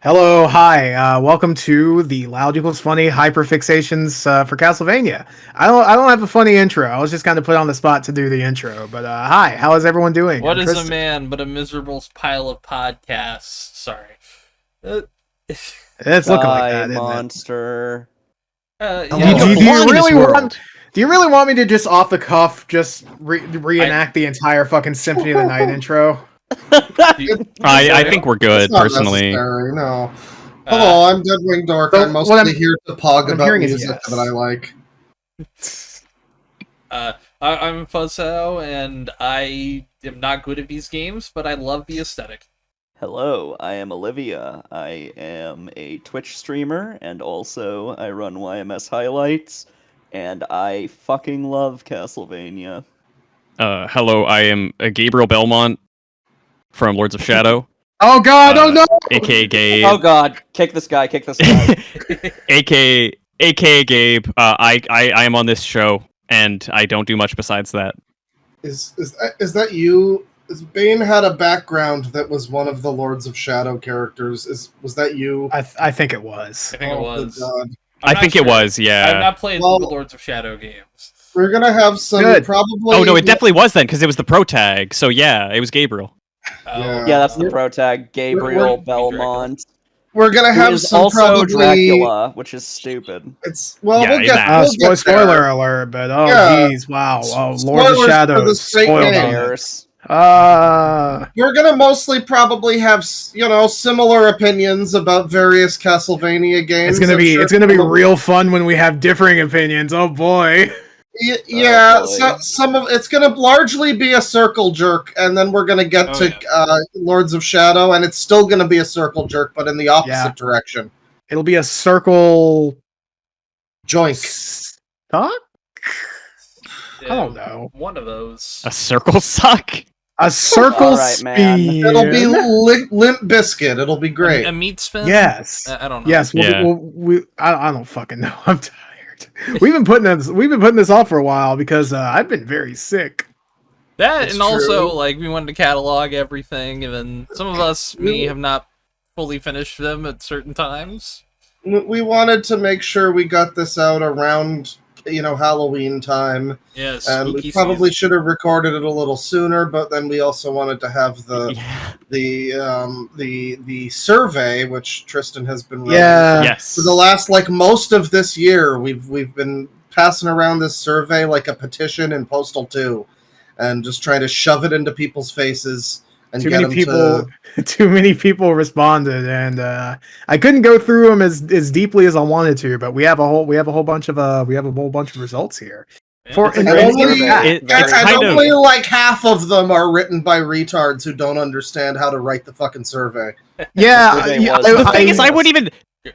Hello, hi. Welcome to the Loud Equals Funny Hyperfixations for Castlevania. I don't have a funny intro. I was just kind of put on the spot to do the intro. But hi, how is everyone doing? What I'm is a Tristan. man but a miserable pile of podcasts? Sorry. Uh, It's looking like that, isn't it? monster. yeah, Do, Hello. do, do you Blindness really world. want? Do you really want me to just off the cuff just reenact the entire fucking Symphony of the Night intro? I think we're good, It's not personally. necessary, no. Hello, I'm Deadwing Dork. So I'm what mostly I'm- here to pog what I'm about hearing is music yes. that I like. I'm Fuzzo, and I am not good at these games, but I love the aesthetic. Hello, I am Olivia. I am a Twitch streamer, and also I run YMS Highlights, and I fucking love Castlevania. Hello, I am Gabriel Belmont from Lords of Shadow, Oh God! Oh no! aka Gabe, Oh god, kick this guy, kick this guy. aka Gabe. I am on this show, and I don't do much besides that. Is that you? Bane had a background that was one of the Lords of Shadow characters. Was that you? I think it was. I think it Oh, was. good God. I think it was, I have yeah. not played Well- the Lords of Shadow games. We're gonna have some Good. probably. Oh no, it definitely was then, because it was the pro tag. So yeah, it was Gabriel. Oh, Yeah. That's the pro tag, Gabriel Belmont. We're gonna Who have is some also probably. Dracula, which is stupid. It's well, Yeah, we'll in get. that. We'll get Spoiler there. alert! But oh Yeah. geez, wow! Oh, Lords Spoilers of for the Shadows straight spoiled game. on it. Cares. We're gonna mostly probably have similar opinions about various Castlevania games. It's gonna I'm be sure it's gonna be some of- real fun when we have differing opinions. Oh boy! Yeah, boy. so some of it's gonna largely be a circle jerk, and then we're gonna get Oh, to yeah. Lords of Shadow, and it's still gonna be a circle jerk, but in the opposite Yeah. direction. It'll be a circle Joink. talk. Yeah, I don't know. One of those. A circle suck. A circle Alright, man. spin. It'll be Limp Biscuit. It'll be great. A meat spin? Yes. I don't know. Yes. Yeah. I don't fucking know. I'm tired. We've been putting this off for a while because I've been very sick. That, It's and also, true. like, we wanted to catalog everything, and then some of us, me, have not fully finished them at certain times. We wanted to make sure we got this out around Halloween time. Yeah, And spooky we probably season. should have recorded it a little sooner, but then we also wanted to have the survey, which Tristan has been running Yes. for the last most of this year. We've been passing around this survey like a petition in Postal 2, and just trying to shove it into people's faces and Too get many them people. to. Too many people responded, and I couldn't go through them as deeply as I wanted to. But we have a whole bunch of results here. For It's a an great only- survey. It's And kind of only like half of them are written by retards who don't understand how to write the fucking survey. Yeah, Survey yeah, was- the thing is, I wouldn't even.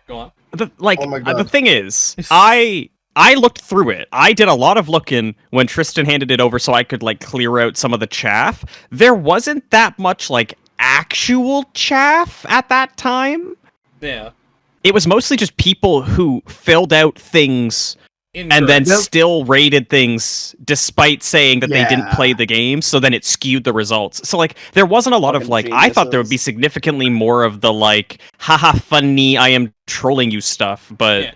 Go on. Oh my God. The thing is, I looked through it. I did a lot of looking when Tristan handed it over so I could clear out some of the chaff. There wasn't that much actual chaff at that time. Yeah. It was mostly just people who filled out things and then Incorrect. still rated things despite saying that they didn't Yeah. play the game, so then it skewed the results. So there wasn't a lot of Fucking I thought there would be geniuses. significantly more of the haha funny, I am trolling you stuff, but Yeah.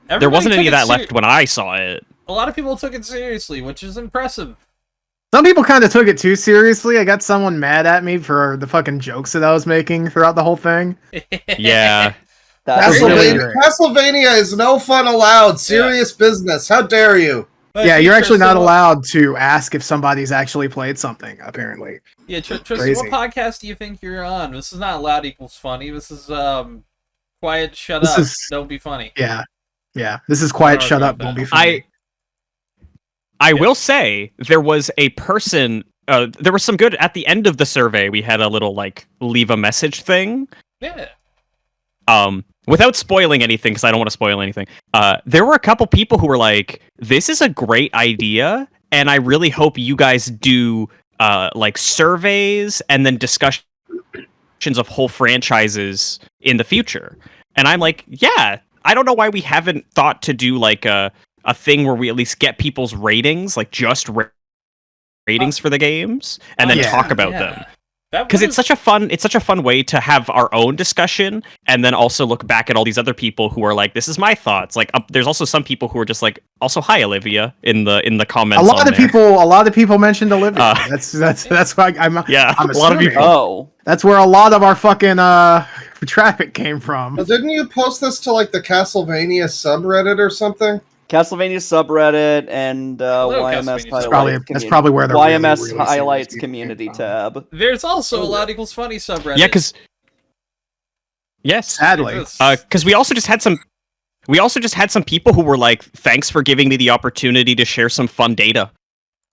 there Everybody wasn't any of took that it left when I saw it. A lot of people took it seriously, which is impressive. some people kind of took it too seriously. I got someone mad at me for the fucking jokes that I was making throughout the whole thing. Yeah. That's really Castlevania, great. Castlevania is no fun allowed. Serious business. How dare you? Yeah, you're actually not Tristan, allowed to ask if somebody's actually played something. Apparently, Yeah, Tristan, Crazy. what podcast do you think you're on? This is not Loud Equals Funny. This is Quiet Shut This Up. is- Don't be funny. yeah. This is quiet. Oh, Shut okay, up. Don't be okay. funny. I will say there was a person. There was some good at the end of the survey. We had a little leave a message thing. Yeah. Without spoiling anything, because I don't want to spoil anything. There were a couple people who were like, "This is a great idea, and I really hope you guys do surveys and then discussions of whole franchises in the future." And I'm like, "Yeah, I don't know why we haven't thought to do a thing where we at least get people's ratings, ratings for the games, and then Yeah. talk about them." because it's such a fun way to have our own discussion and then also look back at all these other people who are like, this is my thoughts. Like there's also some people who are just like, also hi Olivia in the comments. A lot of people mentioned Olivia. That's why I'm a assuming. lot of people. Oh, That's where a lot of our fucking traffic came from. Well, didn't you post this to like the Castlevania subreddit or something? Castlevania subreddit and Hello, YMS Castlevania highlights. That's probably where the YMS really highlights serious community people came tab. There's also a Loud Equals Funny subreddit. Yeah, because Sadly, because we also just had some people who were like, thanks for giving me the opportunity to share some fun data.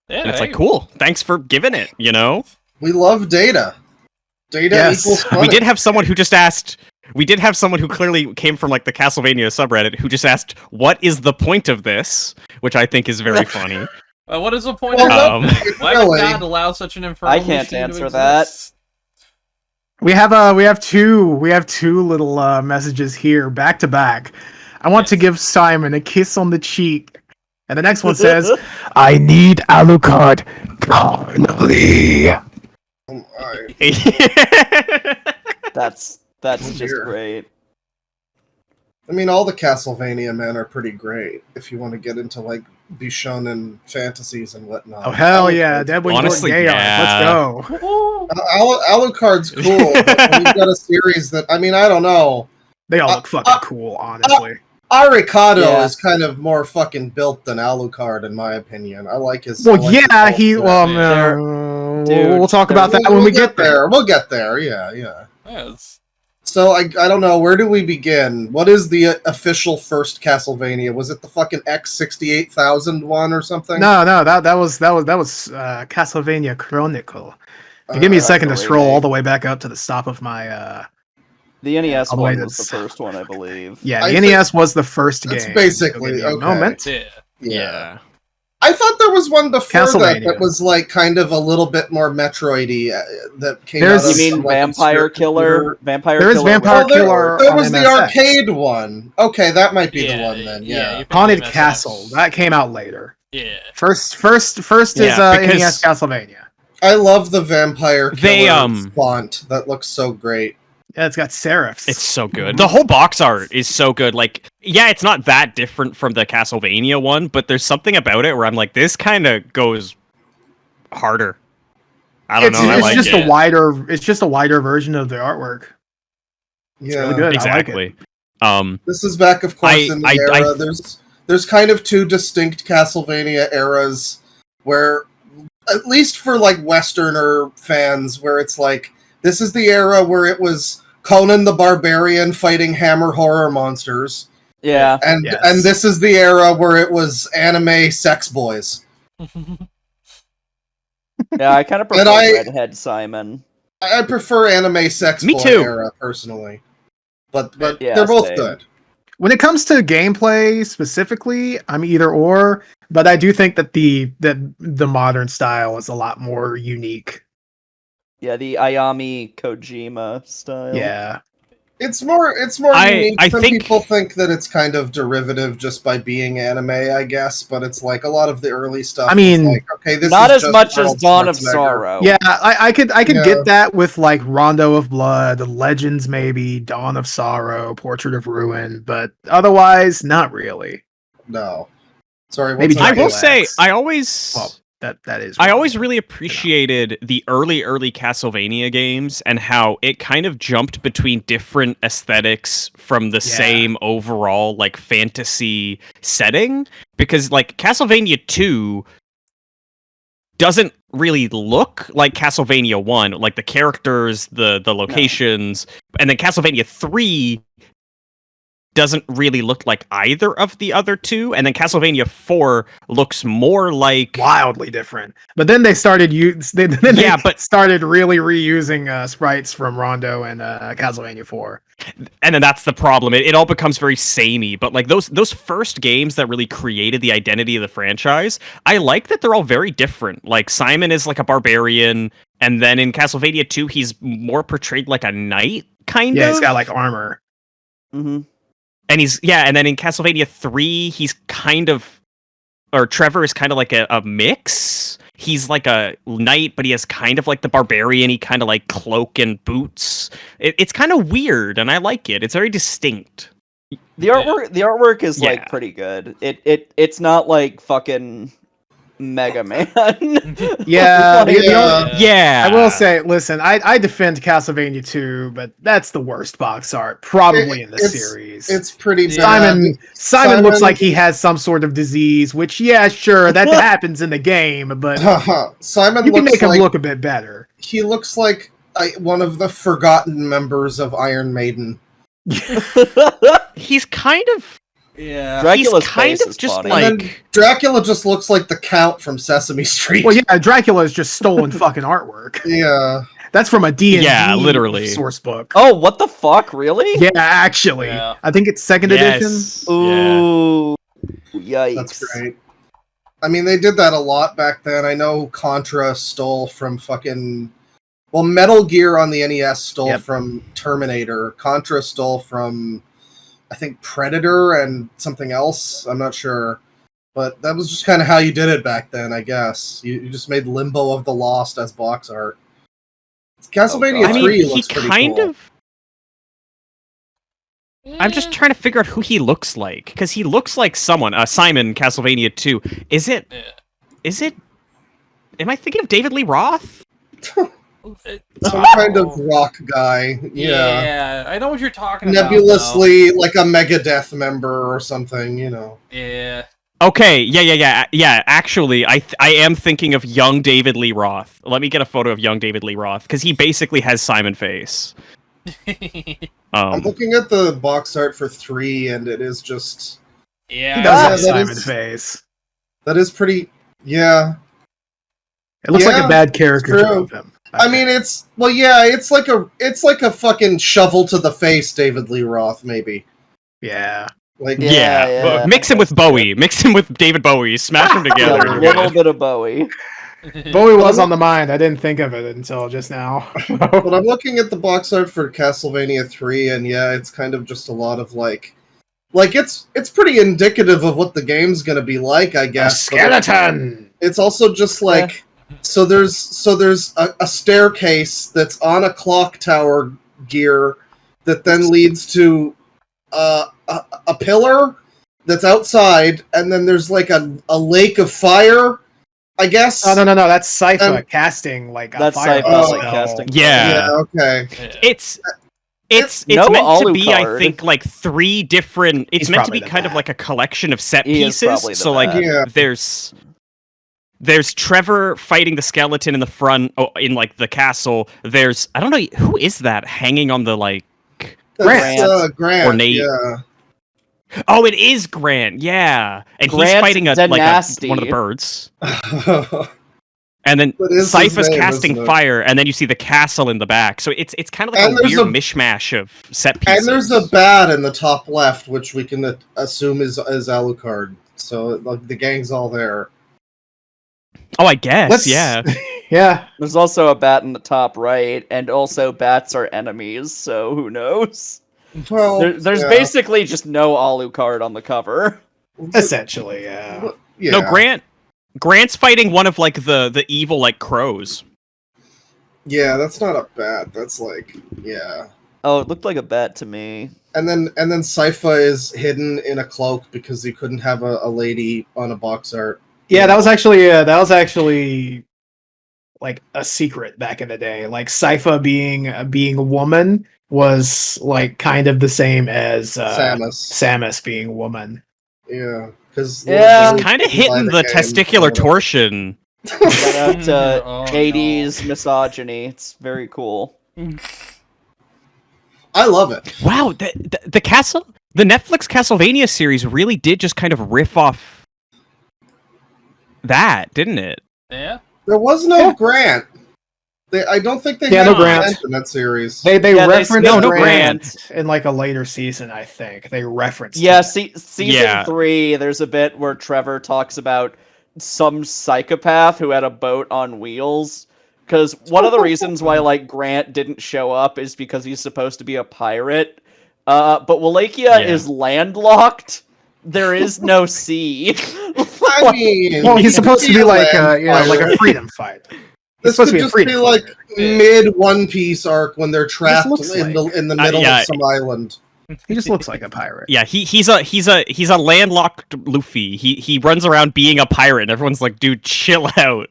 Yeah, And it's like, cool, thanks for giving it, you know? We love data. Data Yes. equals funny. We did have someone who just asked, we did have someone who clearly came from like the Castlevania subreddit who just asked, what is the point of this? Which I think is very funny. what is the point Well, of no, that? Why would really. God allow such an infernal I can't machine to answer that. exist? we have two little messages here back to back. I want to give Simon a kiss on the cheek, and the next one says, "I need Alucard carnally." That's Oh, just dear. great. I mean, all the Castlevania men are pretty great if you want to get into like Bishonen fantasies and whatnot. Oh hell yeah, Deadwing Honestly, Gayard. yeah. Let's go. Alucard's cool, but when you've got a series that, I mean, I don't know. They all look fucking cool, honestly. Arikado Yeah. is kind of more fucking built than Alucard, in my opinion. I like his. Well, I like his yeah, he. whole Well, thing. Dude, we'll talk about that We'll when we get there. We'll get there. Yeah. Yes. So I don't know, where do we begin? What is the official first Castlevania? Was it the fucking X68000 one or something? No, that was Castlevania Chronicle. If you give me a Uh, second to the scroll all remake. the way back up to the stop of my The NES I'll wait, one was the it's- first one, I believe. yeah, I the NES was the first That's game. basically- Give me a okay. moment. Yeah. Yeah. I thought there was one before Castlevania. that was like kind of a little bit more Metroidy that came There's- out of You mean some, like, Vampire obscure Killer? computer. Vampire There is Killer. Vampire was- Killer. There on was the MSX. arcade one. Okay, that might be the Yeah, one then. yeah, Yeah. you can Haunted MSX. Castle. That came out later. Yeah. First is Yeah, because- NES Castlevania. I love the Vampire They, Killer font. That looks so great. Yeah, it's got serifs. It's so good. The whole box art is so good. Like, yeah, it's not that different from the Castlevania one, but there's something about it where I'm like, this kind of goes harder. I don't know. I It's like just it. It's just a wider version of the artwork. It's Yeah. really good. I like it. Exactly. This is back, of course, in the I- era. There's kind of two distinct Castlevania eras where, at least for like Westerner fans, where it's like, this is the era where it was Conan the Barbarian fighting hammer horror monsters. Yeah. And Yes. and this is the era where it was anime sex boys. Yeah, I kind of prefer And I- Redhead Simon. I prefer anime sex Me boy too. era personally. But Yeah, they're both same. good. When it comes to gameplay specifically, I'm either or, but I do think that the modern style is a lot more unique. Yeah, the Ayami Kojima style. Yeah. It's more unique. I Some think- people think that it's kind of derivative just by being anime, I guess, but it's like a lot of the early stuff. I mean, is like, okay, this Not is as just much as Arnold Dawn of Schwarzenegger. Sorrow. Yeah, I could Yeah. get that with like Rondo of Blood, Legends maybe, Dawn of Sorrow, Portrait of Ruin, but otherwise not really. No. Sorry, what's Maybe that? I Dragon will Ball say, X. I That is. always really appreciated the early Castlevania games and how it kind of jumped between different aesthetics from the Yeah. same overall like fantasy setting, because like Castlevania 2 doesn't really look like Castlevania 1, like the characters, the locations, and then Castlevania 3 doesn't really look like either of the other two, and then Castlevania 4 looks more like wildly different. But then they started started really reusing sprites from Rondo and Castlevania 4. and then that's the problem. It all becomes very samey. But like those first games that really created the identity of the franchise, I like that they're all very different. Like Simon is like a barbarian, and then in Castlevania 2, he's more portrayed like a knight, kind of. Yeah, he's got like armor. Mm-hmm. And and then in Castlevania 3, he's kind of, or Trevor is kind of like a mix. he's like a knight, but he has kind of like the barbarian-y kind of like cloak and boots. It's kind of weird, and I like it. It's very distinct. The artwork is Yeah. like pretty good. It's not like fucking Mega Man. Yeah, Like, Yeah. I will say, listen, I defend Castlevania 2, but that's the worst box art probably in the series. It's pretty Yeah. bad. Simon looks like he has some sort of disease, which, yeah, sure, that happens in the game, but Simon you can looks make him like look a bit better. he looks like one of the forgotten members of Iron Maiden. He's kind of Yeah. Dracula's he's kind face of is just funny. like And then Dracula just looks like the Count from Sesame Street. Well, yeah, Dracula is just stolen fucking artwork. Yeah. That's from a D&D Yeah, literally. source book. Oh, what the fuck? Really? Yeah, actually. Yeah. I think it's second edition. yes. Yeah. Ooh. Yikes. That's great. I mean, they did that a lot back then. I know Contra stole from fucking... Well, Metal Gear on the NES stole Yep. from Terminator. Contra stole from, I think, Predator and something else. I'm not sure. But that was just kind of how you did it back then, I guess. You just made Limbo of the Lost as box art. Castlevania God. 3 I mean, he looks pretty kind cool. of. I'm just trying to figure out who he looks like because he looks like someone. Simon, Castlevania 2. Is it? Yeah. Is it? Am I thinking of David Lee Roth? Some kind of rock guy. Yeah. Yeah, I know what you're talking about. Nebulously, like a Megadeth member or something, you know. Though. Yeah. Okay, yeah. Actually, I am thinking of young David Lee Roth. Let me get a photo of young David Lee Roth because he basically has Simon face. I'm looking at the box art for 3, and it is just... Yeah. He does have that Simon is- face. That is pretty... Yeah. It looks like Yeah, a bad caricature true. of him. I mean, it's... Well, yeah, it's like a fucking shovel to the face David Lee Roth, maybe. Yeah. Like, Yeah. But mix him with Bowie. Mix him with David Bowie. Smash them Yeah, together. a and little good. bit of Bowie. Bowie was on the mind. I didn't think of it until just now. But I'm looking at the box art for Castlevania 3, and yeah, it's kind of just a lot of like it's pretty indicative of what the game's gonna be like, I A guess. but skeleton! It's also just like so there's a staircase that's on a clock tower gear that then leads to a pillar that's outside, and then there's like a lake of fire, I guess. Oh, no, that's Sypha casting like a That's fire Sypha, spell. casting. Yeah. Okay. It's No meant to be, I Alucard. think, like 3 different. It's He's meant to probably be the kind of bad. like a collection of set He is pieces. probably the So like, bad. Yeah. there's Trevor fighting the skeleton in the front, in like the castle. There's I don't know who is that hanging on the like. That's, Grant. Ornate. Yeah. Oh, it is Grant. Yeah, and he's Grant fighting one of the Danasty. birds. And then That is his Sypha's name, casting isn't it? fire, and then you see the castle in the back. So it's kind of like And a there's weird a- mishmash of set pieces. And there's a bat in the top left, which we can assume is Alucard. So like, the gang's all there. Oh, I guess. Let's- Yeah. Yeah. There's also a bat in the top right, and also bats are enemies, so who knows? Well, There's yeah. basically just no Alucard on the cover. Essentially, yeah. Yeah. No, Grant's fighting one of like the evil like crows. Yeah, that's not a bat. That's like, yeah. Oh, it looked like a bat to me. And then Sypha is hidden in a cloak because he couldn't have a lady on a box art. Yeah, that was actually like a secret back in the day. Like Sypha being a woman was like kind of the same as Samus being a woman. Yeah, because Yeah. He's kind of hitting the testicular torsion. Shout out to Oh, 80s misogyny. It's very cool. I love it. Wow, the Netflix Castlevania series really did just kind of riff off that, didn't it? Yeah. There was no Grant. I don't think they Yeah, had no Grant. Grant in that series. They Yeah, they referenced skipped no Grant Grant. in like a later season, I think. They referenced Yeah, it. season Yeah. 3, there's a bit where Trevor talks about some psychopath who had a boat on wheels. Because one of the reasons why like Grant didn't show up is because he's supposed to be a pirate. But Wallachia Yeah. is landlocked. There is no sea. I mean, Well, he's supposed to be a like land like a pirate. freedom fighter. This supposed could to be a just be freedom like fighter. mid One Piece arc when they're trapped looks in like- the middle yeah. of some island. He just looks like a pirate. Yeah, he's a landlocked Luffy. He runs around being a pirate, and everyone's like, dude, chill out.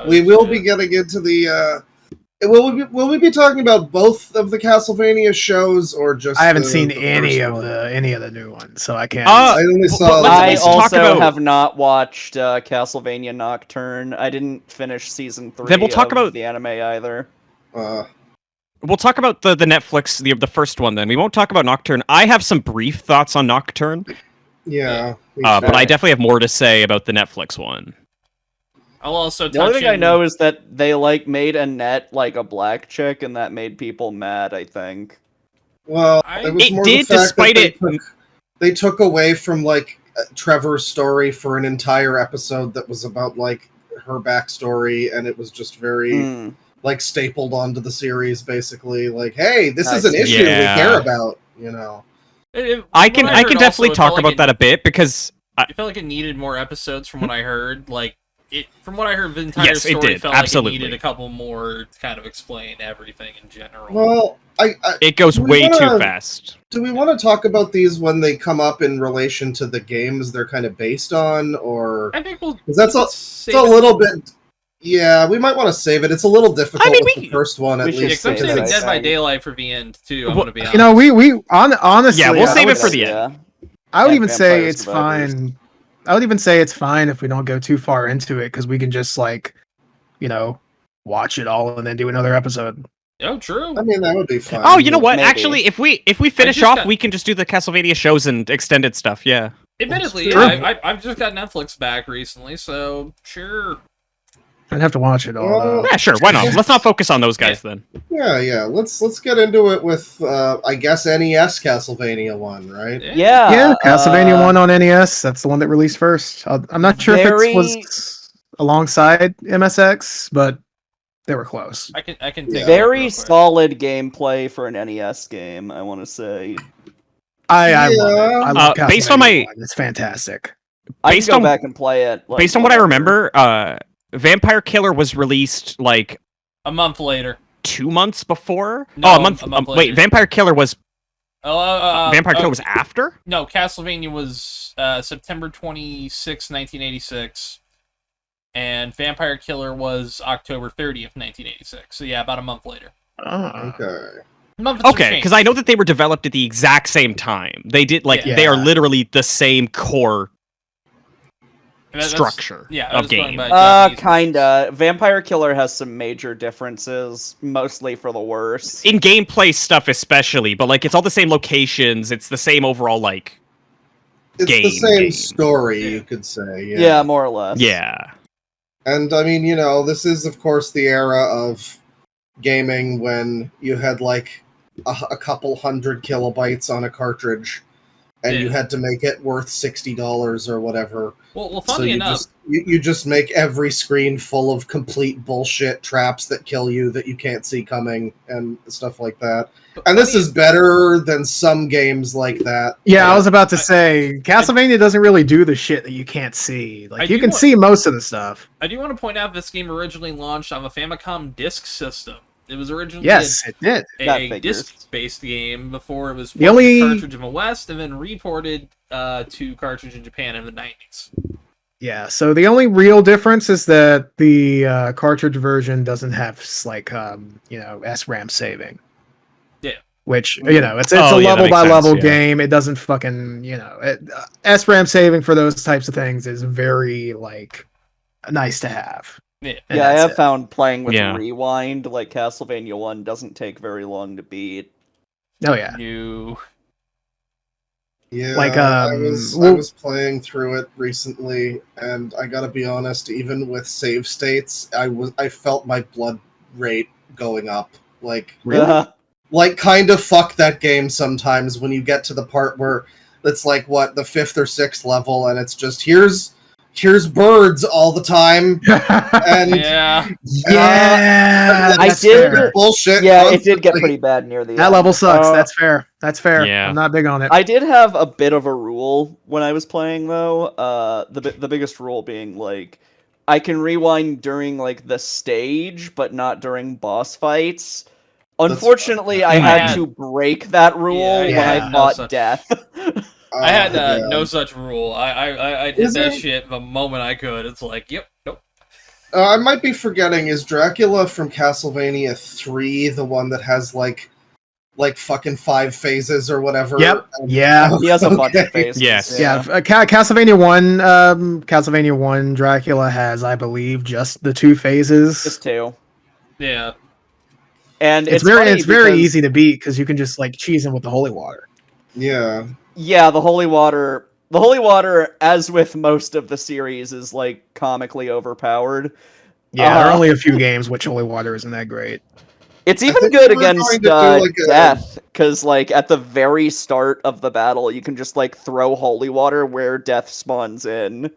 We will be getting into the. Will we be talking about both of the Castlevania shows or just? I haven't the seen any first of one? the new ones, so I can't. I only saw. let's at I least talk also about- have not watched Castlevania Nocturne. I didn't finish season 3 Then we'll talk of about- the anime either. We'll talk about the Netflix, the first one. Then we won't talk about Nocturne. I have some brief thoughts on Nocturne, Yeah. but I definitely have more to say about the Netflix one. I'll also The only touch thing I in- know is that they made Annette like a black chick, and that made people mad. I think. Well, I- it was It more did, the fact despite that it- they took away from Trevor's story for an entire episode that was about her backstory, and it was just very Hmm. stapled onto the series. Basically, hey, this I is an see. issue Yeah. we care about. I can heard definitely also, it talk felt like about that a bit because I felt like it needed more episodes from what I heard. From what I heard, the entire Yes, it story did, felt absolutely. like it needed a couple more to kind of explain everything in general. Well, it goes Do we way too wanna- fast. do we want to talk about these when they come up in relation to the games they're kind of based on, or I think we'll. 'cause that's we'll a- save it's a it. little bit? Yeah, we might want to save it. It's a little difficult mean, with we- the first one, at we should Yeah, least. 'cause I'm save saving it, Dead I by think. Daylight for the end too. I'm Well, gonna be honest. You know, honestly, Yeah, we'll I save would it for say- the end. I would and even say Vampire it's Survivors. fine. I would even say it's fine if we don't go too far into it because we can just watch it all and then do another episode. Oh, true. I mean, that would be fine. Oh, you know what? Maybe. Actually, if we finish just off, got- we can just do the Castlevania shows and extended stuff. Yeah. Admittedly, Sure. yeah, I've just got Netflix back recently, so sure. I'd have to watch it all. Well, Yeah, sure. Why not? Let's not focus on those guys then. Yeah. Let's get into it with, I guess, NES Castlevania one, right? Yeah. Yeah, Castlevania 1 on NES. That's the one that released first. I'm not sure if very- it was alongside MSX, but they were close. I can take a look Very real quick. solid gameplay for an NES game. I want to say. I love it. Yeah. I love Based on Castlevania my- 1. It's fantastic. I Based can go on- back and play it. Based on what I remember, Vampire Killer was released A month later. 2 months before. No, Oh, a month. a month wait, later. Vampire Killer was Vampire Killer was after. No, Castlevania was September 26, 1986, and Vampire Killer was October 30th, 1986. So yeah, about a month later. Okay. A month and some Okay, change. because I know that they were developed at the exact same time. They did Yeah. they are Yeah. literally the same core That's- structure yeah, of that's going game. by Japanese kinda. Vampire Killer has some major differences, mostly for the worse. In gameplay stuff, especially, but it's all the same locations. It's the same overall It's the Game. same story, Yeah. you could say. Yeah, more or less. yeah. And I mean, this is of course the era of gaming when you had a couple hundred kilobytes on a cartridge, and you Yeah. had to make it worth $60 or whatever. Well, So funny you enough, you just make every screen full of complete bullshit traps that kill you that you can't see coming and stuff like that. And this is better than some games like that. Yeah, I was about to say Castlevania doesn't really do the shit that you can't see. I You do can want- see most of the stuff. I do want to point out this game originally launched on a Famicom disk system. It was originally Yes, it did. That a figures. disc-based game before it was The ported only- to cartridge in the West and then reported to cartridge in Japan in the 90s. Yeah, so the only real difference is that the cartridge version doesn't have SRAM saving. Yeah. Which it's Oh, a yeah, that level makes by level sense, yeah. game. It doesn't fucking SRAM saving for those types of things is very nice to have. Yeah. And Yeah, I that's have it. found playing with Yeah. Rewind, like Castlevania 1, doesn't take very long to beat. Oh yeah. You. Yeah, I I was playing through it recently, and I gotta be honest. Even with save states, I felt my blood rate going up. Kind of fuck that game sometimes when you get to the part where it's the 5th or 6th level, and it's just here's here's birds all the time, and Yeah. Yeah, I that's did- fair. bullshit. Yeah, it did get constantly. pretty bad near the That end. level sucks. That's fair. That's fair. Yeah. I'm not big on it. I did have a bit of a rule when I was playing though. The biggest rule being like, I can rewind during like the stage, but not during boss fights. Unfortunately, I had Yeah. to break that rule when Yeah. I fought No such- death. I had yeah. no such rule. I'd hit Is that there- shit the moment I could. It's like, yep, nope. I might be forgetting. Is Dracula from Castlevania 3 the one that has like fucking 5 phases or whatever? Yep. Yeah. He has a bunch of Okay. faces. Yes. Yeah. Castlevania 1, Castlevania 1, Dracula has, I believe, just the 2 phases. Just two. Yeah. And it's funny very because- easy to beat because you can just like cheese him with the holy water. Yeah. Yeah, the holy water. The holy water, as with most of the series, is like comically overpowered. Yeah, there are only a few games which holy water isn't that great. It's I even think good we were going against to do, like, a- death, because like at the very start of the battle, you can just like throw holy water where death spawns in.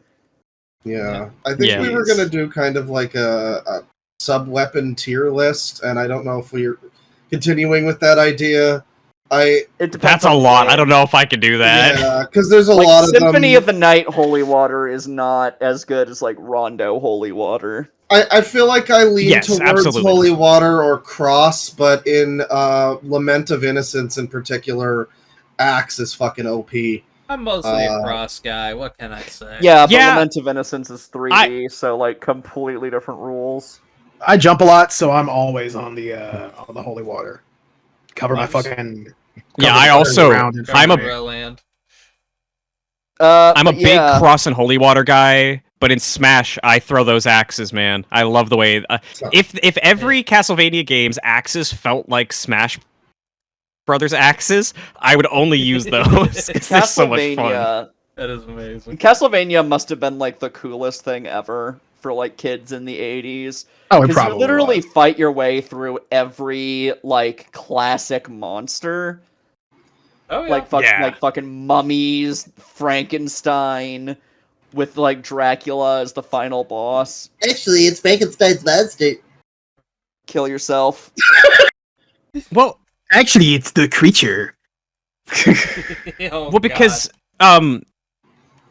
Yeah. I think we were Yes. going to do kind of like a sub-weapon tier list, and I don't know if we're continuing with that idea. It depends That's a on the lot. game. I don't know if I could do that. Yeah, because there's a Like, lot of Symphony them. of the Night holy water is not as good as like Rondo holy water. I feel like I lean Yes, towards absolutely. Holy Water or Cross, but in Lament of Innocence in particular, Axe is fucking OP. I'm mostly a cross guy. What can I say? Yeah, but Yeah. Lament of Innocence is 3D, so like completely different rules. I jump a lot, so I'm always on the holy water. Cover my Nice. fucking. Yeah, cover I the also- ground in front I'm of a- me. land. I'm a but big yeah. cross and holy water guy, but in Smash, I throw those axes, man. I love the way. If every Castlevania game's axes felt like Smash Brothers axes, I would only use those because they're so much fun. Castlevania. That is amazing. Castlevania must have been like the coolest thing ever for like kids in the 80s. Oh, it Because you probably literally was. fight your way through every like classic monster. Oh yeah. Like fucking mummies, Frankenstein, with like Dracula as the final boss. Actually, it's Frankenstein's monster. Kill yourself. Well, Actually, it's the creature. Oh, well, because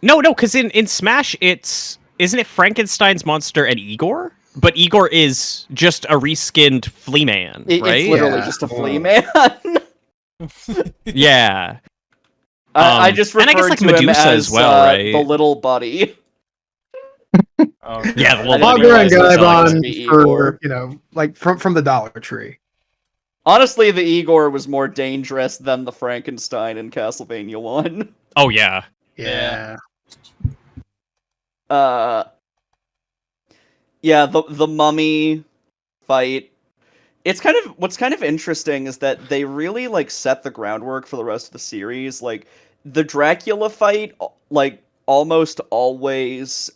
because in Smash, isn't it Frankenstein's monster and Igor? But Igor is just a reskinned flea man, right? It's literally Yeah. just a flea man. Yeah. I just and referred I guess, like, to him Medusa as as well, right? the little buddy. Oh, Yeah, the I little didn't buddy. Bugger realize and it was Gaibon supposed to be for Igor. like from the Dollar Tree. Honestly, the Igor was more dangerous than the Frankenstein in Castlevania 1. Oh yeah. Yeah. Yeah, the mummy fight. What's kind of interesting is that they really like set the groundwork for the rest of the series. Like the Dracula fight, like almost always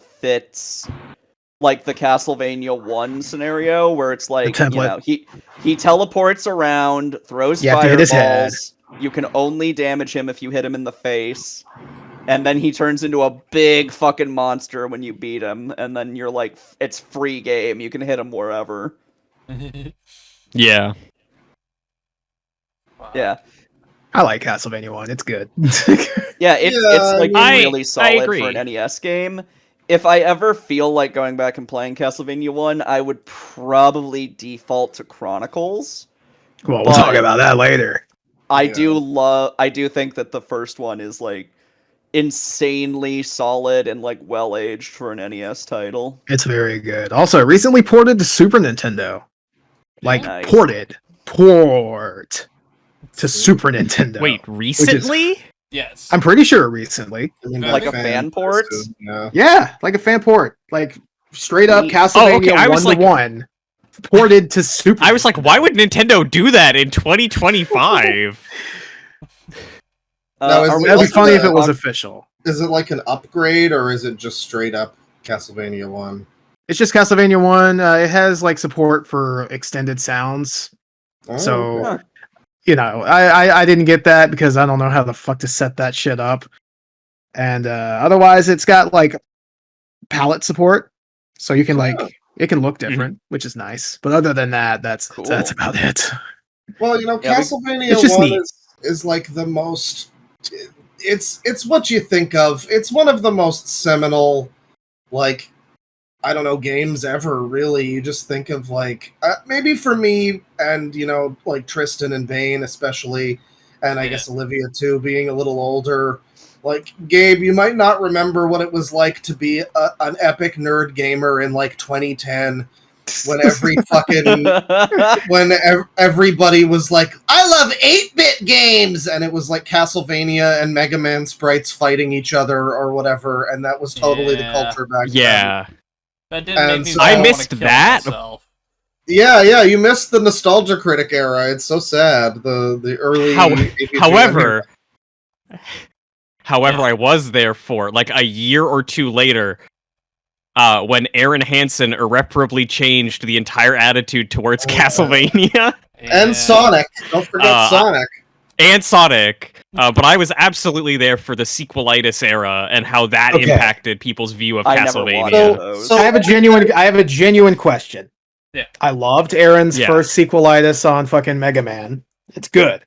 fits like the Castlevania 1 scenario where it's like, you template. know, he teleports around, throws You have to hit his head. fireballs. You can only damage him if you hit him in the face. And then he turns into a big fucking monster when you beat him, and then you're like, it's free game. You can hit him wherever. Yeah. Wow. Yeah, I like Castlevania 1. It's good. yeah, it's Yeah, like I- really I solid agree. for an NES game. If I ever feel like going back and playing Castlevania 1, I would probably default to Chronicles. Well, we'll talk But- about that later. I Yeah. do think that the first one is like insanely solid and like well aged for an NES title. It's very good. Also, recently ported to Super Nintendo. Like Nice. port to Super Nintendo. Wait, recently? Yes. I'm pretty sure recently. I mean, Like a fan port? Yeah. Yeah, like a fan port, like straight up Neat. Castlevania Oh, okay, I was 1-1, ported to Super. I was like, why would Nintendo do that in 2025? Now, is are it- we That'd be also funny if gonna it was talk- official. Is it like an upgrade or is it just straight up Castlevania 1? It's just Castlevania 1. It has like support for extended sounds. Oh, So, okay. you know, I didn't get that because I don't know how the fuck to set that shit up. And otherwise, it's got like palette support, so you can like it can look different, which is nice. But other than that, that's Cool. about it. Well, you know, Yeah, Castlevania it's just 1 neat. is like the most. It's what you think of. It's one of the most seminal, like, I don't know, games ever, really. You just think of, like, maybe for me, and, you know, like Tristan and Bane, especially, and I Yeah. guess Olivia, too, being a little older. Like, Gabe, you might not remember what it was like to be an epic nerd gamer in, like, 2010, when every fucking when everybody was like, I love 8-bit games, and it was like Castlevania and Mega Man sprites fighting each other or whatever, and that was totally the Yeah. culture back then. Yeah. That didn't make And me so- want I to missed kill that. myself. Yeah, you missed the Nostalgia Critic era. It's so sad. The early AVGN However, Yeah. I was there for like a year or two later, when Aaron Hansen irreparably changed the entire attitude towards Oh, Castlevania and Sonic. Don't forget Sonic. and Sonic. But I was absolutely there for the sequelitis era and how that Okay. impacted people's view of I never watched Castlevania. those. So- I have a genuine question. Yeah. I loved Aaron's Yeah. first sequelitis on fucking Mega Man. It's good.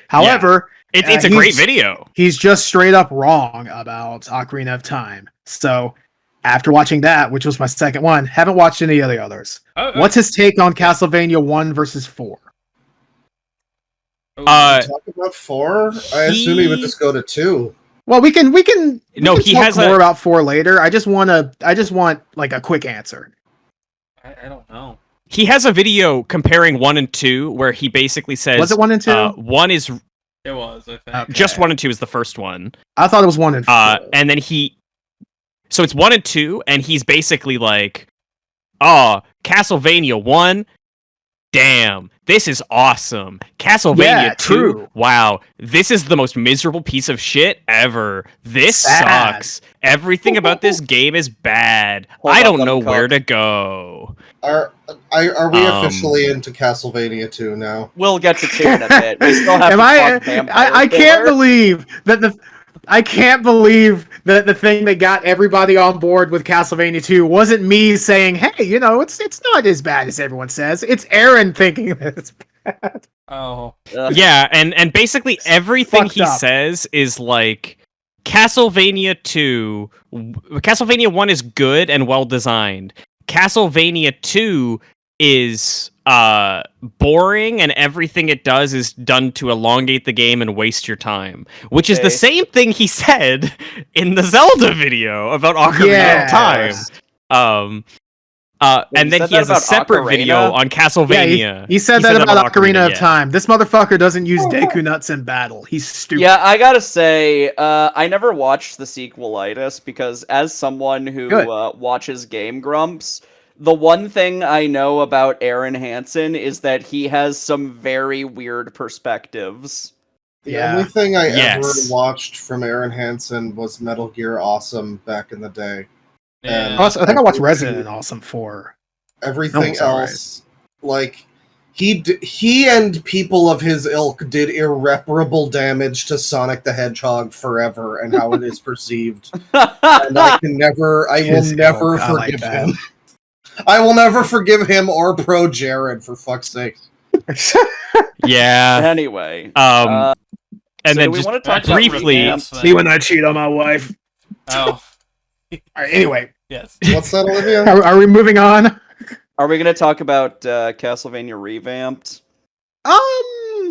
However, It's a great he's- video. he's just straight up wrong about Ocarina of Time. So after watching that, which was my second one, haven't watched any of the others. Oh, What's his take on Castlevania 1 versus 4? Talk about 4? I assume he would just go to 2. Well, we can No, he talk has more about 4 later. I just want like a quick answer. I don't know. He has a video comparing 1 and 2 where he basically says Was it 1 and 2? 1 is It was, I think. Okay. just 1 and 2 is the first one. I thought it was 1 and 4. And then so it's 1 and 2, and he's basically like, oh, Castlevania 1, damn, this is awesome. Castlevania Yeah, 2, true. wow, this is the most miserable piece of shit ever. This Sad. sucks. Everything about this game is bad. Hold I up, don't know Buttercup. where to go. Are we Um, officially into Castlevania 2 now? We'll get to 2 in a bit. We still have Am to I? talk Vampire I can't Killer. believe that I can't believe that the thing that got everybody on board with Castlevania 2 wasn't me saying, "Hey, you know, it's not as bad as everyone says." It's Aaron thinking that it's bad. Oh. Yeah, and basically everything Fucked he up. says is like Castlevania 2, Castlevania 1 is good and well designed. Castlevania 2 is boring, and everything it does is done to elongate the game and waste your time, which is the Okay. same thing he said in the Zelda video about Ocarina of Time. And then said he that has a about separate Ocarina? video on Castlevania. Yeah, he said that about Ocarina of yeah. Time. This motherfucker doesn't use Deku Nuts in battle. He's stupid. Yeah, I gotta say, I never watched the sequelitis because, as someone who Good. watches Game Grumps, the one thing I know about Aaron Hansen is that he has some very weird perspectives. The Yeah. only thing I Yes. ever watched from Aaron Hansen was Metal Gear Awesome back in the day. Yeah. Also, I think I watched Resident Awesome 4. Everything No, alright. else, like he and people of his ilk did irreparable damage to Sonic the Hedgehog forever, and how it is perceived. And I will His never ilk, I like forgive that. him. I will never forgive him or Pro Jared, for fuck's sake. Yeah. Anyway, And so then do we just want to talk briefly- about Revamps, See when I cheat on my wife. Oh, All right, anyway, yes. What's that, Olivia? are we moving on? Are we going to talk about Castlevania Revamped? I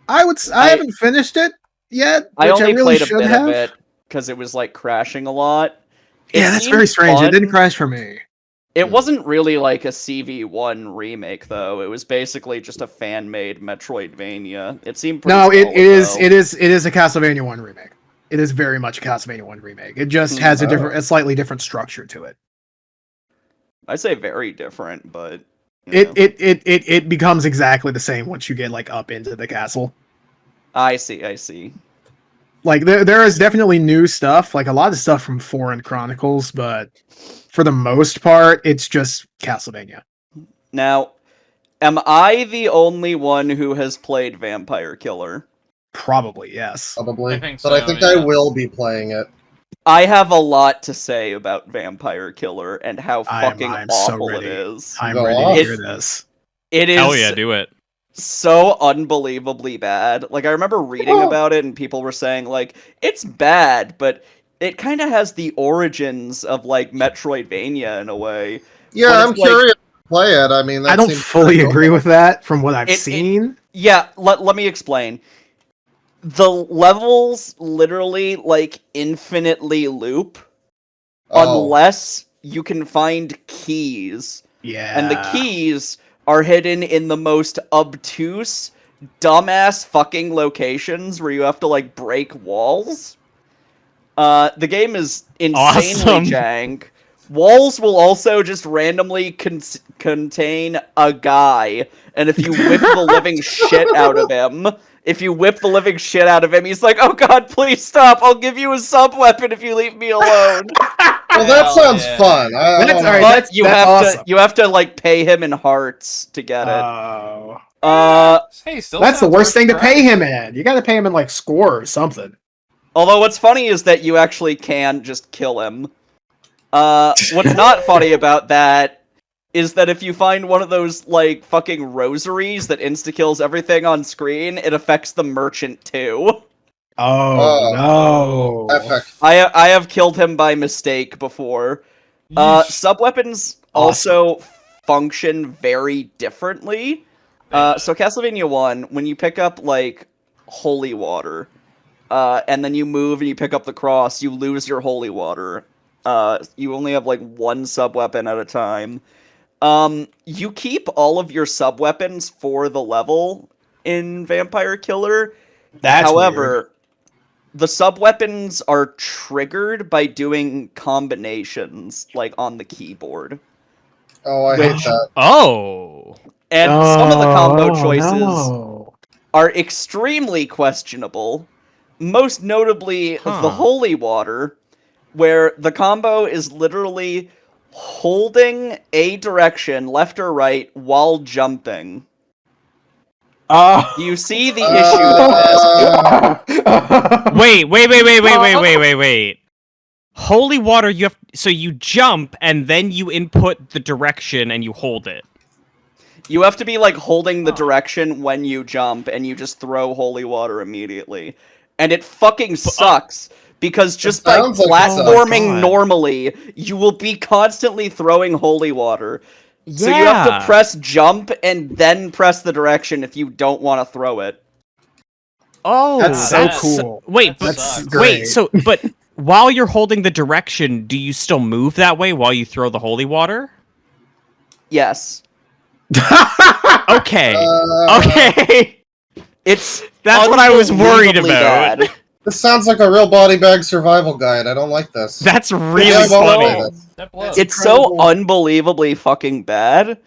I- haven't finished it yet. Which I only really played a should bit have. of it because it was like crashing a lot. It Yeah, that's seemed very strange. fun. It didn't crash for me. It wasn't really like a CV1 remake, though. It was basically just a fan-made Metroidvania. It seemed pretty No, solid, it is though. it is a Castlevania 1 remake. It is very much a Castlevania 1 remake. It just has a slightly different structure to it. I'd say very different, but you know. It becomes exactly the same once you get like up into the castle. I see. Like there is definitely new stuff, like a lot of stuff from Foreign Chronicles, but for the most part, it's just Castlevania. Now, am I the only one who has played Vampire Killer? Probably, yes. Probably. I think But I so, think yeah. I will be playing it. I have a lot to say about Vampire Killer and how fucking I'm so awful it ready. is. I'm Go ready off. to hear this. It is Hell yeah, do it. so unbelievably bad. Like, I remember reading about it and people were saying, like, it's bad, but it kind of has the origins of, like, Metroidvania in a way. Yeah, But I'm it's like- curious to play it. I mean, that I don't seems fully pretty agree cool. with that from what I've It- seen. Yeah, let me explain. The levels literally, like, infinitely loop Oh, unless you can find keys. Yeah. And the keys are hidden in the most obtuse, dumbass fucking locations where you have to, like, break walls. The game is insanely Awesome. jank. Walls will also just randomly contain a guy, and if you whip the living shit out of him, he's like, "Oh God, please stop! I'll give you a sub weapon if you leave me alone." well, that Hell sounds yeah. fun. I That's wanna- all right. But That's you that's have awesome. to like pay him in hearts to get it. Oh. Hey, still That's the sounds worst worth thing to the pay price. him in. You got to pay him in like score or something. Although what's funny is that you actually can just kill him. What's not funny about that is that if you find one of those, like, fucking rosaries that insta-kills everything on screen, it affects the merchant too. Oh, no. Epic. I have killed him by mistake before. Yeesh. Sub-weapons Awesome. also function very differently. So Castlevania 1, when you pick up, like, holy water, and then you move and you pick up the cross, you lose your holy water. You only have, like, one sub-weapon at a time. You keep all of your sub-weapons for the level in Vampire Killer. That's However, weird. the sub-weapons are triggered by doing combinations, like, on the keyboard. Oh, I Which- hate that. Oh. And some of the combo Oh, choices no. are extremely questionable. Most notably, Huh. the holy water, where the combo is literally holding a direction, left or right, while jumping. Oh. Do you see the issue with this? Wait. Holy water, so you jump and then you input the direction and you hold it. You have to be, like, holding the direction when you jump, and you just throw holy water immediately. And it fucking sucks, because just by sounds like it sucks. platforming God. normally, you will be constantly throwing holy water. Yeah. So you have to press jump and then press the direction if you don't want to throw it. Oh, That's so that's- cool. Wait, that but sucks. great. but while you're holding the direction, do you still move that way while you throw the holy water? Yes. Okay. Uh, Okay. It's That's what I was worried unbelievably about. bad. This sounds like a real body bag survival guide. I don't like this. That's really Yeah, well, funny. well, That blows. It's incredible. so unbelievably fucking bad.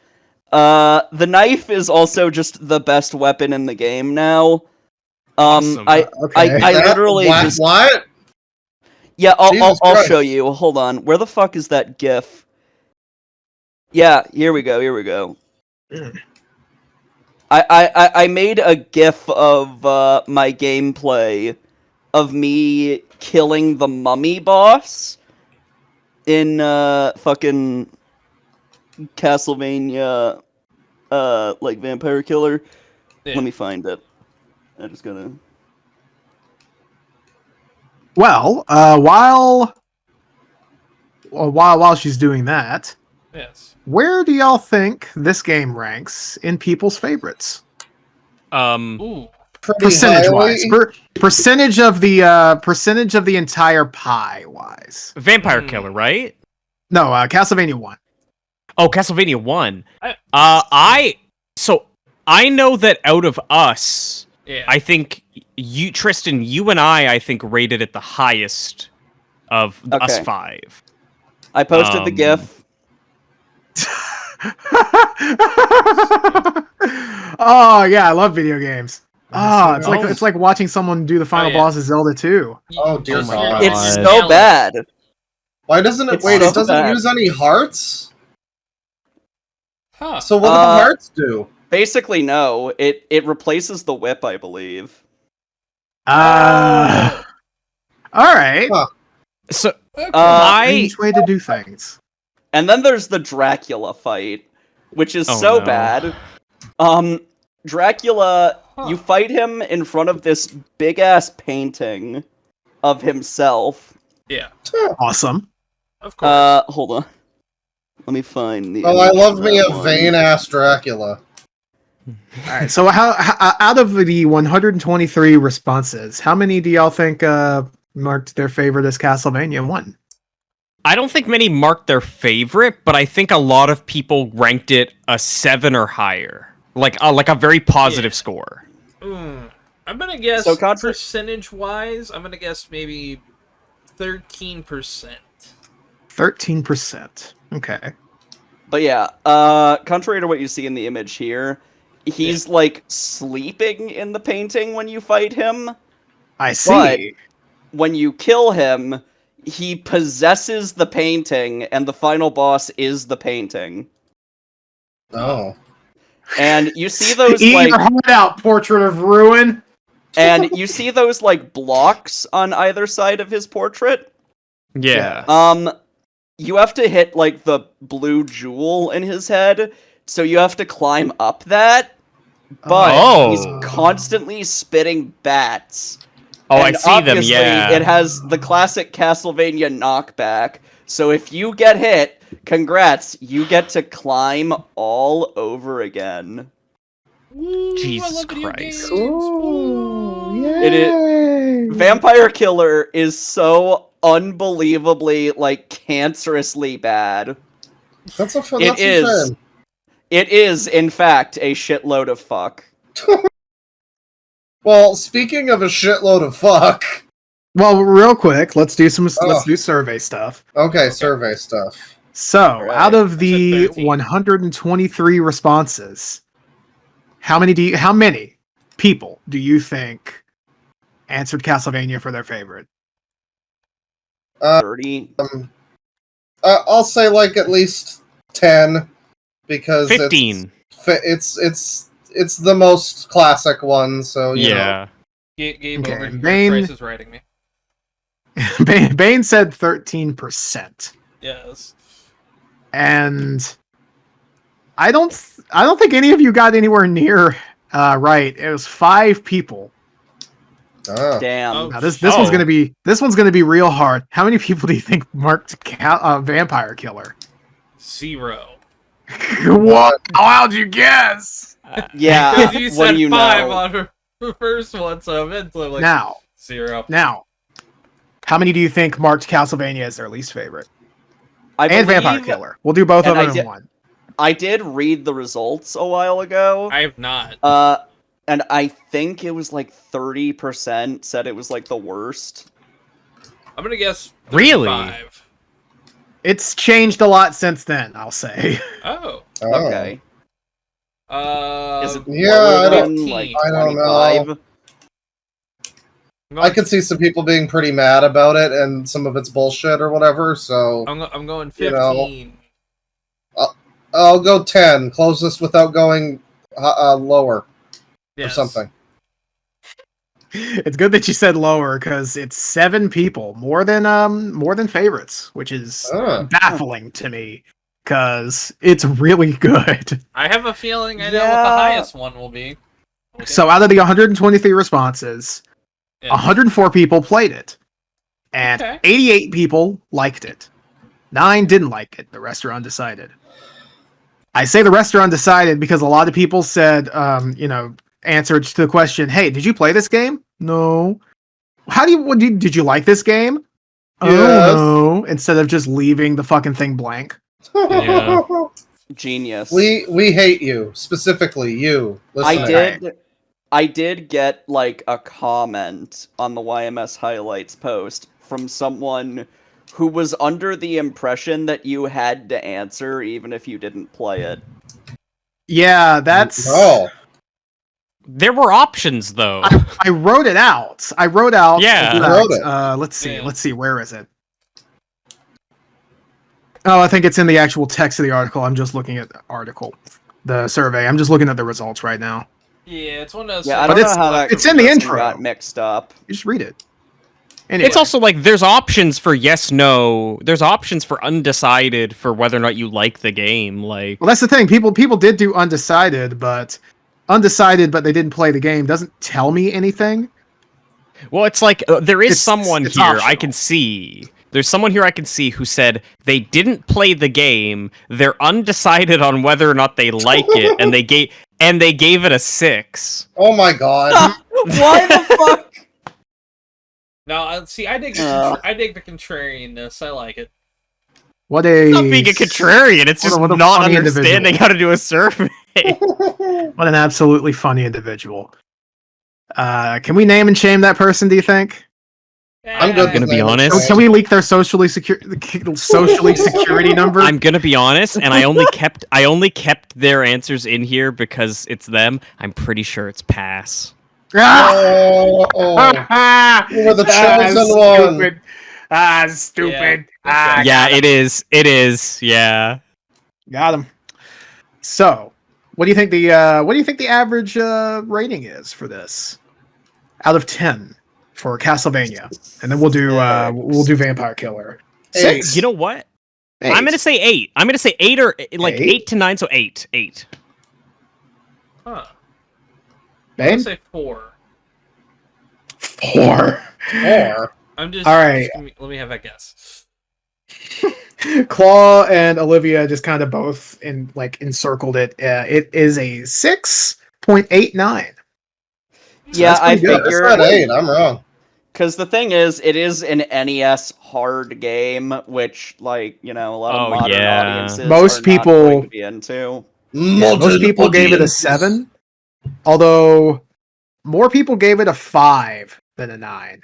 The knife is also just the best weapon in the game now. Awesome. I Okay. literally what? just What? yeah. I'll Jesus show Christ. you. Hold on. Where the fuck is that GIF? Yeah, here we go. Mm. I made a GIF of my gameplay of me killing the mummy boss in fucking Castlevania, like Vampire Killer. Yeah. Let me find it. I just gotta. Well, while she's doing that, Yes. where do y'all think this game ranks in people's favorites? Ooh. Pretty Percentage wise, highly. percentage of the entire pie wise. Vampire Hmm. Killer, right? No, Castlevania 1. Oh, Castlevania 1. I- I know that out of us, Yeah. I think you, Tristan, you and I think rated it the highest of us Okay. 5. I posted the GIF. Oh yeah, I love video games. Oh, it's like Oh. it's like watching someone do the final yeah. boss of Zelda 2. Oh, dear Just God. hear- It's God. so bad. Why doesn't it? It's Wait, so it doesn't bad. use any hearts. Huh. So what do the hearts do? Basically, no. It replaces the whip, I believe. All right. Huh. So Okay. Strange way to do things. And then there's the Dracula fight, which is Oh, so no. bad. Dracula, you Huh. fight him in front of this big ass painting of himself. Yeah, Awesome. of course. Hold on. Let me find the. Oh, I image love of me that a one. vain ass Dracula. All right. So, how out of the 123 responses, how many do y'all think marked their favorite as Castlevania 1? I don't think many marked their favorite, but I think a lot of people ranked it a 7 or higher, like a very positive Yeah. score. I'm gonna guess So percentage-wise, I'm gonna guess maybe 13%. 13%. Okay. But yeah, contrary to what you see in the image here, he's like sleeping in the painting when you fight him. I see. When you kill him, he possesses the painting, and the final boss is the painting. Oh. And you see those Eat like, your heart out, Portrait of Ruin. and you see those like blocks on either side of his portrait. Yeah. You have to hit like the blue jewel in his head, so you have to climb up that. But he's Oh. constantly spitting bats. Oh, and I see them. obviously, Yeah. it has the classic Castlevania knockback. So if you get hit, congrats, you get to climb all over again. Woo, Jesus I love video Christ. games. Woo. It is Vampire Killer is so unbelievably like cancerously bad. That's a fun. It That's a is. shame. It is, in fact, a shitload of fuck. Well, speaking of a shitload of fuck. Well, real quick, let's do Oh. let's do survey stuff. Okay, survey stuff. So, Right. out of the 13. 123 responses, how many people do you think answered Castlevania for their favorite? 30. I'll say like at least 10 because 15. it's the most classic one. So you know. Yeah. Gabe Okay, over here. Bane- Price is writing me. Bane said 13%. Yes. And I don't think any of you got anywhere near right. It was 5 people. Oh. Damn. Oh, Now this Oh. one's gonna be real hard. How many people do you think marked Vampire Killer? 0. What? How'd you guess? Yeah, Because you what said do you 5 know? on the first one, so eventually like Now, 0. how many do you think marked Castlevania as their least favorite? I And believe Vampire Killer. We'll do both of and I them in did- one. I did read the results a while ago. I have not. And I think it was like 30% said it was like the worst. I'm gonna guess Really? 35. It's changed a lot since then, I'll say. Oh. Oh. Okay. Is it Yeah, lower I than, 15. like I don't 25? know. I'm I going, could see some people being pretty mad about it, and some of it's bullshit or whatever. So I'm going you know. 15. I'll go 10, closest without going lower or Yes. something. It's good that you said lower because it's 7 people, more than favorites, which is Oh. baffling to me because it's really good. I have a feeling I know what the Yeah. highest one will be. Okay. So out of the 123 responses, Yeah. 104 people played it, and Okay. 88 people liked it. 9 didn't like it. The rest are undecided. I say the rest are undecided because a lot of people said, answered to the question, "Hey, did you play this game?" No. Did you like this game? Yes. Oh no! Instead of just leaving the fucking thing blank. Yeah. Genius. We hate you, specifically you. Listening. I did get like a comment on the YMS highlights post from someone who was under the impression that you had to answer even if you didn't play it. Yeah, that's. Oh. There were options though. I wrote it out. Yeah. in You fact, wrote it. Let's see. Yeah. Let's see. Where is it? Oh, I think it's in the actual text of the article. I'm just looking at the survey. I'm just looking at the results right now. Yeah, it's one of those. Yeah, I But don't know it's- how that it's in the person intro. got mixed up. You just read it. Anyway, It's also like there's options for yes, no. There's options for undecided for whether or not you like the game. Like, well, that's the thing. People did do undecided, but they didn't play the game doesn't tell me anything. well, it's like there is It's someone here I optional. can see. There's someone here I can see who said they didn't play the game. They're undecided on whether or not they like it, and they gave it a 6. Oh my god. Why the fuck? No, see, I dig the contrarianness. I like it. What a It's not being a contrarian. It's just what a not funny understanding individual. how to do a survey. What an absolutely funny individual. Can we name and shame that person? Do you think? I'm good. Gonna be with that. honest. Can we leak their socially security number? I'm gonna be honest, and I only kept their answers in here because it's them. I'm pretty sure it's pass. Oh, you were the chosen one. Stupid. Stupid. Yeah. Yeah, it is. It is. Yeah. Got him. So, what do you think the average rating is for this? Out of 10 for Castlevania, and then we'll do Vampire Killer. 6. You know what? 8. I'm gonna say 8. I'm gonna say 8 or like 8? 8 to 9. So 8. 8. Huh. Babe? I'll say 4. 4. Or I'm just. All right. Let me have a guess. Claw and Olivia just kind of both encircled it. It is a 6.89. Yeah, that's I pretty good. it's figured. not 8. I'm wrong. Because the thing is, it is an NES hard game, which, like, a lot of Oh, modern yeah. audiences Most are people- not going to be into. Most people gave it a 7, although more people gave it a 5 than a 9.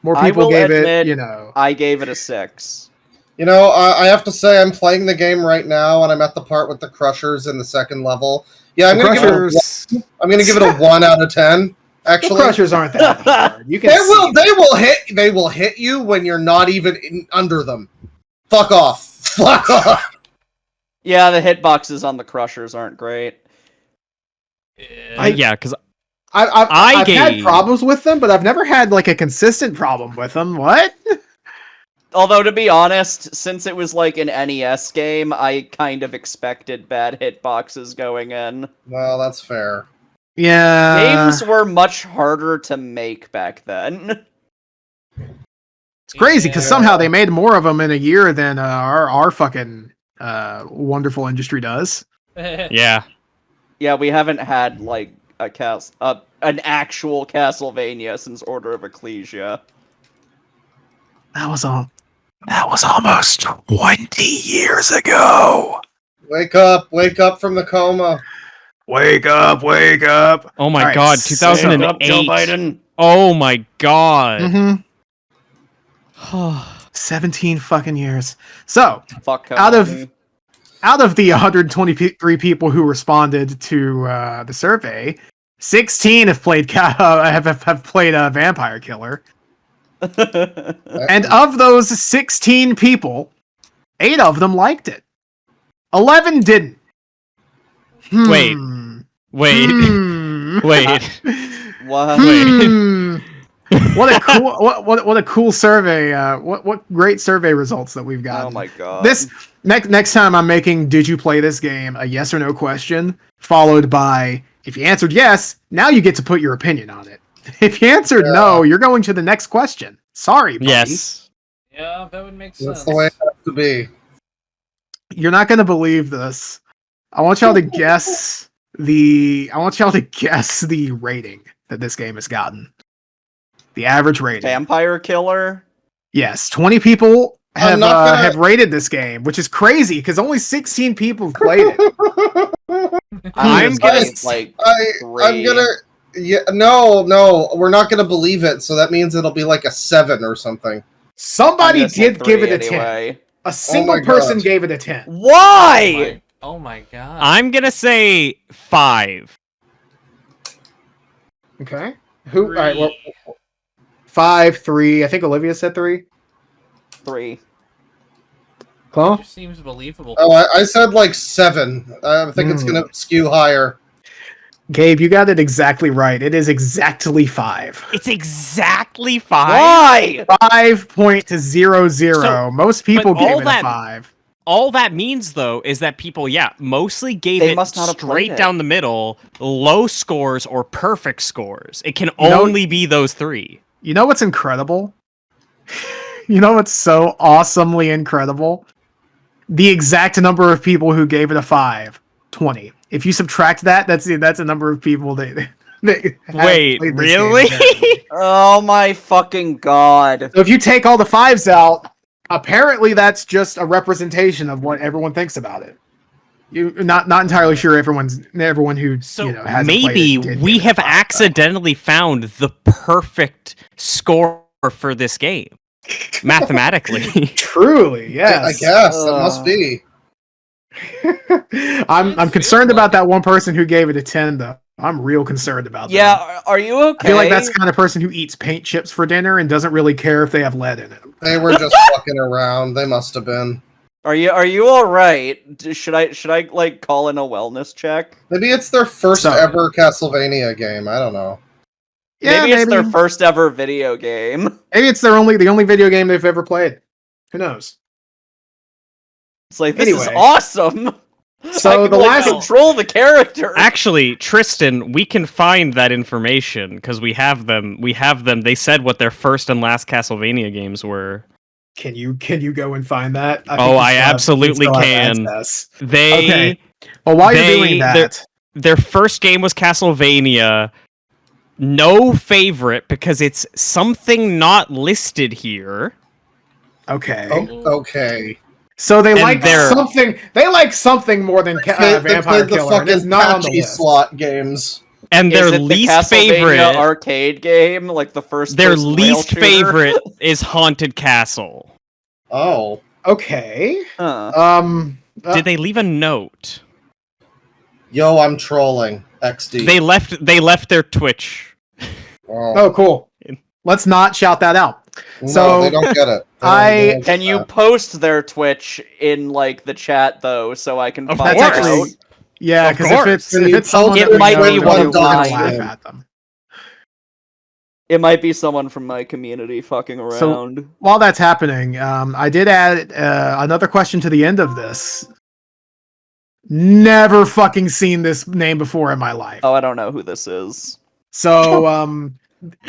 More I people will gave admit, it, I gave it a 6. I have to say I'm playing the game right now, and I'm at the part with the Crushers in the second level. Yeah, I'm gonna give it a 1 out of 10. Actually, The Crushers aren't that hard. You can They will hit you when you're not even under them. Fuck off. Fuck off. Yeah, the hitboxes on the Crushers aren't great. Yeah. Yeah, because I've had problems with them, but I've never had like a consistent problem with them. What? Although, to be honest, since it was like an NES game, I kind of expected bad hitboxes going in. Well, that's fair. Yeah. Games were much harder to make back then. It's crazy because somehow they made more of them in a year than our fucking wonderful industry does. yeah. Yeah, we haven't had like an actual Castlevania since Order of Ecclesia. That was almost 20 years ago. Wake up from the coma. Wake up. Oh my All right, god, so- 2008. Oh my god. Mm-hmm. 17 fucking years. So, Fuck. Out of- Konami. out of the 123 people who responded to the survey, 16 have played have played Vampire Killer, and of those 16 people, 8 of them liked it. 11 didn't. Wait. Wait. Wait. What? What a cool what a cool survey. What great survey results that we've got. Oh my god. This next time I'm making did you play this game a yes or no question followed by if you answered yes, now you get to put your opinion on it. If you answered no, you're going to the next question. Sorry, buddy. Yes. Yeah, that would make sense. That's the way it has to be. You're not going to believe this. I want y'all to guess the rating that this game has gotten. The average rating. Vampire Killer? Yes, 20 people I'm have not gonna- have rated this game, which is crazy because only 16 people have played it. I'm gonna like I'm gonna. Yeah, no, we're not gonna believe it. So that means it'll be like a 7 or something. Somebody I'm gonna say did give it a 3 10. anyway. A single my person God. gave it a 10. Why? Oh my god. I'm gonna say 5. Okay. Who? All Three. right. Well, 5, 3. I think Olivia said 3. 3. Claw? Just seems believable. Oh, I said like 7. I think it's gonna skew higher. Gabe, you got it exactly right. It is exactly 5. It's exactly 5. Why? 5.00. So, Most people but all gave it a that- 5. All that means, though, is that people, mostly gave They it must not have played straight it. down the middle, low scores or perfect scores. It can You know- only be those 3. You know what's incredible? You know what's so awesomely incredible? The exact number of people who gave it a 5. 20. If you subtract that, that's a number of people that have Wait, played this game, really? apparently. Oh my fucking god. So if you take all the 5s out, apparently that's just a representation of what everyone thinks about it. You're not entirely sure everyone who So hasn't maybe played it did we give it a have 5, though. accidentally found the perfect score for this game. Mathematically. Truly, yes. I guess it must be. I'm concerned about that one person who gave it a 10, though. I'm real concerned about that. Yeah, are you okay? I feel like that's the kind of person who eats paint chips for dinner and doesn't really care if they have lead in it. They were just fucking around. They must have been. Are you all right? Should I like call in a wellness check? Maybe it's their first So- ever Castlevania game. I don't know. Yeah, maybe it's their first ever video game. Maybe it's the only video game they've ever played. Who knows? It's like this is Anyway. awesome. So I can, the like, last control the character. Actually, Tristan, we can find that information because we have them. They said what their first and last Castlevania games were. Can you go and find that? I absolutely can. They Okay. Well, while you're They- doing that, their first game was Castlevania. No favorite because it's something not listed here. okay. Okay. So they And like they're- something. They like something more than They Vampire played the Killer. And it's fucking not on the patchy list. slot games. And Is their it the least Castlevania favorite arcade game, like the first. their person rail least shooter? favorite is Haunted Castle. Oh. Okay. Huh. Did they leave a note? Yo, I'm trolling. XD. They left their Twitch. Oh, cool. Let's not shout that out. No, so- they don't get it. Can you post their Twitch in like the chat though, so I can Of find course. out? Actually, yeah, Of because course. if it's someone It that we might know, be we're one gonna guy. laugh at them. It might be someone from my community fucking So- around. While that's happening, I did add another question to the end of this. Never fucking seen this name before in my life. Oh, I don't know who this is. So,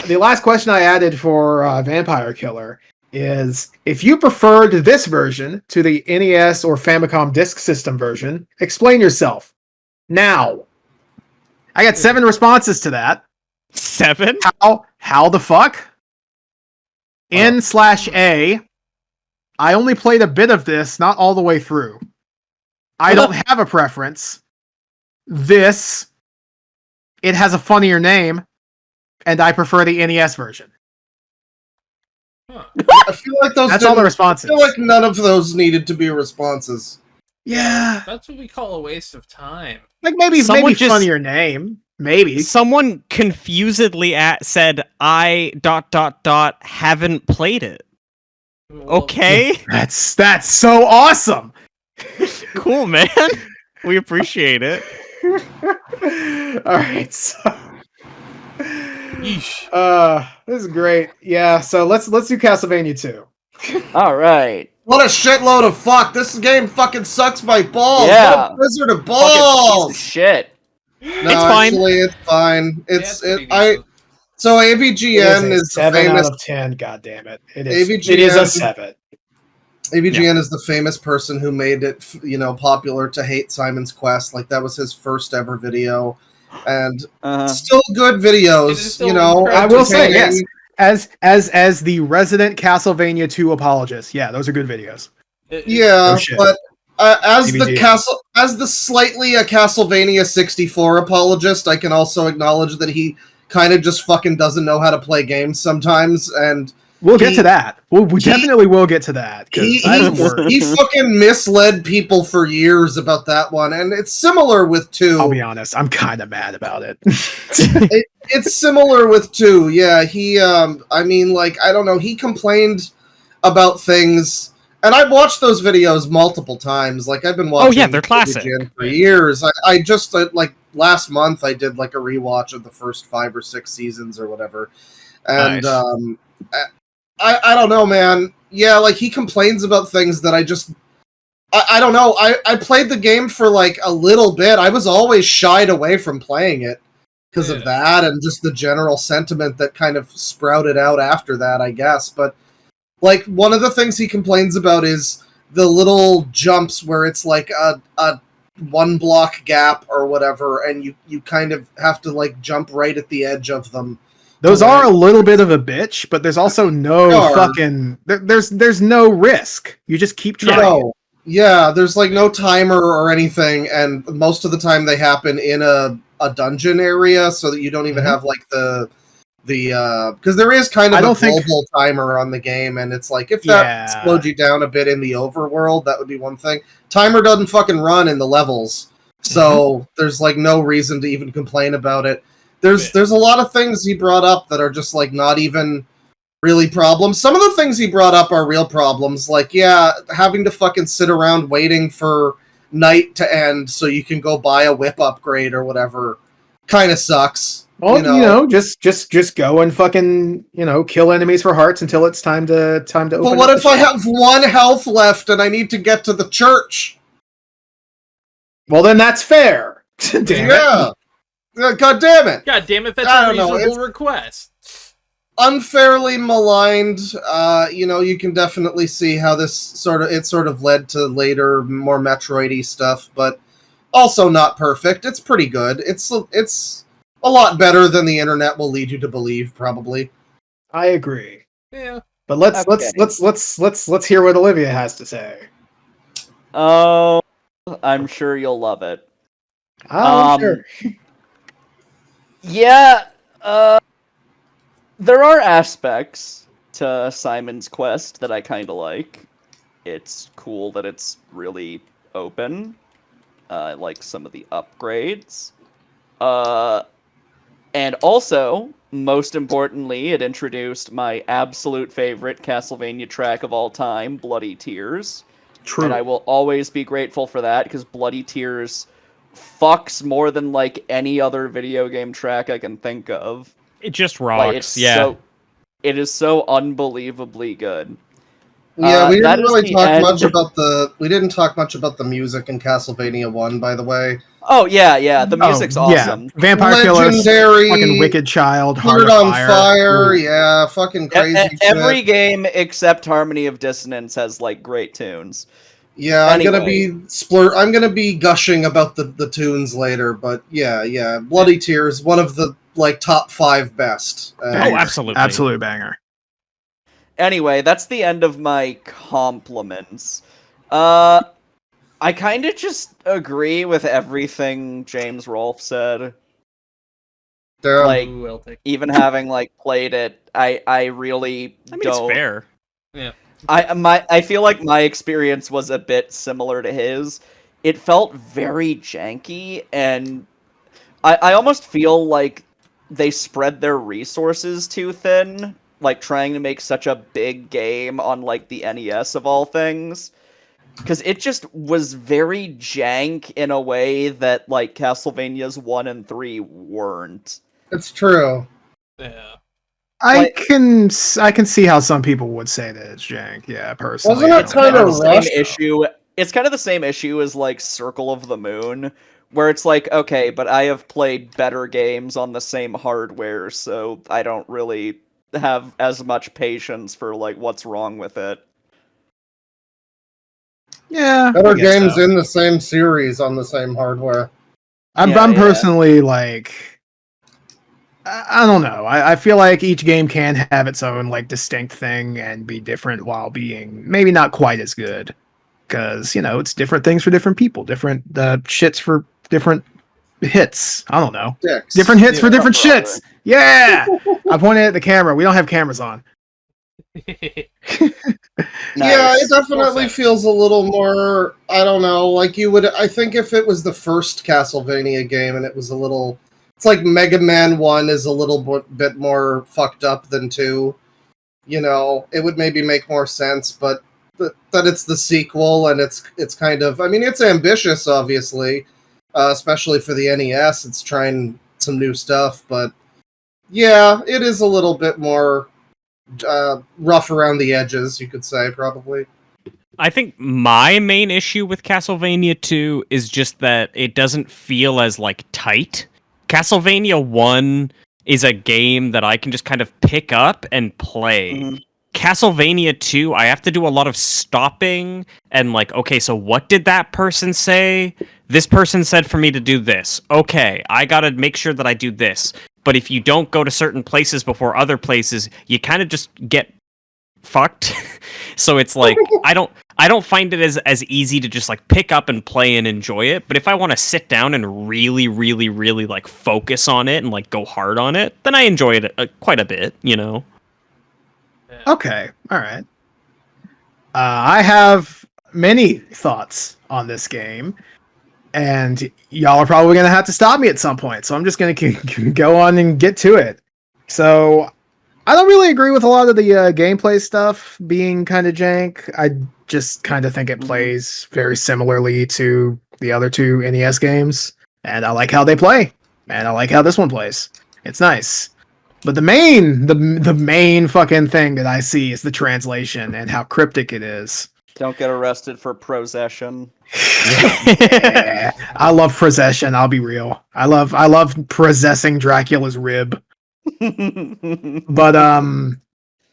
the last question I added for Vampire Killer is, if you preferred this version to the NES or Famicom Disk System version, explain yourself. Now. I got 7 responses to that. 7? How the fuck? N/A. I only played a bit of this, not all the way through. I don't have a preference. This. It has a funnier name, and I prefer the NES version. I feel like those. That's all the I responses. feel like none of those needed to be responses. Yeah, That's what we call a waste of time. like maybe Someone just- funnier name, maybe. Someone confusedly said I ... haven't played it. Well, Okay, That's so awesome. cool, man. We appreciate it. All right, so Yeesh. this is great. Yeah, so let's do Castlevania 2. All right. What a shitload of fuck! This game fucking sucks my balls. Yeah. What a blizzard of Fucking balls. piece of shit. No, It's fine. actually, it's fine. Yeah, It's pretty it. I decent. so AVGN is the 7 famous out of 10. God damn it! It is. AVGN It is a 7. AVGN is the famous person who made it, popular to hate Simon's Quest. Like that was his first ever video, and still good It is videos. still I will say, entertaining. yes. As the resident Castlevania 2 apologist, yeah, those are good videos. Yeah, Oh, shit. but as the AVGN. slightly a Castlevania 64 apologist, I can also acknowledge that he kind of just fucking doesn't know how to play games sometimes, and We'll get He- to that. We definitely will get to that. 'Cause he, that doesn't work. he fucking misled people for years about that one, and it's similar with 2. I'll be honest. I'm kind of mad about it. It's similar with 2. Yeah, he I mean, like, I don't know, he complained about things, and I've watched those videos multiple times. Like, I've been watching they're classic. AVGN for years. I just like last month I did like a rewatch of the first 5 or 6 seasons or whatever, and Nice. I don't know, man. Yeah, like he complains about things that I don't know. I played the game for like a little bit. I was always shied away from playing it because of that and just the general sentiment that kind of sprouted out after that, I guess. But like one of the things he complains about is the little jumps where it's like a 1 block gap or whatever, and you kind of have to like jump right at the edge of them. Those are a little bit of a bitch, but there's also no Sure. fucking there's no risk. You just keep trying. No. Yeah, there's like no timer or anything, and most of the time they happen in a dungeon area, so that you don't even have like the because there is kind of a global timer on the game, and it's like if that slowed you down a bit in the overworld, that would be one thing. Timer doesn't fucking run in the levels, so there's like no reason to even complain about it. There's a lot of things he brought up that are just like not even really problems. Some of the things he brought up are real problems, like having to fucking sit around waiting for night to end so you can go buy a whip upgrade or whatever kind of sucks. Well, just go and fucking, kill enemies for hearts until it's time to open. But what if I have 1 health left and I need to get to the church? Well, then that's fair. Damn it. God damn it. God damn it, that's a reasonable request. Unfairly maligned. You can definitely see how this sort of led to later more Metroid-y stuff, but also not perfect. It's pretty good. It's a lot better than the internet will lead you to believe, probably. I agree. Yeah. But let's hear what Olivia has to say. Oh, I'm sure you'll love it. Sure. Yeah, there are aspects to Simon's Quest that I kind of like. It's cool that it's really open. I like some of the upgrades. And also, most importantly, it introduced my absolute favorite Castlevania track of all time, Bloody Tears. True. And I will always be grateful for that, because Bloody Tears fucks more than like any other video game track I can think of. It just rocks. It is so unbelievably good. Yeah, we didn't really talk much about the music in Castlevania 1, by the way. Oh yeah, the music's awesome. Vampire Killers, fucking Wicked Child, Heart on Fire, yeah, fucking crazy Every shit. game except Harmony of Dissonance has like great tunes. Yeah, anyway. I'm gonna be gushing about the tunes later, but yeah, Bloody Tears, one of the like top 5 best. Absolute banger. Anyway, that's the end of my compliments. I kind of just agree with everything James Rolfe said. Damn. Like, even having like played it, I really don't. It's fair. Yeah. I feel like my experience was a bit similar to his. It felt very janky, and I almost feel like they spread their resources too thin, like trying to make such a big game on like the NES of all things. Because it just was very jank in a way that like Castlevania's 1 and 3 weren't. It's true. Yeah. I can see how some people would say that it's jank. Yeah, personally. Wasn't it kind of rushed? It's kind of the same issue as like Circle of the Moon, where it's like, okay, but I have played better games on the same hardware, so I don't really have as much patience for like what's wrong with it. Yeah, better games in the same series on the same hardware. I'm personally like, I don't know. I feel like each game can have its own like distinct thing and be different while being maybe not quite as good, because it's different things for different people, different shits for different hits. I don't know, different hits for different shits. Yeah, I pointed at the camera. We don't have cameras on. Yeah, it definitely feels a little more, I don't know, like you would, I think if it was the first Castlevania game and it was a little, it's like Mega Man 1 is a little bit more fucked up than 2, it would maybe make more sense, but that it's the sequel and it's kind of, I mean, it's ambitious, obviously, especially for the NES. It's trying some new stuff, but yeah, it is a little bit more rough around the edges, you could say, probably. I think my main issue with Castlevania 2 is just that it doesn't feel as like tight. Castlevania 1 is a game that I can just kind of pick up and play. Mhm. Castlevania 2, I have to do a lot of stopping and like, okay, so what did that person say? This person said for me to do this. Okay, I gotta make sure that I do this. But if you don't go to certain places before other places, you kind of just get fucked. So it's like I don't find it as easy to just like pick up and play and enjoy it. But if I want to sit down and really, really, really like focus on it and like go hard on it, then I enjoy it quite a bit, you know. Okay, all right. I have many thoughts on this game, and y'all are probably going to have to stop me at some point, so I'm just going to go on and get to it. So, I don't really agree with a lot of the gameplay stuff being kind of jank. I just kind of think it plays very similarly to the other two NES games, and I like how they play, and I like how this one plays. It's nice. But the main fucking thing that I see is the translation and how cryptic it is. Don't get arrested for possession. Yeah, I love possession, I'll be real. I love possessing Dracula's rib. But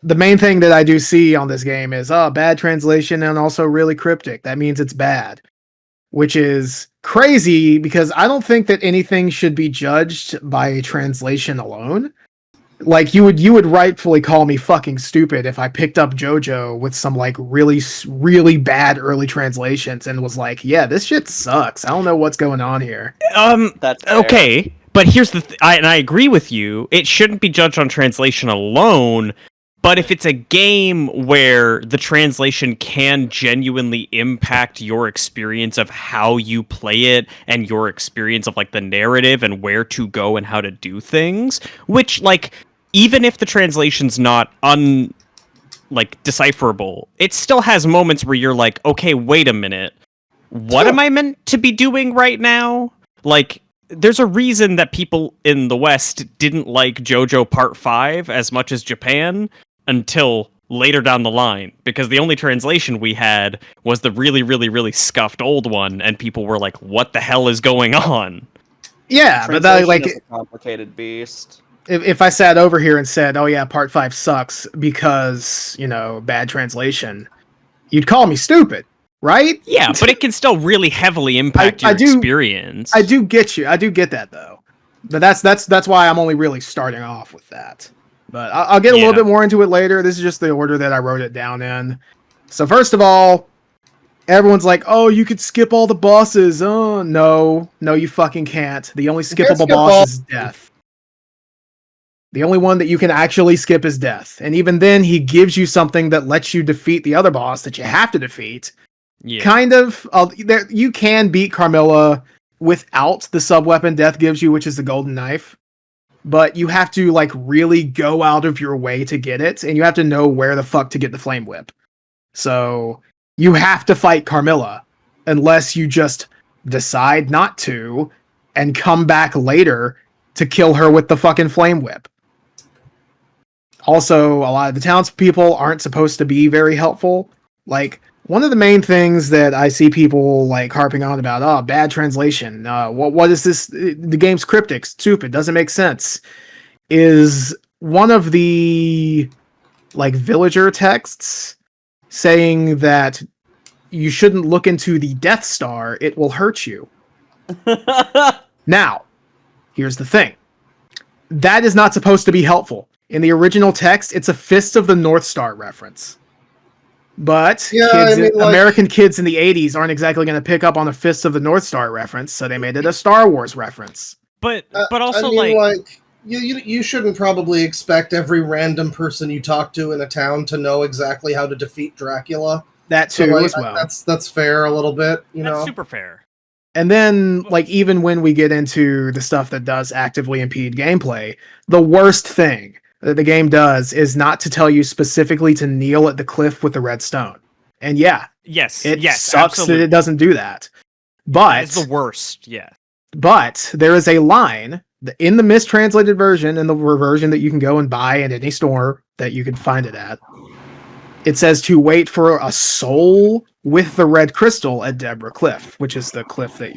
the main thing that I do see on this game is bad translation and also really cryptic. That means it's bad. Which is crazy because I don't think that anything should be judged by a translation alone. Like you would rightfully call me fucking stupid if I picked up JoJo with some like really bad early translations and was like, yeah, this shit sucks. I don't know what's going on here. That's fair. Okay, but here's the and I agree with you. It shouldn't be judged on translation alone. But if it's a game where the translation can genuinely impact your experience of how you play it and your experience of like the narrative and where to go and how to do things, which like even if the translation's not decipherable, it still has moments where you're like, okay, wait a minute. What am I meant to be doing right now? Like there's a reason that people in the West didn't like JoJo Part 5 as much as Japan until later down the line, because the only translation we had was the really, really, really scuffed old one, and people were like, what the hell is going on? Yeah, but that, like, is a complicated beast. If I sat over here and said, oh yeah, Part 5 sucks because, you know, bad translation, you'd call me stupid, right? Yeah, but it can still really heavily impact your experience. I do get you. I do get that, though. But that's why I'm only really starting off with that. But I'll get a little bit more into it later. This is just the order that I wrote it down in. So first of all, everyone's like, oh, you could skip all the bosses. Oh, no, you fucking can't. The only skippable boss is death. The only one that you can actually skip is death. And even then, he gives you something that lets you defeat the other boss that you have to defeat. Yeah. Kind of. You can beat Carmilla without the sub-weapon death gives you, which is the golden knife. But you have to, like, really go out of your way to get it, and you have to know where the fuck to get the flame whip. So, you have to fight Carmilla, unless you just decide not to, and come back later to kill her with the fucking flame whip. Also, a lot of the townspeople aren't supposed to be very helpful. Like, one of the main things that I see people like harping on about, bad translation, what is this? The game's cryptic, stupid, doesn't make sense, is one of the like villager texts saying that you shouldn't look into the Death Star, it will hurt you. Now, here's the thing. That is not supposed to be helpful. In the original text, it's a Fist of the North Star reference. But American kids in the 80s aren't exactly going to pick up on a Fist of the North Star reference, so they made it a Star Wars reference. But also, you shouldn't probably expect every random person you talk to in a town to know exactly how to defeat Dracula. That too, as well. That's fair a little bit, That's super fair. And then, like, even when we get into the stuff that does actively impede gameplay, the worst thing that the game does is not to tell you specifically to kneel at the cliff with the red stone. And yeah, yes, it sucks absolutely. that it doesn't do that. But it's the worst. Yeah, But there is a line in the mistranslated version, in the version that you can go and buy at any store that you can find it at. It says to wait for a soul with the red crystal at Deborah Cliff, which is the cliff that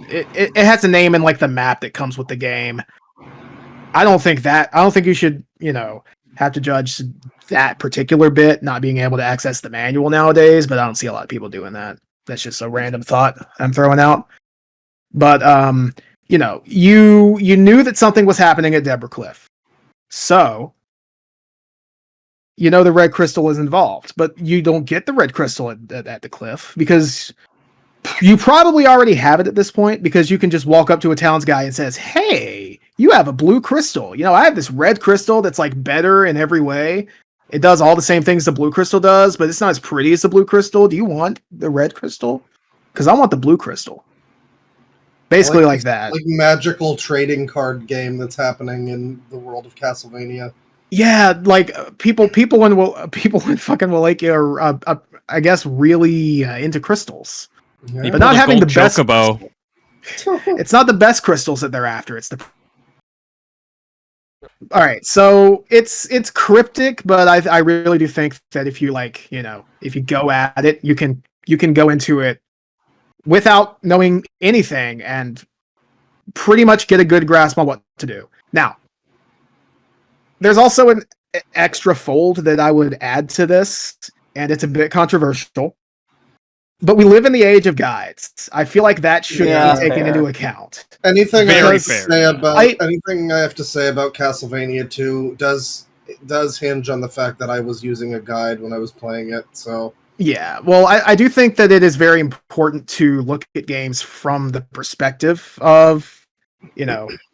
it has a name in like the map that comes with the game. I don't think you should, have to judge that particular bit not being able to access the manual nowadays, but I don't see a lot of people doing that. That's just a random thought I'm throwing out. But you knew that something was happening at Deborah Cliff. So the red crystal is involved, but you don't get the red crystal at the cliff because you probably already have it at this point, because you can just walk up to a towns guy and says, "Hey, you have a blue crystal. I have this red crystal that's like better in every way. It does all the same things the blue crystal does, but it's not as pretty as the blue crystal. Do you want the red crystal? Because I want the blue crystal." Basically like that. Like magical trading card game that's happening in the world of Castlevania. Yeah, like people in fucking Wallachia are, I guess, really into crystals. Yeah. But not having the best chocobo. It's not the best crystals that they're after. It's the all right. So it's cryptic, but I really do think that if you if you go at it, you can go into it without knowing anything and pretty much get a good grasp on what to do. Now, there's also an extra fold that I would add to this, and it's a bit controversial. But we live in the age of guides. I feel like that should be taken into account. Anything Very I have to fair, say yeah. about anything I have to say about Castlevania 2 does hinge on the fact that I was using a guide when I was playing it. So yeah, well, I do think that it is very important to look at games from the perspective of,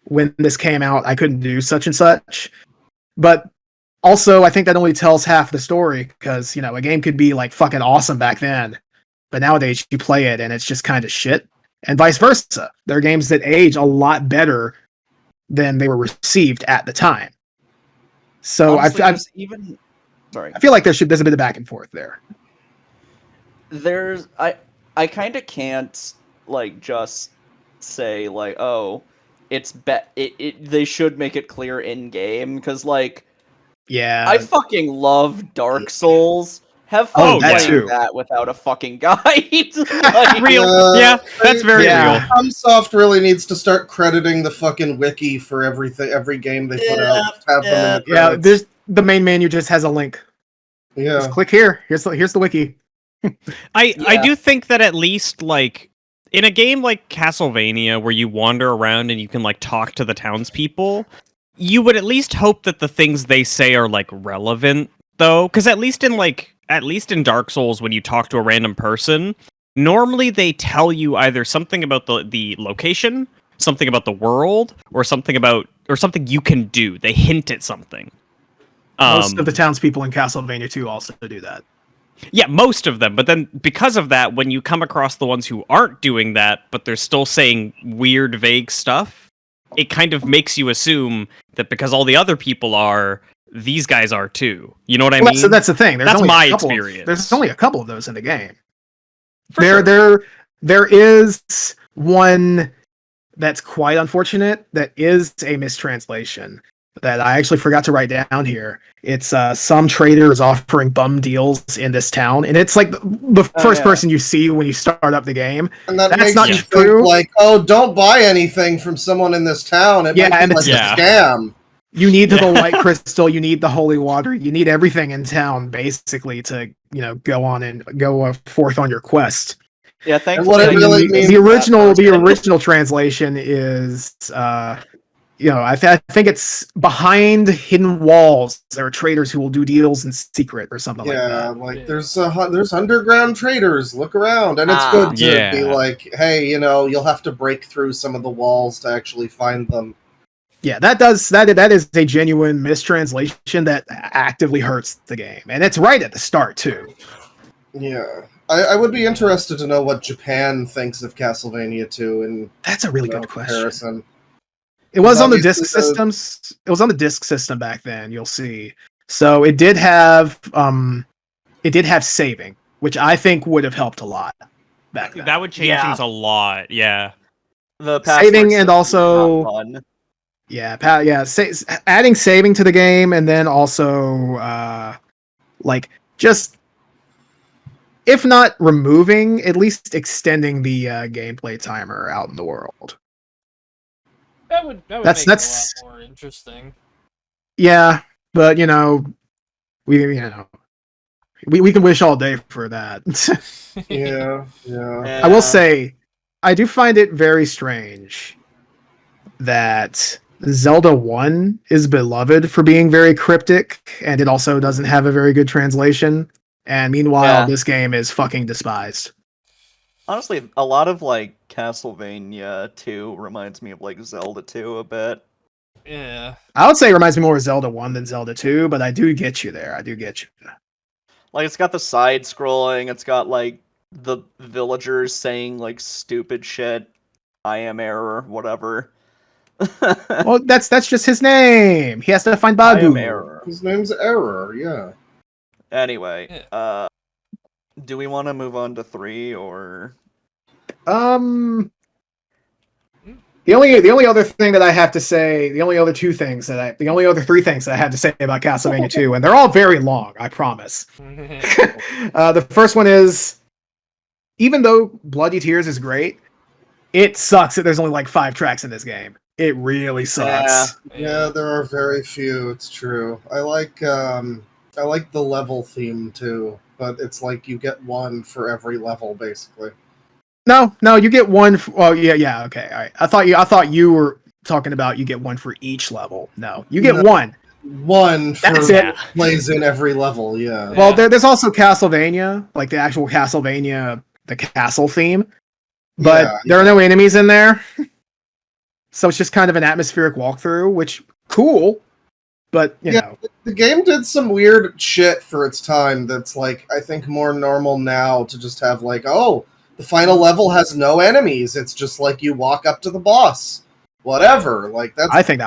when this came out, I couldn't do such and such. But also, I think that only tells half the story, because, a game could be like fucking awesome back then, but nowadays you play it and it's just kind of shit, and vice versa. There are games that age a lot better than they were received at the time. So Honestly, I feel like there's a bit of back and forth there. I kind of can't just say they should make it clear in game, because Yeah, I fucking love Dark Souls. Have Oh, fun that playing too. that without a fucking guide. Real, yeah, that's very Yeah. real. FromSoft really needs to start crediting the fucking wiki for every game they put out. Have them in the yeah. credits. There's the main menu just has a link. Yeah. Just click here. Here's the wiki. I do think that at least in a game like Castlevania, where you wander around and you can talk to the townspeople, you would at least hope that the things they say are relevant, though, because at least in Dark Souls, when you talk to a random person, normally they tell you either something about the location, something about the world, or something you can do. They hint at something. Most of the townspeople in Castlevania 2 also do that. Yeah, most of them. But then because of that, when you come across the ones who aren't doing that, but they're still saying weird, vague stuff, it kind of makes you assume that because all the other people are, these guys are too. You know what I mean? So that's the thing. That's only my a couple experience. There's only a couple of those in the game. For sure. There is one that's quite unfortunate that is a mistranslation that I actually forgot to write down here. It's some traders offering bum deals in this town, and it's the first person you see when you start up the game. And that's makes not you true. think Don't buy anything from someone in this town. It might be a scam. You need the white crystal, you need the holy water, you need everything in town basically to go forth on your quest. Yeah, thanks. And what it really means The original translation is I think it's behind hidden walls. There are traders who will do deals in secret or something like that. There's underground traders. Look around, and it's good to be hey, you'll have to break through some of the walls to actually find them. Yeah, that is a genuine mistranslation that actively hurts the game, and it's right at the start too. Yeah, I would be interested to know what Japan thinks of Castlevania 2, and that's a really good comparison. Question. It was on the disc systems. It was on the disc system back then. You'll see. So it did have saving, which I think would have helped a lot back then. That would change things a lot. Yeah. The password saving and system is also not fun. adding saving to the game, and then also like just if not removing, at least extending the gameplay timer out in the world. That would That's- make it a that's- lot more interesting. Yeah, but we can wish all day for that. Yeah, yeah. I will say, I do find it very strange that Zelda 1 is beloved for being very cryptic, and it also doesn't have a very good translation. And meanwhile, Yeah. this game is fucking despised. Honestly, a lot of like Castlevania 2 reminds me of like Zelda 2 a bit. Yeah. I would say it reminds me more of Zelda 1 than Zelda 2, but I do get you there. I do get you. Like it's got the side scrolling, it's got like the villagers saying like stupid shit, I am error, whatever. Well, that's just his name. He has to find I am Bagu. error. His name's Error, yeah. Anyway, do we want to move on to 3 or The only other thing that I have to say, the only other three things that I have to say about Castlevania 2, and they're all very long, I promise. The first one is, even though Bloody Tears is great, it sucks that there's only like 5 tracks in this game. It really sucks. Yeah, there are very few, it's true. I like the level theme too, but it's like you get one for every level basically. No, you get one. Yeah, okay, all right. I thought you were talking about you get one for each level. No, you get No. one. One for That's it. plays in every level, yeah. Well, there's also Castlevania, like the actual Castlevania, the castle theme, but Yeah, there are no enemies in there, so it's just kind of an atmospheric walkthrough, which cool, but you know, The game did some weird shit for its time that's like I think more normal now to just have like, oh, the final level has no enemies. It's just like you walk up to the boss. Whatever. Like that's I think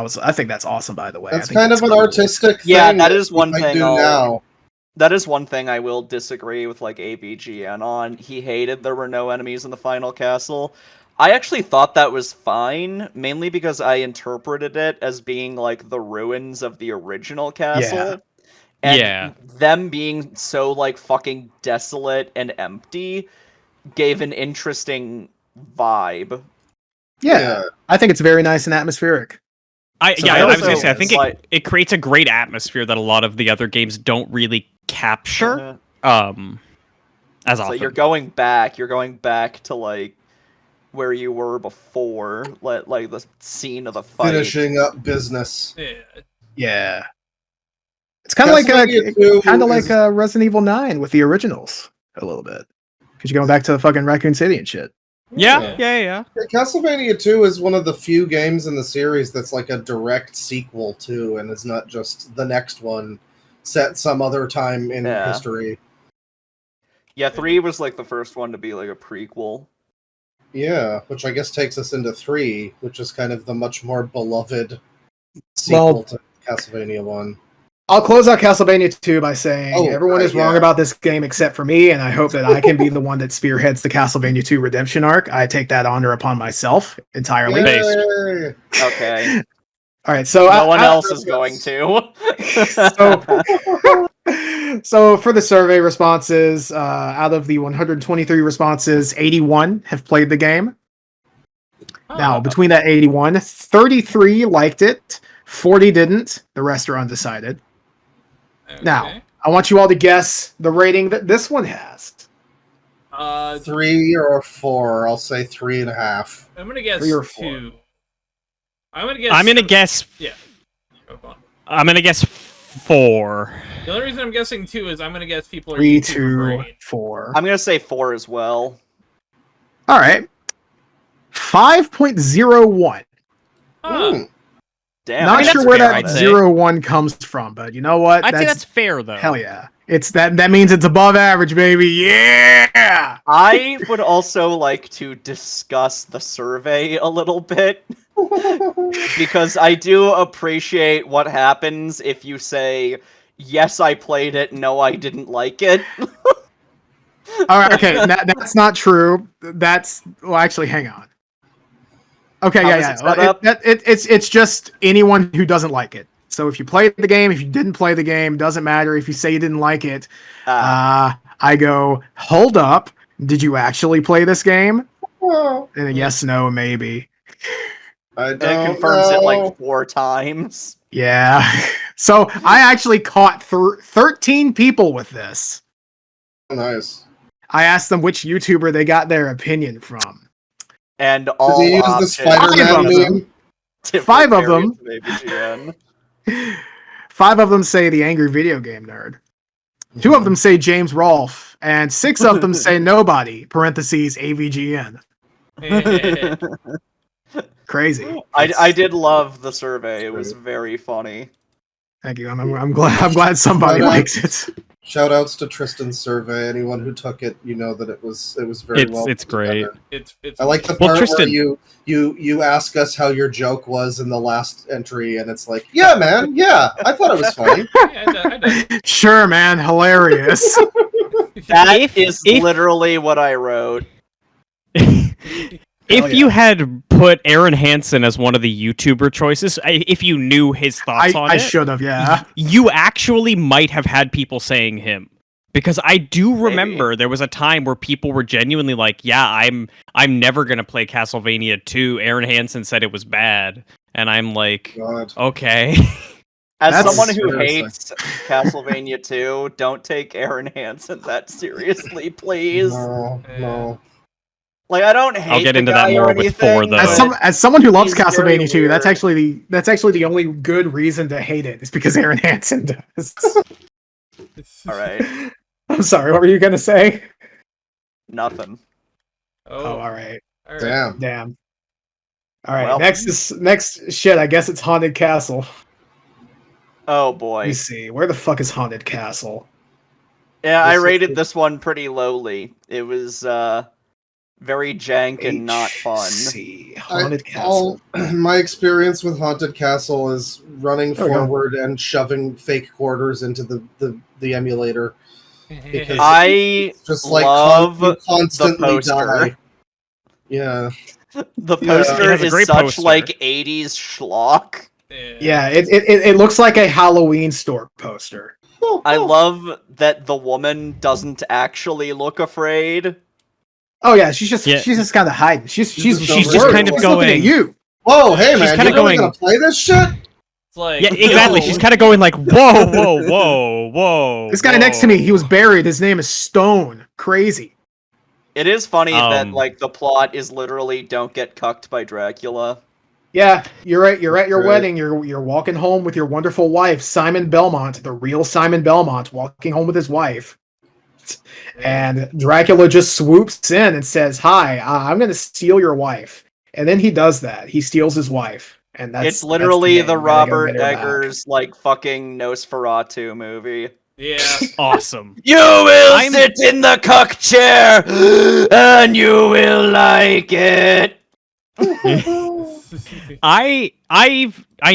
that's awesome. By the way, that's I think kind of an cool. artistic thing. Yeah, that is one you might thing do I'll- now. That is one thing I will disagree with like AVGN on. He hated there were no enemies in the final castle. I actually thought that was fine, mainly because I interpreted it as being like the ruins of the original castle. And Yeah. them being so like fucking desolate and empty gave an interesting vibe. Yeah, I think it's very nice and atmospheric. I So was also- gonna say, I think like- it creates a great atmosphere that a lot of the other games don't really capture. As So often. you're going back to like where you were before, like the scene of the fight. Finishing up business. Yeah. Yeah, it's kind of Castlevania 2 like is- Resident Evil 9 with the originals a little bit, because you're going back to fucking Raccoon City and shit. Yeah. Castlevania 2 is one of the few games in the series that's like a direct sequel to, and is not just the next one set some other time in Yeah. history. Yeah, 3 was like the first one to be like a prequel. Yeah, which I guess takes us into 3, which is kind of the much more beloved sequel to Castlevania 1. I'll close out Castlevania 2 by saying Oh, everyone is wrong yeah. about this game except for me, and I hope that I can be the one that spearheads the Castlevania 2 redemption arc. I take that honor upon myself entirely. Yay! Okay. All right, so No one else is going to. So for the survey responses, out of the 123 responses, 81 have played the game. Now, between that 81, 33 liked it, 40 didn't. The rest are undecided. Now, I want you all to guess the rating that this one has. 3 or 4. I'll say 3.5. I'm gonna guess 3 or 4. 2. I'm gonna guess. I'm gonna guess. Yeah. Go on. I'm gonna guess 4. The only reason I'm guessing 2 is I'm gonna guess people are 3, YouTube 2, brain. 4. I'm gonna say 4 as well. All right. 5.01. Huh. Damn. Not I mean, sure that's where fair, that I'd say. 0.1 comes from, but you know what? I'd say that's fair though. hell yeah. It's that means it's above average, baby. Yeah. I would also like to discuss the survey a little bit. Because I do appreciate what happens if you say, yes, I played it, no, I didn't like it. All right, okay, that's not true. Well, actually, hang on. Okay, How yeah, is yeah. it set up? It's just anyone who doesn't like it. So if you played the game, if you didn't play the game, doesn't matter. If you say you didn't like it, I go, hold up. Did you actually play this game? Oh, And a yes, no, maybe. I and it don't confirms know. it like 4 times. Yeah. So I actually caught 13 people with this. Nice. I asked them which YouTuber they got their opinion from. And Did all he use the options. Spider-Man Five of them. meme? different 5 of variants them. of AVGN. 5 of them say the angry video game nerd. 2 of them say James Rolfe, and 6 of them say nobody. Parentheses AVGN. Crazy. I did love the survey. It was very funny. Thank you. I'm glad somebody Shout out. likes it. Shout outs to Tristan's survey. Anyone who took it, you know that it was very well. It's put great. together. It's I like the Well, part Tristan- where you ask us how your joke was in the last entry, and it's like, yeah, man, yeah, I thought it was funny. I did. Sure, man. Hilarious. That If- is if- literally what I wrote. If Hell you yeah. had put Aaron Hansen as one of the YouTuber choices, if you knew his thoughts on I it, should have, yeah. you actually might have had people saying him. Because I do remember there was a time where people were genuinely like, "Yeah, I'm never gonna play Castlevania 2." Aaron Hansen said it was bad, and I'm like, God. okay. As That's someone who seriously. hates Castlevania 2, don't take Aaron Hansen that seriously, please. No. Like, I don't hate get the into that guy more or with 4, anything, though. but As someone who loves he's very Castlevania 2, that's weird. actually the only good reason to hate it. Is because Aaron Hansen does. All right, I'm sorry. What were you gonna say? nothing. Oh, all right. All right. Damn. Damn. All right. Well. Next shit. I guess it's Haunted Castle. Oh Let boy. me see. Where the fuck is Haunted Castle? Yeah, I This is rated the- this one pretty lowly. It was very jank and not fun. HC, Haunted Castle. All my experience with Haunted Castle is running There we go. forward and shoving fake quarters into the emulator. Because I just like love you constantly poster. die. Yeah. the Yeah. poster It has a is great such poster. like 80s schlock. Yeah, it looks like a Halloween store poster. I love that the woman doesn't actually look afraid. Oh yeah, she's just Yeah. kind of hiding. She's She's just worried. kind of She's looking at going- you. Whoa, hey She's man, kinda you really going- gonna play this shit? It's like Yeah, exactly. Yo. She's kind of going like, whoa, whoa, whoa, whoa. This guy next to me, he was buried. His name is Stone. Crazy. It is funny that Um, like the plot is literally don't get cucked by Dracula. Yeah, you're at your Right. wedding. You're walking home with your wonderful wife, Simon Belmont, the real Simon Belmont, walking home with his wife. And Dracula just swoops in and says, "Hi, I'm going to steal your wife." And then he does that. He steals his wife, and It's literally that's the game. Gotta go Robert get her back. Eggers like fucking Nosferatu movie. Yeah. Awesome. You will I'm- sit in the cuck chair and you will like it. I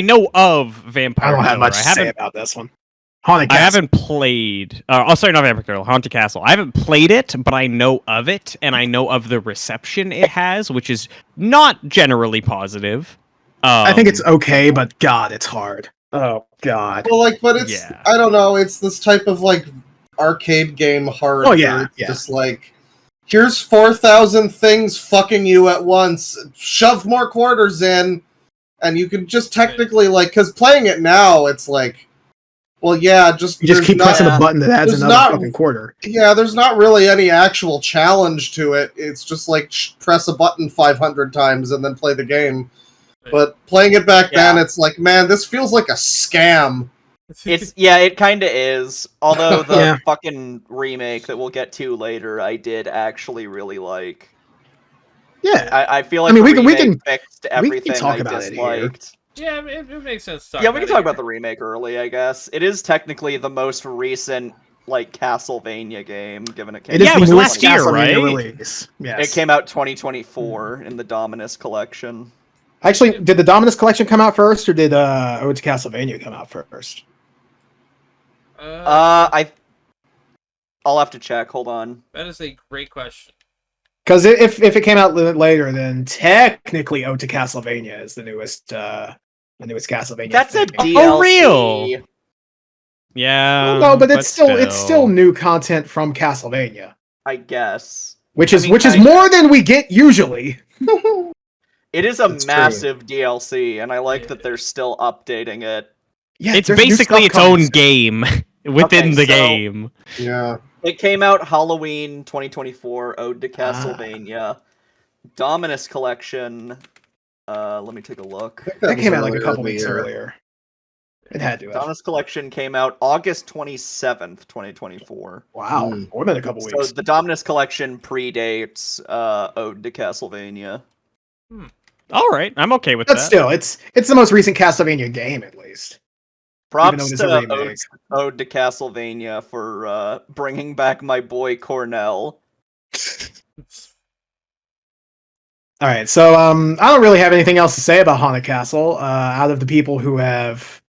know of Vampire I don't have Killer. much to say about this one. Haunted I Castle. haven't played. Sorry, not Vampire Killer, Haunted Castle. I haven't played it, but I know of it, and I know of the reception it has, which is not generally positive. I think it's okay, but God, it's hard. Oh God. Well, like, but it's Yeah. I don't know. It's this type of like arcade game hard. Oh, yeah, where it's yeah. Just like here's 4,000 things fucking you at once. Shove more quarters in, and you can just technically like because playing it now, it's like, well, yeah, just You just there's keep not, pressing the button that adds there's another not- fucking quarter. Yeah, there's not really any actual challenge to it. It's just like press a button 500 times and then play the game. But playing it back then, Yeah. it's like, man, this feels like a scam. It kind of is. Although the Yeah. fucking remake that we'll get to later, I did actually really like. Yeah. I feel like I mean, the we remake can- fixed everything talk I about it here. disliked. Yeah, it makes sense. To talk Yeah, we can about talk it about the remake early, I guess. It is technically the most recent like Castlevania game, given it came It is Yeah, out it was the last newest year, Castlevania right? release. Yes. It came out 2024 in the Dominus collection. Actually, did the Dominus Collection come out first, or did Ode to Castlevania come out first? I'll have to check. Hold on. That is a great question. Because if it came out later, then technically Ode to Castlevania is the newest Castlevania. That's a thing. DLC. Oh, real? Yeah. Well, no, but it's still new content from Castlevania, I guess. which I is mean, which is kinda. more than we get usually. It is a It's true. massive DLC, and I like that they're still updating it. Yeah, It's there's new basically stuff its own coming. game within Okay, the so- game. Yeah. It came out Halloween 2024, Ode to Castlevania. Dominus Collection. Let me take a look. I think That was came out like a earlier couple in the weeks year. earlier. It had to have. Dominus Collection came out August 27th, 2024. Wow, more than a couple So weeks. the Dominus Collection predates Ode to Castlevania. All right, I'm okay with But that. still, it's the most recent Castlevania game, at least. Even though Props it is a to remake. Ode to Castlevania for bringing back my boy Cornell. All right, so I don't really have anything else to say about Haunted Castle. Out of the people who have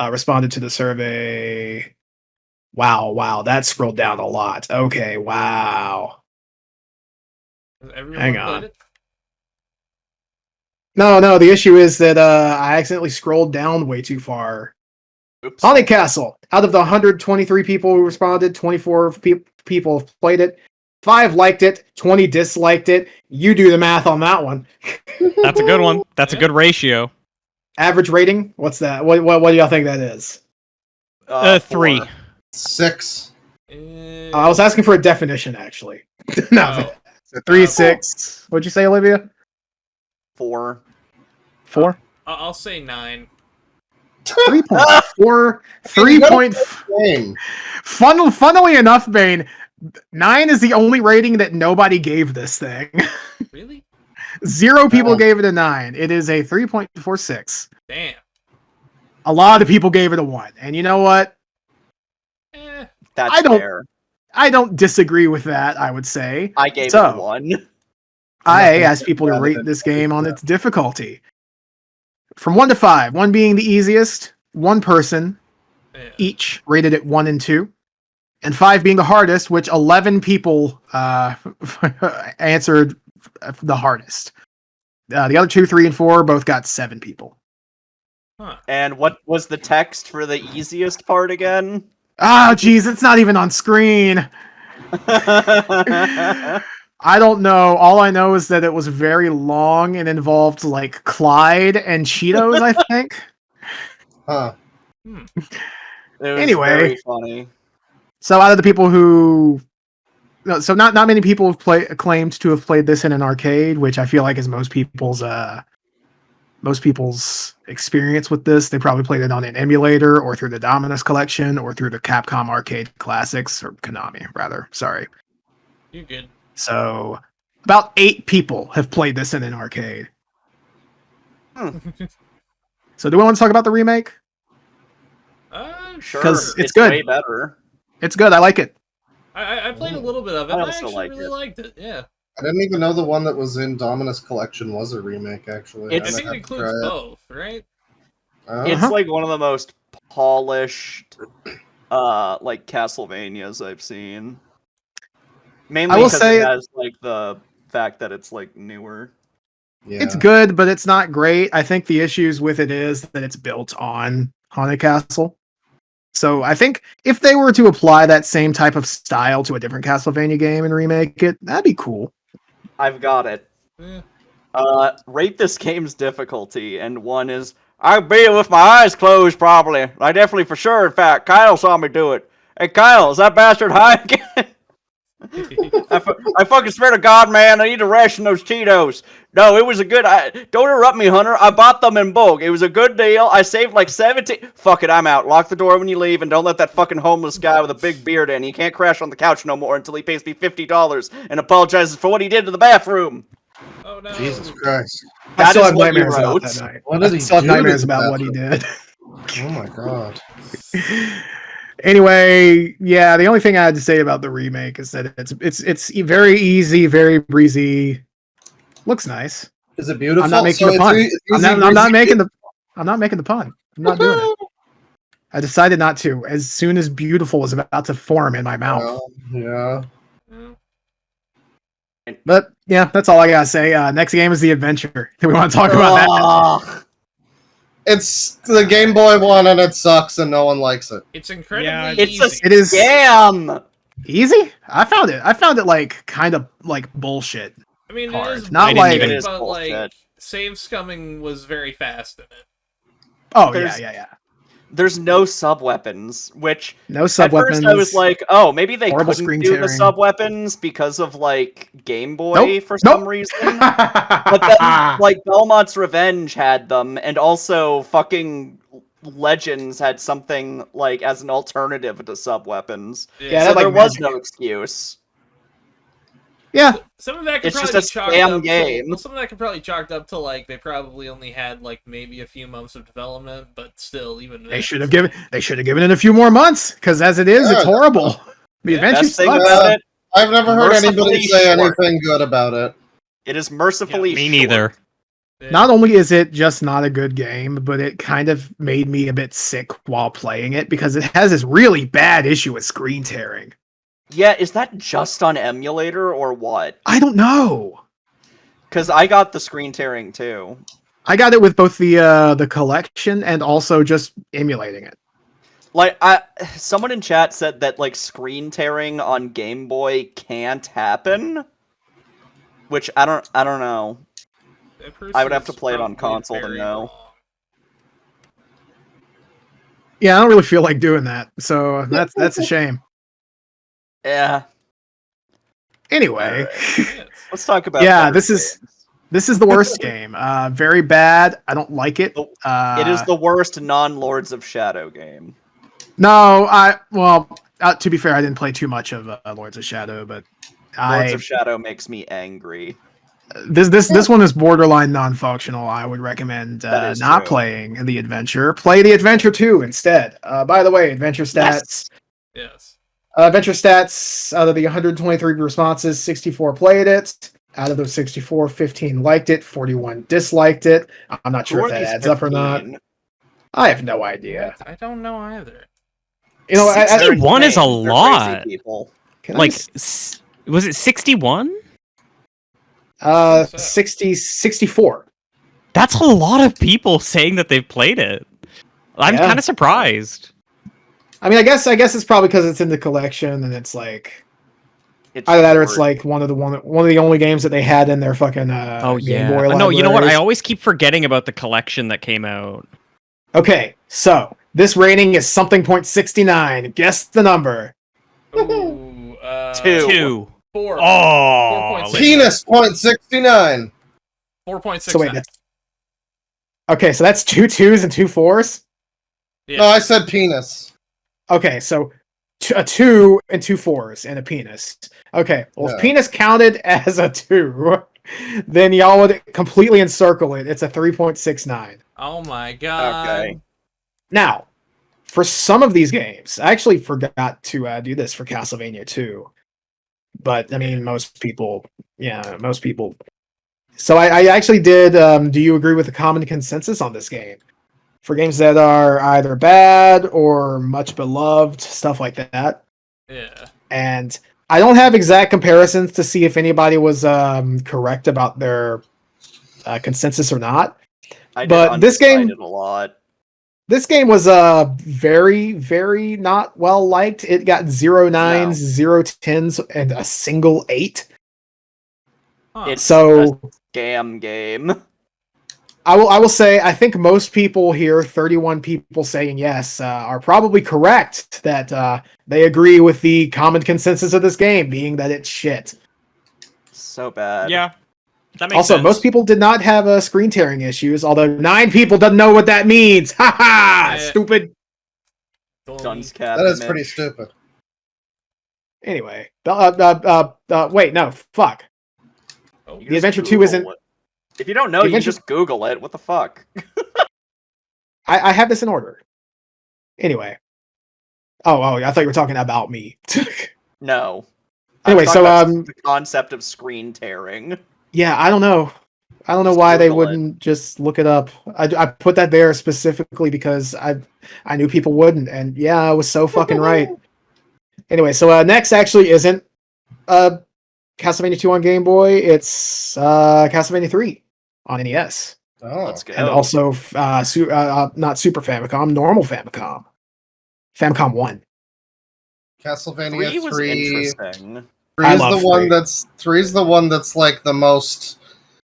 responded to the survey, wow, that scrolled down a lot. Okay, wow. Has everyone Hang played on. it? No, the issue is that I accidentally scrolled down way too far. Oops. Haunted Castle. Out of the 123 people who responded, 24 people have played it. 5 liked it, 20 disliked it. You do the math on that one. That's a good one. That's a Yeah. good ratio. Average rating? What's that? What do y'all think that is? 3. 6. I was asking for a definition, actually. No, Oh, 3, 6. What'd you say, Olivia? 4. 4? I'll say 9. 3.4. 3 point. Dang. Funnily enough, Bane, 9 is the only rating that nobody gave this thing. Really? 0 people Oh. gave it a 9. It is a 3.46. Damn. A lot of people gave it a 1. And you know what? That's I don't- fair. I don't disagree with that, I would say. I gave So- it a 1. I Nothing asked people to rather rate than this game on yeah. its difficulty. From 1 to 5, 1 being the easiest, 1 person Yeah. each rated it 1 and 2, and 5 being the hardest, which 11 people answered the hardest. The other 2, 3, and 4 both got 7 people. Huh. And what was the text for the easiest part again? Oh, geez, it's not even on screen. I don't know. All I know is that it was very long and involved like Clyde and Cheetos, I think. Huh. It was Anyway. very funny. So out of the people who, no, so not many people have claimed to have played this in an arcade, which I feel like is most people's experience with this. They probably played it on an emulator or through the Dominus collection or through the Capcom Arcade Classics, or Konami rather. Sorry. You're good. So about 8 people have played this in an arcade. So do we want to talk about the remake? Sure, 'Cause it's good. way better. It's good. I like it. I played a little bit of it. I I, also actually like really it. liked it. Yeah. I didn't even know the one that was in Dominus Collection was a remake, actually. It's- I might think it have to includes try it. both, right? Oh. It's like one of the most polished like Castlevanias I've seen. Mainly I will because say- it has like the fact that it's like newer. Yeah. It's good, but it's not great. I think the issues with it is that it's built on Haunted Castle. So I think if they were to apply that same type of style to a different Castlevania game and remake it, that'd be cool. I've got it. Yeah. Rate this game's difficulty, and 1 is I beat it with my eyes closed probably. I definitely for sure, in fact. Kyle saw me do it. Hey Kyle, is that bastard high again? I fucking swear to God, man, I need to ration those Cheetos. No, it was a good. Don't interrupt me, Hunter. I bought them in bulk. It was a good deal. I saved like 17. Fuck it, I'm out. Lock the door when you leave, and don't let that fucking homeless guy with a big beard in. He can't crash on the couch no more until he pays me $50 and apologizes for what he did to the bathroom. Oh no. Jesus Christ. I That still is have what you nightmares about wrote. that night. What did I he still have do to nightmares the about what he bathroom? did. Oh my god. Anyway, yeah, the only thing I had to say about the remake is that it's very easy, very breezy. Looks nice. Is it beautiful? I'm not making So the it's pun. e- it's I'm easy not breezy- making the. I'm not making the pun. I'm not doing it. I decided not to. As soon as beautiful was about to form in my mouth. Yeah. Yeah. But yeah, that's all I gotta say. Next game is the adventure. Do we want to talk about that? Ugh. It's the Game Boy one, and it sucks, and no one likes it. It's incredibly Yeah, It's a easy. It is scam. easy. I found it like kind of like bullshit. I mean, hard. it is Not bullshit, like- It is but like bullshit. save scumming was very fast in it. Oh There's- yeah. There's no sub weapons, which No sub at first I was like, oh, maybe they Horrible couldn't screen do the tearing. sub weapons because of like Game Boy Nope. for some Nope. reason. But then, like, Belmont's Revenge had them, and also fucking Legends had something, like, as an alternative to sub-weapons. Yeah, So that, like, there was magic. no excuse. yeah. Some of that could It's just probably a be chalked scam up game. To, some of that could probably chalked up to like they probably only had like maybe a few months of development, but still, even They then, should have given it a few more months because as it is, it's Yeah. horrible. The Yeah. adventure Best thing sucks. about it, I've never heard anybody Mercifully say short. anything good about it. it is mercifully Me short. neither. Yeah. Not only is it just not a good game, but it kind of made me a bit sick while playing it because it has this really bad issue with screen tearing. Yeah, is that just on emulator or what? I don't know. Because I got the screen tearing too. I got it with both the collection and also just emulating it. Like, someone in chat said that like screen tearing on Game Boy can't happen, which I don't know. That I would have to person's play it on probably console to very know. wrong. Yeah, I don't really feel like doing that, so that's a shame. Yeah, Anyway, Yes. let's talk about. Yeah, better this is- games. this is the worst game. Very bad. I don't like it. It is the worst non-Lords of Shadow game. No, to be fair, I didn't play too much of Lords of Shadow, but Lords of Shadow makes me angry. this one is borderline non-functional. I would recommend That is not true. playing the Adventure. Play the Adventure 2 instead. By the way, Adventure stats. Yes. Adventure stats, out of the 123 responses, 64 played it. Out of those 64, 15 liked it, 41 disliked it. I'm not sure Who if are that these adds up or not. 15? I have no idea. I don't know either. You know, They're 61 is a insane. They're lot. crazy people. can I Like, s- was it 61? 64. That's a lot of people saying that they've played it. I'm Yeah. kind of surprised. I mean, I guess it's probably because it's in the collection and it's like It's either that or it's short. like one of the only games that they had in their fucking Game Boy No, you know what? I libraries. always keep forgetting about the collection that came out. Okay, so this rating is something .69. Guess the number. Ooh, Two. 2. 4. Oh, 4.6. Penis .69. 4.6. So wait, okay, so that's 2 2s and 2 4s. Yeah. No, I said penis. Okay, so a 2 and 2 4s and a penis. Okay, well, Yeah. if penis counted as a 2, then y'all would completely encircle it. It's a 3.69. Oh my god. Okay. Now, for some of these games, I actually forgot to do this for Castlevania 2. But, I mean, most people. So I actually did, do you agree with the common consensus on this game? For games that are either bad or much beloved, stuff like that. Yeah. And I don't have exact comparisons to see if anybody was correct about their consensus or not. I did But this game- Undecided a lot. This game was very, very not well liked. It got 0 9s, 0 10s, and a single 8. Huh. It's So a scam game. I will say I think most people here, 31 people saying yes, are probably correct that they agree with the common consensus of this game, being that it's shit. So bad. Yeah. That makes Also, sense. most people did not have screen tearing issues, although 9 people doesn't know what that means. Ha ha! Yeah. Stupid. Guns That is pretty stupid. Anyway, wait, no, fuck. Oh, You The just Adventure 2 Google isn't- it. If you don't know, The you can Adventure- just Google it. What the fuck? I have this in order. Anyway. Oh, I thought you were talking about me. No. Anyway, I'm so, talking about the concept of screen tearing. Yeah, I don't know. I don't know Just why they Google it. wouldn't just look it up. I put that there specifically because I knew people wouldn't, and yeah, I was so fucking right. Anyway, so next actually isn't Castlevania 2 on Game Boy. It's Castlevania 3 on NES. Oh, Let's go. And also not Super Famicom, normal Famicom. Famicom 1. Castlevania 3 was 3. interesting. I Is love the one 3. that's 3 is the one that's like the most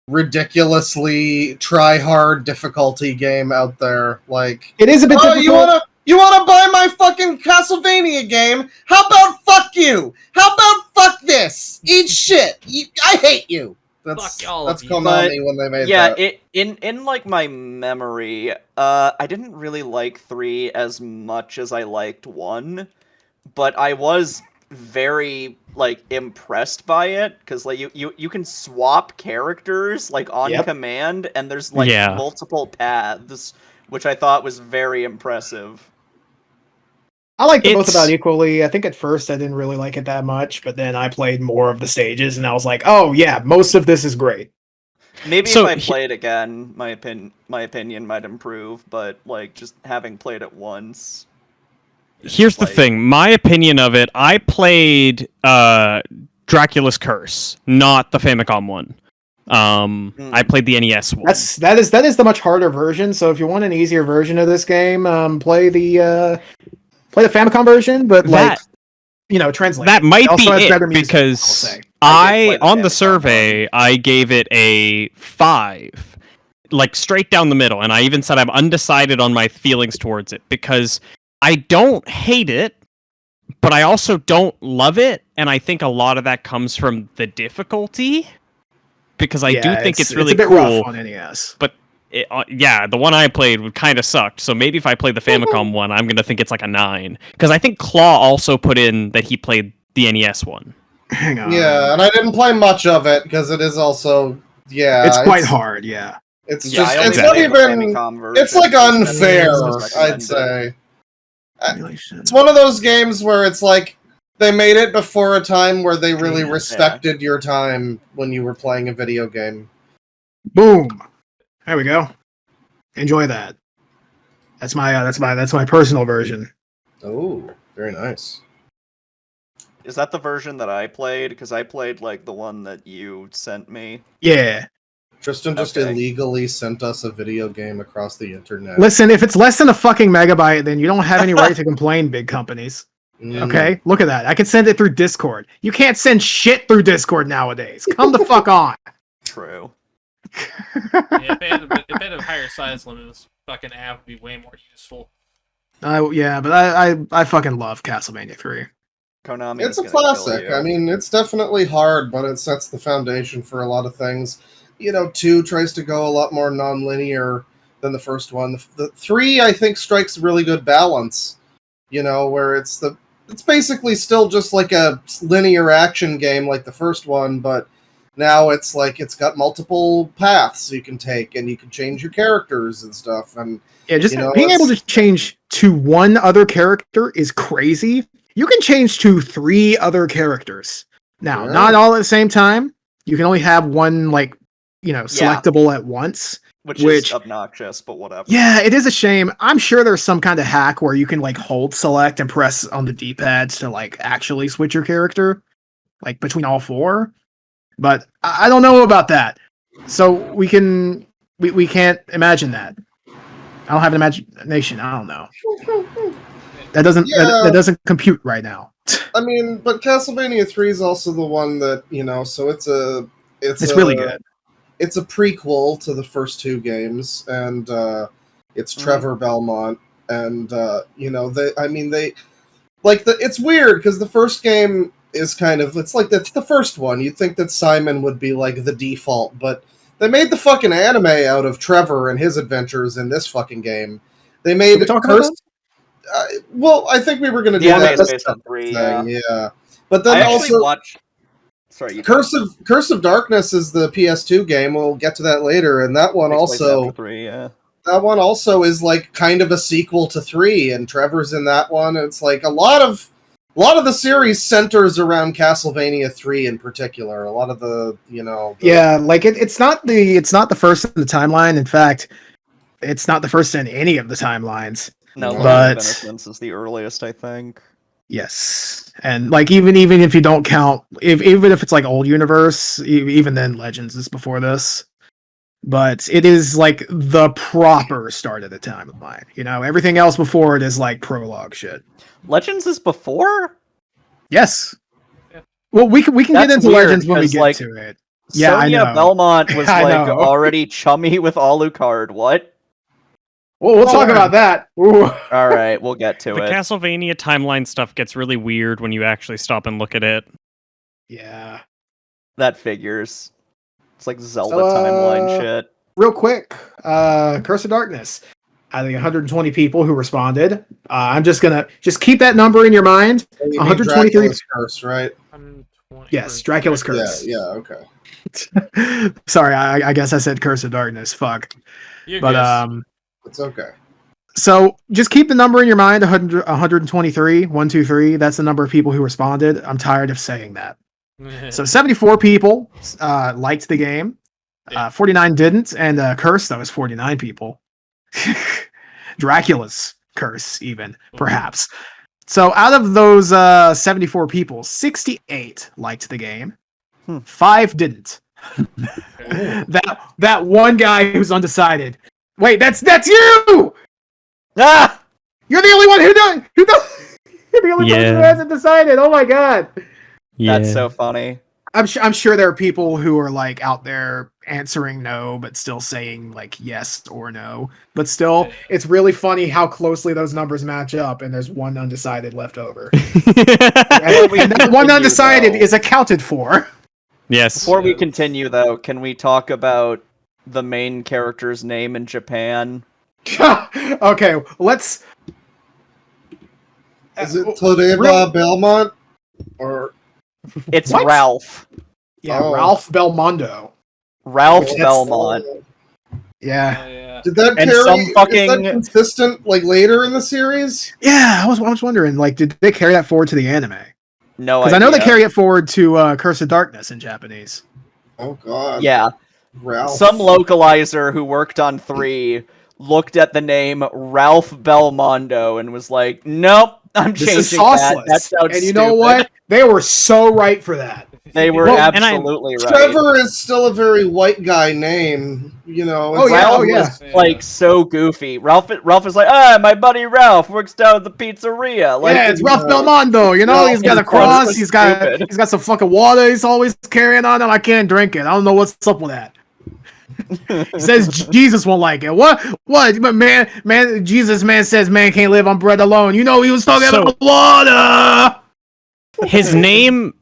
ridiculously try hard difficulty game out there. Like, It is a bit oh, difficult. you wanna buy my fucking Castlevania game? How about fuck you? How about fuck this? Eat shit. I hate you. That's Fuck all of you. Konami when they made Yeah, that. in like my memory, I didn't really like 3 as much as I liked 1, but I was very like impressed by it because like you can swap characters like on Yep. command, and there's like Yeah. multiple paths, which I thought was very impressive. I liked them both It's- about equally. I think at first I didn't really like it that much, but then I played more of the stages and I was like, oh yeah, most of this is great. Maybe So if I he- play it again, my opinion might improve, but like just having played it once. it's Here's just, the like, thing. My opinion of it, I played Dracula's Curse, not the Famicom one. I played the NES one. That is the much harder version. So if you want an easier version of this game, play the Famicom version, but That- translate. That might It also be has it better music, I'll because say. I did play the on the Famicom survey I gave it a 5, like straight down the middle, and I even said I'm undecided on my feelings towards it because I don't hate it, but I also don't love it, and I think a lot of that comes from the difficulty because I do think it's really a bit cool. rough on NES. The one I played would kind of sucked. So maybe if I play the Famicom one, I'm gonna think it's like a 9 because I think Claw also put in that he played the NES one. Hang on. Yeah, and I didn't play much of it because it is also it's quite hard. Yeah. It's Yeah, just I only it's not played the even Famicom version, it's like because unfair, that was I'd recommended. say. Simulation. It's one of those games where it's like they made it before a time where they really Yeah. respected your time when you were playing a video game. Boom. There we go. Enjoy that. That's my personal version. Oh, very nice. Is that the version that I played? Because I played like the one that you sent me. Yeah. Tristan just Okay. illegally sent us a video game across the internet. Listen, if it's less than a fucking megabyte, then you don't have any right to complain, big companies. Mm. Okay? Look at that. I can send it through Discord. You can't send shit through Discord nowadays. Come the fuck on. True. Yeah, if they had a higher size limit, this fucking app would be way more useful. But I fucking love Castlevania 3. Konami. It's is a gonna kill classic. you. I mean, it's definitely hard, but it sets the foundation for a lot of things. 2 tries to go a lot more non-linear than the first one. The 3, I think, strikes a really good balance. Where it's basically still just like a linear action game like the first one, but now it's like it's got multiple paths you can take, and you can change your characters and stuff. And Yeah, just being able to change to one other character is crazy. You can change to 3 other characters. Now, Yeah. not all at the same time. You can only have one, selectable at once. which which- is obnoxious, but whatever. Yeah, it is a shame. I'm sure there's some kind of hack where you can hold select and press on the D-pads to actually switch your character, between all 4. But I don't know about that. So we can't imagine that. I don't have an imagination. I don't know. That doesn't compute right now. I mean, but Castlevania 3 is also the one that so it's Really good. It's a prequel to the first 2 games, and it's Trevor Belmont, and it's weird because the first game is that's the first one. You'd think that Simon would be the default, but they made the fucking anime out of Trevor and his adventures in this fucking game. They made Can we talk about well, I think we were going to do The anime that. is That's based on 3. yeah. But then I actually also watched. Sorry, you go. Curse of Darkness is the PS2 game. We'll get to that later, and that one Takes place also after 3, yeah. that one also is kind of a sequel to 3, and Trevor's in that one. It's a lot of the series centers around Castlevania 3 in particular. A lot of it's not the first in the timeline. In fact, it's not the first in any of the timelines. No, But- Lords of Innocence is the earliest, I think. Yes, and like even if you don't count, even if it's like old universe, even then Legends is before this. But it is like the proper start of the timeline. You know, everything else before it is like prologue shit. Legends is before? Yes. Yeah. Well, we can get That's into weird, Legends when we 'cause, get like, to it. Yeah, I Sonia know. Belmont was I like know. already chummy with Alucard. What? Well, we'll talk about that. Ooh. All right, we'll get to The it. Castlevania timeline stuff gets really weird when you actually stop and look at it. Yeah. That figures. It's like Zelda So, timeline shit. Real quick, Curse of Darkness. I think 120 people who responded. I'm just gonna keep that number in your mind. You mean 123. Dracula's Curse, right? Yes, Dracula's Curse. Yeah, okay. Sorry, I guess I said Curse of Darkness. Fuck. You're But good. It's okay. So just keep the number in your mind. 123, 123. That's the number of people who responded. I'm tired of saying that. So 74 people liked the game. 49 didn't, and Curse, that was 49 people. Dracula's Curse, even perhaps. So out of those 74 people, 68 liked the game. 5 didn't. that one guy who's undecided. Wait, that's you. Ah! You're the only one who does. You're the only person who Yeah. hasn't decided. Oh my god. That's so funny. I'm sure there are people who are like out there answering no, but still saying like yes or no. But still, it's really funny how closely those numbers match up, and there's one undecided left over. and that one undecided is accounted for. Yes. Before we continue, though, can we talk about the main character's name in Japan? Okay, let's. Is it Toreba Real- Belmont? Or It's What? Ralph. Yeah, Oh. Ralph Belmondo. Ralph That's- Belmont. Yeah, Yeah. did that And carry? some Is fucking- that consistent like later in the series? yeah. I was wondering, like, did they carry that forward to the anime? No Because idea. I know they carry it forward to Curse of Darkness in Japanese. Oh god. Yeah. Ralph. Some localizer who worked on 3 looked at the name Ralph Belmondo and was like, nope, I'm This is changing that. sauceless. That sounds And you stupid. know what? They were so right for that. They were Well, and absolutely right. Trevor is still a very white guy name, you know. Oh, it's yeah, Ralph oh, yeah. was like so goofy. Ralph is like, my buddy Ralph works down at the pizzeria. Like, Yeah, it's Ralph Belmondo. You know, Ralph he's got a is cross. so He's got stupid. some fucking water. He's always carrying on him. I can't drink it. I don't know what's up with that. He says Jesus won't like it. What? But man, Jesus says man can't live on bread alone. You know, he was talking So- about water. His name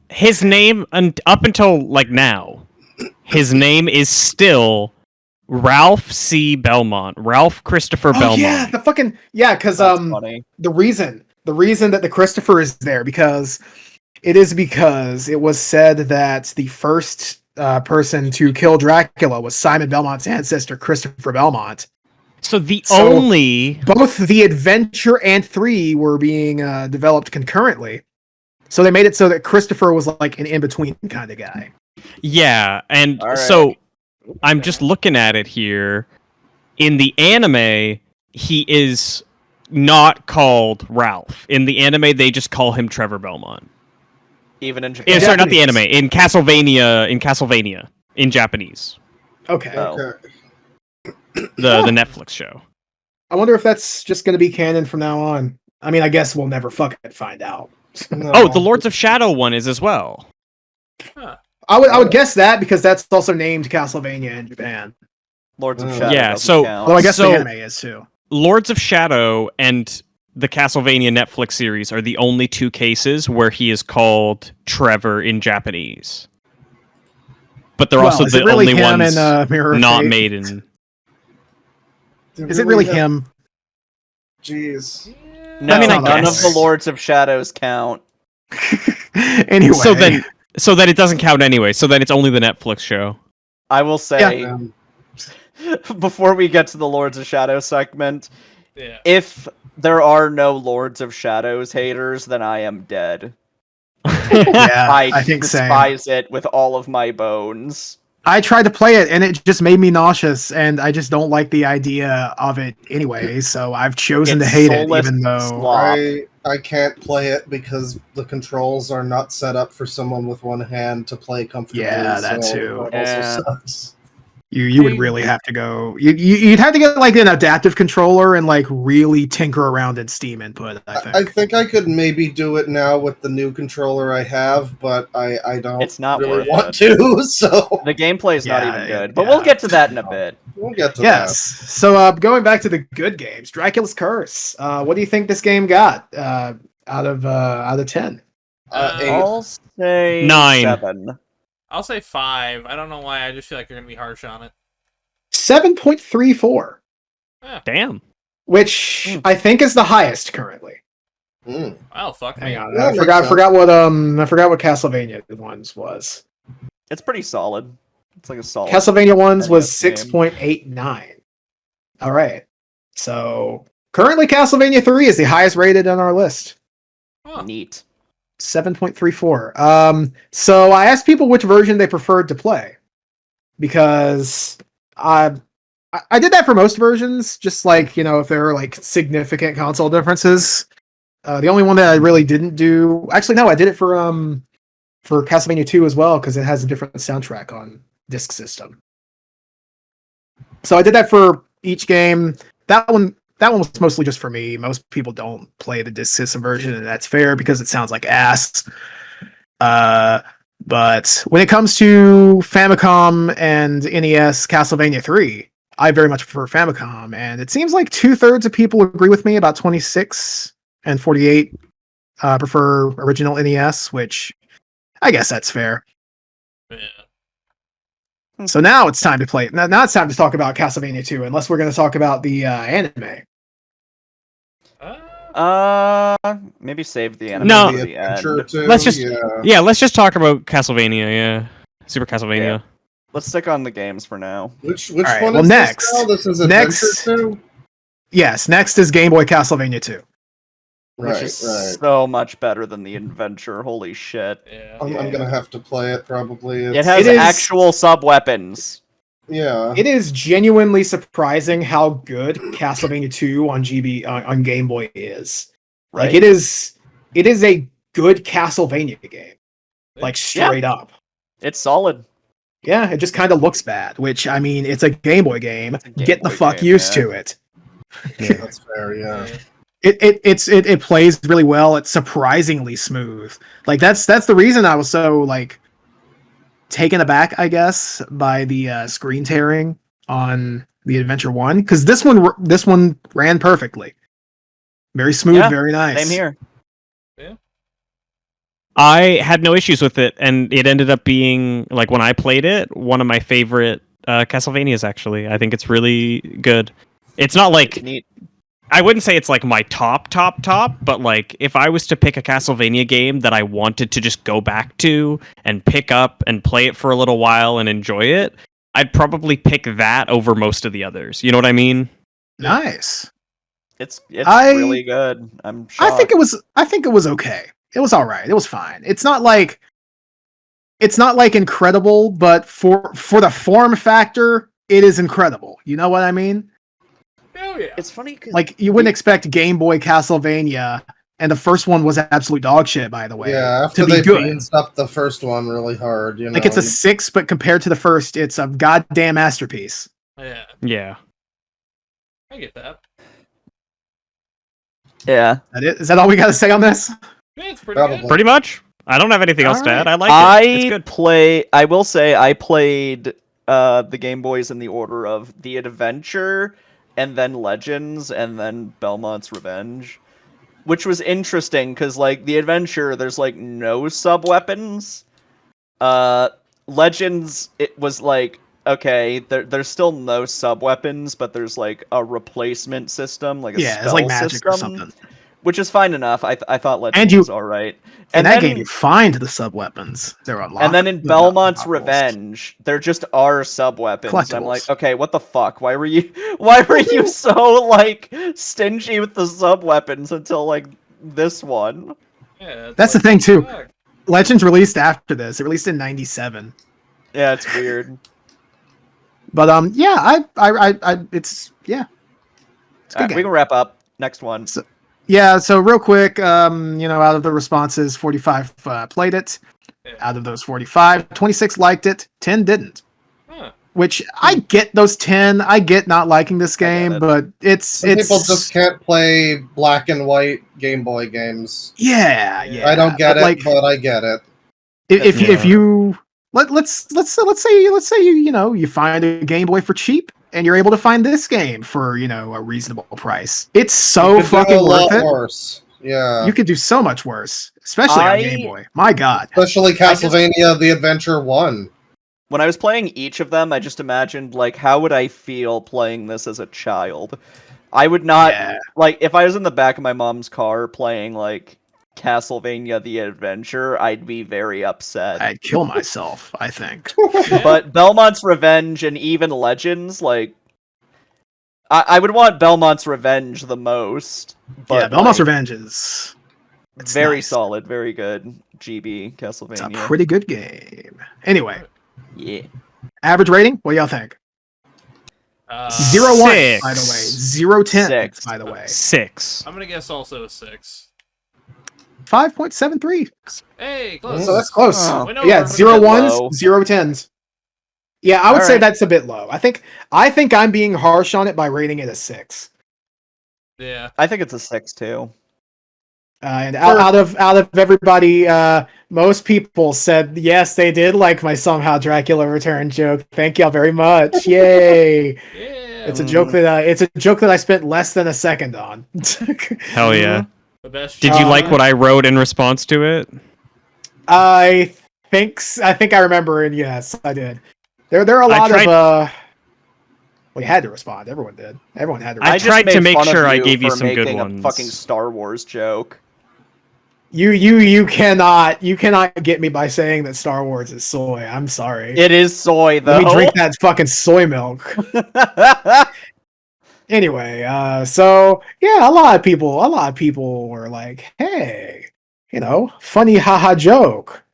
up until like now, his name is still Ralph C. Belmont. Ralph Christopher Oh Belmont. yeah, the fucking because That's funny. the reason that the Christopher is there because it was said that the first person to kill Dracula was Simon Belmont's ancestor Christopher Belmont. So the So- only Both the Adventure and 3 were being developed concurrently. So they made it so that Christopher was like an in-between kind of guy. yeah, and All right. so I'm just looking at it here. In the anime, he is not called Ralph. In the anime, they just call him Trevor Belmont. Even in Japan. Yeah, sorry, not the Japanese. anime. In Castlevania, in Japanese, Okay. Oh. Okay. the Netflix show. I wonder if that's just going to be canon from now on. I mean, I guess we'll never fucking find out. No. Oh, the Lords of Shadow one is as well. I would guess that because that's also named Castlevania in Japan. Lords of Yeah, Shadow. Yeah, doesn't so- count. Although I guess So- the anime is too. Lords of Shadow and the Castlevania Netflix series are the only 2 cases where he is called Trevor in Japanese. But they're also is the it really only him ones in, Mirror of not Fate? made in. Is it really him? Jeez. No, I mean, I none guess. of the Lords of Shadows count. Anyway. So then it doesn't count anyway. So then it's only the Netflix show. I will say, Um, before we get to the Lords of Shadow segment, Yeah. if there are no Lords of Shadows haters, then I am dead. yeah, I think same. despise it with all of my bones. I tried to play it and it just made me nauseous, and I just don't like the idea of it anyway. So I've chosen to It's hate it, soulless even though. slop. I can't play it because the controls are not set up for someone with one hand to play comfortably. Yeah, that so too. That also Yeah. sucks. You would really have to go. You'd have to get like an adaptive controller and like really tinker around in Steam input. I think I could maybe do it now with the new controller I have, but I don't It's not really worth want it. to. So The gameplay is not Yeah, even good, yeah. but we'll get to that in a bit. we'll get to Yes. So going back to the good games, Dracula's Curse. What do you think this game got out of 10? Eight. I'll say 9. 7. I'll say 5. I don't know why. I just feel like you're gonna be harsh on it. 7.34, Damn. which I think is the highest currently. Mm. Oh fuck Hang me. on, Yeah, I makes forgot sense. what Castlevania ones was. It's pretty solid. It's like a solid. Castlevania ones was NES game. 6.89. All right. So currently Castlevania 3 is the highest rated on our list. Huh. Neat. 7.34. So I asked people which version they preferred to play, because I did that for most versions, just like, if there are like significant console differences. The only one that I really didn't do, actually no, I did it for Castlevania 2 as well, because it has a different soundtrack on Disk System. So I did that for each game. That one was mostly just for me. Most people don't play the Disk System version, and that's fair because it sounds like ass. But when it comes to Famicom and NES Castlevania 3, I very much prefer Famicom, and it seems like 2/3 of people agree with me. About 26 and 48 prefer original NES, which I guess that's fair. Yeah. So now it's time to play. Now it's time to talk about Castlevania 2, unless we're going to talk about the anime. Maybe save the anime No. for The the adventure end. too. Let's just- yeah. Yeah, let's just talk about Castlevania. Yeah, Super Castlevania. Yeah. Let's stick on the games for now. Which Alright, one well, is next. this now? This is adventure Next. too. Yes, next is Game Boy Castlevania 2. Which Right, is right. so much better than the adventure. Holy shit. Yeah. I'm gonna have to play it probably. It has It is- actual sub weapons. Yeah. It is genuinely surprising how good Castlevania 2 on on Game Boy is. Like Right. it is a good Castlevania game. Like straight up. It's solid. Yeah, it just kind of looks bad, which I mean, it's a Game Boy game. It's a Game Get the Boy fuck game, used yeah. to it. That's fair. Yeah. It plays really well. It's surprisingly smooth. Like that's the reason I was so like taken aback, I guess, by the screen tearing on the Adventure 1, because this one ran perfectly. Very smooth, Yeah, very nice. Same here. I had no issues with it, and it ended up being, like, when I played it, one of my favorite Castlevanias, actually. I think it's really good. It's not like... Neat. I wouldn't say it's like my top, but like if I was to pick a Castlevania game that I wanted to just go back to and pick up and play it for a little while and enjoy it, I'd probably pick that over most of the others. You know what I mean? Nice. It's I- really good. I'm shocked. I think it was okay. It was all right. It was fine. It's not like incredible, but for the form factor, it is incredible. You know what I mean? Hell yeah. It's funny because Like you wouldn't expect Game Boy Castlevania, and the first one was absolute dog shit, by the way. Yeah. After to be they good. beansed up the first one really hard, you know. Like it's a 6, but compared to the first, it's a goddamn masterpiece. Yeah. Yeah. I get that. yeah. Is that all we got to say on this? Yeah, it's pretty Probably. good. Pretty much. I don't have anything else to add. I like it. It's good. I will say I played the Game Boys in the order of the Adventure, and then Legends, and then Belmont's Revenge, which was interesting because like the Adventure, there's like no sub weapons. Legends, it was like okay, there's still no sub weapons, but there's like a replacement system, like a Yeah, spell it's like magic system, or something. which is fine enough. I thought Legends And you- was all right. In And that then, game, you find the sub weapons. They're unlocked. and then in but not Belmont's unlocked. Revenge, there just are sub weapons. I'm like, Collectibles. okay, what the fuck? Why were you so like stingy with the sub weapons until like this one? Yeah, it's That's the like, thing, too. fuck. Legends released after this. It released in '97. Yeah, it's weird. But it's yeah, it's a good Alright, we game. can wrap up. Next one. So, yeah, so real quick, out of the responses, 45 played it. Yeah. Out of those 45, 26 liked it, 10 didn't. Huh. Which I get those 10. I get not liking this get game, it. but Some people just can't play black and white Game Boy games. yeah. I don't get but, it, but I get it. If you let's say you find a Game Boy for cheap and you're able to find this game for a reasonable price. It's so You could do fucking a lot worth it. worse. Yeah. You could do so much worse, especially on Game Boy. My God. Especially Castlevania The Adventure 1. When I was playing each of them, I just imagined, like, how would I feel playing this as a child? I would not, like, if I was in the back of my mom's car playing, like, Castlevania The Adventure, I'd be very upset. I'd kill myself, I think. But Belmont's Revenge and even Legends, like, I would want Belmont's Revenge the most. But, yeah, Belmont's like, Revenge is very nice. solid, very good. GB, Castlevania. It's a pretty good game. Anyway. Yeah. Average rating? What do y'all think? 0-1, by the way. 0-10, 6. by the way. 6. I'm gonna guess also a 6. 5.73. Hey, close. So that's close. Oh. Went Yeah, over. 0 ones, low. 0 10s. Yeah, I would say Alright. that's a bit low. I think I'm being harsh on it by rating it a 6. Yeah. I think it's a 6 too. And out of everybody, most people said yes, they did like my somehow Dracula return joke. Thank y'all very much. Yay! Yeah. It's a joke that I spent less than a second on. Hell yeah. The best. Did you like what I wrote in response to it? I think I remember, and yes, I did. There are a lot of well, you had to respond. Everyone did. Everyone had to respond. I tried just to made make fun of sure I gave you for some good making ones. A fucking Star Wars joke. You cannot get me by saying that Star Wars is soy. I'm sorry. It is soy though. Let me drink that fucking soy milk. Anyway, so yeah, a lot of people were like, "Hey, funny haha joke."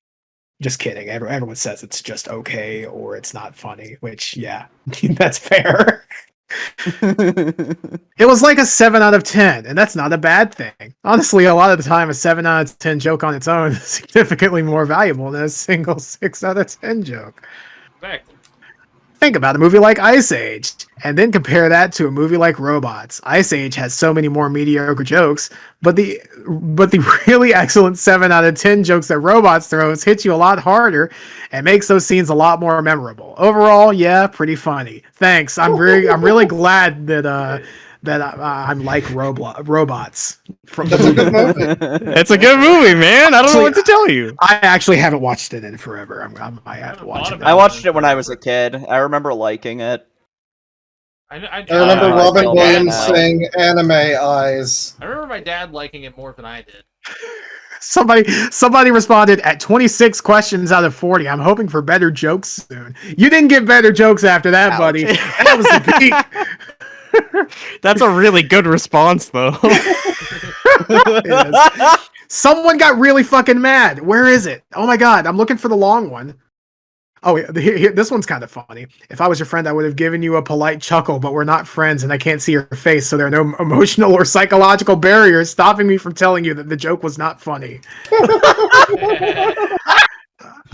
Just kidding. Everyone says it's just okay or it's not funny, which yeah, that's fair. It was like a 7 out of 10, and that's not a bad thing. Honestly, a lot of the time, a 7 out of 10 joke on its own is significantly more valuable than a single 6 out of 10 joke. Exactly. Think about a movie like Ice Age, and then compare that to a movie like Robots. Ice Age has so many more mediocre jokes, but the really excellent 7 out of 10 jokes that Robots throws hit you a lot harder and makes those scenes a lot more memorable. Overall, yeah, pretty funny. Thanks. I'm really glad that I'm like Robots. That's a good movie. It's a good movie, man. I don't know what to tell you. I actually haven't watched it in forever. I have to watch it. I watched it when I was a kid. I remember liking it. I I remember I Robin feel Williams bad now. saying anime eyes. I remember my dad liking it more than I did. Somebody responded at 26 questions out of 40. I'm hoping for better jokes soon. You didn't get better jokes after that, Ouch. buddy. That was the peak. That's a really good response, though. Someone got really fucking mad. Where is it? Oh my god, I'm looking for the long one. Oh, this one's kind of funny. If I was your friend, I would have given you a polite chuckle, but we're not friends and I can't see your face, so there are no emotional or psychological barriers stopping me from telling you that the joke was not funny.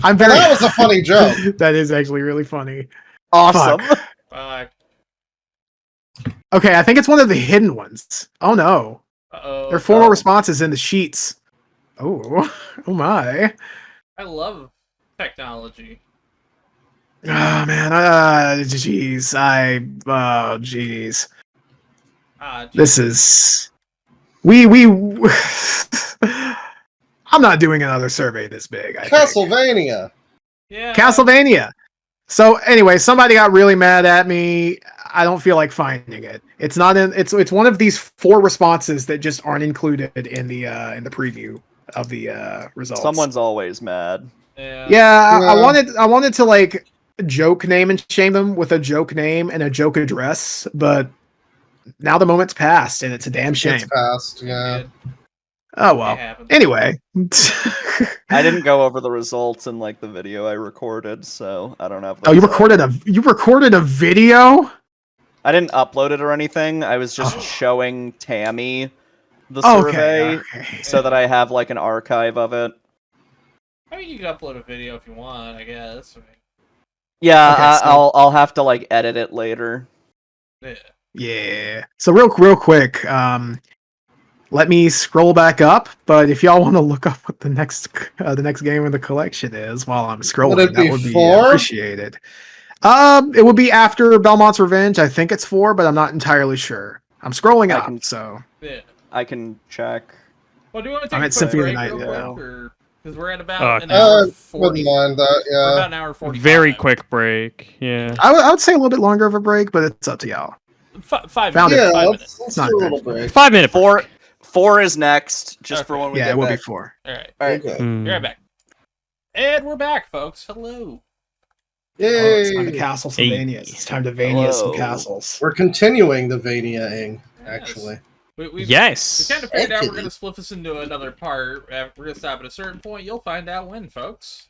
I'm very. That was a funny joke. That is actually really funny. Awesome. Okay, I think it's one of the hidden ones. Oh no. Uh-oh. There are 4 more responses in the sheets. Oh, oh my. I love technology. Oh man, jeez, jeez. Geez. This is we. I'm not doing another survey this big. I think. Castlevania. Yeah. Castlevania. So anyway, somebody got really mad at me. I don't feel like finding it. It's not in. It's one of these 4 responses that just aren't included in the preview of the results. Someone's always mad. Yeah. Yeah, Yeah. I wanted to like joke name and shame them with a joke name and a joke address, but now the moment's passed and it's a damn shame. It's past, yeah. Good. Oh It well. happens. Anyway. I didn't go over the results in like the video I recorded, so I don't have. Oh, you those up. recorded a video? I didn't upload it or anything. I was just Oh. showing Tammy the Okay, survey okay. so that I have like an archive of it. I mean, you can upload a video if you want, I guess. I mean, Yeah, Okay, so- I'll have to like edit it later. yeah. Yeah. So real quick, let me scroll back up. But if y'all want to look up what the next game in the collection is while I'm scrolling, Would it that be would be 4? appreciated. It would be after Belmont's Revenge. I think it's 4, but I'm not entirely sure. I'm scrolling I up, can- so Yeah. I can check. Well, do you want to I'm take at a quick Symphony of the break Night, real yeah. quick? Or... Because we're at about an Uh, hour Wouldn't 40. mind that, We're about yeah. an hour 45. Very quick break. Yeah. I would say a little bit longer of a break, but it's up to y'all. 5 Found it. minutes. Yeah, 5 minutes. let's not do a great. little break. 5 minute. Four is next, just for Okay. when we Yeah, get it will back. be 4. Alright. Alright. Okay. Be right back. And we're back, folks. Hello. It's time to Yay! Castlevania. It's time to Vania some Hello. castles. We're continuing the Vania-ing, actually. We Yes. kind of figured out we're Actually. going to split this into another part. We're going to stop at a certain point. You'll find out when, folks.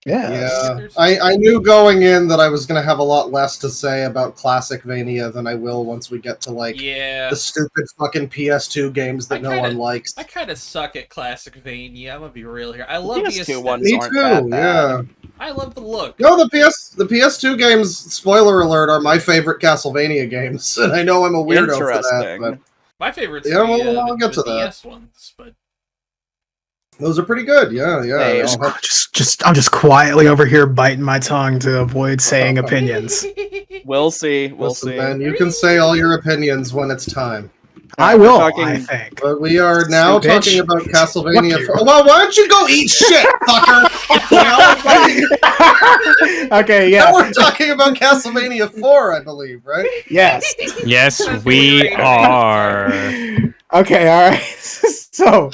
Yeah. Yeah, I knew going in that I was going to have a lot less to say about classic Vania than I will once we get to, like, Yeah. the stupid fucking PS2 games that I no kinda- one likes. I kind of suck at classic Vania. I'm going to be real here. I love the PS2 aesthetic. ones Me aren't too, that bad. yeah. I love the look. No, the PS2 games, spoiler alert, are my favorite Castlevania games, and I know I'm a weirdo for that, Interesting. but My favorite's Yeah, well, I'll the get to that. DS ones, but those are pretty good, yeah. Hey, I'll have- I'm just quietly over here biting my tongue to avoid saying opinions. We'll see. We'll Listen, see. man, you can say all your opinions when it's time. I We're will, talking- I think. But we are now Bitch. talking about Castlevania. Fuck you. Well, why don't you go eat shit, fucker? Okay, Now yeah. we're talking about Castlevania 4, I believe, right? Yes. Yes, That's we weird. are. Okay, alright. So,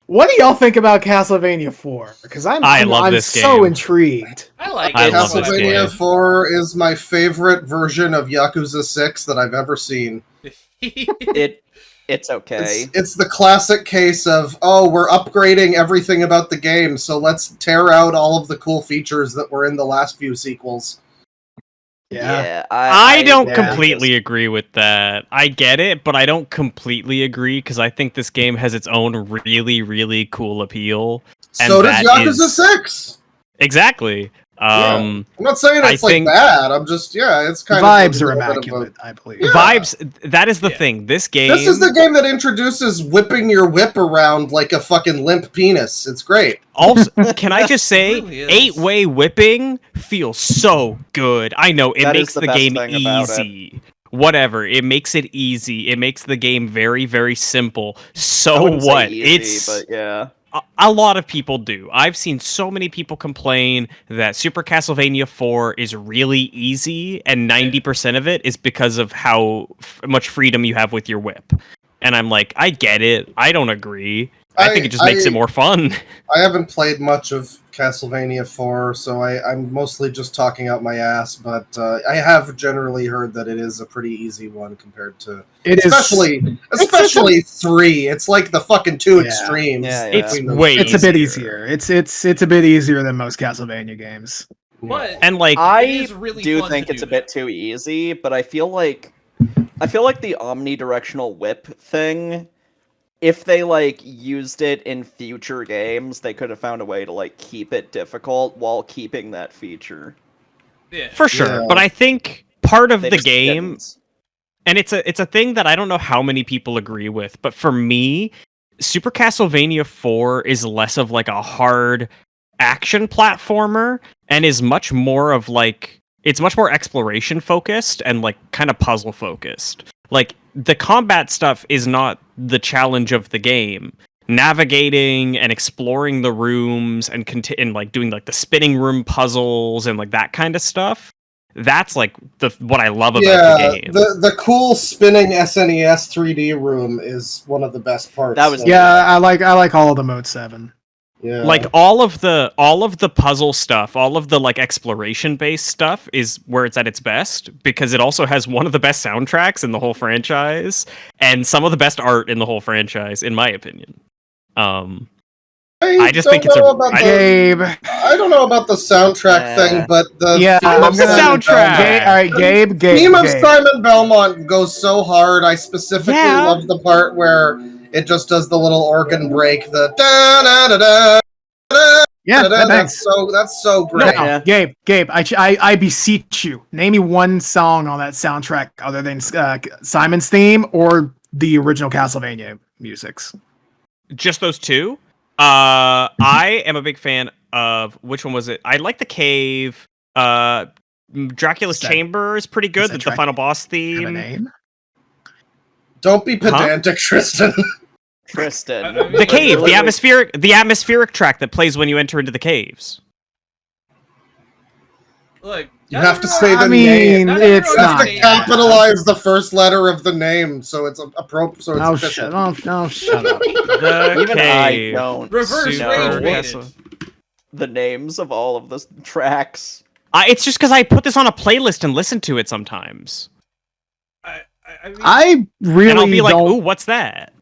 what do y'all think about Castlevania 4? Because I'm love this so game. intrigued. I like I it. love this Castlevania game. 4 is my favorite version of Yakuza 6 that I've ever seen. It's okay. It's the classic case of, oh, we're upgrading everything about the game, so let's tear out all of the cool features that were in the last few sequels. Yeah. I don't yeah. completely agree with that. I get it, but I don't completely agree because I think this game has its own really, really cool appeal. And So does that Yakuza is- 6! Exactly. I'm not saying it's I think- bad, I'm just, it's kind Vibes of... are a little bit of a- immaculate, I believe. Yeah. Vibes, that is the Yeah. thing. This game... This is the game that introduces whipping your whip around like a fucking limp penis. It's great. Also, can I just say, It really is. 8-way whipping feels so good. I know, it That is makes the the best game thing about it. easy. Whatever, it makes it easy. It makes the game very, very simple. I So wouldn't say what? easy, but yeah. A lot of people do. I've seen so many people complain that Super Castlevania 4 is really easy, and 90% of it is because of how much freedom you have with your whip. And I'm like, I get it. I don't agree. I think it just makes it more fun. I haven't played much of Castlevania 4, so I'm mostly just talking out my ass, but I have generally heard that it is a pretty easy one compared to... It is. Especially 3. It's like the fucking two Yeah. extremes. Yeah, yeah. It's between those way two. It's a bit easier. easier. It's a bit easier than most Castlevania games. But And like, it I is really do fun think to it's a do bit that. too easy, but I feel like the omnidirectional whip thing, if they like used it in future games, they could have found a way to like keep it difficult while keeping that feature. Yeah. for sure. Yeah. But I think part of They the just game... didn't. And it's a thing that I don't know how many people agree with, but for me, Super Castlevania 4 is less of like a hard action platformer and is much more of like it's much more exploration focused and like kind of puzzle focused. Like the combat stuff is not the challenge of the game. Navigating and exploring the rooms and and like doing like the spinning room puzzles and like that kind of stuff. That's like what I love about the game. the cool spinning SNES 3D room is one of the best parts. That was- Yeah, I like all of the Mode 7. Yeah. Like all of the puzzle stuff, all of the like exploration based stuff is where it's at its best because it also has one of the best soundtracks in the whole franchise and some of the best art in the whole franchise, in my opinion. I just think it's Gabe. I don't know about the soundtrack thing, but the Yeah, theme I'm of the gonna. Simon soundtrack. Belmont- All right, Gabe. theme of Gabe. Simon Belmont goes so hard. I specifically Yeah. love the part where it just does the little organ break, the da da da da. Yeah, that bangs. That's so great. Now, Yeah. Gabe, I beseech you, name me one song on that soundtrack other than Simon's theme or the original Castlevania musics. Just those two. I am a big fan of which one was it? I like the cave. Dracula's Is that- Chamber is pretty good. that The final boss Have a theme. name? Don't be pedantic, Tristan. Tristan. The cave, the atmospheric track that plays when you enter into the caves. Look, You have to say the I name. mean, Not it's You everyone have not. to capitalize the first letter of the name, so it's appropriate. So it's Oh, official. shut up. The Even I cave. don't Reverse Super rage know baited. the names of all of the tracks. It's just because I put this on a playlist and listen to it sometimes, I mean, I really and I'll be like, don't. "Ooh, what's that?"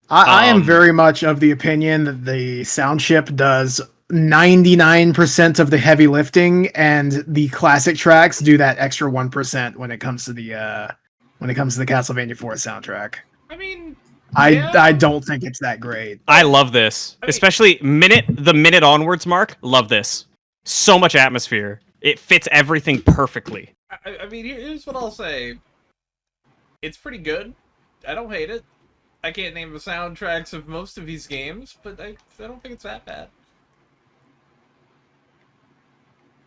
I am Um, very much of the opinion that the sound chip does 99% of the heavy lifting, and the classic tracks do that extra 1% when it comes to the Castlevania 4 soundtrack. I mean, I yeah. don't think it's that great. I love this, I mean- especially the minute onwards mark. Love this. So much atmosphere. It fits everything perfectly. I mean, here's what I'll say. It's pretty good. I don't hate it. I can't name the soundtracks of most of these games, but I don't think it's that bad.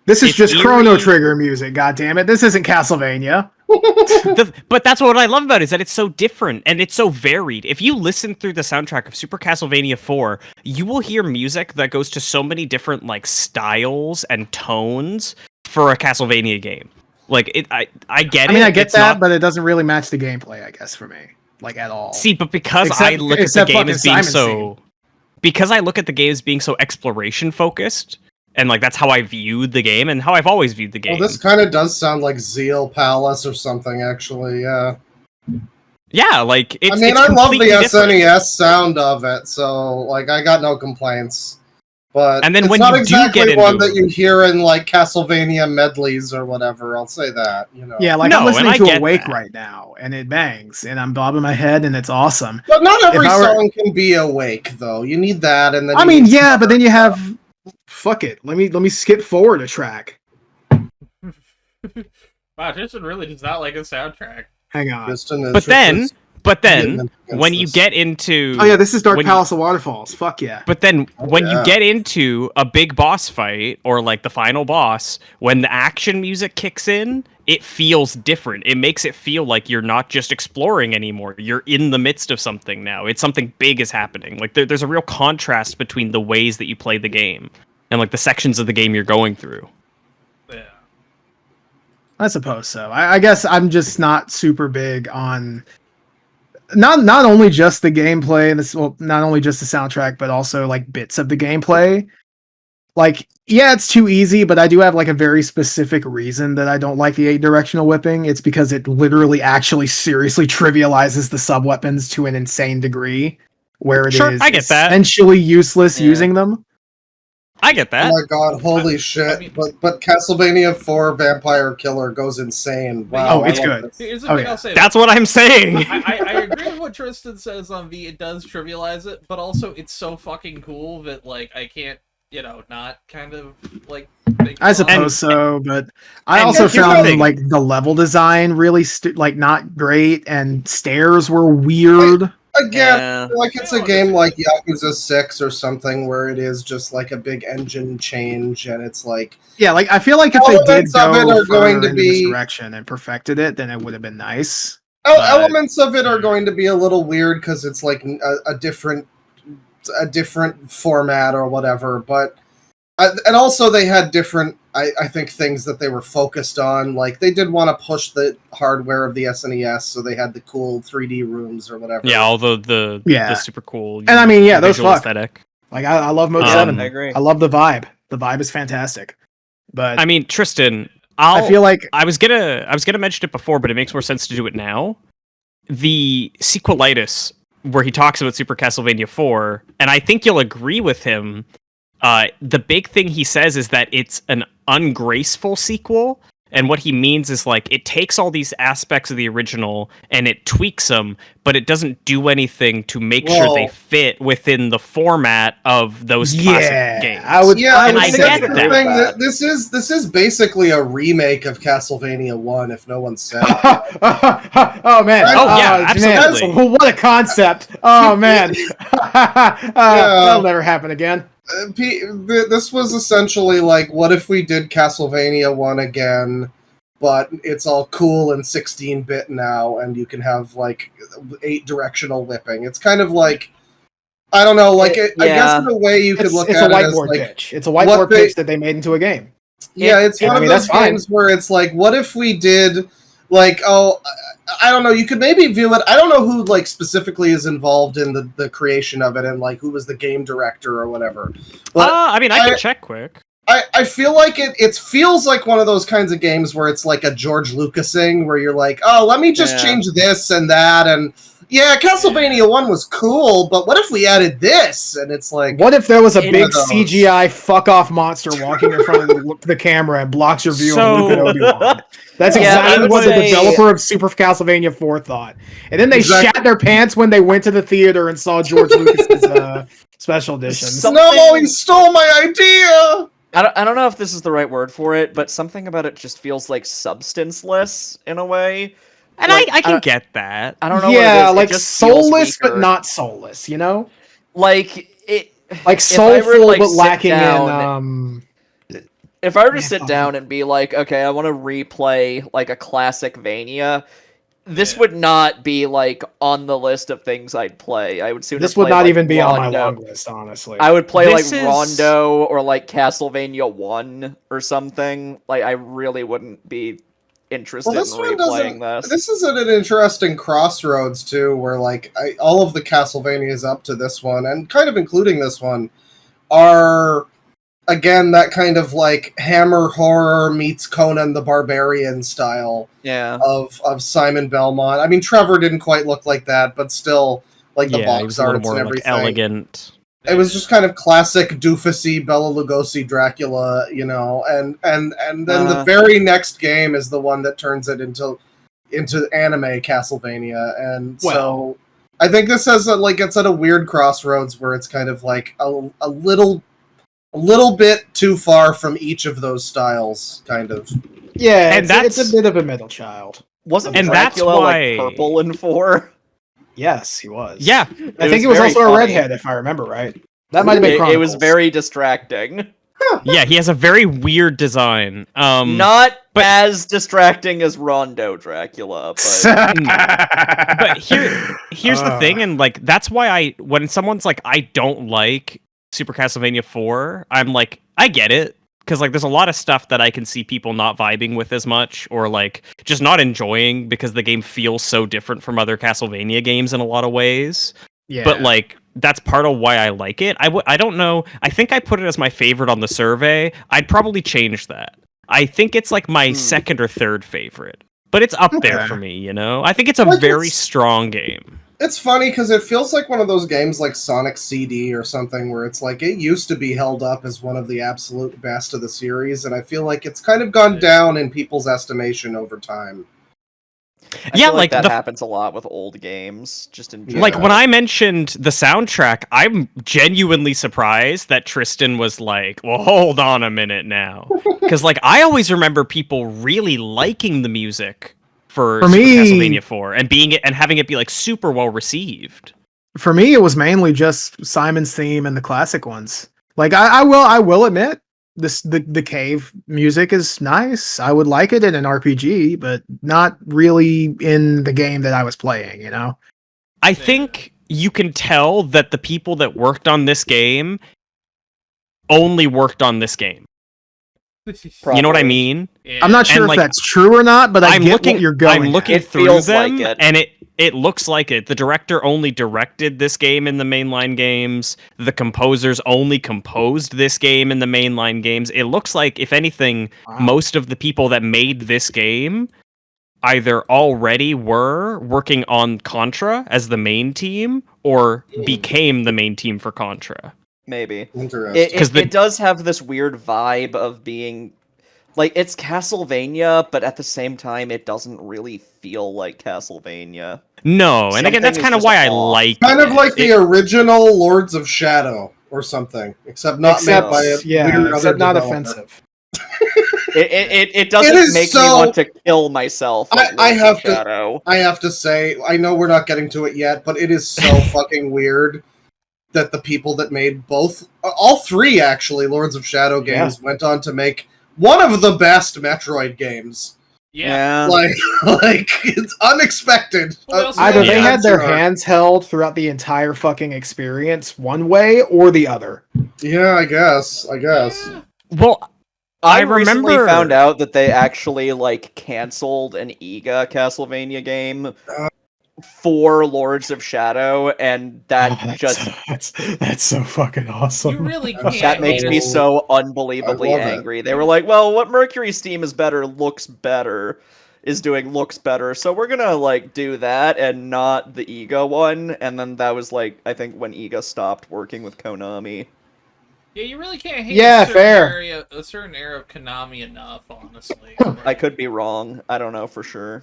This is It's just Chrono eerie. Trigger music. God damn it! This isn't Castlevania. But that's what I love about it, is that it's so different and it's so varied. If you listen through the soundtrack of Super Castlevania 4, you will hear music that goes to so many different like styles and tones for a Castlevania game. Like I get it. I mean, I get it's that, not- but it doesn't really match the gameplay, I guess, for me. Like, at all. see, but because Except- I look at the except game fucking as being Simon's so, because I look at the game as being so exploration focused, and like that's how I viewed the game and how I've always viewed the game. Well, this kind of does sound like Zeal Palace or something, actually. Yeah. Yeah, like it's. I mean, it's I love the completely different. SNES sound of it, so like I got no complaints. But And then it's when not you do exactly get one into that you hear in like Castlevania medleys or whatever. I'll say that. You know. Yeah, like No, I'm and listening I to get Awake that. right now, and it bangs, and I'm bobbing my head, and it's awesome. But not every If I were- song can be Awake, though. You need that, and then I you mean, need yeah, some but other then you stuff. have. Fuck it. Let me skip forward a track. Wow, Tristan really does not like a soundtrack. Hang on. Tristan is- But then getting against when you this. get into Oh yeah, this is Dark when you- Palace of Waterfalls. Fuck yeah. But then when yeah. you get into a big boss fight or like the final boss, when the action music kicks in, it feels different. It makes it feel like you're not just exploring anymore. You're in the midst of something now. It's something big is happening. Like there's a real contrast between the ways that you play the game and like the sections of the game you're going through. Yeah. I suppose so. I guess I'm just not super big on not only just the gameplay and this, well, not only just the soundtrack, but also like bits of the gameplay. Like, yeah, it's too easy, but I do have like a very specific reason that I don't like the 8-directional whipping. It's because it literally actually seriously trivializes the sub weapons to an insane degree, where it is Sure, I get that. essentially useless Yeah. using them. I get that. Oh my god, holy shit. mean- but Castlevania 4 Vampire Killer goes insane. Wow. Oh, it's I love good. this. Here's the Oh, thing yeah. I'll say. That's what I'm saying. I agree with what Tristan says on V. It does trivialize it, but also it's so fucking cool that like I can't, not kind of like. Make I fun. suppose so, but I and also here's the found thing. like the level design really not great, and stairs were weird. Again, Yeah. like it's I a don't game disagree. like Yakuza 6 or something where it is just like a big engine change and it's like Yeah, like I feel like if they did Elements of it go are going further to into this be- direction and perfected it, then it would have been nice. But- elements of it are going to be a little weird because it's like a different format or whatever, but and also they had different I think things that they were focused on. Like they did want to push the hardware of the SNES, so they had the cool 3D rooms or whatever. Yeah, all the Yeah. super cool. And I mean, yeah, those visual fuck. aesthetic. Like I love Mode I 7. agree. I love the vibe. The vibe is fantastic. But I mean, Tristan, I feel like I was gonna mention it before, but it makes more sense to do it now. The sequelitis, where he talks about Super Castlevania 4, and I think you'll agree with him. The big thing he says is that it's an ungraceful sequel, and what he means is like it takes all these aspects of the original and it tweaks them, but it doesn't do anything to make sure they Well- fit within the format of those classic games. I would. Yeah, I and would I say get that's that. the thing. That this is basically a remake of Castlevania 1, if no one said it. Oh man! Oh, yeah, man. absolutely. What a concept! Oh man! That'll never happen again. This was essentially like, what if we did Castlevania 1 again, but it's all cool and 16-bit now, and you can have like 8-directional whipping. It's kind of like, I don't know, like I guess in a way you could look It's at a it as whiteboard like, pitch. It's a whiteboard they- pitch that they made into a game. yeah, it's one of those that's fine. games where it's like, what if we did like, oh, I don't know, you could maybe view it, I don't know who like specifically is involved in the creation of it and like who was the game director or whatever. But I mean, I can check quick. I feel like it feels like one of those kinds of games where it's like a George Lucasing, where you're like, oh, let me just change this and that, and yeah, Castlevania 1 was cool, but what if we added this? And it's like, What if there was a One big of those. CGI fuck off monster walking in front of the camera and blocks your view of Luke and Obi-Wan? That's Yeah, I exactly would what the say- developer of Super Castlevania 4 thought. And then they Exactly. shat their pants when they went to the theater and saw George Lucas's special editions. no, he stole my idea! I don't know if this is the right word for it, but something about it just feels like substanceless in a way. And Like, I can get that. I don't know. Yeah, what it is. like it just feels soulless but weaker. not soulless, you know? like it. Like If I were to, soulful like, but sit lacking down- in If I were to Yeah, sit fine. down and be like, okay, I want to replay like a classic Vania, this Yeah. would not be like on the list of things I'd play. I would sooner. this would play, not like, even be on my Rondo. long list, honestly. I would play This like is- Rondo or like Castlevania 1 or something. Like I really wouldn't be interested Well, this in one replaying doesn't. this. This is at an interesting crossroads too, where like all of the Castlevanias up to this one, and kind of including this one, are again that kind of like Hammer horror meets Conan the Barbarian style Yeah. of Simon Belmont. I mean, Trevor didn't quite look like that, but still, like the Yeah, he box was a little arts more and like everything. elegant. It was just kind of classic doofusy Bela Lugosi Dracula, you know, and then the very next game is the one that turns it into anime Castlevania, and so I think this has it's at a weird crossroads where it's kind of like a little bit too far from each of those styles, kind of. Yeah, And it's a that's- bit of a middle child. Wasn't And that's Dracula why- like purple in 4? Yes, he was. Yeah, I think it was very also a funny. redhead, if I remember right. That might have been It was Chronicles. very distracting. yeah, he has a very weird design. Not but- as distracting as Rondo Dracula, but But here's the thing, and like that's why when someone's like, I don't like Super Castlevania 4, I'm like, I get it. Because like there's a lot of stuff that I can see people not vibing with as much, or like just not enjoying because the game feels so different from other Castlevania games in a lot of ways. Yeah. But like that's part of why I like it. I don't know. I think I put it as my favorite on the survey. I'd probably change that. I think it's like my second or third favorite, but it's up there Okay. for me. You know, I think it's a Like, very it's- strong game. It's funny because it feels like one of those games like Sonic CD or something where it's like it used to be held up as one of the absolute best of the series, and I feel like it's kind of gone down in people's estimation over time. I Yeah, feel like that the- happens a lot with old games, just in general. Like when I mentioned the soundtrack, I'm genuinely surprised that Tristan was like, "Well, hold on a minute now," because like I always remember people really liking the music for For Super me- Castlevania 4 and having it be like super well received. For me, it was mainly just Simon's theme and the classic ones. Like I will admit, the cave music is nice. I would like it in an RPG, but not really in the game that I was playing. You know. I think you can tell that the people that worked on this game only worked on this game. You know what I Probably. mean? Yeah. I'm not sure And, if like, that's true or not, but I I'm get looking. what you're going. I'm looking It through feels them, like it. and it looks like it. The director only directed this game in the mainline games. The composers only composed this game in the mainline games. It looks like, if anything, most of the people that made this game either already were working on Contra as the main team or became the main team for Contra. Maybe. Interesting. It does have this weird vibe of being like it's Castlevania, but at the same time, it doesn't really feel like Castlevania. No, and again, that's Something is kind of just why I off. like Kind of it. like the original Lords of Shadow or something, except not made by a weird other except not developer. offensive. It doesn't is make me so- want to kill myself. Like I Lords have of to- Shadow. I have to say, I know we're not getting to it yet, but it is so fucking weird that the people that made all three actually, Lords of Shadow games went on to make one of the best Metroid games. Yeah. Like it's unexpected. Well, also- Either they Yeah. had their hands held throughout the entire fucking experience one way or the other. Yeah, I guess. Yeah. Well, I I recently remember- found out that they actually like canceled an EGA Castlevania game for Lords of Shadow, and that that's so fucking awesome. You really can't. that makes hate me us. so unbelievably I love it. angry. They were like, "Well, what Mercury's team is better, looks better, looks better, so we're gonna like do that and not the EGA one." And then that was like, I think when EGA stopped working with Konami. Yeah, you really can't hate Yeah, a certain fair. a certain era of Konami enough, honestly. I could be wrong. I don't know for sure.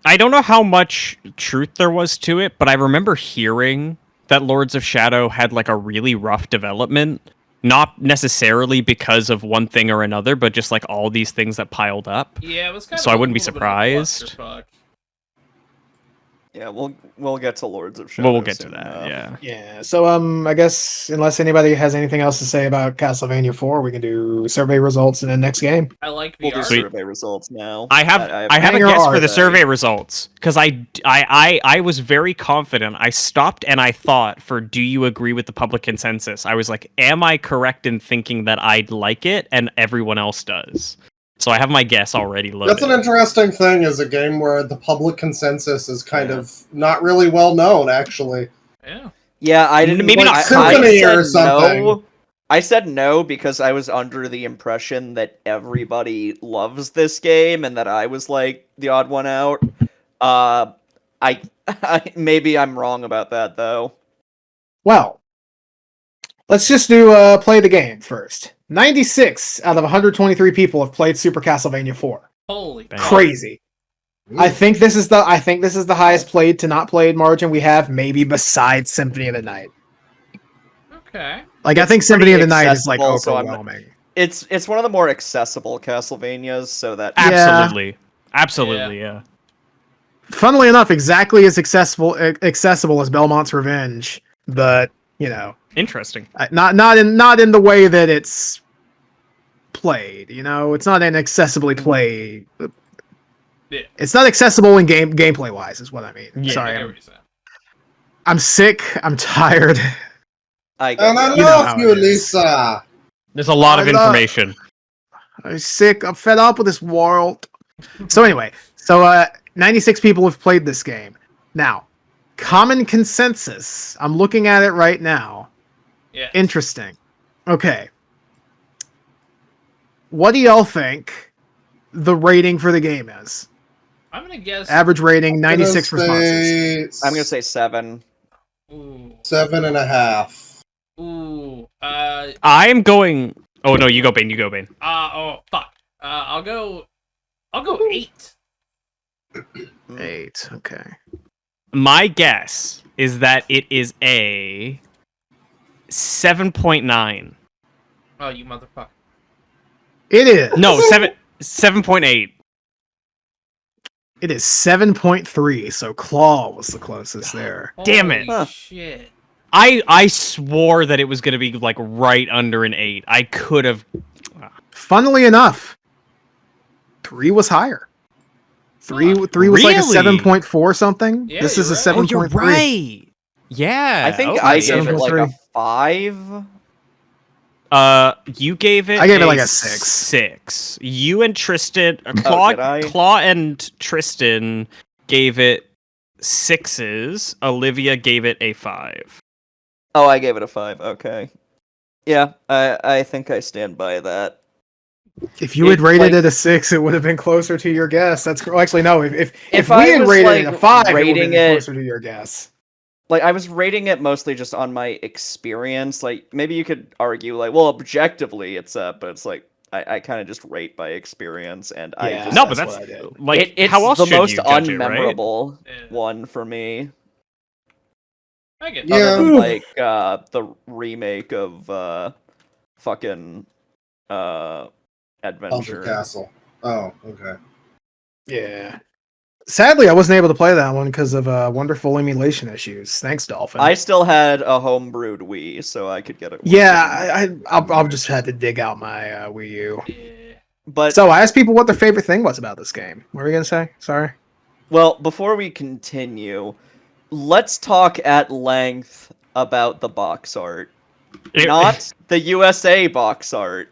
I don't know how much truth there was to it, but I remember hearing that Lords of Shadow had like a really rough development, not necessarily because of one thing or another, but just like all these things that piled up. Yeah, it was kind So of I wouldn't be a little bit of a surprised. clusterfuck. Yeah, we'll get to Lords of Shadow. We'll get to soon that, enough. yeah. Yeah, so I guess unless anybody has anything else to say about Castlevania 4, we can do survey results in the next game. I like We'll do VR. Sweet. survey results now. I have a Hanger guess for art. the survey results because I was very confident. I stopped and I thought for do you agree with the public consensus? I was like, am I correct in thinking that I'd like it and everyone else does? So I have my guess already loaded. That's an interesting thing as a game where the public consensus is kind of not really well known, actually. Yeah. Yeah, I didn't. Maybe like, not Symphony I or said something. No. I said no because I was under the impression that everybody loves this game and that I was like the odd one out. I maybe I'm wrong about that though. Well, let's just do play the game first. 96 out of 123 people have played Super Castlevania 4. Holy Bang. crap. Crazy. I think this is the highest played to not played margin we have, maybe besides Symphony of the Night. Okay. Like I It's think Symphony of the pretty Night is like accessible, so I'm- overwhelming. It's one of the more accessible Castlevanias, so that Absolutely, yeah. Funnily enough, exactly as accessible as Belmont's Revenge, but you know, Interesting. not in the way that it's played. You know, it's not an accessibly played. Yeah. It's not accessible in gameplay wise, is what I mean. Yeah. Sorry, I get what you're saying. I'm sick. I'm tired. I get And I it. You know love how you, it is. Lisa. There's a lot of I love- information. I'm sick. I'm fed up with this world. So anyway, 96 people have played this game. Now, common consensus. I'm looking at it right now. Yeah. Interesting. Okay. What do y'all think the rating for the game is? I'm gonna guess. Average rating, 96 I'm gonna responses. say I'm gonna say 7. Ooh. 7.5. Ooh. I'm going. Oh no, you go, Bane. You go, Bane. Oh fuck. I'll go 8. 8. Okay. My guess is that it is a 7.9. Oh, you motherfucker. It is. No, 7.8. It is 7.3. So Claw was the closest there. Damn it. Holy Huh. shit. I swore that it was gonna be like right under an 8. I could have. Funnily enough, 3 was higher. 3 was like a Really? 7.4 something. Yeah, This is a you're right. 7.3. Oh, you're right. Yeah. I think okay. I gave it like a 7.3. 5. You gave it. I gave it like a 6. 6. You and Tristan, did I? Claw and Tristan gave it 6s. Olivia gave it a 5. Oh, I gave it a 5. Okay. Yeah, I think I stand by that. If you had It, rated like- it a 6, it would have been closer to your guess. That's well, actually no. If If we I had was, rated like, it a 5, it would have rating been it- closer to your guess. Like, I was rating it mostly just on my experience. Like, maybe you could argue, like, well, objectively it's up, but it's like, I kind of just rate by experience, and I Yeah. just... No, but that's that's what I did. like it's how else the should most you judge it, right? unmemorable Yeah. one for me. I get Yeah. Other than, like, the remake of, fucking, Alter Adventure. Castle. Oh, okay. Yeah. Sadly, I wasn't able to play that one because of wonderful emulation issues. Thanks, Dolphin. I still had a homebrewed Wii, so I could get it. yeah, working. I'll just have to dig out my Wii U. Yeah. But So I asked people what their favorite thing was about this game. What were we gonna say? Sorry. well, before we continue, let's talk at length about the box art. Not the USA box art,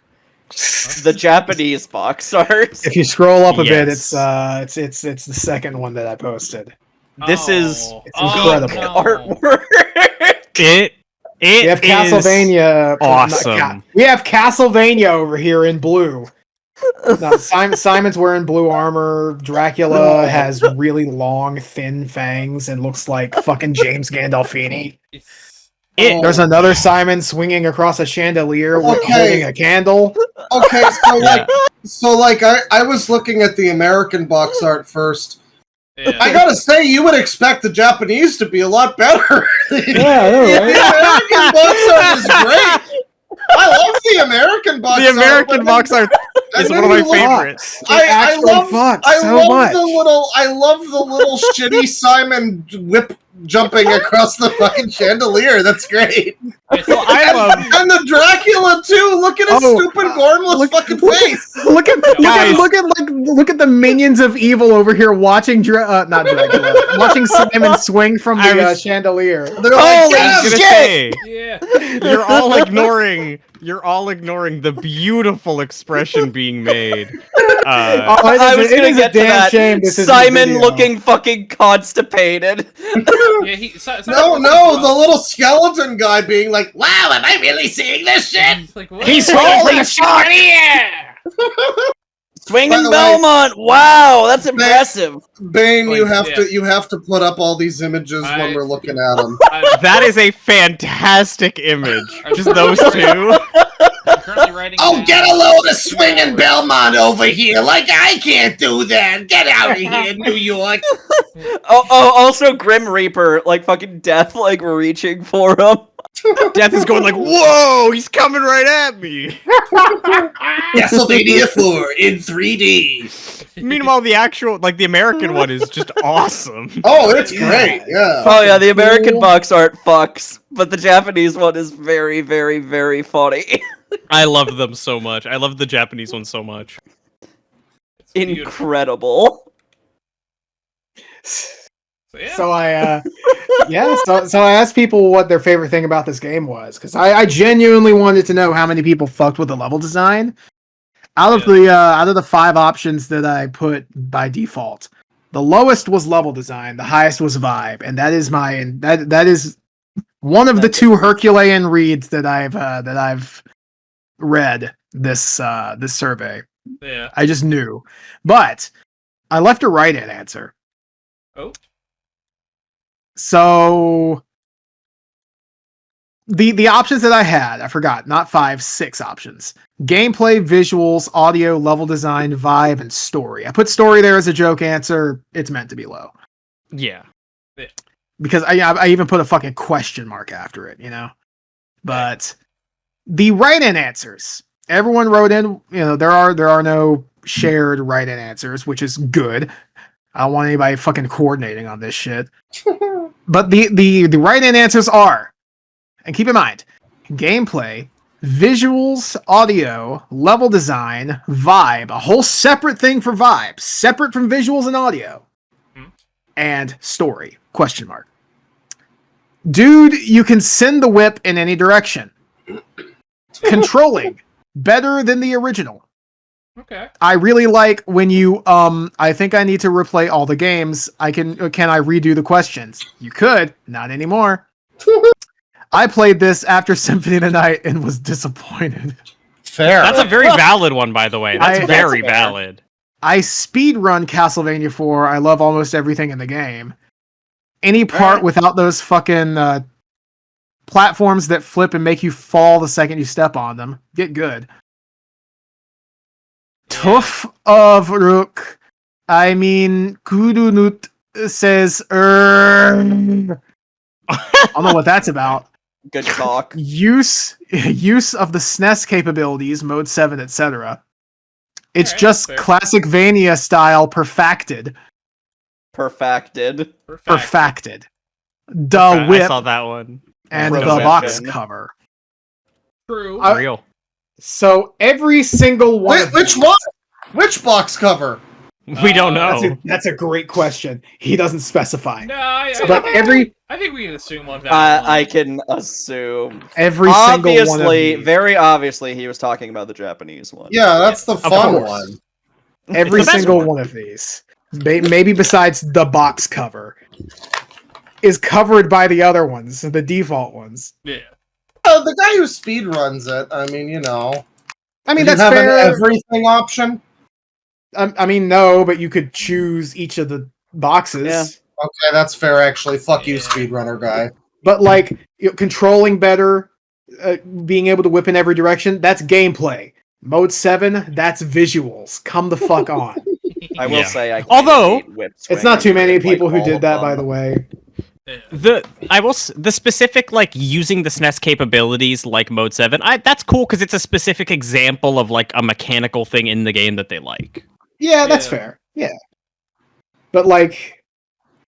the Japanese box art. If you scroll up a bit, Yes. it's the second one that I posted. This is It's incredible. no. artwork. It We have is Castlevania. awesome. We have Castlevania over here in blue. No, Simon's wearing blue armor. Dracula has really long, thin fangs and looks like fucking James Gandolfini. It- There's another Simon swinging across a chandelier Okay. holding a candle. Okay, so like I was looking at the American box art first. Yeah. I gotta say, you would expect the Japanese to be a lot better. Yeah, I know, The right? American box art is great. I love the American box The art. American but box art then- is and one of then my you look- favorites. It I actually love, fucks I so love much. the little shitty Simon whip jumping across the fucking chandelier. That's great. Well, I love And the Dracula too. Look at his Oh, stupid gormless look- fucking look- face. Guys. Look at the minions of evil over here watching not Dracula, watching Simon swing from I the was- chandelier. They're like, Holy "Get I him!" was gonna shit! say, Yeah. you're all ignoring the beautiful expression being made. Oh, I was gonna get to damn that. shame this isn't Simon video. looking fucking constipated. Yeah, No, the little skeleton guy being like, "Wow, am I really seeing this shit?" He's like, what? He's swinging from Swinging By the way- Belmont. Wow, that's impressive. Bane, you Like, have yeah. to put up all these images when we're looking at them. That is a fantastic image. Just those two. I'm currently writing Oh, down- get a load of swinging Belmont over here! Like I can't do that. Get out of here, New York. Oh, also Grim Reaper, like fucking Death, like reaching for him. Death is going like, whoa, he's coming right at me. Castlevania 4 in 3D. Meanwhile, the American one is just awesome. Oh, it's Yeah. great. Yeah. Oh yeah, the American cool. box art fucks, but the Japanese one is very, very, very funny. I love them so much. I love the Japanese one so much. It's beautiful. Incredible. So, yeah. So so I asked people what their favorite thing about this game was because I genuinely wanted to know how many people fucked with the level design. Out of the 5 options that I put by default, the lowest was level design, the highest was vibe, and that is that is one of the 2 Herculean reads that I've read this survey. Yeah. I just knew, but I left a right-in answer. Oh. So the options that I had, I forgot, not 5, 6 options. Gameplay, visuals, audio, level design, vibe, and story. I put story there as a joke answer. It's meant to be low. Yeah. Because I even put a fucking question mark after it, you know? But the right-in answers. Everyone wrote in, there are no shared right-in answers, which is good. I don't want anybody fucking coordinating on this shit. But the right-in answers are, and keep in mind, gameplay, visuals, audio, level design, vibe, a whole separate thing for vibe, separate from visuals and audio, and story, question mark. Dude, you can send the whip in any direction. Controlling, better than the original. Okay. I really like when you I think I need to replay all the games. Can I redo the questions? You could, not anymore. I played this after Symphony of the Night and was disappointed. Fair. That's a very valid one, by the way. That's I- very That's fair. valid. I speedrun Castlevania 4. I love almost everything in the game. Any part Alright. without those fucking platforms that flip and make you fall the second you step on them, get good. Tuff of Rook. I mean, Kudunut says, I don't know what that's about. Good talk. Use of the SNES capabilities, mode 7, etc. It's Alright, just that's fair. classic Vania style perfected. Perfected. Perfected. The I whip saw that one. and The the box weapon. cover. True. Real. So every single one. Wait, of which these- one? Which box cover? We don't know. That's a great question. He doesn't specify. No, I But think we can assume on that. I can assume. every single one of Obviously, these. very obviously, he was talking about the Japanese one. Yeah, that's the fun course. one. Every It's the best single one. one of these, maybe besides the box cover, is covered by the other ones, the default ones. Yeah. The guy who speed runs it. I mean, you know. I mean, Do you that's have an fair. everything option. I mean, no, but you could choose each of the boxes. Yeah. Okay, that's fair. Actually, fuck you, Yeah. speedrunner guy. But like controlling better, being able to whip in every direction, that's gameplay. Mode 7, that's visuals. Come the fuck on. I will Yeah. say, I Although, It's not too many people who did that, by the way. Yeah. The specific like using the SNES capabilities like Mode 7, that's cool because it's a specific example of like a mechanical thing in the game that they like. Yeah, that's Yeah. fair. Yeah. But like,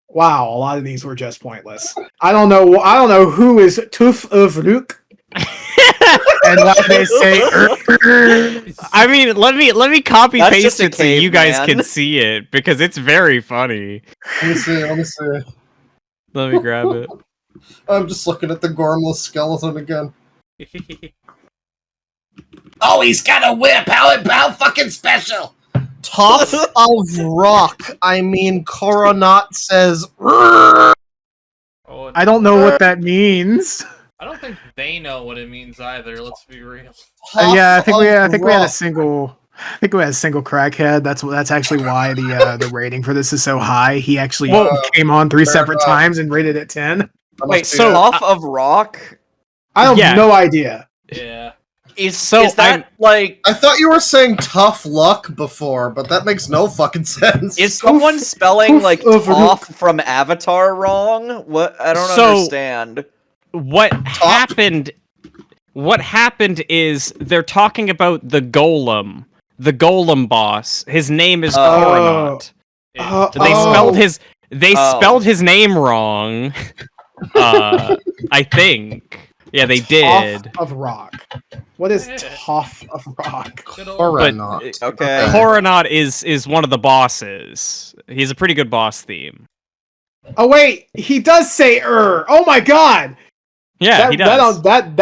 wow, a lot of these were just pointless. I don't know who is Tooth of Luke and why they say I mean, let me copy That's paste just a it so you guys caveman. can see it because it's very funny. Let me see. Let me see. Let me grab it. I'm just looking at the Gormless skeleton again. Oh, he's got a whip! How fucking special! Tough of rock. I mean, Coronat says. Oh, I don't know what that means. I don't think they know what it means either. Let's be real. Yeah, I think we had a rock. single. I think we had a single crackhead. That's actually why the rating for this is so high. He actually came on 3 fair separate enough. times and rated it 10. That Wait, must be so- it. Off of rock. I have Yeah. no idea. Yeah. Is So, that like? I thought you were saying tough luck before, but that makes no fucking sense. Is someone spelling poof like of toff from Avatar wrong? What? I don't So- understand. What happened is they're talking about the golem boss. His name is Oh. Coronat. Yeah. They spelled his name wrong. I think. Yeah, they did. Tough of rock. What is tough of rock? Good old- Coronat. Okay. Coronat is one of the bosses. He's a pretty good boss theme. Oh wait, he does say Oh my god. Yeah, he does. That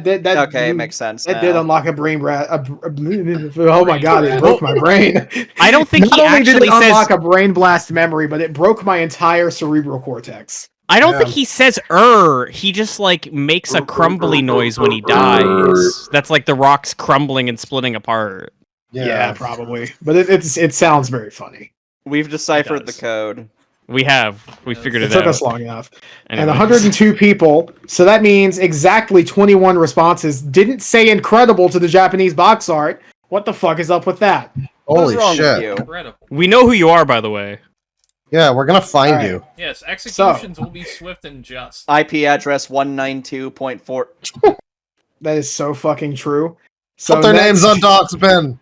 did. Okay, makes sense. That now. did unlock a brain oh my god, it broke my brain. I don't think Not he only did actually it unlock says. a brain blast memory, but it broke my entire cerebral cortex. I don't Yeah. think he says He just like makes a crumbly noise when he dies. That's like the rocks crumbling and splitting apart. Yeah, probably. But it sounds very funny. We've deciphered the does. code. We figured It it took out. us long enough. And Anyways. 102 people, so that means exactly 21 responses didn't say incredible to the Japanese box art. What the fuck is up with that? What is Holy wrong with shit. you? Incredible. We know who you are, by the way. Yeah, we're gonna find Alright. you. Yes, executions will be swift and just. IP address 192.4. That is so fucking true. So Put their next- names on Doc's bin.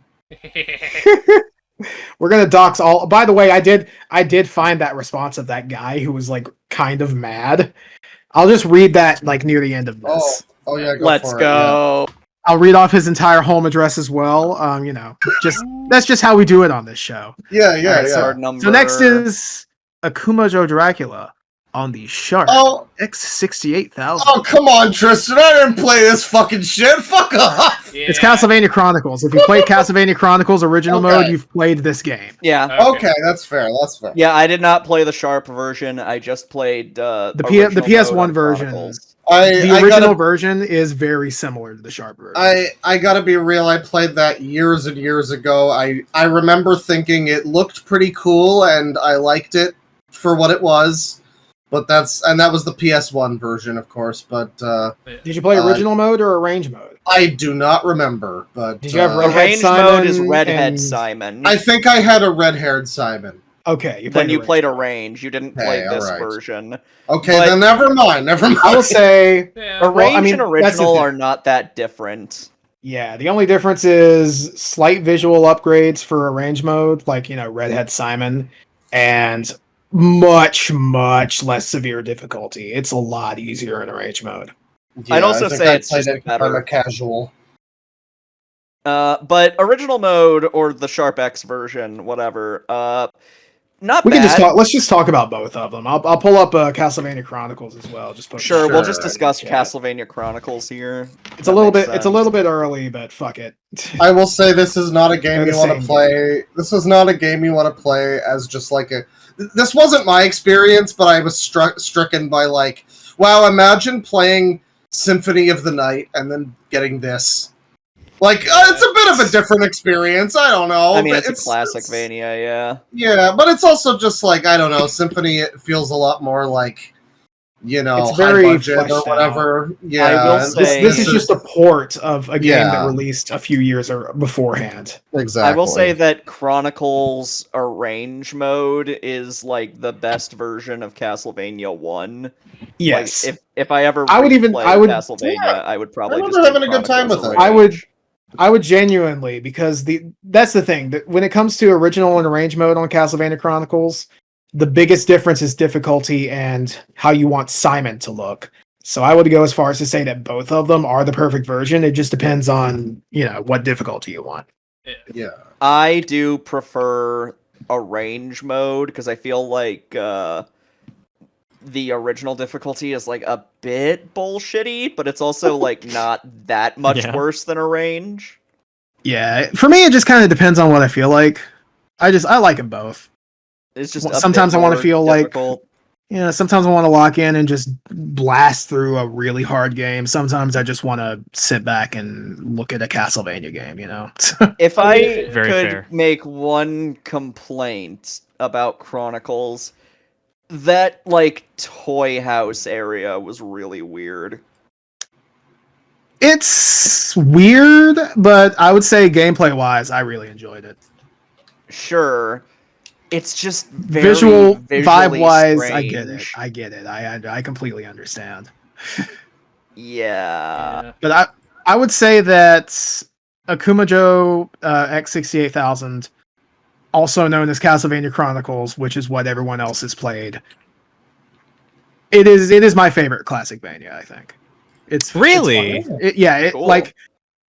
We're gonna dox all. By the way, I did find that response of that guy who was like kind of mad. I'll just read that like near the end of this. Oh yeah, go Let's for go. I'll read off his entire home address as well. That's just how we do it on this show. Yeah, yeah, Alright, yeah. so- Card number. So next is Akumajo Dracula. on the Sharp Oh, X68000. oh, come on, Tristan! I didn't play this fucking shit. Fuck off. Yeah. It's Castlevania Chronicles. If you played Castlevania Chronicles original Okay. mode, you've played this game. Yeah. Okay, that's fair. That's fair. Yeah, I did not play the Sharp version. I just played The original PS1 mode on version. Chronicles. The I original gotta, version is very similar to the Sharp version. I gotta be real. I played that years and years ago. I remember thinking it looked pretty cool, and I liked it for what it was. But that was the PS1 version, of course. But Did you play original mode or arrange mode? I do not remember. But Did you have Redhead Arranged Simon mode is Redhead and- Simon. I think I had a red-haired Simon. Okay, Then you arrange played mode. Arrange. You didn't Okay, play this alright. version. Okay, But- then never mind. Never mind. I will say, Yeah. Arrange I mean, and that's the original thing. are not that different. yeah, the only difference is slight visual upgrades for arrange mode, like, Redhead Simon, and much, much less severe difficulty. It's a lot easier in arrange mode. I'd also I think say I it's played just it 'cause I'm better. a casual. But original mode or the Sharp X version, whatever. Not We bad. can just talk. Let's just talk about both of them. I'll pull up Castlevania Chronicles as well. Just put Sure, we'll just Sure. discuss Yeah. Castlevania Chronicles here. It's a little bit. It's a little bit early, but fuck it. I will say this is not a game They're you the want same to play. This is not a game you want to play as just like a. This wasn't my experience, but I was stricken by like, wow! Imagine playing Symphony of the Night and then getting this. Like, it's a bit of a different experience. I don't know. I mean, but it's a classic Vania, yeah. Yeah, but it's also just like, I don't know. Symphony, it feels a lot more like, It's high very budget or fleshed whatever. Yeah, I will and say- This is just a port of a game that Yeah. released a few years beforehand. exactly. I will say that Chronicles Arrange mode is like the best version of Castlevania 1. Yes, Like, if I ever I would even- replay I would- Castlevania, Yeah. I would probably I just remember do having a good time Chronicles with it. I would- Arrange. I would genuinely, because that's the thing. That when it comes to original and arrange mode on Castlevania Chronicles, the biggest difference is difficulty and how you want Simon to look. So I would go as far as to say that both of them are the perfect version. It just depends on, what difficulty you want. Yeah. I do prefer Arrange mode because I feel like the original difficulty is like a bit bullshitty, but it's also like not that much Yeah. worse than Arrange. Yeah, for me, it just kind of depends on what I feel like. I like them both. It's just Well, a sometimes bit I wanna more feel like- difficult. Sometimes I want to lock in and just blast through a really hard game. Sometimes I just want to sit back and look at a Castlevania game, If I Very could fair. make one complaint about Chronicles, that like toy house area was really weird. It's weird, but I would say gameplay-wise, I really enjoyed it. Sure. It's just very Visual visually vibe-wise, I get it. strange. I get it. I completely understand. Yeah. But I would say that Akumajo X68000, also known as Castlevania Chronicles, which is what everyone else has played, it is my favorite classic Vania, I think. It's Really? it's fun. Cool. Like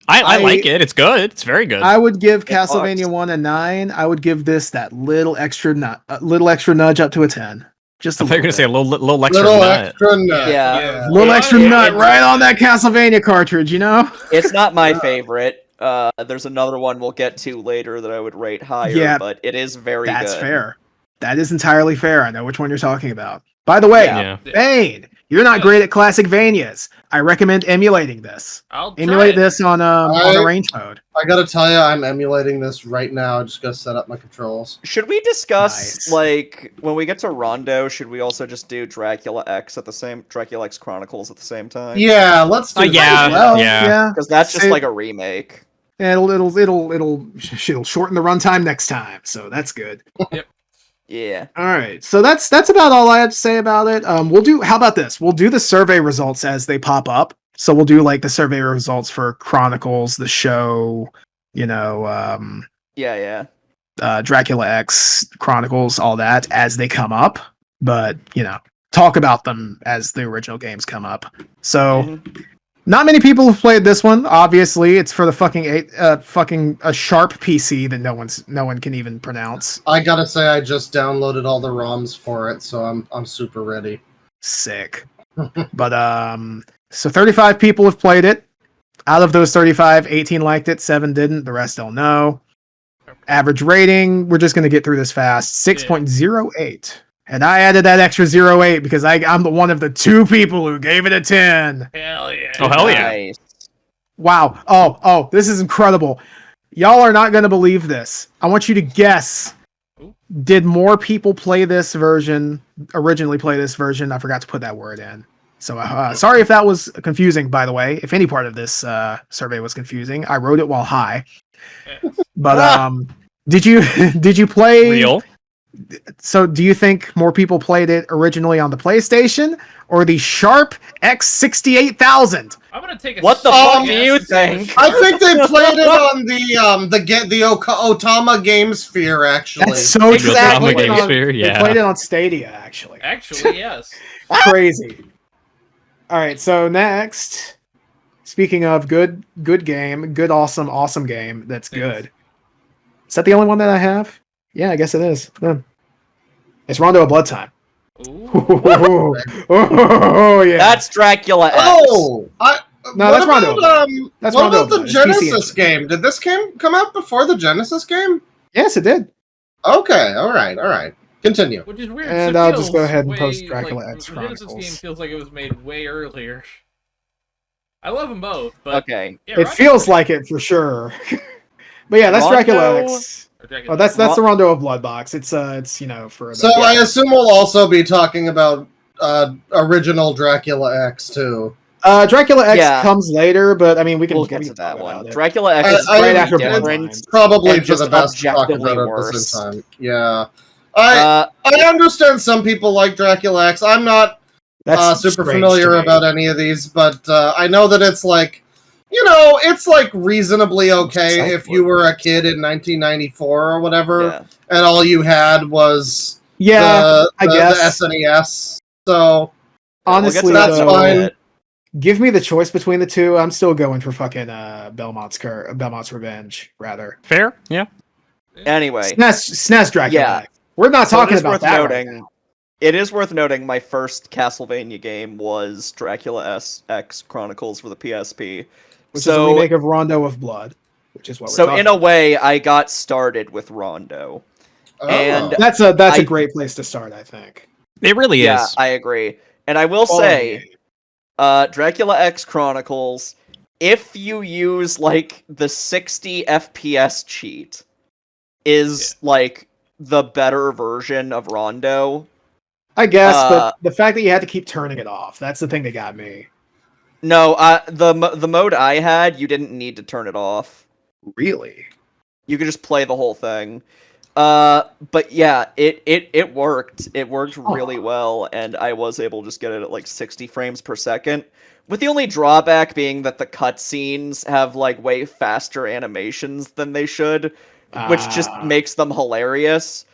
I I- like it. It's good. It's very good. I would give It Castlevania fucks. 1 a 9. I would give this that little extra nudge up to a 10. Just a I thought you were little gonna say a bit. little extra Little nut. extra nut. Yeah. Little Yeah. extra It- nut it- right on that Castlevania cartridge, It's not my favorite. There's another one we'll get to later that I would rate higher, Yeah, but it is very That's good. fair. That is entirely fair. I know which one you're talking about. By the way, Yeah. Yeah. Bane, you're not great at classic Vanias. I recommend emulating this. I'll try Emulate it. this on I- arrange mode. I gotta tell you, I'm emulating this right now. I just gotta set up my controls. Should we discuss Nice. like when we get to Rondo? Should we also just do Dracula X Chronicles at the same time? Yeah, let's do that yeah, as well. yeah. because that's just Save- like a remake. It'll shorten the runtime next time, so that's good. Yeah. All right, so that's about all I have to say about it. How about this? We'll do the survey results as they pop up. So we'll do like the survey results for Chronicles, the show, Yeah. Dracula X Chronicles, all that as they come up. But talk about them as the original games come up. So Mhm. not many people have played this one. Obviously, it's for the fucking a Sharp PC that no one can even pronounce. I gotta say, I just downloaded all the ROMs for it, so I'm super ready. Sick. But so 35 people have played it. Out of those 35, 18 liked it, 7 didn't. The rest don't know. Average rating, we're just going to get through this fast. 6.08. And I added that extra 0.8 because I'm the one of the 2 people who gave it a 10. Hell yeah. Oh, hell yeah. Nice. Wow. Oh, this is incredible. Y'all are not going to believe this. I want you to guess. Did more people play this version, originally play this version? I forgot to put that word in. So sorry if that was confusing, by the way. If any part of this survey was confusing, I wrote it while high. But did you play Real? So do you think more people played it originally on the PlayStation or the Sharp X68000? I'm gonna take a What the stab fuck do you guess and say think? I think they played it on the Otama Game Sphere, actually. That's so true. Exactly. They played it on- Sphere, They yeah. played it on Stadia, actually. Actually, yes. Crazy. All right, so next, speaking of good game, good awesome game that's good. Is that the only one that I have? Yeah, I guess it is. It's Rondo of Blood Time. Ooh. Oh yeah. That's Dracula X. Oh, No, what that's about, Rondo. That's what Rondo about of the Blood. It's PC Genesis engine. game? Did this game come out before the Genesis game? Yes, it did. Okay, all right. Continue. Which is weird. And 'cause it I'll just go feels ahead and way, post Dracula like, X the Genesis Chronicles. game feels like it was made way earlier. I love them both, but Okay. yeah, It Rondo's feels pretty- like it for sure. But yeah, that's Dracula Rondo- X. or Dracula. Oh, that's the Rondo of Blood box. It's for the, So I assume we'll also be talking about original Dracula X too. Dracula X Yeah. comes later, but I mean we can We'll get we to can that talk one. about it. Dracula X I- is I- very after different. Bloodlines. Probably And for just the best to talk objectively about it at the worse. same time. Yeah. I understand some people like Dracula X. I'm not That's super strange familiar to me. about any of these, but I know that it's like, it's like reasonably okay if you were a kid in 1994 or whatever, Yeah. and all you had was Yeah, I the guess. SNES. So Honestly, we'll get to that's that though, in a fine. bit. give me the choice between the two. I'm still going for fucking Belmont's Revenge, rather. Fair? Yeah. Anyway, SNES Dracula. Yeah. X. We're not so talking it is about worth that noting. right now. It is worth noting my first Castlevania game was Dracula X Chronicles for the PSP. Which is a So, remake of Rondo of Blood, which is what we're so talking in a about. way, I got started with Rondo. And That's a I- great place to start, I think. It really Yeah, is. I agree. And I will Quality say, game. Dracula X Chronicles, if you use like the 60 FPS cheat, is like the better version of Rondo. I guess, but the fact that you had to keep turning it off, that's the thing that got me. No, the mode I had, you didn't need to turn it off. Really? You could just play the whole thing. But yeah, it worked. It worked really well, and I was able to just get it at like 60 frames per second. With the only drawback being that the cutscenes have like way faster animations than they should, which just makes them hilarious.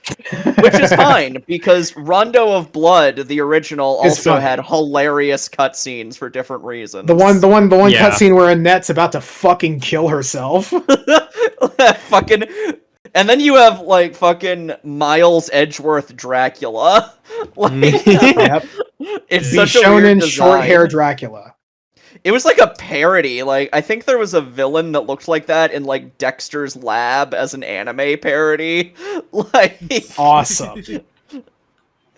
Which is fine, because Rondo of Blood, the original, It's also funny. had hilarious cutscenes for different reasons. The one Yeah. cutscene where Annette's about to fucking kill herself. fucking, and then you have like fucking Miles Edgeworth Dracula. Like, Yep. it's Be such a shown weird in short hair design. Dracula. It was like a parody. Like, I think there was a villain that looked like that in like Dexter's Lab as an anime parody. Like, Awesome.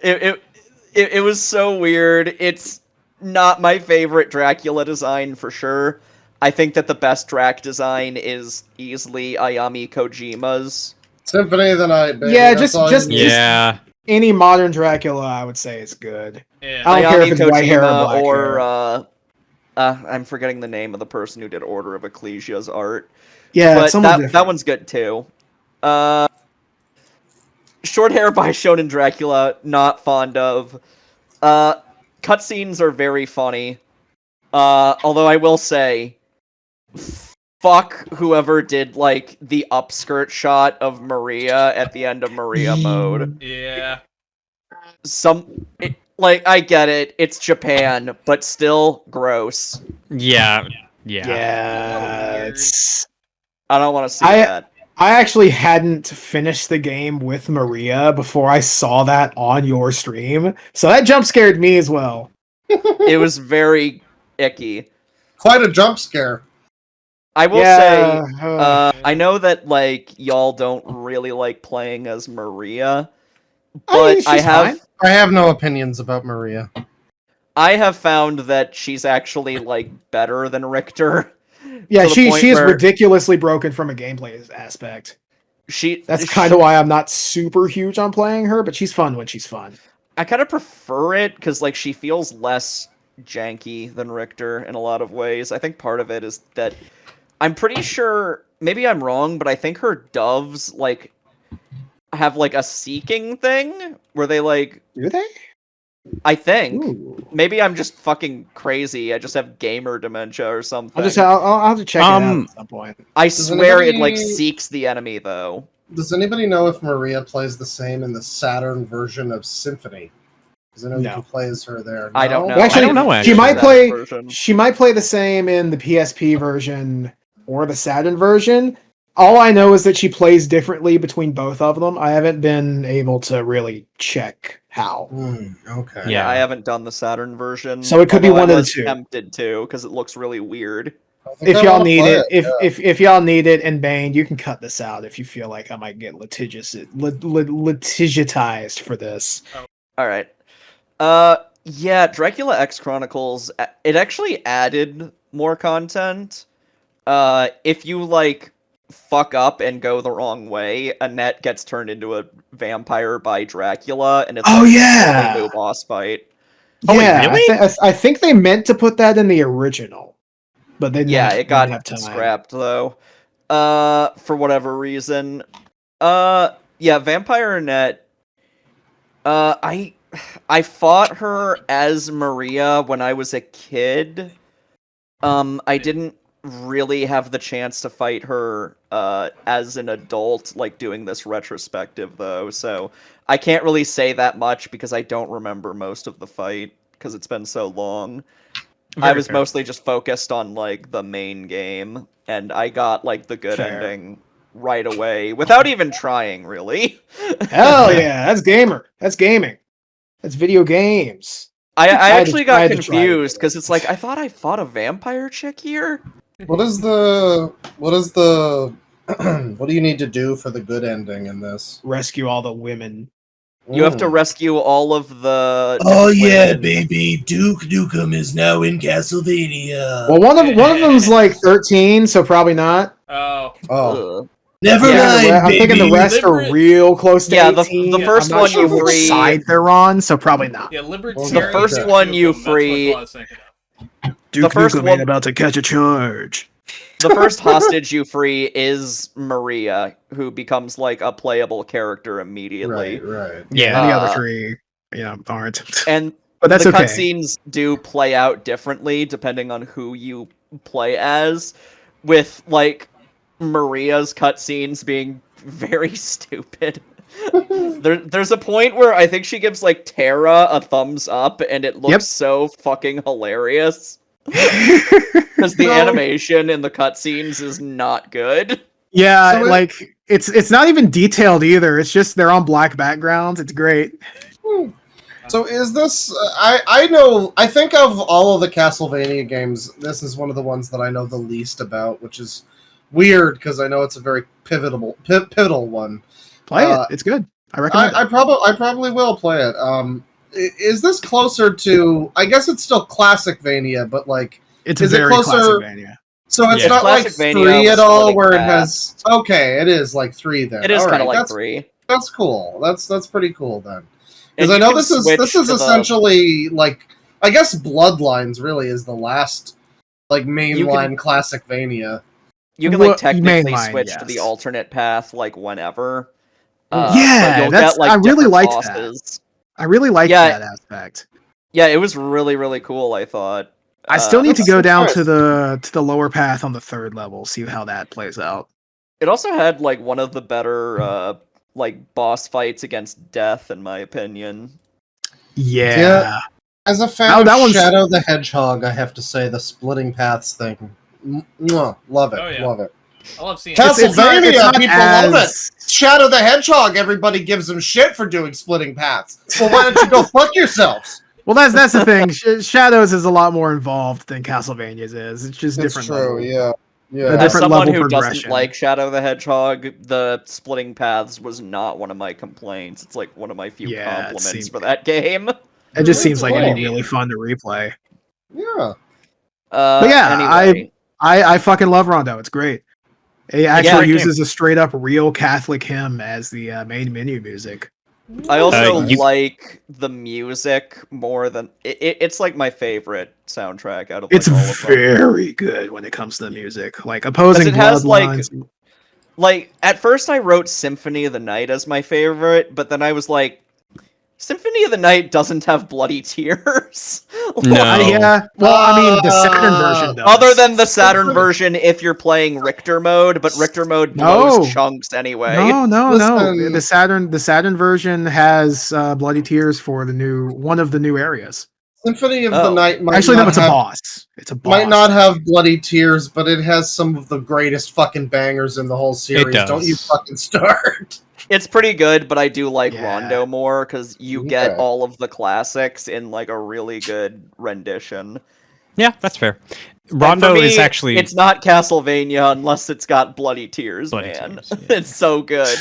it was so weird. It's not my favorite Dracula design for sure. I think that the best Drac design is easily Ayami Kojima's. Symphony of the Night, baby. Yeah, That's just- all you just- need. Yeah. Any modern Dracula, I would say, is good. Yeah. I don't care if Ayami it's white hair or Kojima black or hair. I'm forgetting the name of the person who did Order of Ecclesia's art. Yeah, But someone that different. one's good too. Short hair by Shonen Dracula, not fond of. Cutscenes are very funny. Although I will say, fuck whoever did like the upskirt shot of Maria at the end of Maria mode. Yeah. I get it, it's Japan, but still gross. Yeah. Yeah. Yeah, Weird. it's. I don't want to see I- that. I actually hadn't finished the game with Maria before I saw that on your stream, so that jump scared me as well. It was very icky. Quite a jump scare. I will Yeah, say, I know that like y'all don't really like playing as Maria, I mean, but she's I have fine. I have no opinions about Maria. I have found that she's actually like better than Richter. Yeah, to the she point is where ridiculously broken from a gameplay aspect. That's kind of why I'm not super huge on playing her, but she's fun when she's fun. I kind of prefer it because like she feels less janky than Richter in a lot of ways. I think part of it is that I'm pretty sure, maybe I'm wrong, but I think her doves like have like a seeking thing where they like, Do they? I think. Ooh. Maybe I'm just fucking crazy. I just have gamer dementia or something. I'll have to check it out at some point. I Does swear it like anybody- seeks the enemy though. Does anybody know if Maria plays the same in the Saturn version of Symphony? Because I know you No. can play as her there. I don't know. Well, actually, I don't know, she actually. might That play. version. She might play the same in the PSP version or the Saturn version. All I know is that she plays differently between both of them. I haven't been able to really check how. Okay. Yeah, Yeah. I haven't done the Saturn version. So it could be although one I of the was two. tempted to because it looks really weird. I think If I y'all wanna need play it, yeah. if y'all need it, and Bane, you can cut this out if you feel like I might get litigiatized for this. All right. Yeah, Dracula X Chronicles. It actually added more content. If you like fuck up and go the wrong way, Annette gets turned into a vampire by Dracula, and it's Oh, like yeah! a totally new boss fight. Oh, wait, Yeah, really? I think they meant to put that in the original, but they Yeah, it got didn't have time. scrapped though. For whatever reason. Yeah, Vampire Annette. I fought her as Maria when I was a kid. I didn't really have the chance to fight her as an adult, like doing this retrospective though, so I can't really say that much because I don't remember most of the fight because it's been so long. I Very was fair. mostly just focused on like the main game, and I got like the good Fair. ending right away without even trying, really. Hell yeah, that's gamer. That's gaming. That's video games. I I actually got had to try to do confused it. because it's like I thought I fought a vampire chick here. What is the what do you need to do for the good ending in this? Rescue all the women. You have to rescue all of the. Oh different yeah, women. baby! Duke Nukem is now in Castlevania. Well, one of them's like 13, so probably not. Oh. Oh, Ugh. Never Yeah. mind, I'm thinking the baby. rest are Liberate- real close to Yeah, 18. the first I'm not one sure you which free- side they're on, so probably not. Yeah, Libertarian. The first one you Nukem, free- That's what I was thinking of. Duke first Nukem one- ain't about to catch a charge. The first hostage you free is Maria, who becomes like a playable character immediately. right. Yeah, and the other Uh, three, aren't. And But that's the okay. cutscenes do play out differently depending on who you play as, with like Maria's cutscenes being very stupid. There's a point where I think she gives like Terra a thumbs up, and it looks Yep. so fucking hilarious because the No. animation in the cutscenes is not good. Yeah, So like it's not even detailed either. It's just they're on black backgrounds. It's great. So is this? I know. I think of all of the Castlevania games, this is one of the ones that I know the least about, which is weird because I know it's a very pivotal one. Play it. It's good. I recommend I it. probably will play it. Is this closer to? I guess it's still Classicvania, but like, It's is it very closer- Classicvania. so it's Yeah. not like Classicvania 3 was at all, splitting where it paths. has. Okay, it is like 3 then. It is All kind of right, like that's, 3. That's cool. That's pretty cool then. And Because I you know can this is switch to the- essentially like, I guess Bloodlines really is the last like You mainline Classicvania. You can Well, like technically mainline, switch to the yes. alternate path like whenever. Yeah, but you'll that's- get like I really different liked bosses. I really like Yeah. that aspect. Yeah, it was really really cool. I thought. I still need to that's go down nice. to the lower path on the 3rd level, see how that plays out. It also had like one of the better like boss fights against death, in my opinion. Yeah. Yeah. As a fan Oh, of that one's- Shadow the Hedgehog, I have to say the splitting paths thing. Mwah, love it, Oh, yeah. love it. I love seeing Castlevania, people love it. as- Shadow the Hedgehog, everybody gives him shit for doing splitting paths. Well, why don't you go fuck yourselves? Well, that's the thing. Shadows is a lot more involved than Castlevania's is. It's just different. level. yeah. A As different someone level who doesn't progression. like Shadow the Hedgehog, the splitting paths was not one of my complaints. It's like one of my few Yeah, it compliments seemed- for that game. It just seems like it'd cool. be really fun to replay. Yeah. But yeah, Anyway, I fucking love Rondo. It's great. It actually great uses a straight up real Catholic hymn as the main menu music. I also you- like the music more than it's like my favorite soundtrack out of. It's all of them. very good when it comes to the music. Like opposing it has, bloodlines. Like at first, I wrote Symphony of the Night as my favorite, but then I was like, Symphony of the Night doesn't have bloody tears. No. Yeah. Well, I mean, the Saturn version does. Other than the Saturn version, if you're playing Richter mode, but Richter mode blows No. chunks anyway. No. Listen. The Saturn version has bloody tears for one of the new areas. Symphony of Oh. the Night might Actually, no, not it's a have, boss. It's a boss. might not have bloody tears, but it has some of the greatest fucking bangers in the whole series. does. Don't you fucking start. It's pretty good, but I do like Yeah. Rondo more because you get Okay. all of the classics in like a really good rendition. Yeah, that's fair. And Rondo for me, is actually it's not Castlevania unless it's got bloody tears, Bloody man. tears, yeah. It's so good.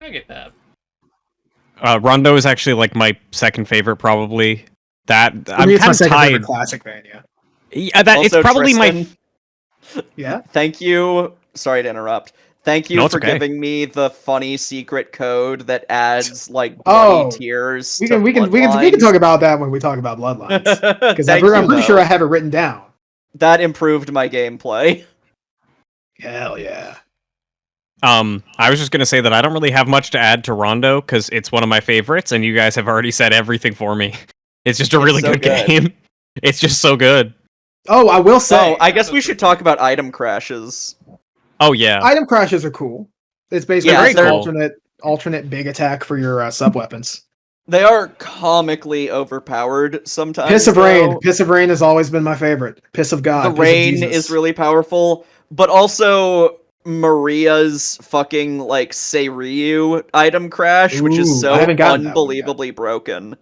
I get that. Rondo is actually like my second favorite, probably. That For I'm me, it's my kind of second favorite tied. classic Vania. Yeah, that it's Also, probably Tristan, Yeah. Thank you. Sorry to interrupt. Thank you No, it's for okay. giving me the funny secret code that adds like bloody Oh, tears. We to can Bloodlines. talk about that when we talk about Bloodlines. Because I'm Thank you, pretty sure though. I have it written down. That improved my gameplay. Hell yeah. I was just gonna say that I don't really have much to add to Rondo because it's one of my favorites, and you guys have already said everything for me. It's just a It's really so good good. game. It's just so good. Oh, I will say, Oh, I guess we should talk about item crashes. Oh yeah, item crashes are cool. It's basically Yeah, just they're- an alternate big attack for your sub weapons. They are comically overpowered sometimes. Piss of Rain. though. Piss of Rain has always been my favorite. Piss of God. The Piss of rain Jesus. is really powerful, but also Maria's fucking like Seiryu item crash, which is Ooh, so I haven't gotten that one unbelievably broken.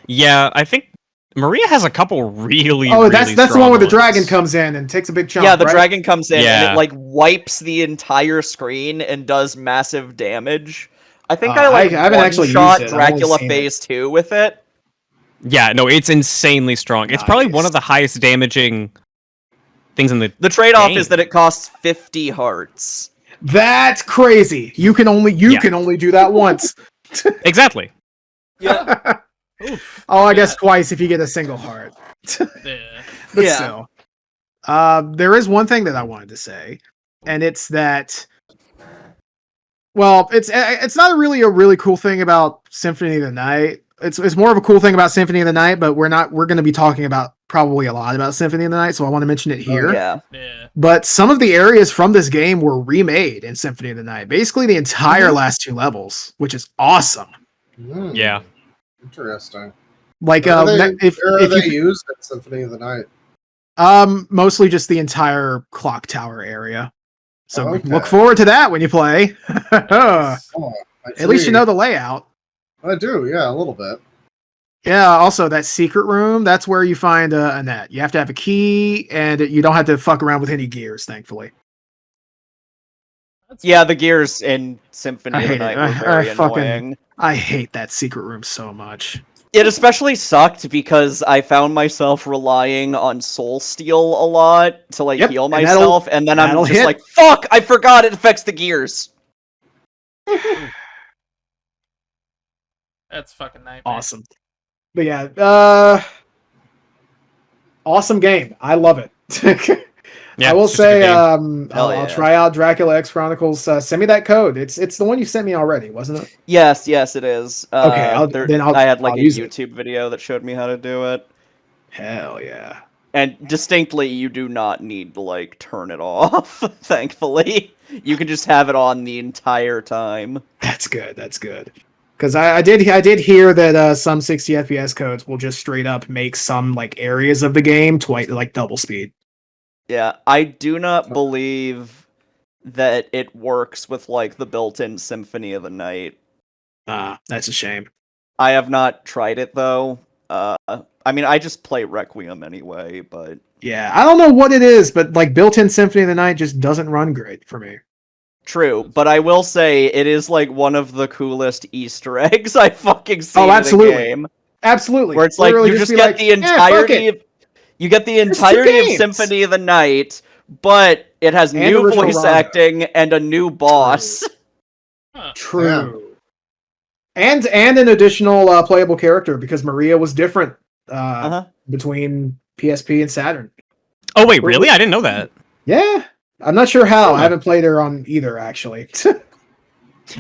yeah. I think Maria has a couple really. Oh, really that's the one strong where the ones. dragon comes in and takes a big chunk. Yeah, the right? dragon comes in and Yeah. it like wipes the entire screen and does massive damage. I think Oh, I like I haven't actually one-shot used it. I've only Dracula seen Phase 2 with it. Yeah, no, it's insanely strong. It's probably one Nice. of the highest damaging things in the. The trade-off Dang. is that it costs 50 hearts. That's crazy. You can only do that once. Exactly. Yeah. Oh, I guess twice if you get a single heart. Yeah. But Yeah. still. There is one thing that I wanted to say, and it's that. Well, it's not really a really cool thing about Symphony of the Night. It's more of a cool thing about Symphony of the Night, but we're going to be talking about probably a lot about Symphony of the Night, so I want to mention it here. Yeah. Yeah. But some of the areas from this game were remade in Symphony of the Night. Basically, the entire Mm-hmm. last two levels, which is awesome. Yeah. Interesting. Like, Where are they, if they you used in Symphony of the Night? mostly just the entire clock tower area. So Okay. look forward to that when you play. Nice. Oh, I At least see. you know the layout. I do, yeah, a little bit. Yeah, also that secret room, that's where you find a net. You have to have a key, and you don't have to fuck around with any gears, thankfully. Yeah, the gears in Symphony I of the hate it. Night were I very fucking- annoying. I hate that secret room so much. It especially sucked because I found myself relying on Soul Steel a lot to like Yep, heal and that'll- myself, and then I'm that'll just hit. like, fuck, I forgot it affects the gears. That's fucking nightmare. Awesome. But yeah, awesome game. I love it. Yeah, I will it's just a good say, game. Hell I'll yeah. try out Dracula X Chronicles. Send me that code. It's the one you sent me already, wasn't it? Yes, it is. Okay, I had like I'll a use it. YouTube video that showed me how to do it. Hell yeah. And distinctly, you do not need to like turn it off. Thankfully, you can just have it on the entire time. That's good. That's good. Because I did hear that some 60 FPS codes will just straight up make some like areas of the game twice like double speed. Yeah, I do not believe that it works with like the built-in Symphony of the Night. That's a shame. I have not tried it though. I mean, I just play Requiem anyway, but Yeah, I don't know what it is, but like built-in Symphony of the Night just doesn't run great for me. true. But I will say it is like one of the coolest Easter eggs I fucking seen absolutely. in a game. Absolutely. Where it's like Literally you just be get like, the entirety of you get the two entirety of games. Symphony of the Night, but it has And new original voice Rondo. acting and a new boss. True. And an additional playable character because Maria was different between PSP and Saturn. Oh wait, really? I didn't know that. Yeah. I'm not sure how. Huh. I haven't played her on either, actually.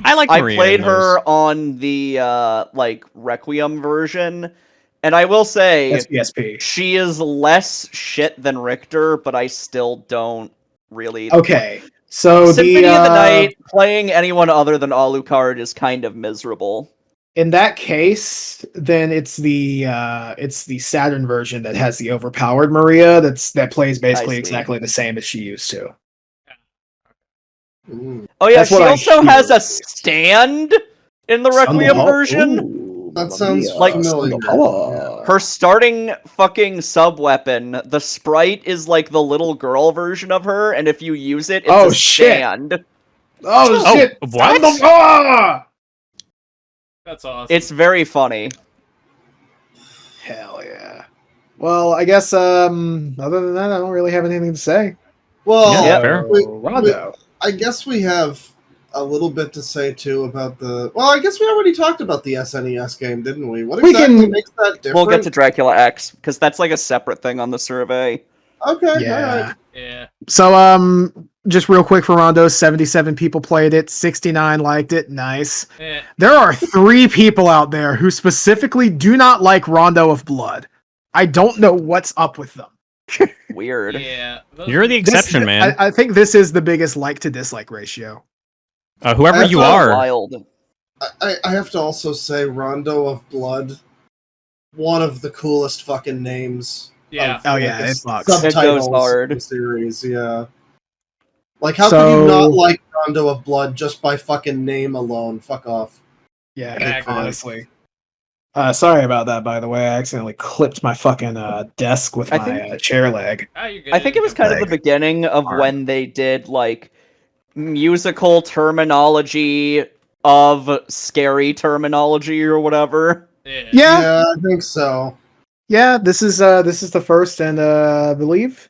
I like Maria. I played in her those. on the like Requiem version, and I will say That's PSP. she is less shit than Richter, but I still don't really. Okay. So Symphony of the Night playing anyone other than Alucard is kind of miserable. In that case, then it's the Saturn version that has the overpowered Maria that plays basically see. exactly the same as she used to. Oh yeah, That's she what I also hear. has a stand in the Requiem version. Ooh, That sounds like familiar. Her starting fucking sub weapon, the sprite is like the little girl version of her, and if you use it, it's a shit. stand. Oh Oh, shit! what? That's awesome. It's very funny. Hell yeah. Well, I guess other than that, I don't really have anything to say. Well, Yeah, fair. Rondo. I guess we have a little bit to say too about the. Well, I guess we already talked about the SNES game, didn't we? What We exactly can- makes that different? We'll get to Dracula X because that's like a separate thing on the survey. Okay, Yeah. alright. Yeah. So just real quick for Rondo, 77 people played it, 69 liked it. Nice. Eh. There are 3 people out there who specifically do not like Rondo of Blood. I don't know what's up with them. Weird. Yeah. those You're are- the exception, man. I think this is the biggest like to dislike ratio. Whoever That's you not are. Wild. I have to also say, Rondo of Blood, one of the coolest fucking names. Yeah. Of, Oh, yeah, a it fucks. subtitles It goes hard. of the series, yeah. Like, how could you not like Rondo of Blood just by fucking name alone? Fuck off. Yeah, Exactly. honestly. Sorry about that, by the way. I accidentally clipped my fucking desk with I my chair leg. Ah, you're good. I think it was kind of the beginning of when they did like musical terminology of scary terminology or whatever. Yeah. Yeah, I think so. yeah. This is the first and I believe.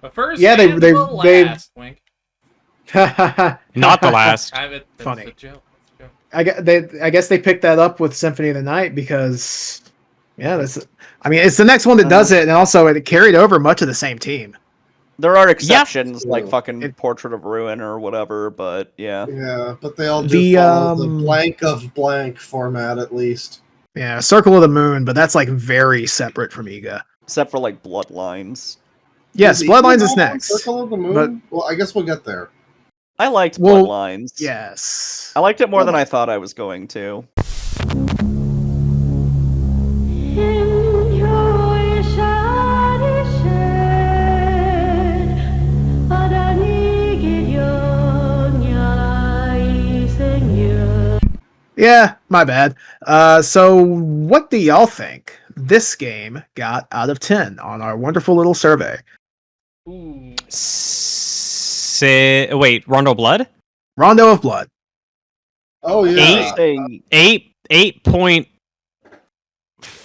But first, Yeah, they- and they- the they- last, wink. Not the last. That's Funny. a joke. That's a joke. I guess they picked that up with Symphony of the Night because it's the next one that does it, and also it carried over much of the same team. There are exceptions like Yeah. fucking Portrait of Ruin or whatever, but yeah. Yeah, but they all do The, follow the blank of blank format at least. Yeah, Circle of the Moon, but that's like very separate from Ega. Except for like Bloodlines. Yes, Is Bloodlines Eagle is on next. Circle of the Moon? but- Well, I guess we'll get there. I liked Well, Bloodlines. Yes. I liked it more than I thought I was going to. Yeah, my bad. So what do y'all think this game got out of 10 on our wonderful little survey? Ooh. Wait, Rondo Blood? Rondo of Blood. Oh yeah. Saying 8.4.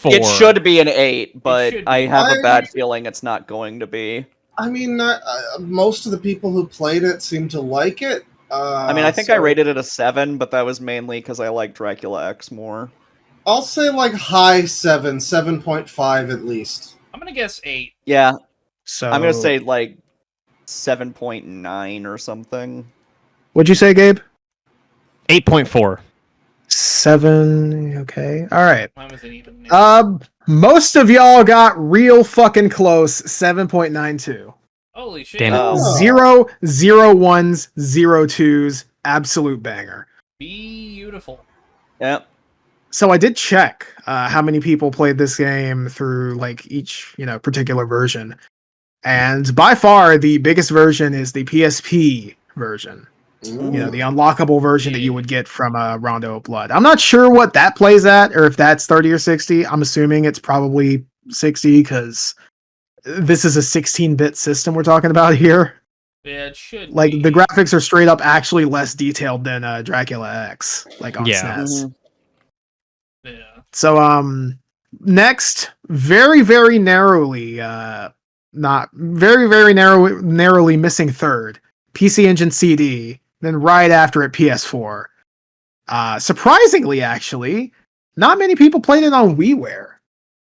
it should be an 8, but should be. I have a I- bad feeling it's not going to be. I mean, most of the people who played it seem to like it. I mean, I think I rated it a 7, but that was mainly because I like Dracula X more. I'll say like high 7, 7.5 at least. I'm gonna guess 8. Yeah, So I'm gonna say like 7.9 or something. What'd you say, Gabe? 8.4. 7. Okay. All right. Mine was an even. Most of y'all got real fucking close. 7.92. Holy shit. Damn it. Oh. 0, 0 1s, 0 2s. Absolute banger. Beautiful. Yep. So I did check how many people played this game through like each particular version, and by far the biggest version is the PSP version. Ooh. You know, the unlockable version that you would get from Rondo of Blood. I'm not sure what that plays at, or if that's 30 or 60. I'm assuming it's probably 60 because this is a 16-bit system we're talking about here. Yeah, it should Like be. the graphics are straight up actually less detailed than Dracula X, like on Yeah. SNES. Yeah. So next, very very narrowly, not very very narrowly missing third, PC Engine CD. Then right after it, PS4. Surprisingly, actually, not many people played it on WiiWare,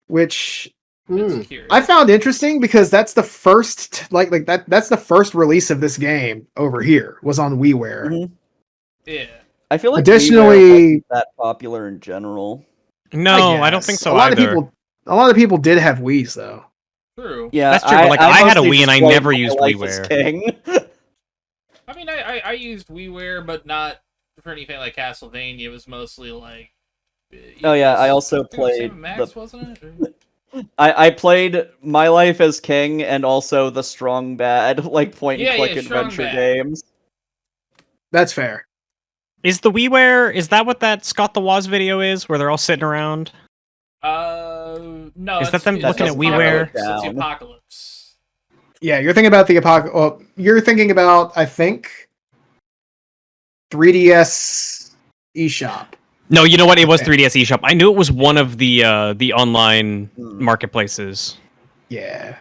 which Hmm. Curious. I found interesting because that's the first that's the first release of this game over here was on WiiWare. Mhm. Yeah. I feel like Additionally- WiiWare wasn't that popular in general. No, I don't think guess. so a lot either. A lot of people did have Wii's though. True. Yeah, That's true, but, like, I had a mostly Wii and just I played never My used Life as WiiWare. King. I mean, I used WiiWare, but not for anything like Castlevania. It was mostly like. Oh, yeah, I it was- also it was played Sam Max, wasn't it? Or- I played My Life as King and also the Strong Bad, like point and click Strong adventure Bad. games. That's fair. Is the WiiWare, is that what that Scott the Woz video is, where they're all sitting around? No. Is that them it's looking at at WiiWare? Apocalypse. It's the Down. Apocalypse. Yeah, you're thinking about the Apocalypse. Well, you're thinking about, I think, 3DS eShop. No, you know what? It was Okay. 3DS eShop. I knew it was one of the online Hmm. marketplaces. Yeah.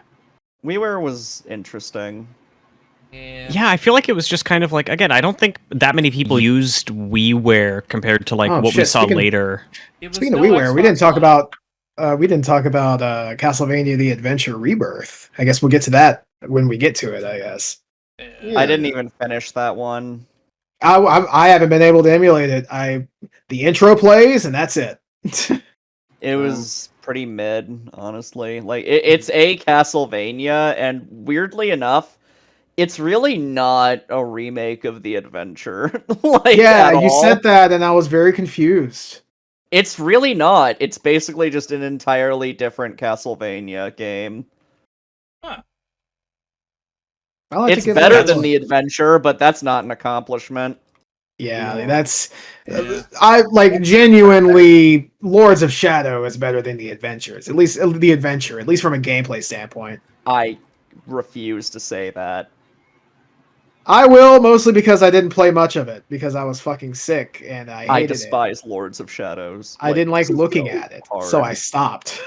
WiiWare was interesting. Yeah, I feel like it was just kind of like, again, I don't think that many people used WiiWare compared to like Oh, what we shit, saw speaking- later. It was Speaking of no WiiWare, we Xbox didn't talk Live. about Castlevania: The Adventure Rebirth. I guess we'll get to that when we get to it. I guess Yeah. I didn't even finish that one. I haven't been able to emulate it. The intro plays and that's it. It was pretty mid, honestly. Like it's a Castlevania, and weirdly enough, it's really not a remake of the adventure. Like, Yeah, at you all. said that, and I was very confused. It's really not. It's basically just an entirely different Castlevania game. I like to It's give better that than one. the adventure, but that's not an accomplishment. Yeah, Yeah. that's Yeah. I like genuinely. Lords of Shadow is better than the Adventures. At least the Adventure, at least from a gameplay standpoint. I refuse to say that. I will, mostly because I didn't play much of it because I was fucking sick and I hated I it. despise Lords of Shadows. I didn't like looking so at it, hard. so I stopped.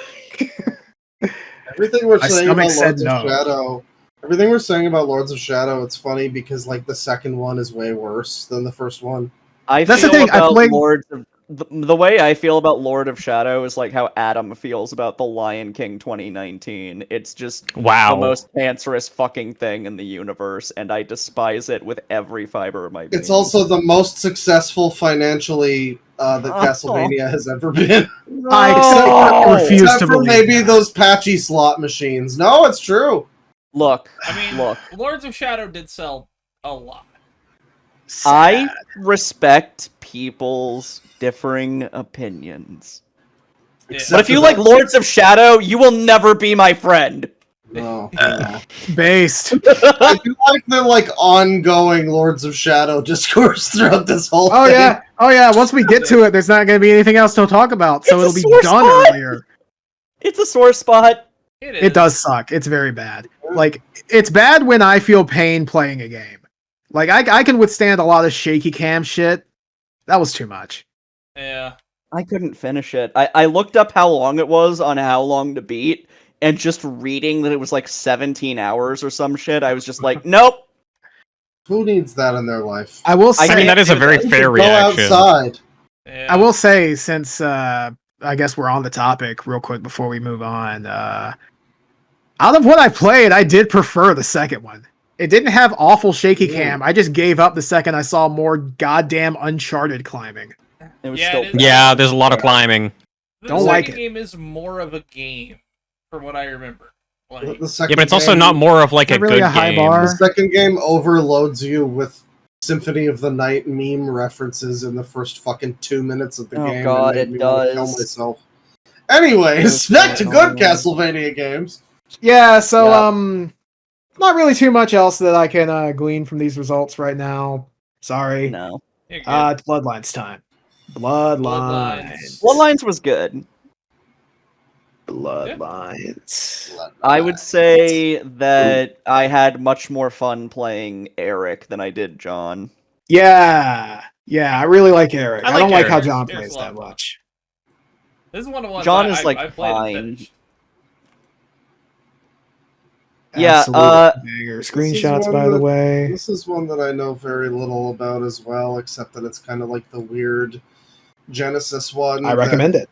Everything we're My saying stomach about said Lords no. of Shadow, everything we're saying about Lords of Shadow, it's funny because like the second one is way worse than the first one. I That's the feel thing, I about played- Lords of the way I feel about Lord of Shadow is like how Adam feels about The Lion King 2019. It's just Wow. the most cancerous fucking thing in the universe, and I despise it with every fiber of my being. It's also the most successful financially that Castlevania has ever been. I refuse Except to for believe maybe that. those patchy slot machines. No, it's true. Look, I mean, look. Lords of Shadow did sell a lot. I respect people's differing opinions. But if you like Lords of Shadow, you will never be my friend. No, no. Based. I do like the like ongoing Lords of Shadow discourse throughout this whole Oh thing. yeah, oh yeah. Once we get to it, there's not going to be anything else to talk about, so It's a it'll be sore done spot. earlier. It's a sore spot. It does suck. It's very bad. Like it's bad when I feel pain playing a game. Like I can withstand a lot of shaky cam shit. That was too much. Yeah. I couldn't finish it. I looked up how long it was on how long to beat, and just reading that it was like 17 hours or some shit, I was just like, nope. Who needs that in their life? I will say. I mean, that is a very You fair should reaction. Go outside. Yeah. I will say, since I guess we're on the topic real quick before we move on. Out of what I played, I did prefer the second one. It didn't have awful shaky cam. I just gave up the second I saw more goddamn Uncharted climbing. It was Yeah, still it is. Yeah, there's a lot of climbing. The Don't like second it. game is more of a game, from what I remember. Like, The second Yeah, but it's also game- not more of like Not a really good a high game. bar. The second game overloads you with Symphony of the Night meme references in the first fucking 2 minutes of the Oh, game. God, and made it me wanna kill does. myself. Anyways, It's back to so good annoying. Castlevania games. Yeah, so Yeah. Not really too much else that I can glean from these results right now. Sorry. No. You're good. It's Bloodlines time. Bloodlines. Bloodlines was good. Bloodlines. I would say that I had much more fun playing Eric than I did John. Yeah. Yeah, I really like Eric. I I, like don't like how Eric. John Eric's plays a lot that of fun. much. This is one of the ones John I, is, like, I played and fine. finished. Yeah, Absolute banger. This is Screenshots, one by the that- way. This is one that I know very little about as well, except that it's kind of like the weird Genesis one. I recommend it.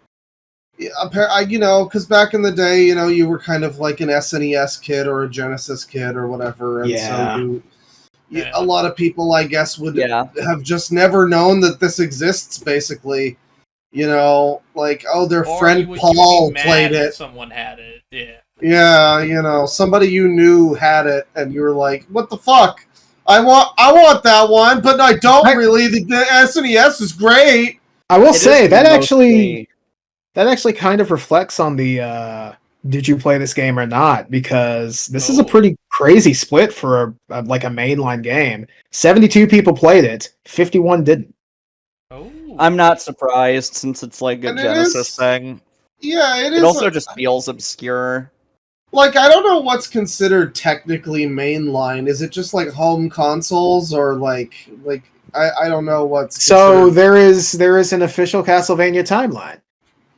Because back in the day, you were kind of like an SNES kid or a Genesis kid or whatever, and Yeah. so Yeah. a lot of people, I guess, would Yeah. have just never known that this exists. Basically, like, oh, their Or friend you would be Paul mad played if it. someone had it. Yeah. Yeah, somebody you knew had it, and you were like, "What the fuck? I want that one, but I don't really. The SNES is great." I will It is say that mostly- actually kind of reflects on the did you play this game or not, because this is a Oh. pretty crazy split for like a mainline game. 72 people played it, 51 didn't. Oh. I'm not surprised since it's like a And it Genesis is- thing. Yeah, it is. It also just feels obscure. Like, I don't know what's considered technically mainline. Is it just like home consoles, or like I don't know what's So considered- there is an official Castlevania timeline.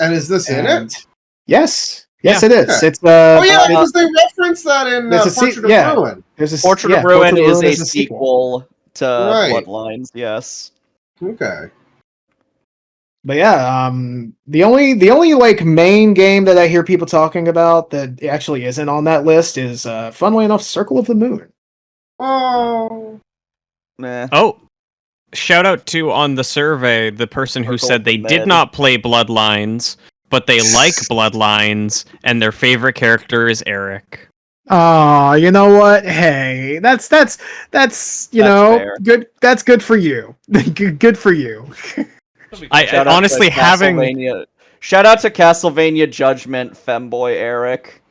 And is this in And it? yes, Yeah. it is. Okay. It's Oh yeah, because they reference that in It's a Portrait of yeah. Ruin. there's a Portrait of Portrait Ruin is a sequel. sequel to Right. Bloodlines, yes. Okay. But yeah, the only like main game that I hear people talking about that actually isn't on that list is funnily enough Circle of the Moon. Oh. Meh. Oh, shout out to on the survey the person who Circle said of the they did Med. not play Bloodlines, but they like Bloodlines, and their favorite character is Eric. Oh, you know what? Hey, that's fair. good. That's good for you. good for you. I Shout out honestly to having Shout out to Castlevania Judgment femboy Eric.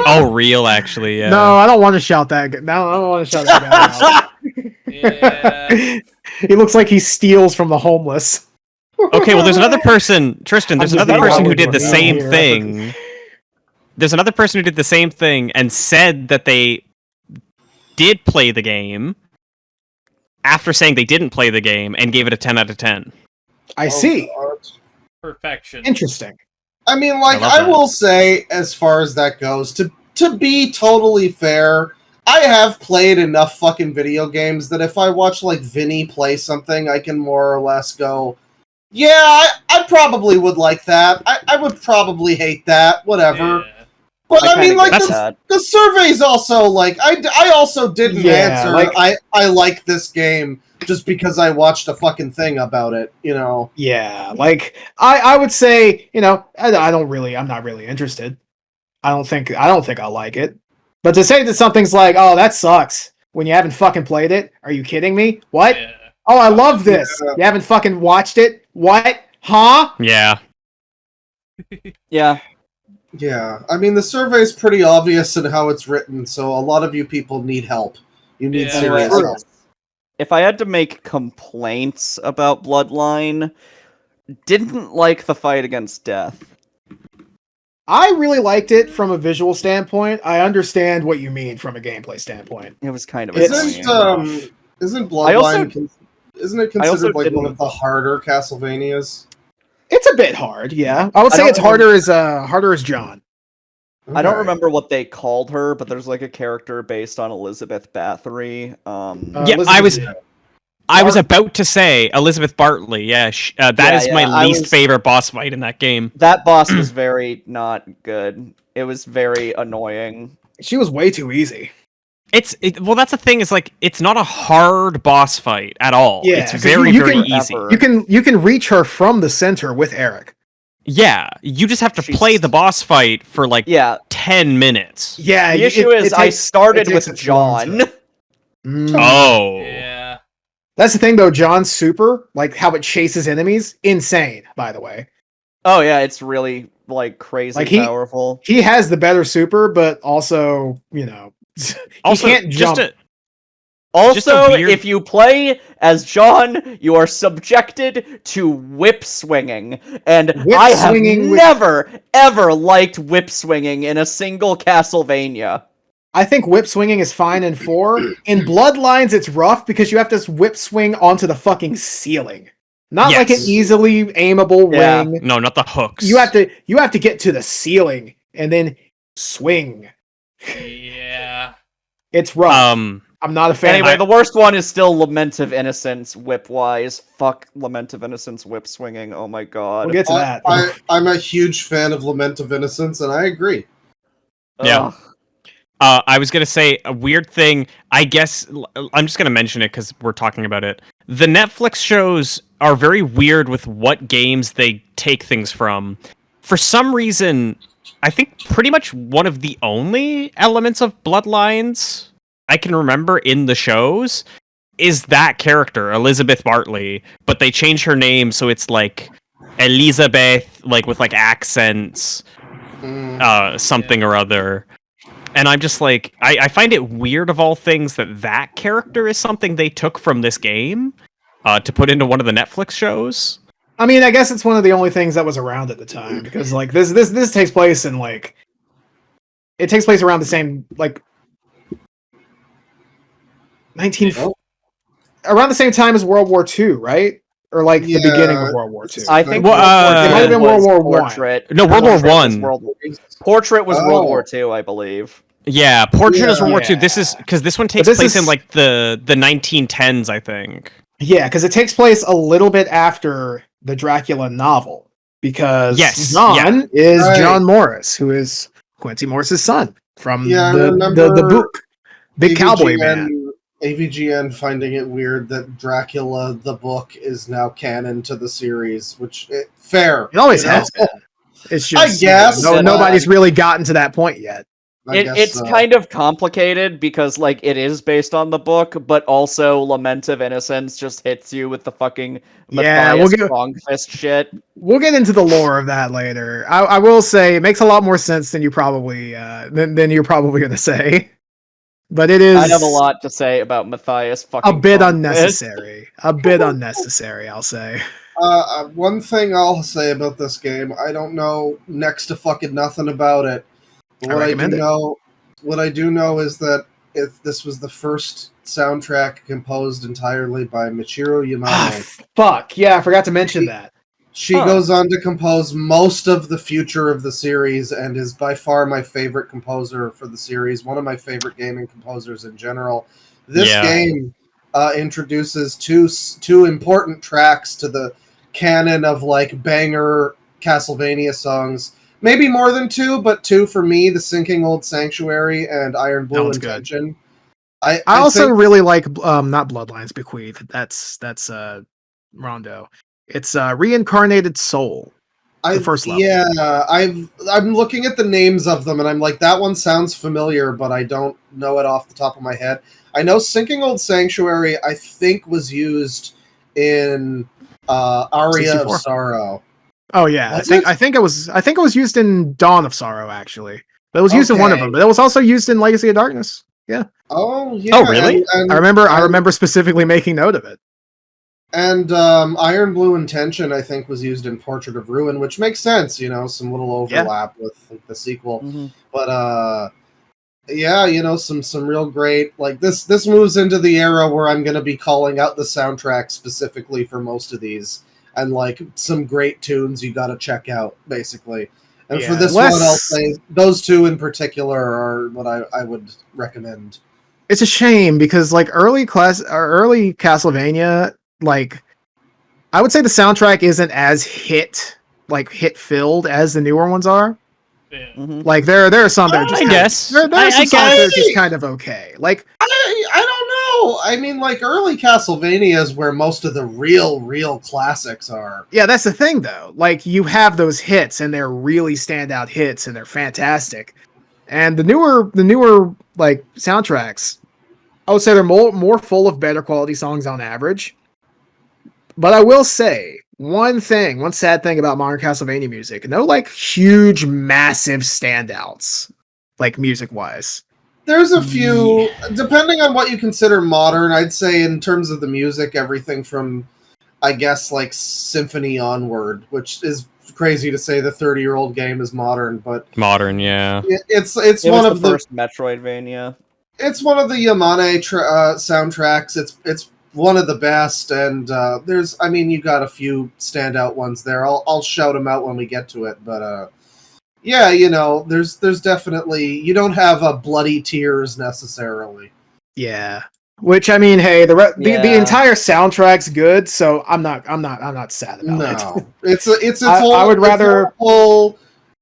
oh real actually yeah. No, I don't want to shout that. No, I don't want to shout that guy Yeah. out. He looks like he steals from the homeless. Okay, well, there's another person, Tristan. There's I'm just another being person who Hollywood did the now same here. thing. There's another person who did the same thing and said that they did play the game after saying they didn't play the game and gave it a 10 out of 10. I see. God. Perfection. Interesting. I mean, like, I love I that. will say, as far as that goes, to be totally fair, I have played enough fucking video games that if I watch, like, Vinny play something, I can more or less go, yeah, I probably would like that. I would probably hate that, whatever. Yeah. But, I mean, kinda like, get the, that. the survey's also, like, I also didn't Yeah, answer, like- I like this game just because I watched a fucking thing about it, Yeah, like I would say, I'm not really interested. I don't think I'll like it. But to say that something's like, oh, that sucks when you haven't fucking played it, are you kidding me? What? Yeah. Oh, I love this. Yeah. You haven't fucking watched it? What? Huh? Yeah. Yeah. Yeah, I mean, the survey's pretty obvious in how it's written, so a lot of you people need help. You need Yeah. serious True. help. If I had to make complaints about Bloodline, didn't like the fight against death. I really liked it from a visual standpoint. I understand what you mean from a gameplay standpoint. It was kind of It's- annoying. Isn't I also- Bloodline isn't it I also considered like one didn't- of the harder Castlevanias? It's a bit hard, yeah. I would I say don't it's harder as John. I don't Okay. remember what they called her, but there's like a character based on Elizabeth Bathory. Yeah, Elizabeth- I was about to say Elizabeth Bartley. Yeah, that is my I least was- favorite boss fight in that game. That boss was very not good. It was very annoying. She was way too easy. Well, that's the thing. Is like it's not a hard boss fight at all. Yeah, it's 'cause very you very can- easy. Ever. You can reach her from the center with Eric. Yeah, you just have to She's- play the boss fight for like Yeah. 10 minutes. Yeah, The issue is I started it takes with its long John. Oh, Yeah. That's the thing, though. John's super, like how it chases enemies, insane. By the way, Oh yeah, it's really like crazy Like, he- powerful. he has the better super, but also, Also, can't just jump. a Also, weird- if you play as John, you are subjected to whip swinging. And Whip I have swinging with- never, ever liked whip swinging in a single Castlevania. I think whip swinging is fine in 4. In Bloodlines, it's rough because you have to whip swing onto the fucking ceiling. Not like an Yes. easily aimable Yeah. ring. no, not the hooks. You have to get to the ceiling and then swing. Yeah. It's rough. I'm not a fan. Anyway, the worst one is still Lament of Innocence whip-wise. Fuck Lament of Innocence whip swinging. Oh my god. We'll get to that. I'm a huge fan of Lament of Innocence, and I agree. Yeah. Ugh. I was gonna say a weird thing. I guess I'm just gonna mention it because we're talking about it. The Netflix shows are very weird with what games they take things from. For some reason, I think pretty much one of the only elements of Bloodlines I can remember in the shows is that character, Elizabeth Bartley, but they change her name so it's like Elizabeth, like with like accents, something or other. And I'm just like, I find it weird of all things that character is something they took from this game to put into one of the Netflix shows. I mean, I guess it's one of the only things that was around at the time because like this takes place in like it takes place around the same like around the same time as World War II, right? Or like the beginning of World War II. I think Well, World it might have been was World War I. Portrait. No, World War Portrait was One. Portrait was World Oh. War II, I believe. Yeah, Portrait is World War II. Yeah. This is because this one takes this place in is- like the 1910s, I think. Yeah, because it takes place a little bit after the Dracula novel. Because Yes, John is Right. John Morris, who is Quincy Morris's son from Yeah, I the remember book. Big Cowboy Man. AVGN finding it weird that Dracula the book is now canon to the series, which fair. It always you know? has been. It's just I guess, no, but, nobody's really gotten to that point yet. I guess It's so. kind of complicated because like it is based on the book, but also Lament of Innocence just hits you with the fucking Yeah, Matthias we'll get- strong fist shit. We'll get into the lore of that later. I will say it makes a lot more sense than you probably than you're probably gonna say. But it is I have a lot to say about Matthias fucking a bit strong fist. unnecessary. A bit unnecessary, I'll say. One thing I'll say about this game, I don't know next to fucking nothing about it. But I recommend it. What I do know is that this was the first soundtrack composed entirely by Michiru Ah, Yamane. fuck. Yeah, I forgot to mention that. She Huh. goes on to compose most of the future of the series and is by far my favorite composer for the series, one of my favorite gaming composers in general. This Yeah. game introduces two important tracks to the canon of like banger Castlevania songs. Maybe more than two, but two for me, The Sinking Old Sanctuary and Iron Blue one's good. Intention. I I also think- really like not Bloodlines Bequeath. That's Rondo. It's Reincarnated Soul. The first level. Yeah, I'm looking at the names of them, and I'm like, that one sounds familiar, but I don't know it off the top of my head. I know Sinking Old Sanctuary, I think, was used in Aria 64. of Sorrow. Oh yeah, Was it? I think it was used in Dawn of Sorrow actually. But it was used in one of Okay. them. But it was also used in Legacy of Darkness. Oh yeah. Oh, really? And I remember specifically making note of it. And Iron Blue Intention, I think, was used in Portrait of Ruin, which makes sense. You know, some little overlap with the sequel. Mhm. But yeah, you know, some real great like this moves into the era where I'm gonna be calling out the soundtrack specifically for most of these, and like some great tunes you gotta check out, basically. And for Yeah, this less- one, I'll say those two in particular are what I would recommend. It's a shame because like early Castlevania, like I would say the soundtrack isn't as hit filled as the newer ones are. Yeah. Mhm. Like there are some that are just I guess. there are I some songs that are guess. just kind of okay. Like I don't know. I mean, like early Castlevania is where most of the real classics are. yeah, that's the thing though. Like you have those hits and they're really standout hits and they're fantastic. And the newer like soundtracks, I would say they're more full of better quality songs on average. But I will say one sad thing about modern Castlevania music, no like huge massive standouts like music wise. There's a few, depending on what you consider modern. I'd say in terms of the music, everything from, I guess, like Symphony onward, which is crazy to say the 30-year-old game is modern, but Modern, yeah. it's It one was of the first Metroidvania. it's one of the Yamane soundtracks. It's one of the best, and there's, I mean, you got a few standout ones there. I'll shout them out when we get to it, but yeah, you know, there's definitely, you don't have a bloody tears necessarily. Yeah. Which, I mean, hey, the Yeah. entire soundtrack's good, so I'm not sad about it. No, it's its I would rather whole,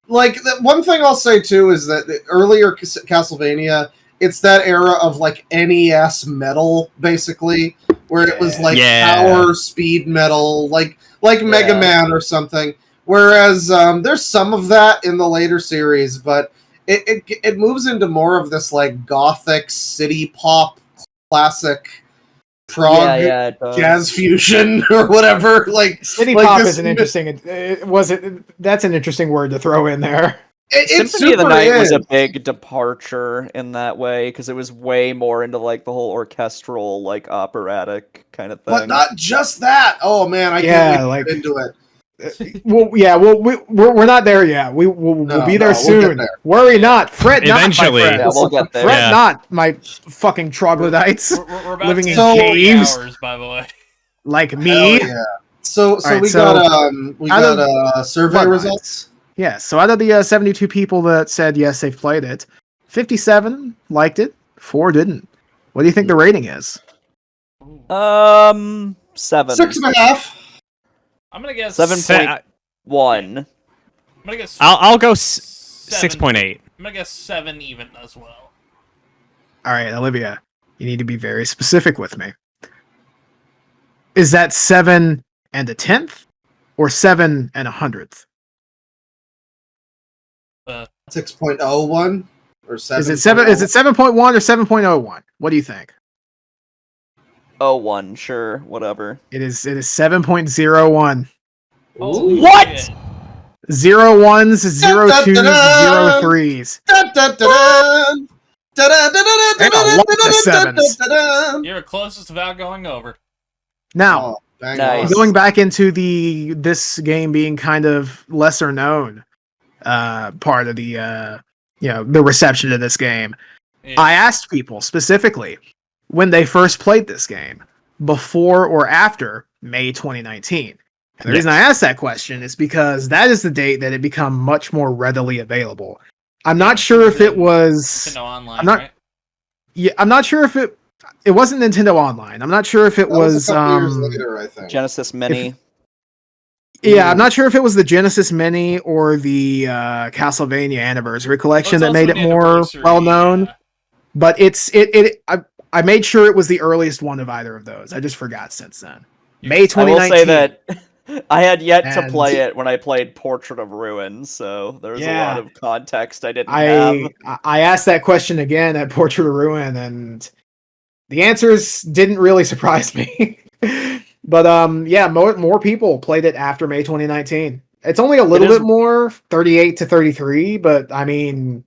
like, one thing I'll say too is that the earlier Castlevania, it's that era of like NES metal, basically, where it was like power speed metal, like Mega Man or something. Whereas there's some of that in the later series, but it moves into more of this like gothic city pop classic prog it does. jazz fusion or whatever. Like city like pop this- is an interesting. That's an interesting word to throw in there. It Symphony of the super Night was is. a big departure in that way because it was way more into like the whole orchestral, like operatic kind of thing. But not just that. Oh man, I can't wait to get into it. We're not there yet. We'll be there we'll soon. get there. Worry not. Fret Eventually. not, my friends. Yeah, we'll get there. Fret Yeah. not, my fucking troglodytes. We're about living to in hit 40 caves. hours, by the way. Like Hell me. yeah. So Alright, we so got survey Blood results. Yeah, so out of the 72 people that said yes, they've played it, 57 liked it, 4 didn't. What do you think the rating is? 7. 6.5. I'm gonna guess 7.1. I'm gonna guess. I'll go 7. 6.8. I'm gonna guess 7 even as well. All right, Olivia, you need to be very specific with me. Is that 7 and a 10th, or 7 and a 100th? 6.01 or 7. Is it 7? Is it 7.1 or 7.01? What do you think? 01, sure, whatever. It is 7.01. Holy What? shit. 01s, 02s, 03s. And a lot of sevens. You're closest without going over. Now, Nice. going back into this game being kind of lesser known part of the the reception of this game, Yeah. I asked people specifically when they first played this game, before or after May 2019. And the reason I asked that question is because that is the date that it became much more readily available. I'm not sure if it was Nintendo Online, I'm not- right? Yeah, I'm not sure if it wasn't Nintendo Online. I'm not sure if it That was a couple years later, I think. Genesis Mini. Yeah, I'm not sure if it was the Genesis Mini or the Castlevania Anniversary Collection Well, that it's made also it the more anniversary, well known. yeah. But I made sure it was the earliest one of either of those. I just forgot since then. May I will 2019. say that I had yet to And- play it when I played Portrait of Ruin, so there was a Yeah. lot of context I didn't have. I asked that question again at Portrait of Ruin, and the answers didn't really surprise me. But yeah, more people played it after May 2019. It's only a little is- bit more, 38 to 33, but I mean,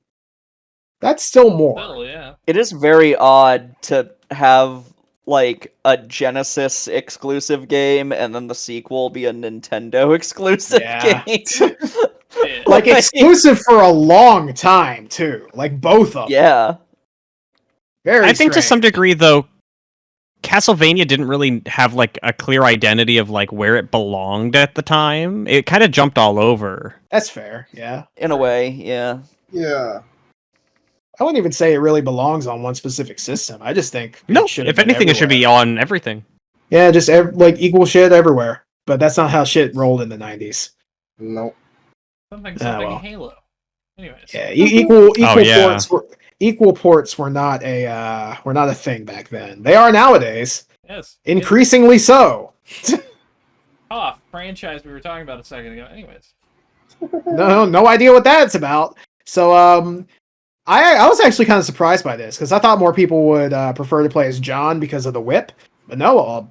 that's still more. Still, yeah. It is very odd to have like a Genesis exclusive game and then the sequel be a Nintendo exclusive Yeah. game. Yeah. Like exclusive for a long time too. Like both of them. Yeah. Very I think to some strange. degree, though, Castlevania didn't really have like a clear identity of like where it belonged at the time. It kind of jumped all over. That's fair. Yeah. In a way, yeah. Yeah. I wouldn't even say it really belongs on one specific system. I just think No, it should have if been anything, it should be everywhere. on everything. Yeah, just like equal shit everywhere. But that's not how shit rolled in the 90s. Nope. Something well. Halo. Anyways. Yeah, equal yeah. ports were not a thing back then. They are nowadays, Yes. increasingly so. Oh, franchise we were talking about a second ago. Anyways. No idea what that's about. So I was actually kind of surprised by this because I thought more people would prefer to play as John because of the whip, but no,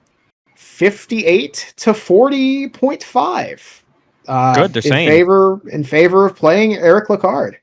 58 to 40.5. Good, they're saying. In favor of playing Eric Lacard.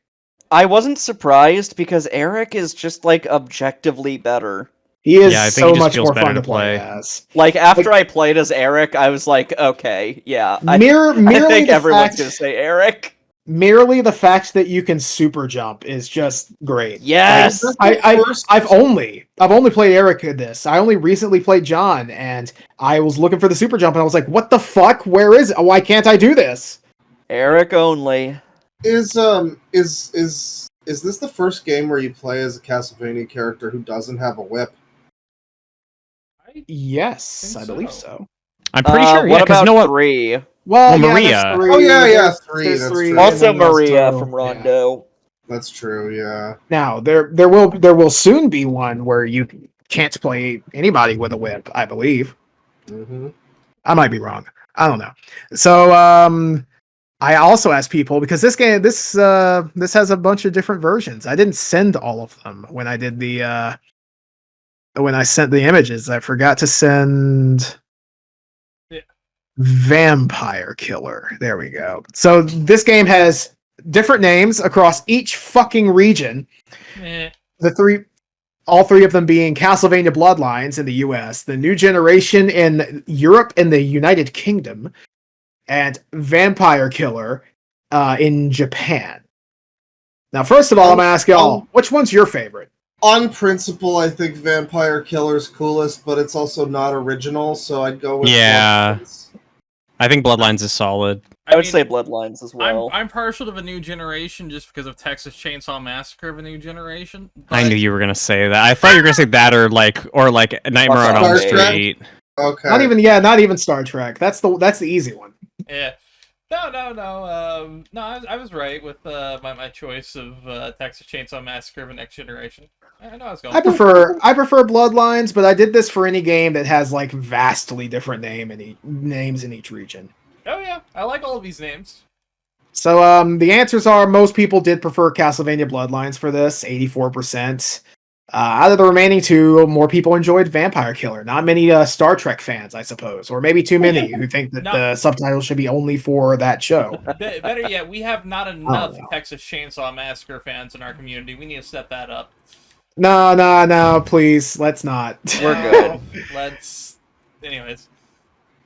I wasn't surprised because Eric is just like objectively better. He is Yeah, I think so he just much feels more better fun to to play play. as. Like after I played as Eric, I was like, okay, yeah, I Merely think the everyone's fact, gonna say Eric. merely the fact that you can super jump is just great. Yes. I've only played Eric in this. I only recently played John, and I was looking for the super jump, and I was like, "What the fuck? Where is it? Why can't I do this?" Eric only. Is this the first game where you play as a Castlevania character who doesn't have a whip? Yes, Think I believe so. so. I'm pretty sure. Yeah, What because about you know what? 3? Well, Well, yeah, Maria. there's three. Oh, yeah, There's three, there's that's three, true. and Also then there's Maria two. from Yeah. Rondo. That's true. Yeah. Now there will soon be one where you can't play anybody with a whip. I believe. Mm-hmm. I might be wrong. I don't know. So I also asked people because this game this has a bunch of different versions. I didn't send all of them when I did the when I sent the images. I forgot to send Yeah. Vampire Killer. There we go. So this game has different names across each fucking region. Eh. All three of them being Castlevania Bloodlines in the US, the New Generation in Europe and the United Kingdom, and Vampire Killer in Japan. Now, first of all, I'm gonna ask y'all, which one's your favorite? On principle, I think Vampire Killer's coolest, but it's also not original, so I'd go with Yeah. Bloodlines. I think Bloodlines is solid. I would mean, say Bloodlines as well. I'm partial to the New Generation just because of Texas Chainsaw Massacre of a New Generation. I but- knew you were gonna say that. I thought you were gonna say that or like Nightmare on Star Elm Trek? Street. Okay. Not even Star Trek. That's the easy one. Yeah. No. I was right with my choice of Texas Chainsaw Massacre of a Next Generation. I know I was going. I prefer Bloodlines, but I did this for any game that has like vastly different names in each region. Oh yeah, I like all of these names. So the answers are most people did prefer Castlevania Bloodlines for this, 84%. Out of the remaining two, more people enjoyed Vampire Killer. Not many Star Trek fans, I suppose, or maybe too many who think that the subtitles should be only for that show. Better yet, we have not enough know. Texas Chainsaw Massacre fans in our community. We need to step that up. No, please, let's not. We're good. Let's. Anyways.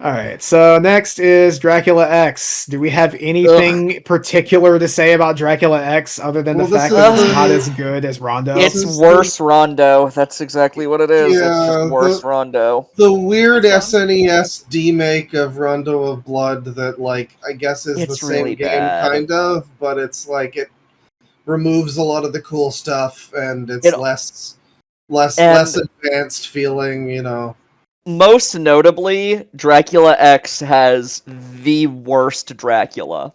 All right, so next is Dracula X. Do we have anything particular to say about Dracula X other than the fact that it's not as good as Rondo? It's worse Rondo. That's exactly what it is. It's Yeah, just worse Rondo. The weird SNES demake of Rondo of Blood that, like, I guess is It's the same really game, bad. kind of, but it's like it removes a lot of the cool stuff and it's less advanced feeling, you know. Most notably, Dracula X has the worst Dracula.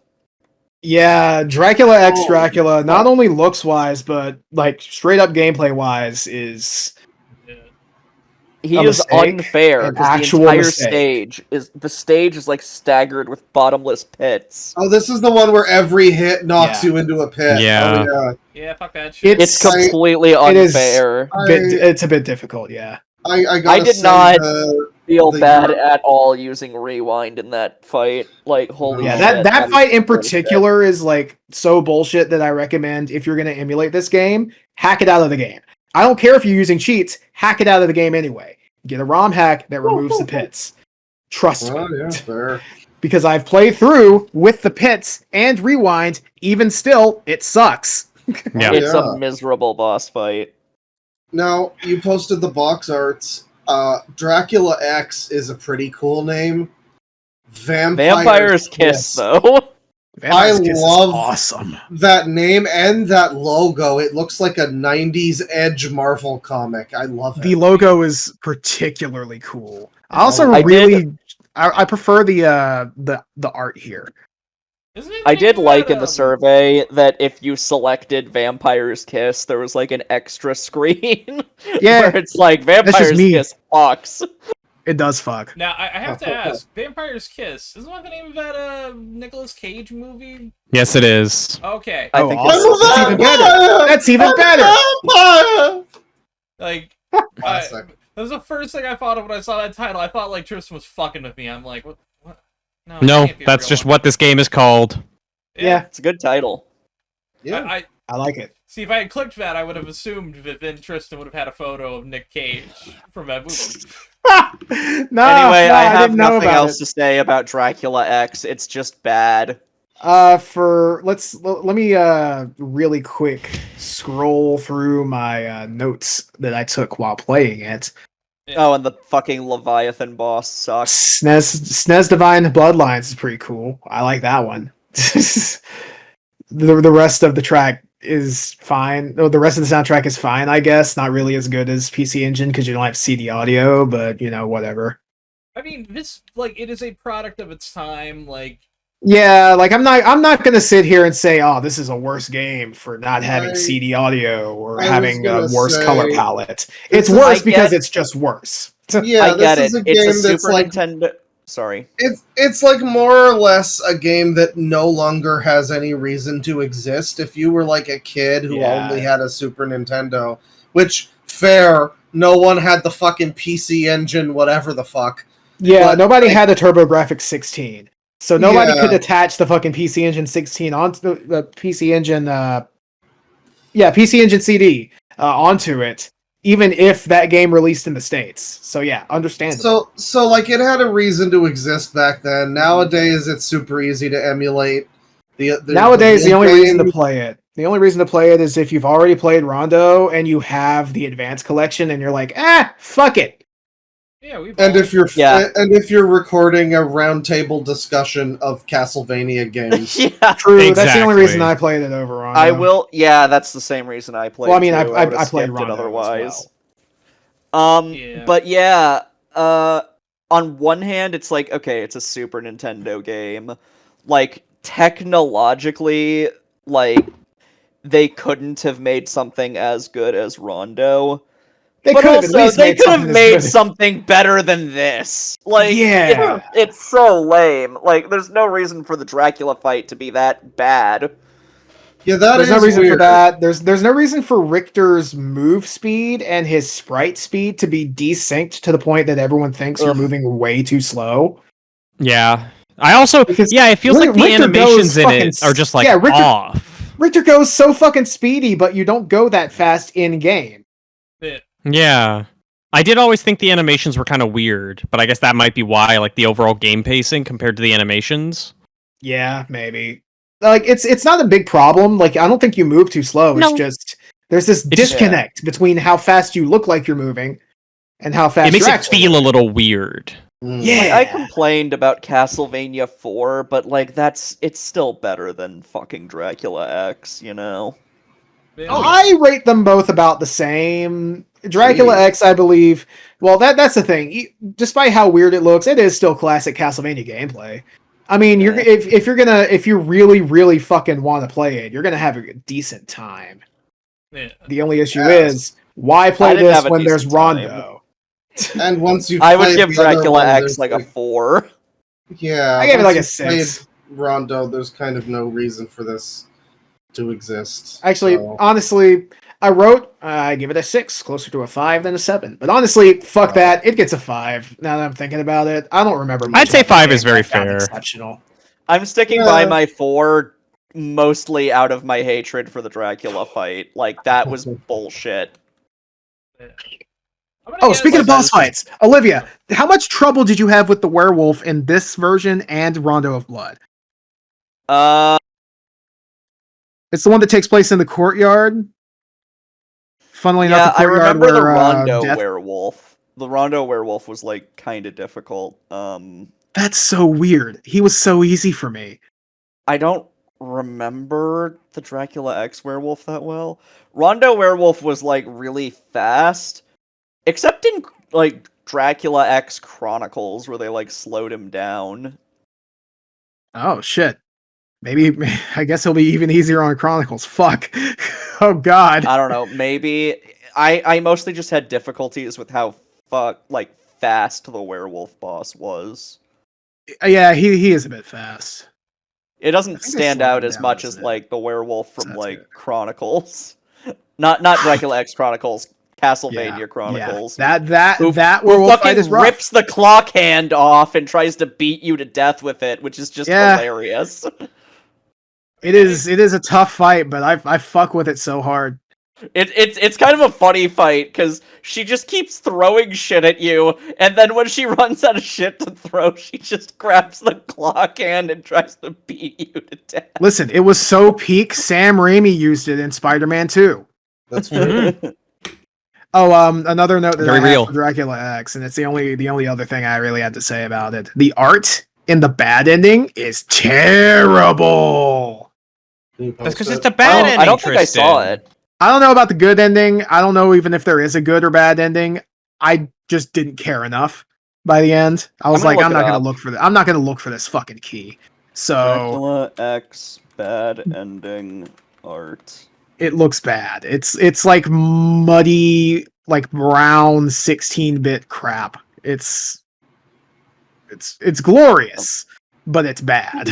Yeah, Dracula X Dracula, not only looks wise, but like straight up gameplay wise, is He A is mistake, unfair an because the actual entire mistake. stage is like staggered with bottomless pits. Oh, this is the one where every hit knocks you into a pit. Yeah. Oh, yeah. Yeah, fuck that shit. It's completely it is- unfair. it's a bit difficult. Yeah, I I gotta did say not the- feel the bad Euro- at all using rewind in that fight. Like, holy yeah. shit. That is fight in bullshit. particular is like so bullshit that I recommend if you're gonna emulate this game, hack it out of the game. I don't care if you're using cheats, hack it out of the game anyway. Get a ROM hack that removes the pits. Trust me. Oh, yeah, fair. Because I've played through with the pits and rewind, even still, it sucks. Yeah. It's Yeah. a miserable boss fight. Now, you posted the box arts. Dracula X is a pretty cool name. Vampire's Kiss, though. Vampire's Kiss is love- awesome. That name and that logo, it looks like a 90s Edge Marvel comic. I love it. The logo is particularly cool. I also I I prefer the art here. Isn't it I did named like that, in the survey that if you selected Vampire's Kiss, there was like an extra screen Yeah, where it's like just Vampire's me. Kiss box. it does fuck. Now I have to ask, Vampire's Kiss, isn't that the name of that Nicolas Cage movie? Yes, it is. Okay. I think awesome. it's- That's even better. That's even better. Like Classic. that was the first thing I thought of when I saw that title. I thought like Tristan was fucking with me. I'm like, what? No, that can't be a that's real just one. what this game is called. Yeah. It's a good title. Yeah. I I like it. See, if I had clicked that, I would have assumed that then Tristan would have had a photo of Nick Cage from that movie. No, Anyway, no, I have didn't know nothing about else it. to say about Dracula X. It's just bad. Let me really quick scroll through my notes that I took while playing it. Oh, and the fucking Leviathan boss sucks. SNES Divine Bloodlines is pretty cool. I like that one. The rest of the track is fine. No, the rest of the soundtrack is fine, I guess. Not really as good as PC Engine because you don't have CD audio, but whatever. I mean, this, like, it is a product of its time, like... Yeah, like I'm not gonna sit here and say, oh, this is a worse game for not having I- CD audio or I was having a gonna worse color say, palette. It's I worse get- because it's just worse. Yeah, I get this it. is a It's a game that's Super like Nintendo. Sorry. it's like more or less a game that no longer has any reason to exist. If you were like a kid who Yeah. only had a Super Nintendo, which fair, no one had the fucking PC Engine, whatever the fuck. Yeah, But, nobody like- had a TurboGrafx 16. So nobody Yeah. could attach the fucking PC Engine 16 onto the PC Engine PC Engine CD onto it, even if that game released in the States. So yeah, understandable. So like it had a reason to exist back then. Nowadays, it's super easy to emulate. Nowadays, the only game. reason to play it, is if you've already played Rondo and you have the Advanced Collection, and you're like, fuck it. Yeah, we've And all... if you're Yeah. and if you're recording a roundtable discussion of Castlevania games, Yeah. True, that's the only reason Exactly. I played it over Rondo. I will. Yeah, that's the same reason I played. Well, I mean, too. I would've played skipped Rondo it otherwise. as well. Yeah. But yeah. On one hand, it's like, okay, it's a Super Nintendo game. Like technologically, like they couldn't have made something as good as Rondo. They But could have at also, least they made could have something as made good. something better than this. Like, Yeah. it's so lame. Like, there's no reason for the Dracula fight to be that bad. yeah, that There's is no reason weird. for that. There's no reason for Richter's move speed and his sprite speed to be desynced to the point that everyone thinks you're Ugh. moving way too slow. Yeah. I also, Because it feels like the Richter animations goes in fucking it are just like Richter- off. Richter goes so fucking speedy, but you don't go that fast in game. Yeah. I did always think the animations were kind of weird, but I guess that might be why, like the overall game pacing compared to the animations. Yeah, maybe. Like it's not a big problem. Like I don't think you move too slow. It's No. just there's this disconnect between how fast you look like you're moving and how fast It makes you're it actually feel a moving. little weird. Yeah. Like, I complained about Castlevania 4, but like it's still better than fucking Dracula X, you know? I rate them both about the same. Dracula Jeez. X, I believe. Well, that's the thing. Despite how weird it looks, it is still classic Castlevania gameplay. I mean, Yeah. if you really, really fucking want to play it, you're gonna have a decent time. Yeah. The only issue Yes. is why play didn't this have a when there's decent time. Rondo? And once you, I would give Dracula X like a 4. Yeah, I gave it once like a you've 6. played Rondo, there's kind of no reason for this to exist. Actually, so- honestly, I give it a 6, closer to a 5 than a 7. But honestly, fuck that. It gets a 5. Now that I'm thinking about it, I don't remember. much I'd say about the 5 game is very I found fair. Exceptional. I'm sticking by Yeah. my 4 mostly out of my hatred for the Dracula fight. Like, that was bullshit. Oh, speaking of boss that's- fights, Olivia, how much trouble did you have with the werewolf in this version and Rondo of Blood? It's the one that takes place in the courtyard. Funnily yeah, enough, the I courtyard remember the where Rondo Death- werewolf. The Rondo werewolf was, like, kind of difficult. That's so weird. He was so easy for me. I don't remember the Dracula X werewolf that well. Rondo werewolf was, like, really fast. Except in, like, Dracula X Chronicles, where they, like, slowed him down. Oh shit. Maybe I guess he'll be even easier on Chronicles. Fuck. Oh god. I don't know, maybe. I mostly just had difficulties with how fast the werewolf boss was. Yeah, he is a bit fast. It doesn't think I stand slowed out him as down much a as bit. like the werewolf from That's like good. Chronicles. Not Dracula X Chronicles, Castlevania Chronicles. Yeah. That Who werewolf fight fucking is rough. rips the clock hand off and tries to beat you to death with it, which is just Yeah. hilarious. It is a tough fight, but I fuck with it so hard. It's kind of a funny fight because she just keeps throwing shit at you, and then when she runs out of shit to throw, she just grabs the clock hand and tries to beat you to death. Listen, it was so peak. Sam Raimi used it in Spider-Man 2. That's fair. Oh, another note that Very I have real. for Dracula X, and it's the only other thing I really had to say about it. The art in the bad ending is terrible. Can you That's post because it? it's a bad ending. I don't think I saw Tristan. it. I don't know about the good ending. I don't know even if there is a good or bad ending. I just didn't care enough by the end. I was I'm gonna like, look I'm it not gonna up. look for I'm not gonna look for this fucking key. So Dracula X bad ending art. it looks bad. It's like muddy, like brown 16-bit crap. It's glorious, but it's bad.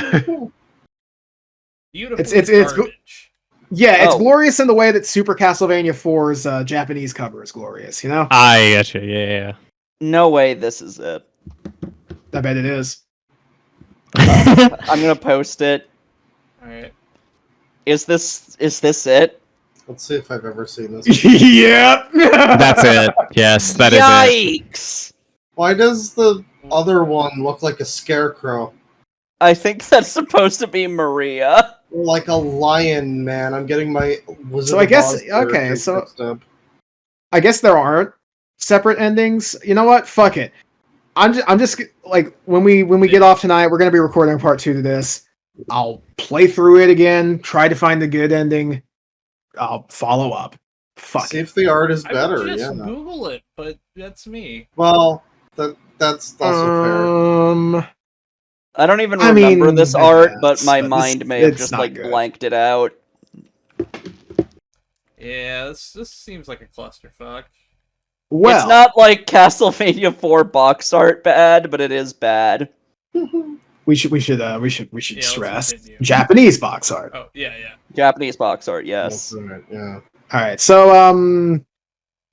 Beautiful it's garbage. Yeah, it's Oh. glorious in the way that Super Castlevania 4's Japanese cover is glorious, you know? I gotcha. Yeah. No way this is it. I bet it is. I'm gonna post it. Alright. Is this it? Let's see if I've ever seen this. Yep. That's it. Yes, that is it. Yikes! Why does the other one look like a scarecrow? I think that's supposed to be Maria. Or like a lion, man. I'm getting my Wizard So I of guess- Oz okay, characters so- mixed up. I guess there aren't separate endings. You know what? Fuck it. I'm just like when we get off tonight, we're gonna be recording part 2 to this. I'll play through it again, try to find the good ending. I'll follow up. Fuck See it. if the art is I better. would just Yeah. Google it, but that's me. Well, that's also I don't even I remember mean, this art, yes, but my but mind may have it's just not like good. blanked it out. Yeah, this seems like a clusterfuck. Well, It's not like Castlevania 4 box art bad, but it is bad. we should let's stress continue. Japanese box art. Oh, yeah. Japanese box art, fair. yes. Yeah. All right. So,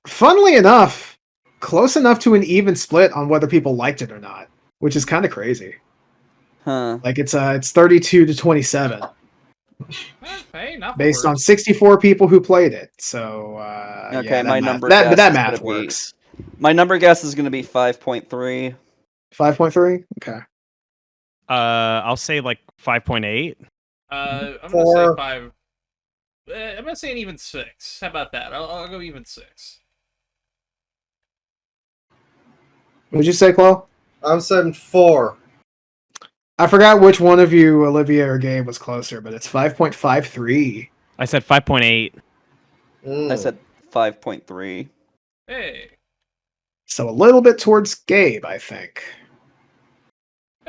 funnily enough, close enough to an even split on whether people liked it or not, which is kind of crazy. Huh. Like it's 32 to 27 Hey, not based on worse. 64 people who played it. So, Okay, yeah, my that number math, guess that is math gonna be- works. My number guess is gonna be 5.3. 5.3. Okay. I'll say like 5.8. I'm gonna say 4. 5. I'm gonna say an even 6. How about that? I'll go even 6. What'd you say, Chloe? I'm saying 4. I forgot which one of you, Olivia or Gabe, was closer, but it's 5.53. I said 5.8. Mm. I said 5.3. Hey. So a little bit towards Gabe, I think.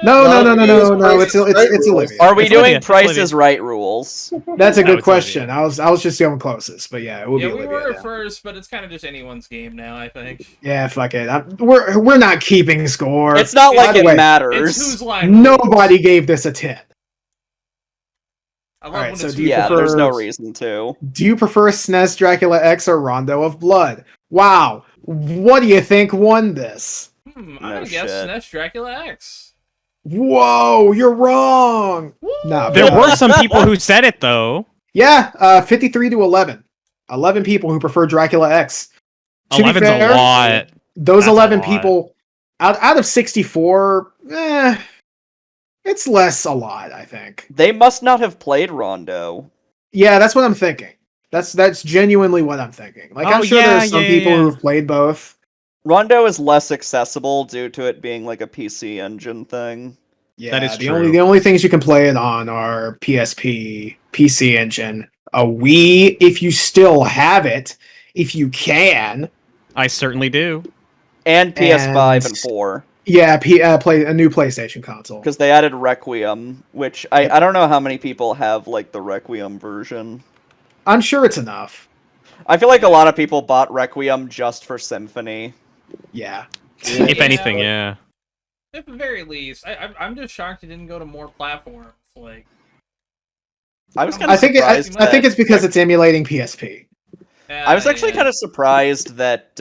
No, No. It's rules. Olivia. Are we It's doing Olivia, it's Price Olivia. is Right rules? That's a No, good it's question. Olivia. I was just going closest, but yeah, it would Yeah, be we Olivia. were now. first, but it's kind of just anyone's game now, I think. Yeah, fuck it. We're not keeping score. It's not By like the it way, It's matters. whose line. Nobody gave this a 10. I love Alright, when so it's do you whose Yeah, line. there's no prefer- reason to. Do you prefer SNES Dracula X or Rondo of Blood? Wow. What do you think won this? I'm No gonna guess shit. SNES Dracula X. Whoa, you're wrong. Nah, There but, were some people who said it though. yeah, 53 to 11. 11 people who prefer Dracula X. To be 11's fair, a lot. Those That's a 11 lot. people out of 64, it's less a lot, I think. They must not have played Rondo. Yeah, that's what I'm thinking. That's genuinely what I'm thinking. Like, I'm Oh, sure yeah, there's some yeah, people yeah. who've played both. Rondo is less accessible due to it being like a PC engine thing. Yeah, That is the true. only things you can play it on are PSP, PC Engine, a Wii if you still have it, if you can. I certainly do. And PS5 and And- 4. Yeah, play a new PlayStation console. Because they added Requiem, which Yep. I don't know how many people have like the Requiem version. I'm sure it's enough. I feel like a lot of people bought Requiem just for Symphony. Yeah. If anything, yeah. At the very least, I'm just shocked it didn't go to more platforms. Like, I was kind I of think surprised. I think that it's because it's emulating PSP. I was actually kind of surprised that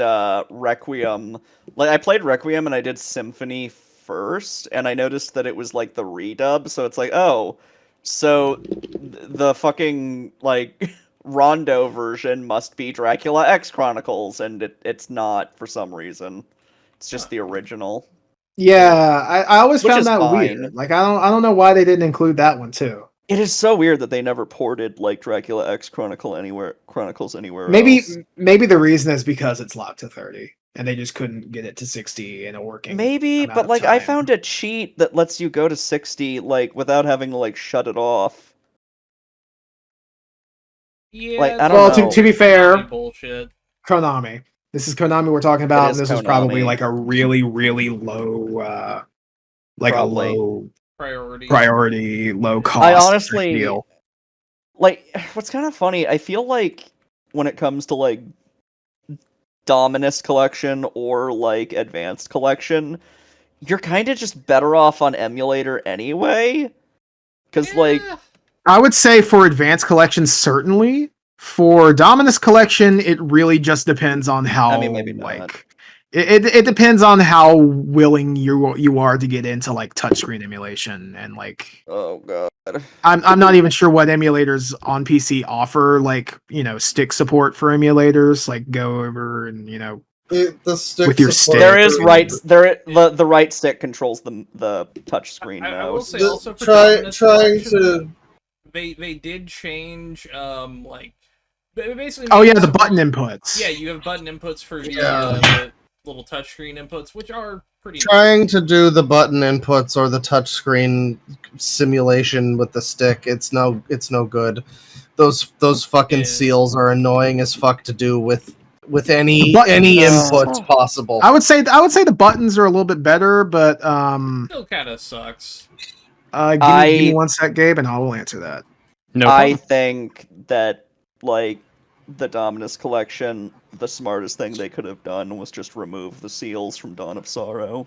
Requiem. Like, I played Requiem and I did Symphony first, and I noticed that it was like the redub. So it's like, oh, So the fucking like Rondo version must be Dracula X Chronicles, and it's not for some reason. It's just the original, Yeah, I always Which found is that fine. weird. Like I don't know why they didn't include that one too. It is so weird that they never ported like Dracula X Chronicles anywhere Maybe else. maybe the reason is because it's locked to 30 and they just couldn't get it to 60 in a working Maybe, amount but of like I time. found a cheat that lets you go to 60 like without having to like shut it off. Yeah, Like, I it's don't Well, know. to be fair, bullshit. Konami. This is Konami we're talking about, is and this was probably Konami. like a really, really low like Probably. a low Priority. priority, low cost I honestly deal. like what's kind of funny, I feel like when it comes to like Dominus collection or like Advanced collection, you're kind of just better off on emulator anyway. Cuz like I would say for advanced collections, certainly. For Dominus collection, it really just depends on how I mean, maybe not. like it depends on how willing you are to get into like touchscreen emulation and like Oh god. I'm not even sure what emulators on PC offer like, you know, stick support for emulators, like go over and, you know, The stick With your support stick. There is for- right the right stick controls the touch screen I will mouse. say also for trying Dominus to collection, they did change like basically. oh made yeah, it the so button where inputs. Yeah, you have button inputs for Yeah. the little touchscreen inputs, which are pretty. trying to do the button inputs or the touchscreen simulation with the stick. It's no good. Those fucking Yeah. seals are annoying as fuck to do with any The buttons- inputs possible. I would say the buttons are a little bit better, but Still kind of sucks. give me one sec, Gabe, and I will answer that. No I problem. think that like the Dominus collection, the smartest thing they could have done was just remove the seals from Dawn of Sorrow.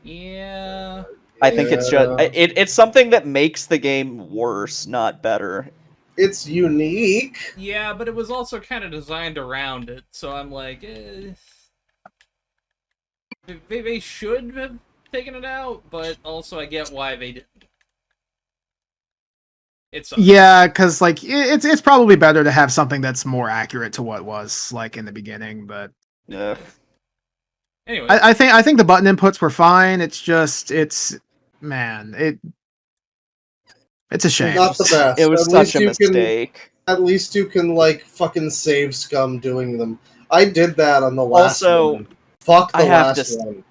Yeah. I think it's just Yeah. it's something that makes the game worse, not better. It's unique. Yeah, but it was also kind of designed around it, so I'm like, they should have taken it out, but also I get why they didn't. It's Yeah, because like it's probably better to have something that's more accurate to what was like in the beginning. But Ugh. anyway. I think the button inputs were fine. It's a shame. Not the best. It was At such least a you mistake. At least you can like fucking save scum doing them. I did that on the last Also, one. Fuck the I have last to one.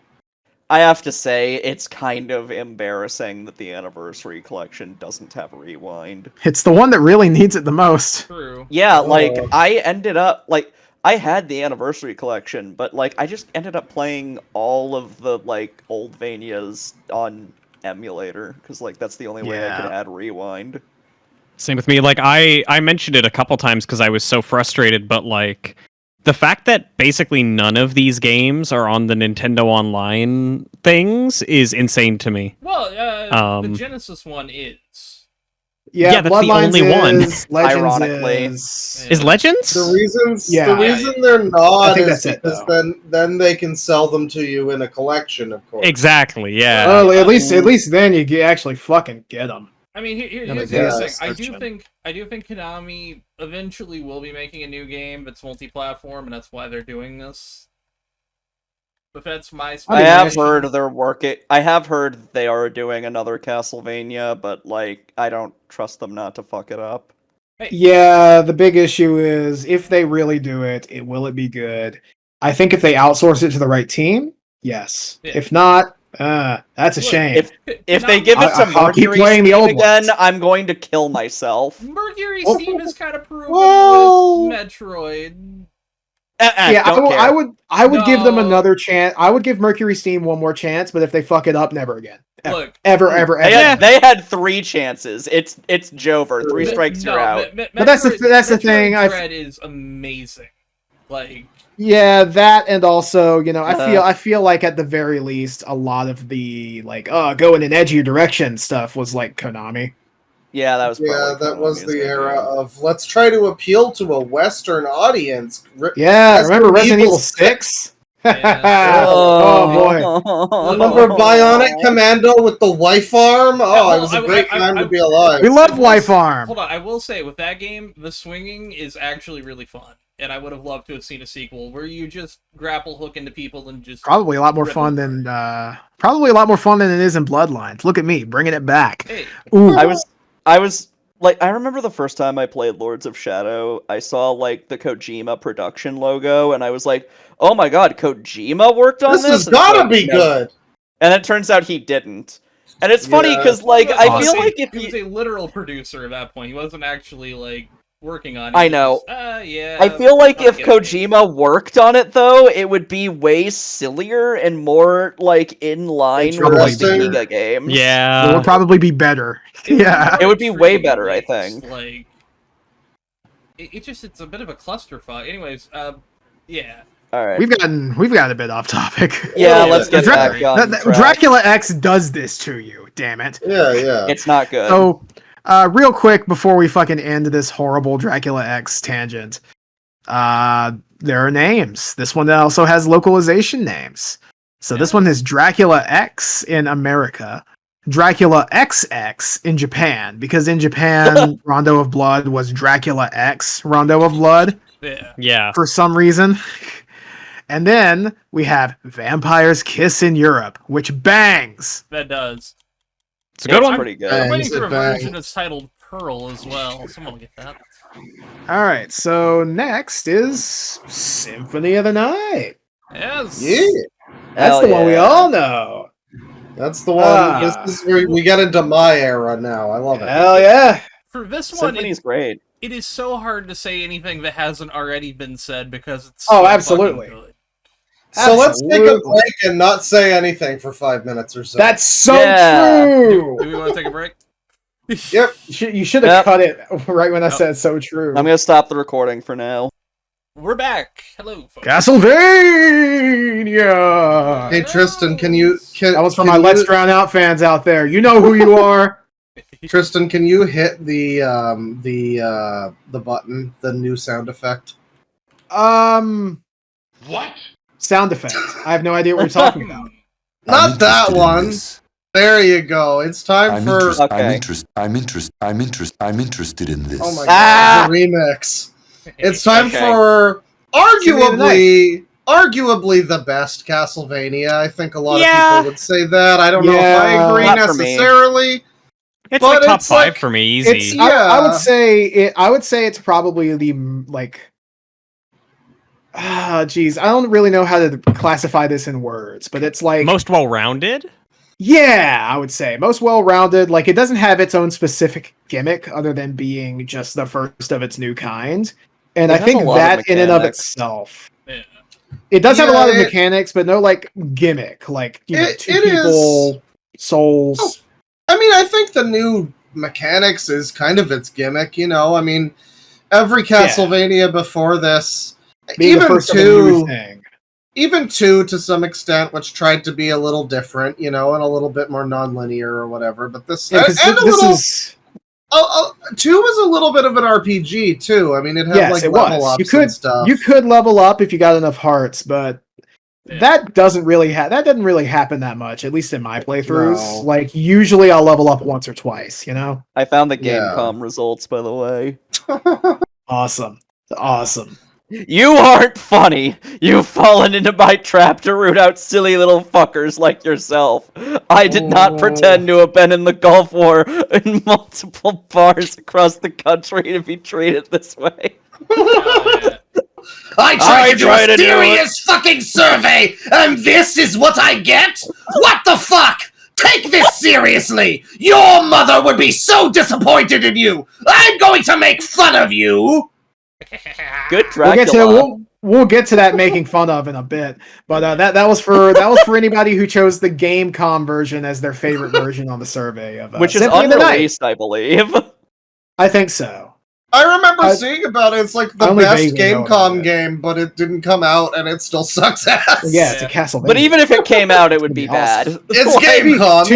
I have to say, it's kind of embarrassing that the Anniversary Collection doesn't have Rewind. It's the one that really needs it the most. True. Yeah, like, Oh. I ended up, like, I had the Anniversary Collection, but, like, I just ended up playing all of the, like, old Vanias on emulator, because, like, that's the only way I could Yeah. add Rewind. Same with me. Like I mentioned it a couple times because I was so frustrated, but like the fact that basically none of these games are on the Nintendo Online things is insane to me. Well, the Genesis one is. Yeah, that's the Bloodlines only one. is, Legends Ironically. is. Is Legends? The reasons Yeah. the reason they're I not think is that's it, because though. then they can sell them to you in a collection, of course. Exactly. Yeah. Well, at least then you actually fucking get them. I mean, here's Yeah, the thing. yes, I searching. do think Konami eventually will be making a new game that's multi-platform, and that's why they're doing this. But that's my. I have speculation. heard they're working. I have heard they are doing another Castlevania, but like I don't trust them not to fuck it up. Yeah, the big issue is if they really do it, will it be good? I think if they outsource it to the right team, yes. Yeah. If not, that's a Look, shame. If they give it to I'll keep Mercury playing the Steam old again, ones. I'm going to kill myself. Mercury Well- Steam is kind of proven well- with Metroid. Yeah, don't care. I would give them No. another chance. I would give Mercury Steam one more chance, but if they fuck it up, never again. Ever. Look, Ever. They had 3 chances. It's Jover. 3 strikes, you're out. But that's the thing, Metroid I- Dread is amazing. Like, Yeah, that and also, you know, Uh-huh. I feel like at the very least, a lot of the like, go in an edgier direction stuff was like Konami. Yeah, that was Yeah, probably that was Konami's the era idea. of let's try to appeal to a Western audience. Yeah, Resident remember Resident Evil Evil 6? Oh, boy. Remember Bionic Commando with the wife arm? Oh, it was a great time to be alive. We love Wife Arm. Hold on, I will say, with that game, the swinging is actually really fun. And I would have loved to have seen a sequel where you just grapple hook into people and just... Probably a lot more fun than it is in Bloodlines. Look at me, bringing it back. Hey. Ooh. I was like, I remember the first time I played Lords of Shadow, I saw like the Kojima production logo, and I was like, "Oh my god, Kojima worked on this! This has gotta be good." And it turns out he didn't. And it's funny because, like, I feel like if he was a literal producer at that point, he wasn't actually like working on it. I know. Yeah. I feel like if Kojima worked on it, though, it would be way sillier and more like in line with like, the Giga games. Yeah, it would probably be better. Yeah, it would be way better, I think. Like, it's a bit of a clusterfuck. Anyways, yeah. All right. We've gotten a bit off topic. Yeah, let's get back on track. Dracula X does this to you. Damn it. Yeah. It's not good. So, real quick before we fucking end this horrible Dracula X tangent, there are names. This one also has localization names. So this one is Dracula X in America, Dracula XX in Japan, because in Japan, Rondo of Blood was Dracula X Rondo of Blood. Yeah. For some reason. And then we have Vampire's Kiss in Europe, which bangs. That does. It's a good one. Pretty good. I'm waiting for a version that's titled Pearl as well. Someone will get that. All right, so next is Symphony of the Night. Yes. Yeah. That's the one we all know. That's the one. This is where we get into my era now. I love it. Hell yeah. For this one, Symphony's great. It is so hard to say anything that hasn't already been said because it's oh, so absolutely. fucking good. So let's take a break and not say anything for 5 minutes or so. That's so true. Do we want to take a break? Yep. You should have cut it right when I said so true. I'm gonna stop the recording for now. We're back. Hello, folks. Castlevania. Hey Tristan, that was for my Let's Drown Out fans out there. You know who you are. Tristan, can you hit the button, the new sound effect? What? Sound effect. I have no idea what you're talking about. Not that one. There you go. It's time for. Okay. I'm interested in this. Oh my god! The remix. It's time for arguably the best Castlevania. I think a lot of people would say that. I don't know if I agree necessarily. It's like top 5 for me, easy. I would say it's probably the like. Geez, I don't really know how to classify this in words, but it's like most well-rounded. Yeah, I would say most well-rounded. Like, it doesn't have its own specific gimmick other than being just the first of its new kind, and I think that in and of itself, it does have a lot of mechanics, but no like gimmick. Like two people, souls. I mean, I think the new mechanics is kind of its gimmick. You know, I mean, every Castlevania before this. Even two to some extent, which tried to be a little different, you know, and a little bit more non-linear or whatever. But two was a little bit of an RPG too. I mean, it had level ups and stuff. You could level up if you got enough hearts, but that doesn't really happen that much. At least in my playthroughs. No. Like usually, I'll level up once or twice. You know. I found the Gamecom results, by the way. Awesome. You aren't funny. You've fallen into my trap to root out silly little fuckers like yourself. I did not pretend to have been in the Gulf War in multiple bars across the country to be treated this way. I tried to do a serious fucking survey, and this is what I get? What the fuck? Take this seriously! Your mother would be so disappointed in you! I'm going to make fun of you! Good Dracula. We'll get to that making fun of in a bit, but that was for anybody who chose the Gamecom version as their favorite version on the survey of which is unreleased, I believe. I think so. I remember seeing about it. It's like the best Gamecom game, but it didn't come out, and it still sucks ass. Yeah, it's a Castlevania. But even if it came out, it would be bad. It's Gamecom.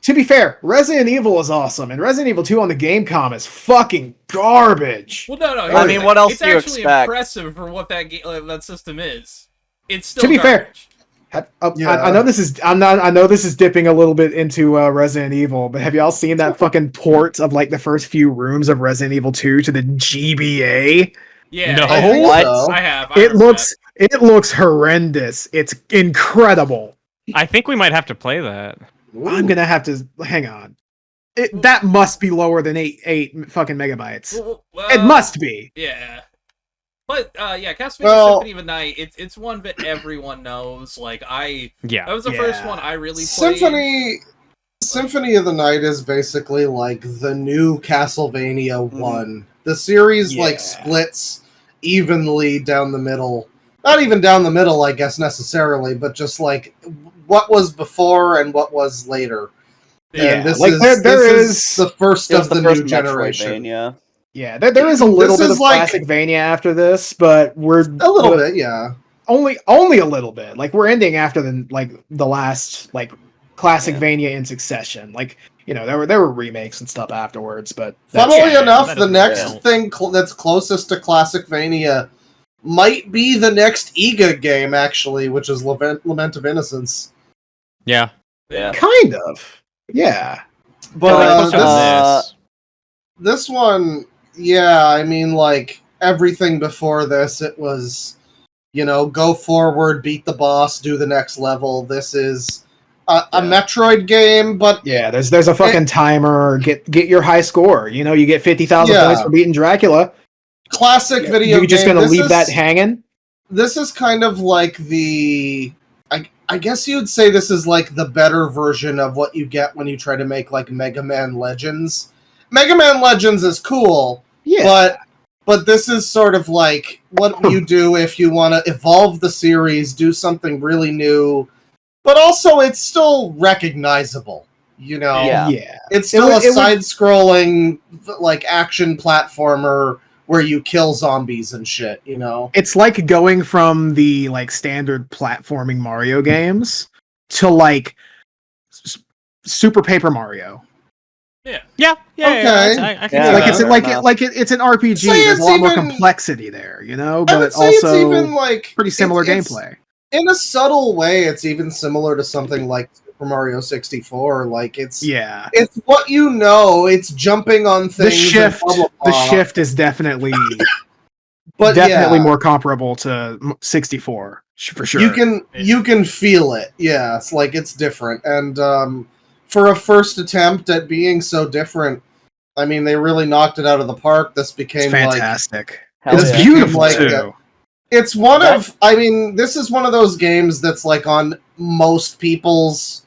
To be fair, Resident Evil is awesome, and Resident Evil 2 on the Gamecom is fucking garbage. Well, no. I mean, what else do you expect? It's actually impressive for what that system is. It's still To be fair, garbage. I know this is I know this is dipping a little bit into Resident Evil, but have y'all seen that fucking port of like the first few rooms of Resident Evil 2 to the GBA? Yeah, No. yeah, I think What? so. I have. I It remember looks horrendous. It's incredible. I think we might have to play that. I'm gonna have to hang on. That must be lower than eight fucking megabytes. that. It must be. Yeah. But yeah, Castlevania Well- Symphony of the Night. It's one that everyone knows. Like that Yeah. was the first Yeah. one I really played. Symphony of the Night is basically like the new Castlevania Mhm. 1. The series Yeah. like splits evenly down the middle. Not even down the middle, I guess necessarily, but just like what was before and what was later. Yeah. And this like, is there this is- the first It was of the first new generation. Metroidvania. Yeah, there is a little This bit is of like- classic Vania after this, but we're A little bit, yeah. only a little bit. Like we're ending after the last like classic Yeah. Vania in succession. Like there were remakes and stuff afterwards, but Funnily yeah, enough, that the doesn't next count. thing that's closest to classic Vania might be the next EGA game, actually, which is Lament of Innocence. Yeah. Yeah. kind of, yeah. But Like, Uh, closer to this. this one, yeah, I mean, like, everything before this, it was, go forward, beat the boss, do the next level. This is a Metroid game, but Yeah, there's a fucking timer. Get your high score. You get 50,000 Yeah. points for beating Dracula. classic video You're just game. gonna This leave that is- hanging? This is kind of like I guess you'd say this is like the better version of what you get when you try to make like Mega Man Legends. Mega Man Legends is cool, Yeah, but this is sort of like what you do if you want to evolve the series, do something really new, but also it's still recognizable. Yeah. yeah. It's still It would- a side-scrolling like action platformer where you kill zombies and shit. It's like going from the like standard platforming Mario games to like Super Paper Mario. Yeah. Okay. I can see Yeah, Like that. it's fair like enough. it's an RPG. Say There's it's a lot more even- complexity there, I but would say also it's even like pretty similar it's- gameplay. In a subtle way, it's even similar to something like Super Mario 64. Like it's Yeah. it's what you know. It's jumping on things. The shift, and blah, blah, the blah. shift is definitely but definitely yeah, more comparable to 64 for sure. You can feel it. Yeah, it's like it's different. And for a first attempt at being so different, I mean, they really knocked it out of the park. This It's became like fantastic. Hell It's yeah. beautiful Like, too. it's one of. I mean, this is one of those games that's like on most people's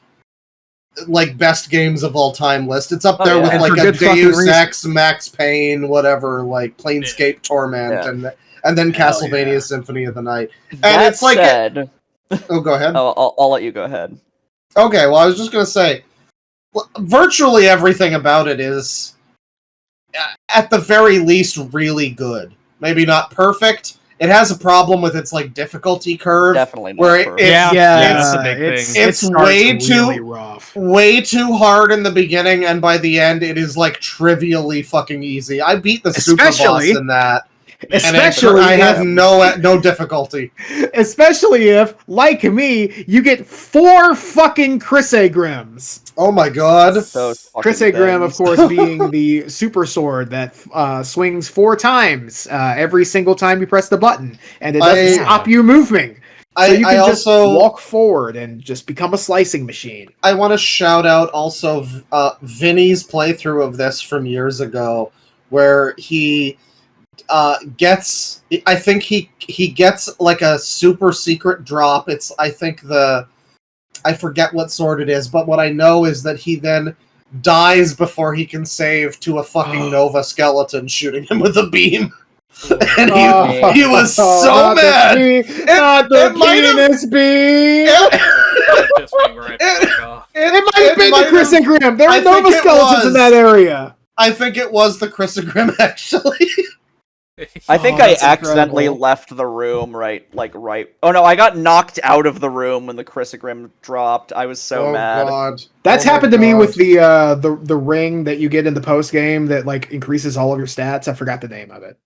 like best games of all time list. It's up Oh, there yeah. with And like for a good fucking Deus reason. Ex, Max Payne, whatever, like Planescape Torment, Yeah. and then Hell Castlevania yeah. Symphony of the Night. That it's like- said, Oh, go ahead. I'll let you go ahead. Okay, well, I was just gonna say, virtually everything about it is, at the very least, really good. Maybe not perfect. It has a problem with its like difficulty curve, Definitely not where perfect. it's that's a big it's, thing. it It's starts way too- really rough. way too hard in the beginning, and by the end, it is like trivially fucking easy. I beat the super boss Especially- in that, and Especially I had if- no difficulty. Especially if, like me, you get 4 fucking Chrysagrims. Oh my god! Those fucking Chrysagrim, of things. course, being the super sword that swings 4 times every single time you press the button, and it doesn't I- stop you moving. So I, you I can just also walk forward and just become a slicing machine. I want to shout out also Vinny's playthrough of this from years ago, where he gets. I think he gets like a super secret drop. It's I forget what sword it is, but what I know is that he then dies before he can save to a fucking Nova skeleton shooting him with a beam. And he was so Not the mad. pe- not the it might have- penis beam. Just being right the fuck off. It might have been the Chrysagrim. There I are Nova think it skeletons in was. that area. I think it was the Chrysagrim, actually. I think Oh, I that's accidentally incredible. left the room right. Oh no, I got knocked out of the room when the Chrysagrim dropped. I was so mad. God. That's Oh my happened to me God. with the ring that you get in the post game that like increases all of your stats. I forgot the name of it.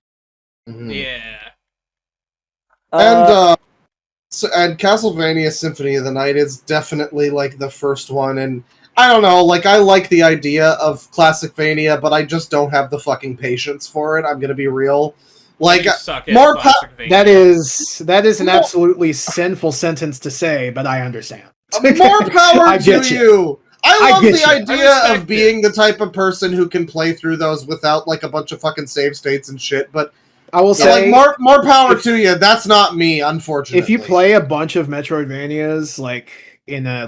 Mhm. Yeah. And So, and Castlevania Symphony of the Night is definitely like the first one, and I don't know, like I like the idea of Classicvania, but I just don't have the fucking patience for it. I'm gonna be real. Like You suck at more Classic Vania. That is an No. absolutely sinful sentence to say, but I understand. more power I to get you. I love get the you. I idea respect of being the type of person who can play through those without like a bunch of fucking save states and shit. But I will so, say, like more power if- to you. That's not me, unfortunately. if you play a bunch of Metroidvanias, like in a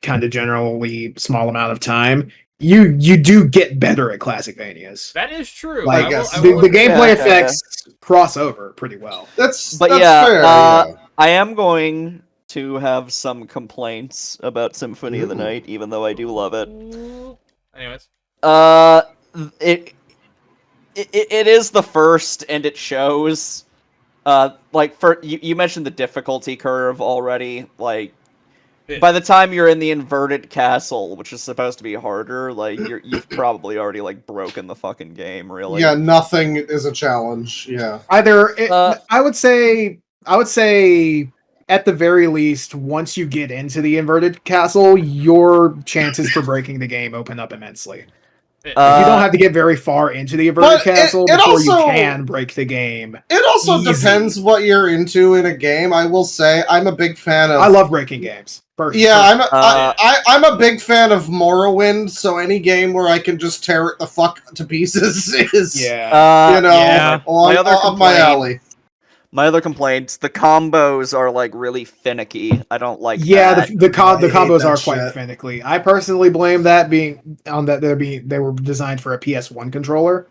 kind of generally small amount of time, you do get better at Classicvanias. That is true. Like I guess. will the agree. gameplay Yeah. effects cross over pretty well. that's But that's yeah, fair. Yeah. I am going to have some complaints about Symphony of the Ooh. Night, even though I do love it. Anyways. It is the first, and it shows. Like you mentioned the difficulty curve already. Like Yeah. by the time you're in the inverted castle, which is supposed to be harder, like you've probably already like broken the fucking game. Really. Yeah, nothing is a challenge. Yeah. I would say at the very least, once you get into the inverted castle, your chances for breaking the game open up immensely. You don't have to get very far into the inverted but it- castle it before also- you can break the game. It also Easy. depends what you're into in a game. I will say I'm a big fan of. I love breaking games. Yeah, I'm a Uh, big fan of Morrowind. So any game where I can just tear it the fuck to pieces is Yeah. you know yeah. My other up my complaint- alley. My other complaints: the combos are like really finicky. I don't like. Yeah, that. the I hate combos that are quite shit. finicky. I personally blame that being on that they were designed for a PS1 controller.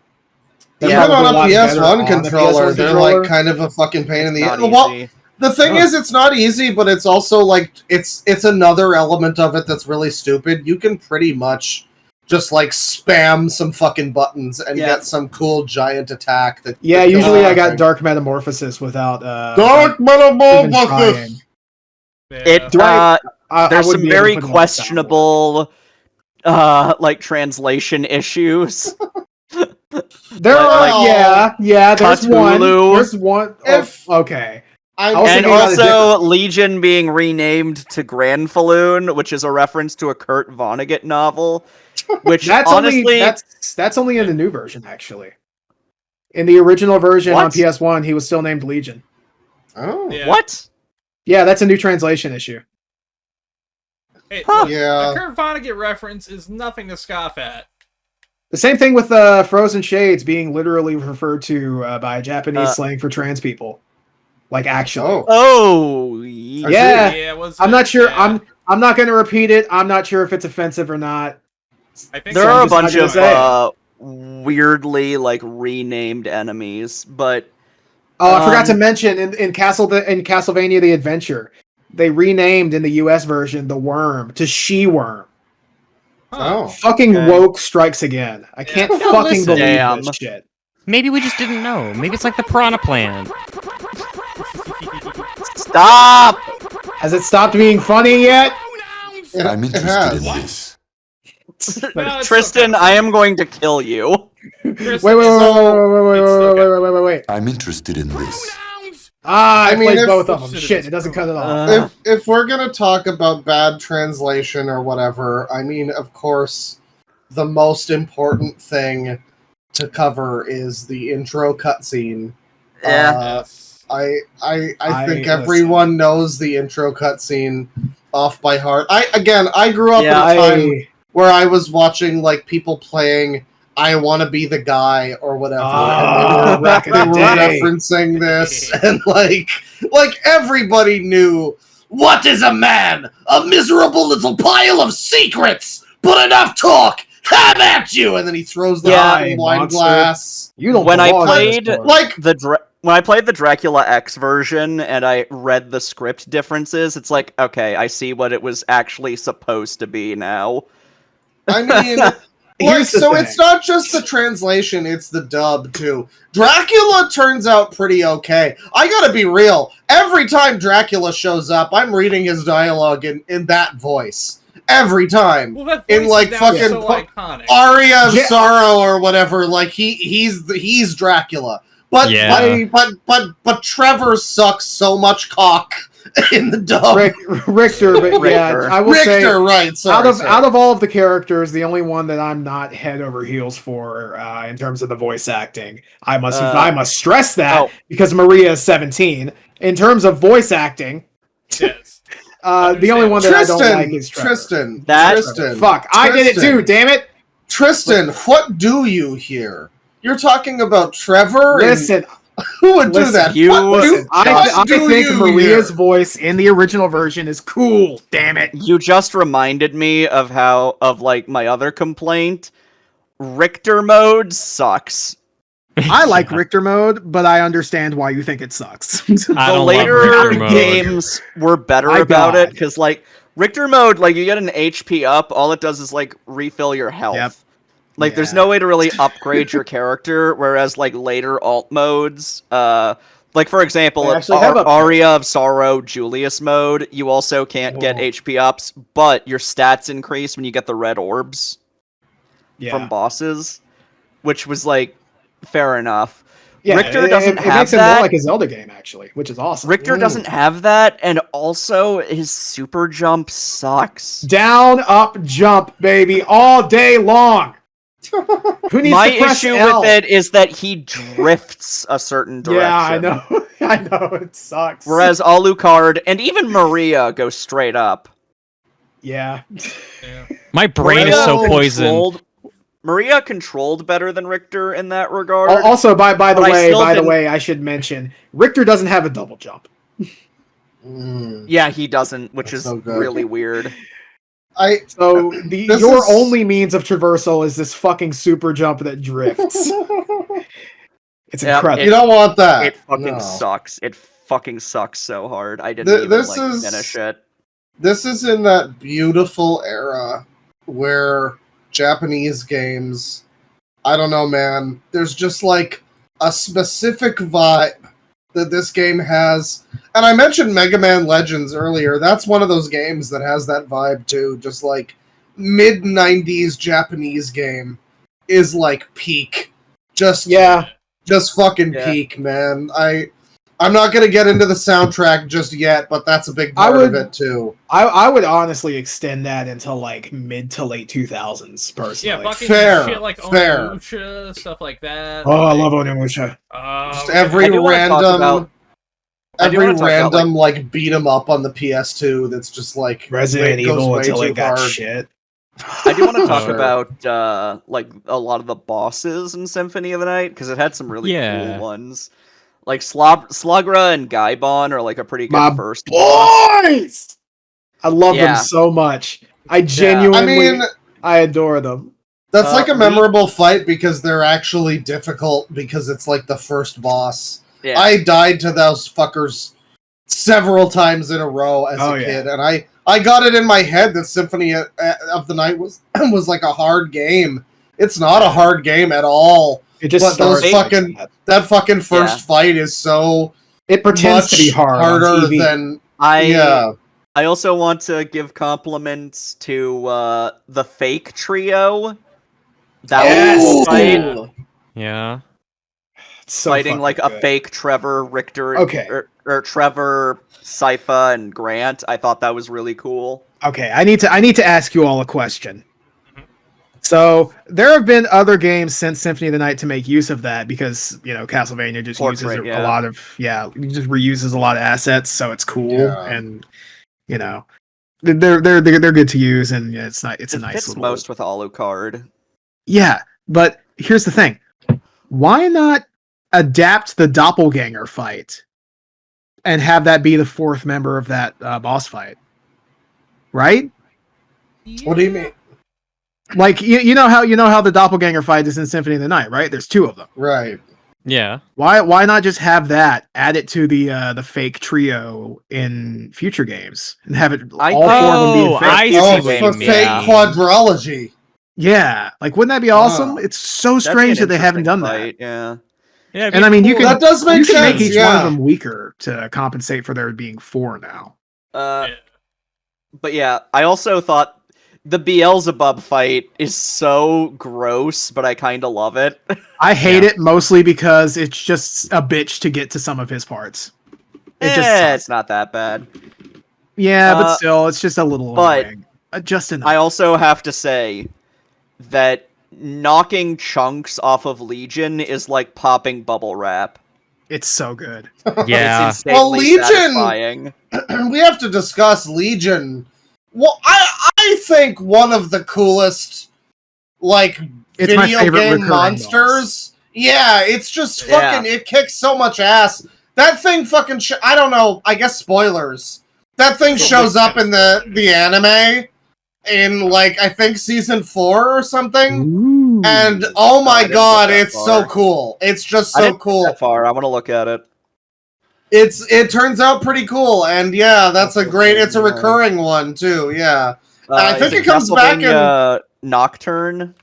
They're Even probably on a lot better PS1 on a controller, PS1 they're controller. like kind of a fucking pain in the Not ass. Well, easy. the thing Oh. is, it's not easy, but it's also like it's another element of it that's really stupid. You can pretty much just like spam some fucking buttons and Yeah. get some cool giant attack. That Yeah, that kills usually I got everything. Dark Metamorphosis without Dark even Metamorphosis. trying. Yeah. It Do I there's wouldn't some be able to very put it on questionable like translation issues. There Like, are, there's one. Cthulhu. There's one. If- okay. I I was And thinking about a also Legion being renamed to Granfalloon, which is a reference to a Kurt Vonnegut novel. Which That's honestly, only that's only in the new version, actually. In the original version on What? PS1, he was still named Legion. Oh. Yeah. what? Yeah, that's a new translation issue. Hey, Huh. look, Yeah. a Kurt Vonnegut reference is nothing to scoff at. The same thing with Frozen Shades being literally referred to by Japanese slang for trans people. Like, actually. Oh. Oh, Yeah. it was. I'm not sure. Yeah. I'm not going to repeat it. I'm not sure if it's offensive or not. I think There So I'm are a just not bunch gonna of say it. weirdly like renamed enemies, but Oh, I forgot to Um, mention in Castlevania the Adventure, they renamed in the US version the worm to She-Worm. Oh. Fucking Okay. woke strikes again. I can't Yeah, fucking listen. believe Damn. this shit. Maybe we just didn't know. Maybe it's like the Piranha Plant. stop. Has it stopped being funny yet? I'm It interested has. in this. No, it's Tristan, okay. I am going to kill you. Chris, Wait, it's okay. wait. I'm interested in this. Ah, I it mean, plays if- both of them. Shit, Shit, it's it doesn't cut it off. If we're gonna talk about bad translation or whatever, I mean, of course, the most important thing to cover is the intro cutscene. Yeah. Yes. I think listen. everyone knows the intro cutscene off by heart. I grew up Yeah, at a time where I was watching like people playing "I Want to Be the Guy" or whatever, and back in they the were day. referencing this, and like everybody knew. What is a man? A miserable little pile of secrets! But enough talk! Have at you! And then he throws the Yeah, fucking wine monster. glass. You don't When I belong in this played- store. Like, When I played the Dracula X version and I read the script differences, it's like, okay, I see what it was actually supposed to be now. I mean, Here's the so thing. it's not just the translation, it's the dub too. Dracula turns out pretty okay. I gotta be real. Every time Dracula shows up, I'm reading his dialogue in that voice. Every time. Well, that In, voice like, is now fucking so iconic. Aria of Yeah. Sorrow or whatever, like he's Dracula. But Yeah. but Trevor sucks so much cock in the dub. Richter, but yeah, Richter. I will say Richter, right? Sorry, out of all of the characters, the only one that I'm not head over heels for in terms of the voice acting, I must stress that oh. because Maria is 17. In terms of voice acting, Yes. the only one that I don't like is Trevor. Tristan. Fuck, I did it too. Damn it, Tristan. What do you here? You're talking about Trevor. listen. Who would do Listen, that? I do think you Maria's here? voice in the original version is cool. Damn it. You just reminded me of like my other complaint. Richter mode sucks. I like Richter mode, but I understand why you think it sucks. I The don't love later Richter mode. games were better My about it God. because like Richter mode, like you get an HP up, all it does is like refill your health. Yep. Like there's Yeah. no way to really upgrade your character, whereas like later alt modes, like for example, They actually have upgrades. Aria of Sorrow Julius mode, you also can't get Oh. HP ups, but your stats increase when you get the red orbs Yeah. from bosses, which was like fair enough. Yeah, Richter doesn't it have makes it that. more like a Zelda game, actually, which is awesome. Richter doesn't have that, and also his super jump sucks. Down, up, jump, baby, all day long. Who needs My to press issue L? with it is that he drifts a certain direction. Yeah, I know. I know, it sucks. Whereas Alucard and even Maria go straight up. Yeah. Yeah. My brain is so poisoned. Maria controlled better than Richter in that regard. Also, by the But I still didn't- way, I should mention, Richter doesn't have a double jump. Yeah, he doesn't, which That's is so good. really weird. So This your is- only means of traversal is this fucking super jump that drifts. It's Yep, incredible. You don't want that. It fucking No. sucks. It fucking sucks so hard. I didn't Th- even this like is- finish it. This is in that beautiful era where Japanese games, I don't know, man, there's just like a specific vibe that this game has. And I mentioned Mega Man Legends earlier. That's one of those games that has that vibe too. Just like mid 90s Japanese game is like peak. Just fucking Yeah. peak, man. I'm not gonna get into the soundtrack just yet, but that's a big I part of would- it too. I would honestly extend that into like mid to late 2000s, personally. Yeah, fucking Fair, shit like fair. Onimusha, stuff like that. Oh, I like, love Onimusha. Just we every I do wanna talk about- I do every wanna talk about, random like beat 'em up on the PS2 that's just like Resident it goes Evil way until too it got hard. shit. I do want to talk Sure. about like a lot of the bosses in Symphony of the Night because it had some really Yeah. cool ones. Like Slagra and Gaibon are like a pretty good My first boss. boys! I love Yeah. them so much. I genuinely, I mean, I adore them. that's like a we- memorable fight because they're actually difficult because it's like the first boss. Yeah. I died to those fuckers several times in a row as Oh, a yeah. kid, and I got it in my head that Symphony of the Night was was like a hard game. It's not a hard game at all. It just But those starts fucking- like that. That fucking first Yeah. fight is so It pretends much to be hard on harder TV. than I also want to give compliments to the fake trio. That Yes! was a fight. Ooh. Yeah. It's so Fighting fucking like a good. fake Trevor, Richter, Okay. or Trevor, Sypha, and Grant. I thought that was really cool. Okay, I need to ask you all a question. So there have been other games since Symphony of the Night to make use of that because Castlevania just uses Portrait, a yeah. lot of it just reuses a lot of assets, so it's cool Yeah. and they're good to use and it's a It nice fits little most with Alucard. Yeah, but here's the thing: why not adapt the doppelganger fight and have that be the fourth member of that boss fight? Right? What do you mean? Like you know how the doppelganger fight is in Symphony of the Night, right? There's two of them. Right. Yeah. Why not just have that, add it to the fake trio in future games and have it all four of them being fake? I see Oh, what for you fake mean. quadrology. Yeah, like wouldn't that be awesome? Wow. It's so That'd be strange an that they haven't done interesting that. fight, Yeah. Yeah. And I mean, you can That does make you can sense. make each yeah. one of them weaker to compensate for there being four now. Uh, Yeah. But yeah, I also thought the Beelzebub fight is so gross, but I kind of love it. I hate it mostly because it's just a bitch to get to some of his parts. It just sucks. It's not that bad. Yeah, but still, it's just a little but annoying. Just enough. I also have to say that knocking chunks off of Legion is like popping bubble wrap. It's so good. Yeah. It's insanely Legion- satisfying. We have to discuss Legion. Well, I think one of the coolest, like, It's my video favorite game recurring monsters. Yeah, it's just Yeah. fucking, it kicks so much ass. That thing fucking, I don't know, I guess spoilers. That thing shows up in the anime in, like, I think season 4 or something. Ooh. And, oh I my didn't god, get that it's so far. cool. It's just I so didn't get cool. that far. I want to look at it. It turns out pretty cool, and yeah, it's a recurring one too, yeah. I think is it comes back in- Castlevania Nocturne.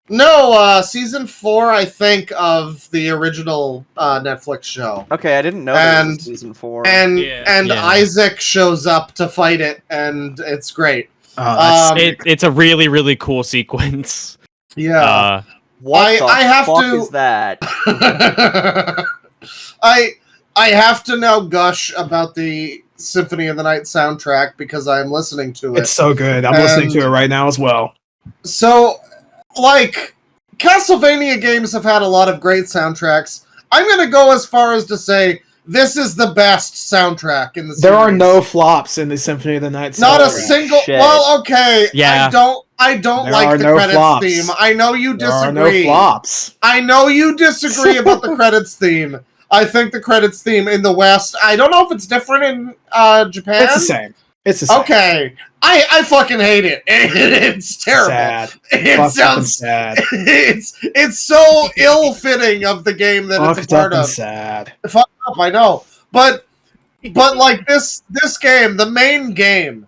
No, season 4, I think, of the original Netflix show. Okay, I didn't know that was And- season 4. And Yeah. Isaac shows up to fight it, and it's great. That's It's a really, really cool sequence. Yeah. what the I have fuck to- is that? I have to now gush about the Symphony of the Night soundtrack because I'm listening to it. it's so good. I'm listening to it right now as well. So, like, Castlevania games have had a lot of great soundtracks. I'm going to go as far as to say this is the best soundtrack in the series. There are no flops in the Symphony of the Night. Not a soundtrack. single. Shit. Well, okay. Yeah. I don't There like are the no credits flops. theme. I know you There are disagree. no flops. I know you disagree about the credits theme. I think the credits theme in the West. I don't know if it's different in Japan. It's the same. It's the same. Okay. I fucking hate it. It's terrible. Sad. It Fucked up and sounds. sad. It's so ill-fitting of the game that it's a Fucked up part and of. sad. Fucked up, I know, but like this game, the main game,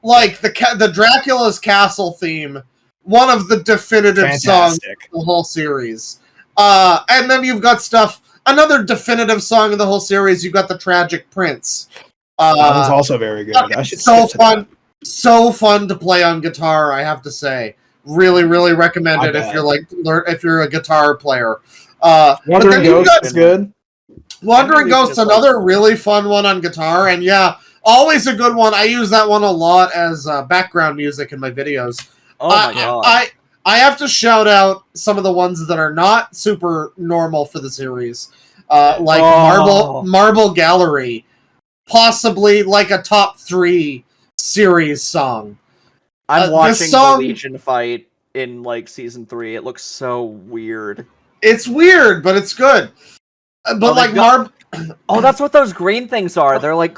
like the Dracula's Castle theme, one of the definitive songs Fantastic. of the whole series. And then you've got another definitive song of the whole series. You've got the Tragic Prince. That was also very good. I should So skip to that. so fun to play on guitar. I have to say, really, really recommend it if you're a guitar player. But Wandering then you've Ghost got is good. Wandering Really Ghost, good another place. really fun one on guitar, and yeah, always a good one. I use that one a lot as background music in my videos. Oh my god. I have to shout out some of the ones that are not super normal for the series, like Marble Gallery, possibly like a top 3 series song. I'm this watching song- the Legion fight in like season 3. It looks so weird. It's weird, but it's good. But Oh, like they've got- Marble. Oh, that's what those green things are. They're like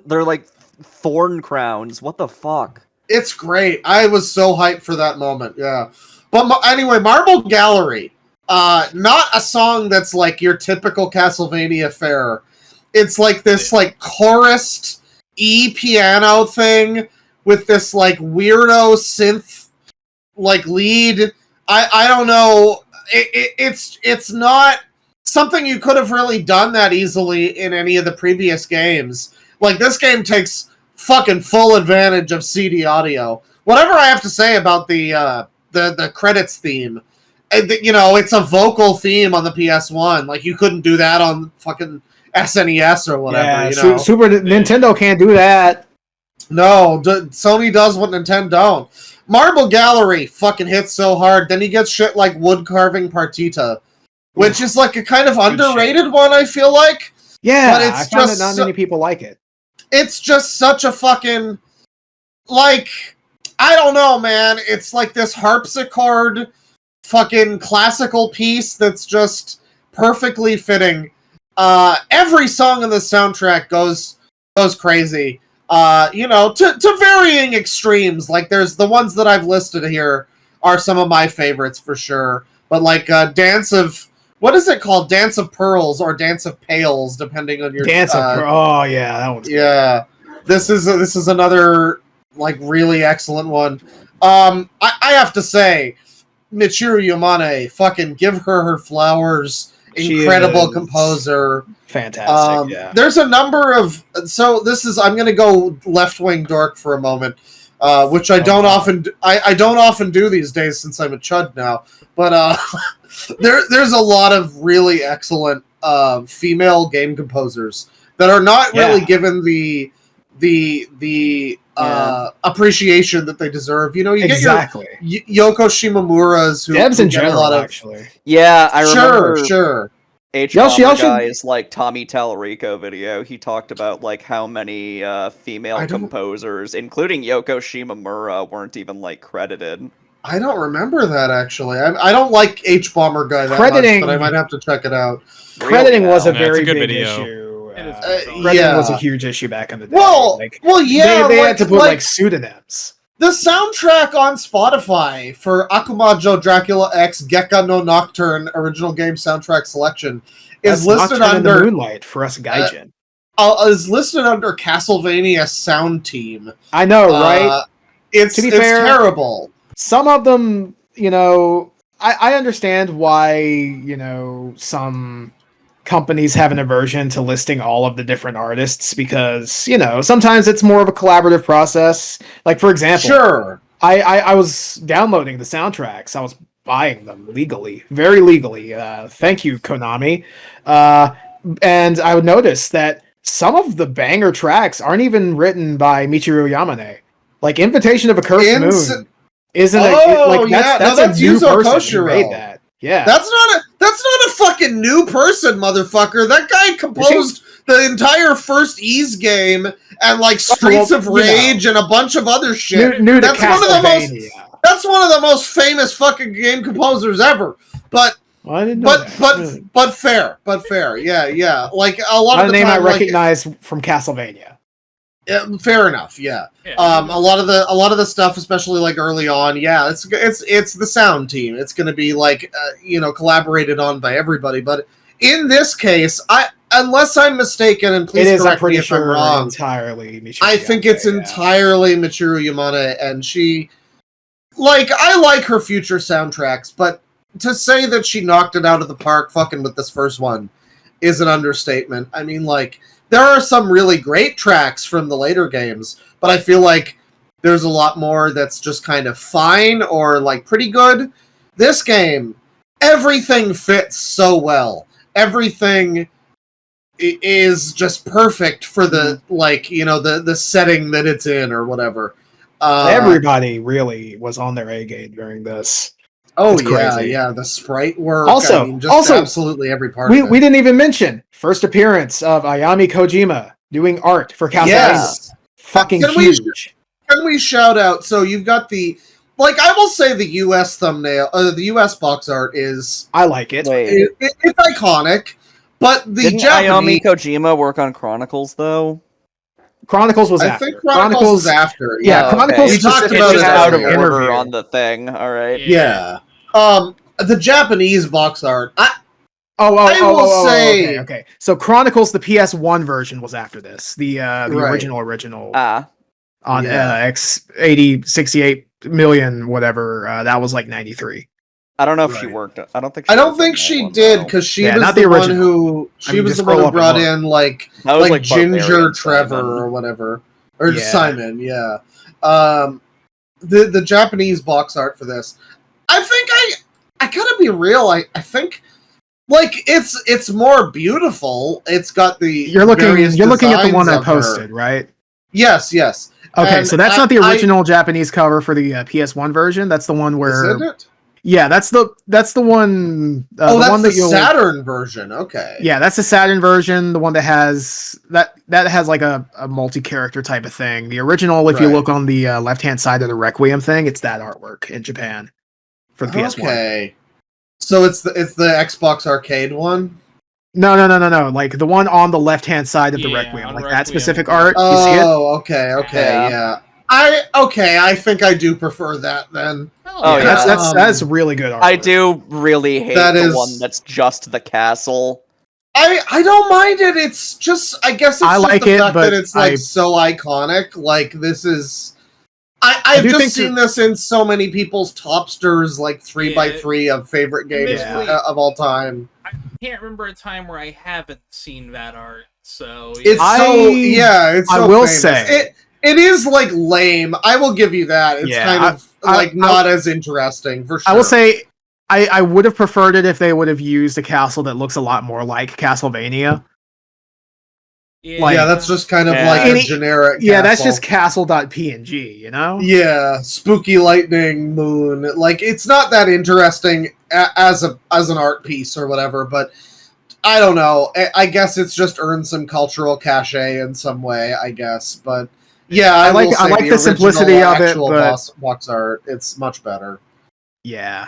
they're like thorn crowns. What the fuck? It's great. I was so hyped for that moment. Yeah. But anyway, Marble Gallery. Not a song that's like your typical Castlevania fare. It's like this like chorused piano thing with this like weirdo synth like lead. I don't know. It's not something you could have really done that easily in any of the previous games. Like this game takes fucking full advantage of CD audio. Whatever I have to say about the credits theme, it's a vocal theme on the PS1. Like you couldn't do that on fucking SNES or whatever. Yeah, you know? Super Nintendo can't do that. No, Sony does what Nintendo don't. Marble Gallery fucking hits so hard. Then he gets shit like Wood Carving Partita, which is like a kind of underrated one, I feel like. Yeah, But it's I find just that not so- many people like it. It's just such a fucking, like, I don't know, man. It's like this harpsichord fucking classical piece that's just perfectly fitting. Every song on the soundtrack goes crazy. To varying extremes. Like there's the ones that I've listed here are some of my favorites for sure. But like what is it called? Dance of Pearls or Dance of Pails, depending on your Oh yeah, that one's yeah. This is another like really excellent one. I have to say, Michiru Yamane, fucking give her flowers. She Incredible is composer. fantastic. Yeah. There's a number of I'm gonna go left wing dork for a moment, which I don't often do these days since I'm a chud now. But there's a lot of really excellent female game composers. that are not really Yeah. given the appreciation that they deserve. You know, you Exactly. get your Yoko Shimomura's who Devs who in get a general, lot of actually. Yeah, I remember sure. Y'all should- Guys like Tommy Tallarico video. He talked about like how many female I don't- composers, including Yoko Shimomura, weren't even like credited. I don't remember that actually. I don't like H Bomber guy that Crediting- much, but I might have to check it out. Crediting Really was a now. Yeah, it's a very good big video. issue. It is Crediting was a yeah. huge issue back in the day. Well, like, yeah, they like, had to put like pseudonyms. the soundtrack on Spotify for Akumajo Dracula X Gekka no Nocturne original game soundtrack selection is That's listed Nocturne in the under Moonlight for us gaijin. Castlevania Sound Team. I know, right? It's To be it's fair- terrible. Some of them, you know, I understand why, you know, some companies have an aversion to listing all of the different artists because, you know, sometimes it's more of a collaborative process. Like, for example, Sure. I was downloading the soundtracks. I was buying them legally, very legally. Thank you, Konami. And I would notice that some of the banger tracks aren't even written by Michiru Yamane. Like Invitation of a Cursed Moon isn't that's a new Yuzo person who Koshiro. made that. Yeah. That's not a fucking new person, motherfucker. That guy composed the entire first Ys game and like Streets of Rage and a bunch of other shit. new to That's one of the most Castlevania. That's one of the most famous fucking game composers ever. But Well, I didn't know that. but fair. Yeah. Like a lot Not of a the name I time, like, recognize from Castlevania. fair enough. Yeah. A lot of the stuff, especially like early on, yeah, it's the sound team. It's going to be like collaborated on by everybody. But in this case, unless I'm mistaken, and It please is, I'm correct me pretty if I'm sure, wrong, entirely Michiru I think it's Yamane, yeah. entirely Michiru Yamane, and she, like, I like her future soundtracks, but to say that she knocked it out of the park fucking with this first one is an understatement. I mean, like, there are some really great tracks from the later games, but I feel like there's a lot more that's just kind of fine or, like, pretty good. This game, everything fits so well. Everything is just perfect for the the setting that it's in or whatever. Everybody really was on their A game during this. Oh It's crazy. yeah, the sprite work. Also- I mean, just also, absolutely every part of it. We didn't even mention first appearance of Ayami Kojima doing art for Castlevania. Yes. Fucking Can we- huge. Can we shout out? So you've got the, like, I will say the U.S. thumbnail, the U.S. box art is I like it. Wait, it's iconic, but the didn't Japanese. Ayami Kojima work on Chronicles though? Chronicles was I after. think Chronicles was after. Yeah, Chronicles We talked specifically about It's it just out of earlier. order interview. on the thing. All right. Yeah. The Japanese box art. I will say- okay. So Chronicles, the PS1 version, was after this. The Right. original Ah, on Yeah. X80 68 million whatever. That was like 93. I don't know if she Right. worked. I don't think. I don't worked on think that she one, did though. because she Yeah, was not the the one original. who I mean, just the one scroll who up and brought look. in like That was Ginger Barbarian Trevor Simon. or whatever, or Yeah. Simon. Yeah. The Japanese box art for this. I think I gotta be real. I think like it's more beautiful. It's got the You're looking at the one designs I of her. posted, right? Yes. Okay, And so that's not the original Japanese cover for the PS1 version. That's the one where Isn't it? yeah, that's the one. Oh, the that's one the that you'll Saturn version. Okay. yeah, that's the Saturn version. The one that has that has like a multi-character type of thing. The original, if you Right. look on the left-hand side of the Requiem thing, it's that artwork in Japan for the PS1. Okay. So it's the Xbox Arcade one. No. Like the one on the left-hand side of the Yeah, Requiem, on like Requiem. that specific art. You see it? Oh, okay, Yeah. yeah. I think I do prefer that then. Oh, That's yeah. that's really good art. I do really hate That the is- one that's just the castle. I don't mind it. It's just I guess it's I just like the it, fact but that it's like I- so iconic. Like this is. I've do just think seen this in so many people's topsters, like 3x3 of favorite games Admittedly- of all time. I can't remember a time where I haven't seen that art. So It's it's I so will famous. say- it is like lame. I will give you that. It's Yeah, kind of like not as interesting for sure. I will say I would have preferred it if they would have used a castle that looks a lot more like Castlevania. Like- Yeah, that's just kind of Yeah. like a Any- generic. Yeah, that's castle. just castle.png, you know? Yeah, spooky lightning moon. Like it's not that interesting as an art piece or whatever, but I don't know. I guess it's just earned some cultural cachet in some way. I guess, but yeah, I like will say the simplicity original of it, actual but box art. It's much better. yeah.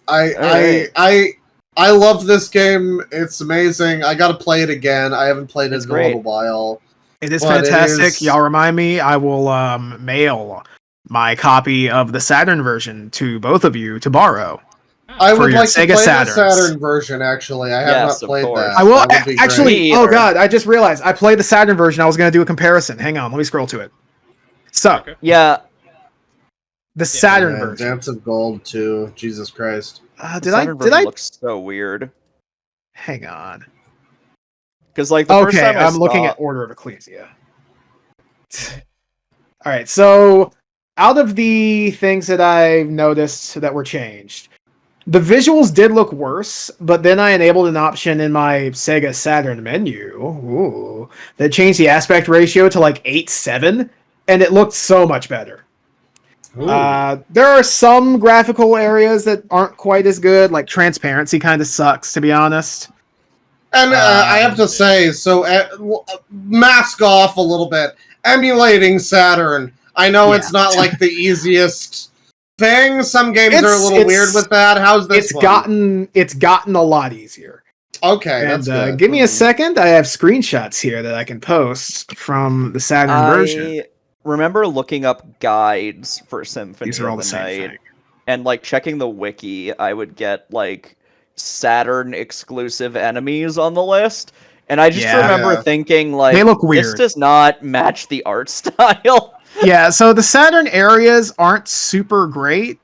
Alright. I love this game. It's amazing. I got to play it again. I haven't played it It's in great. a little while. It is But it fantastic. is- Y'all remind me. I will mail my copy of the Saturn version to both of you to borrow. I For would your like to Sega play the Saturns. Saturn version. Actually, I have Yes, not of played course. that. I will That would be great. actually. Me Oh either. god! I just realized I played the Saturn version. I was going to do a comparison. Hang on, let me scroll to it. So Okay. Yeah. the Saturn Man, version. Dance of Gold too. Jesus Christ. Did I? Saturn Did version I? looks so weird. Hang on. Because like the first Okay, time I I'm looking saw- at Order of Ecclesia. All right, so out of the things that I've noticed that were changed, the visuals did look worse, but then I enabled an option in my Sega Saturn menu that changed the aspect ratio to like 8:7, and it looked so much better. There are some graphical areas that aren't quite as good, like transparency kind of sucks, to be honest. And I have to say, so mask off a little bit. Emulating Saturn. I know it's Yeah. not like the easiest thing. Some games are a It's- little weird with that. How's this one? It's gotten a lot easier. Okay, And that's good. give me a second. I have screenshots here that I can post from the Saturn version. I remember looking up guides for Symphony These are all of the the same Night, thing. and like checking the wiki, I would get like Saturn exclusive enemies on the list, and I just Yeah. remember Yeah. thinking like They look this weird. does not match the art style. Yeah, so the Saturn areas aren't super great,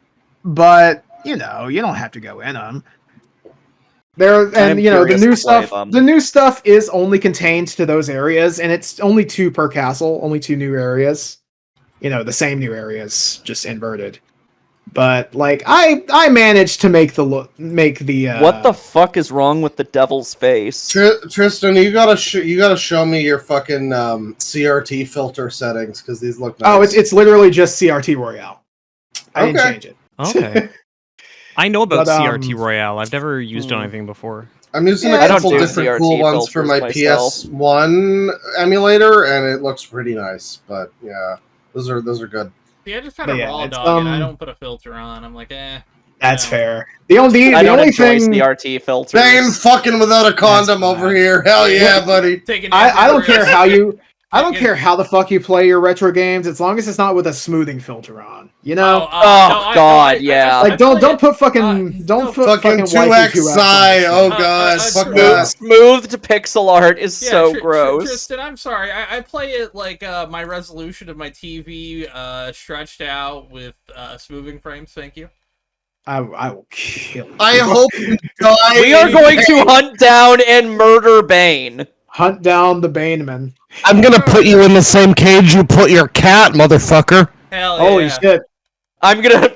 but you know, you don't have to go in them. There I'm and you know the curious new to play stuff. them. The new stuff is only contained to those areas, and it's only 2 per castle. Only 2 new areas. You know, the same new areas, just inverted. But like, I managed to make the What the fuck is wrong with the devil's face? Tristan, you gotta show me your fucking CRT filter settings because these look nice. Oh, it's literally just CRT Royale. I didn't Okay. change it. Okay. I know about But, CRT Royale. I've never used it on Hmm. anything before. I'm using Yeah, a I don't couple do different CRT cool ones for my filters myself. PS1 emulator, and it looks pretty nice. But yeah, those are good. See, I just kind But of yeah, raw it's, dog it. I don't put a filter on. I'm like, That's No. fair. The only I don't only enjoy thing CRT filters. Bane fucking without a condom That's over fine. here. Hell yeah, buddy. Taking I don't every care risk. how you I don't Yeah. care how the fuck you play your retro games as long as it's not with a smoothing filter on. You know? God, yeah. Like don't put fucking no, put Fucking fucking 2XI. Oh god, fuck that. Smoothed pixel art is Yeah, so gross. Tristan, I'm sorry. I play it like my resolution of my TV stretched out with smoothing frames. Thank you. I will kill you. I hope you die. We are going to hunt down and murder Bane. Hunt down the Baneman. I'm gonna put you in the same cage you put your cat, motherfucker. Hell Holy yeah. shit. I'm gonna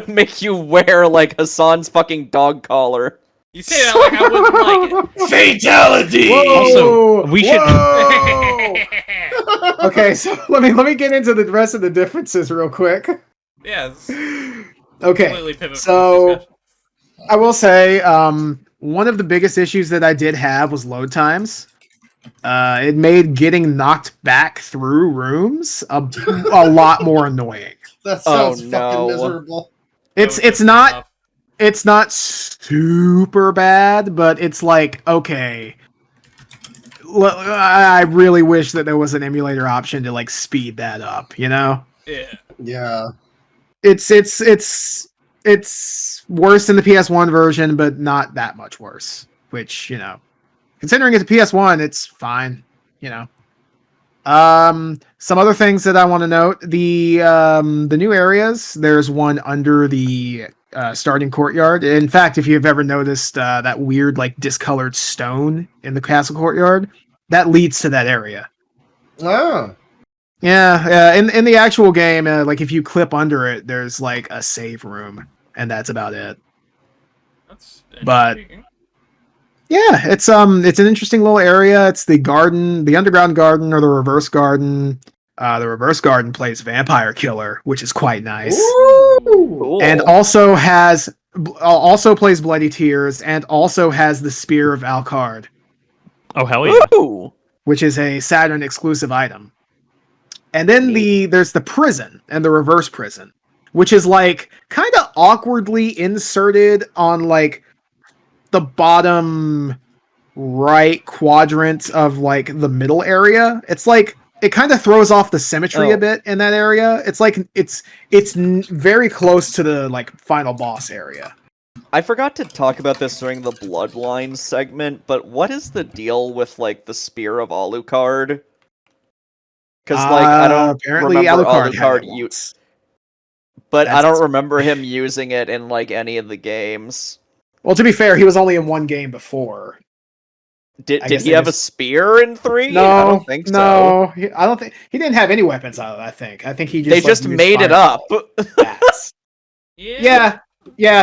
make you wear like Hassan's fucking dog collar. You say that like I wouldn't like Fatality! Also, we should- it. Okay, so let me get into the rest of the differences real quick. Yes. Okay. Completely pivot from So this discussion. I will say, one of the biggest issues that I did have was load times. It made getting knocked back through rooms a lot more annoying. That sounds Oh, fucking no. miserable. It's not super bad, but it's like, okay. I really wish that there was an emulator option to like speed that up, you know? Yeah. Yeah. It's worse than the PS1 version, but not that much worse. Which, you know, considering it's a PS1, it's fine. You know. Some other things that I want to note: the new areas. There's one under the starting courtyard. In fact, if you've ever noticed that weird like discolored stone in the castle courtyard, that leads to that area. Oh. Yeah, in the actual game, like if you clip under it, there's like a save room, and that's about it. That's But- intriguing. Yeah, it's an interesting little area. It's the garden, the underground garden, or the reverse garden. The reverse garden plays Vampire Killer, which is quite nice, Cool. and also plays Bloody Tears, and also has the Spear of Alcard, Oh hell yeah! Ooh. which is a Saturn exclusive item. And then there's the prison and the reverse prison, which is like kind of awkwardly inserted on like the bottom right quadrant of like the middle area. It's like it kind of throws off the symmetry a bit in that area. It's like it's very close to the like final boss area. I forgot to talk about this during the Bloodlines segment, but what is the deal with like the Spear of Alucard? Because like I don't apparently remember Alucard had Alucard it once. but I That's- don't remember him using it in like any of the games. Well, to be fair, he was only in one game before. Did I guess he they have a just- spear in 3? No, I don't think so. No, I don't think he didn't have any weapons out of it. I think he just They like, just used made it fireball up. bats. Yeah,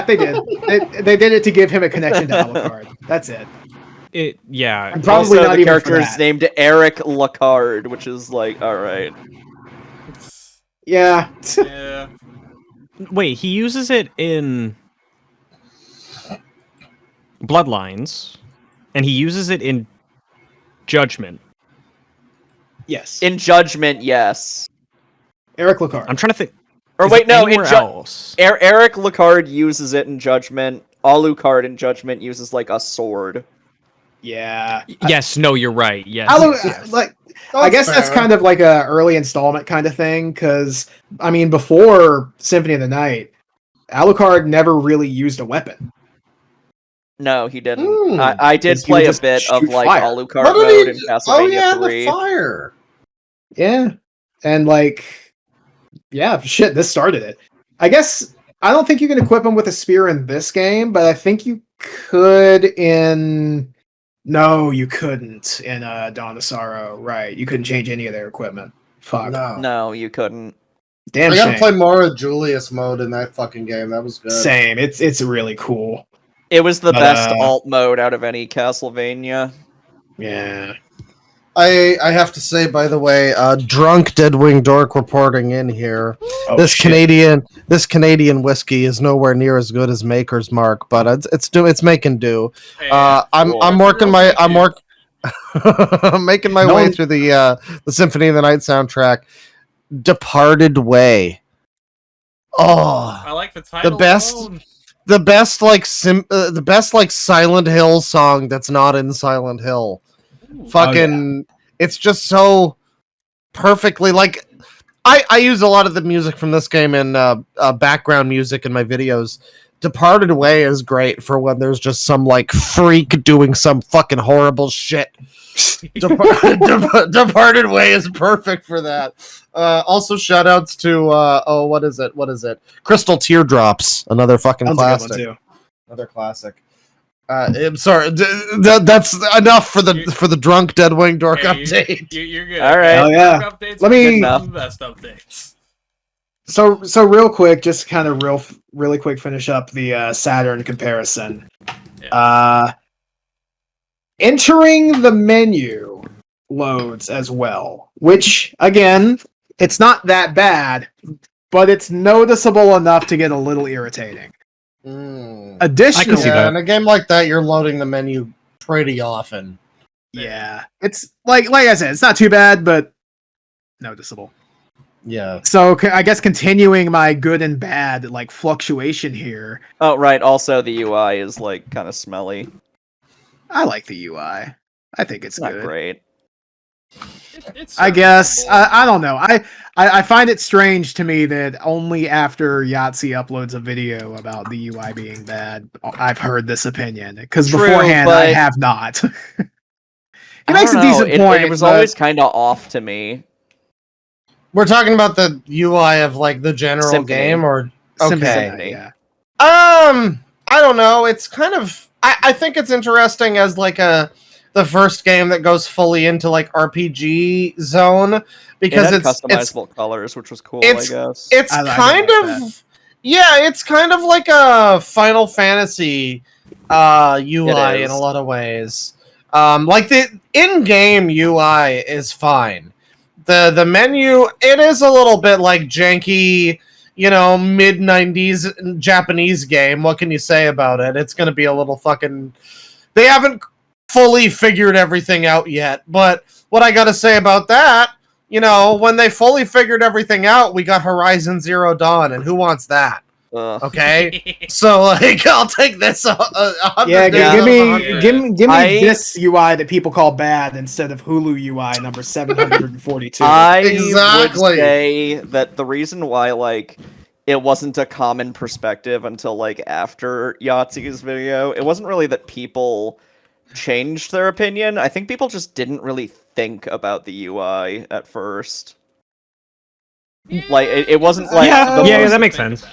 they did. They did it to give him a connection to Alucard. That's it. Yeah. And probably Also, not the even for character is that. named Eric Lacard, which is like, all right. Yeah. Yeah. Wait, he uses it in Bloodlines, and he uses it in Judgment. Yes. In Judgment, yes. Eric Lacard. I'm trying to think. Or is wait, it no, in anywhere else. Eric Lacard uses it in Judgment. Alucard in Judgment uses like a sword. Yeah. Yes, no, you're right. Yes. Like I guess that's fair. kind of like a early installment kind of thing, because I mean, before Symphony of the Night, Alucard never really used a weapon. No, he didn't. Hmm. I did Because he would play a just bit of shoot like fire. Alucard What did mode he in do? Castlevania Oh yeah, 3. the fire. Yeah. And like, yeah, shit, this started it. I guess I don't think you can equip him with a spear in this game, but I think you could in. No, you couldn't in Dawn of Sorrow. Right, you couldn't change any of their equipment. Fuck. No. No, you couldn't. Damn I gotta shame. play more of Julius mode in that fucking game. That was good. Same. It's really cool. It was the But, best alt mode out of any Castlevania. Yeah. I have to say, by the way, drunk Deadwing Dork reporting in here. Oh, this shit. Canadian whiskey is nowhere near as good as Maker's Mark, but it's making do. Hey, I'm cool. working my I'm Real work I'm making my No way one- through the Symphony of the Night soundtrack. Departed Way. Oh, I like the title. best- alone. the best like Silent Hill song that's not in Silent Hill. Fucking it's just so perfectly like I use a lot of the music from this game in background music in my videos. Departed Way is great for when there's just some like freak doing some fucking horrible shit. Departed Way is perfect for that. Also shout outs to what is it? Crystal Teardrops, another fucking Sounds a good one, classic. too. Another classic. I'm sorry. That's enough for the drunk Deadwing Dork Hey, update. You're good. All right. Hell yeah. Updates Let me- are Good enough. the best updates. So real quick, just kind of really quick finish up the Saturn comparison. Entering the menu loads as well, which again, it's not that bad, but it's noticeable enough to get a little irritating. Additionally, see Yeah, that. in a game like that, you're loading the menu pretty often. yeah, it's like I said, it's not too bad, but noticeable. Yeah. So I guess continuing my good and bad like fluctuation here, Oh, right. Also, the UI is like kind of smelly. I like the UI. I think it's It's not good. great. It's I guess serviceable. I don't know. I find it strange to me that only after Yahtzee uploads a video about the UI being bad, I've heard this opinion. Because True, beforehand, I but- have not. He I makes a don't know, decent point. It was but- always kind of off to me. We're talking about the UI of like the general Symphony. game, or Symphony, okay. yeah. I don't know. It's kind of I think it's interesting as like the first game that goes fully into like RPG zone because It had it's customizable colors, which was cool, it's- I guess. it's I kind like of yeah, it's kind of like a Final Fantasy UI in a is. lot of ways. Like the in-game UI is fine. The menu, it is a little bit like janky, mid 90s Japanese game. What can you say about it? It's gonna be a little fucking. They haven't fully figured everything out yet, but what I gotta say about that, when they fully figured everything out, we got Horizon Zero Dawn, and who wants that? Ugh. Okay, so like I'll take this 100 Yeah, days give out of me 100. give me I- this UI that people call bad instead of Hulu UI number 742. I Exactly. would say that the reason why it wasn't a common perspective until after Yahtzee's video, it wasn't really that people changed their opinion. I think people just didn't really think about the UI at first. It wasn't like Yeah, the yeah, most- that makes sense.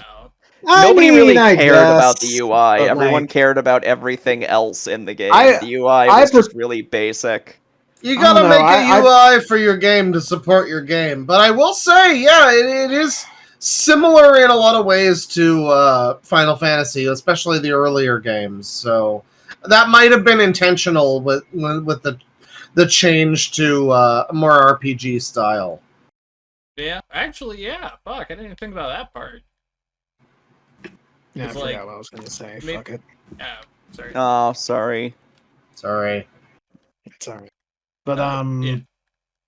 Nobody really I cared about the guess, UI. but, Everyone like, cared about everything else in the game. I- The UI I was pre- just really basic. You I gotta don't know, make a I- UI for your game to support your game. But I will say, yeah, it is similar in a lot of ways to Final Fantasy, especially the earlier games. So that might have been intentional with the change to more RPG style. Yeah, actually, yeah. Fuck, I didn't even think about that part. Yeah, I It's forgot like- what I was gonna say. maybe- Fuck it. Sorry. Oh, sorry. Sorry. It's alright. But yeah.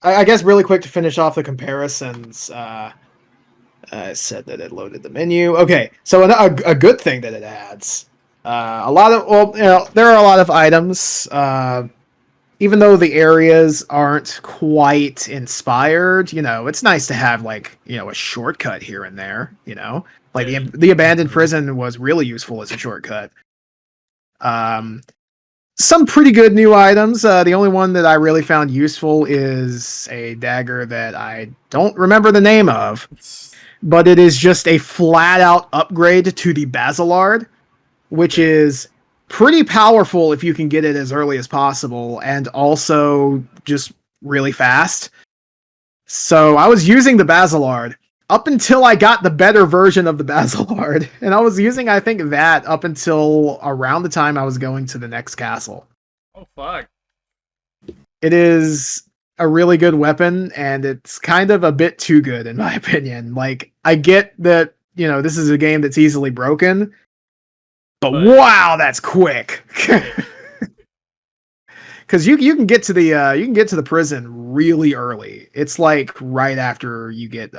I guess really quick to finish off the comparisons. I said that it loaded the menu. Okay, so a good thing that it adds. A lot of there are a lot of items. Even though the areas aren't quite inspired, it's nice to have a shortcut here and there. Like the abandoned prison was really useful as a shortcut. Some pretty good new items. The only one that I really found useful is a dagger that I don't remember the name of, but it is just a flat out upgrade to the Basilard, which is pretty powerful if you can get it as early as possible, and also just really fast. So I was using the Basilard up until I got the better version of the Basilard, and I was using, I think, that up until around the time I was going to the next castle. Oh fuck. It is a really good weapon, and it's kind of a bit too good, in my opinion. Like, I get that, this is a game that's easily broken, but wow, that's quick. Because you can get to the prison really early. It's like right after you get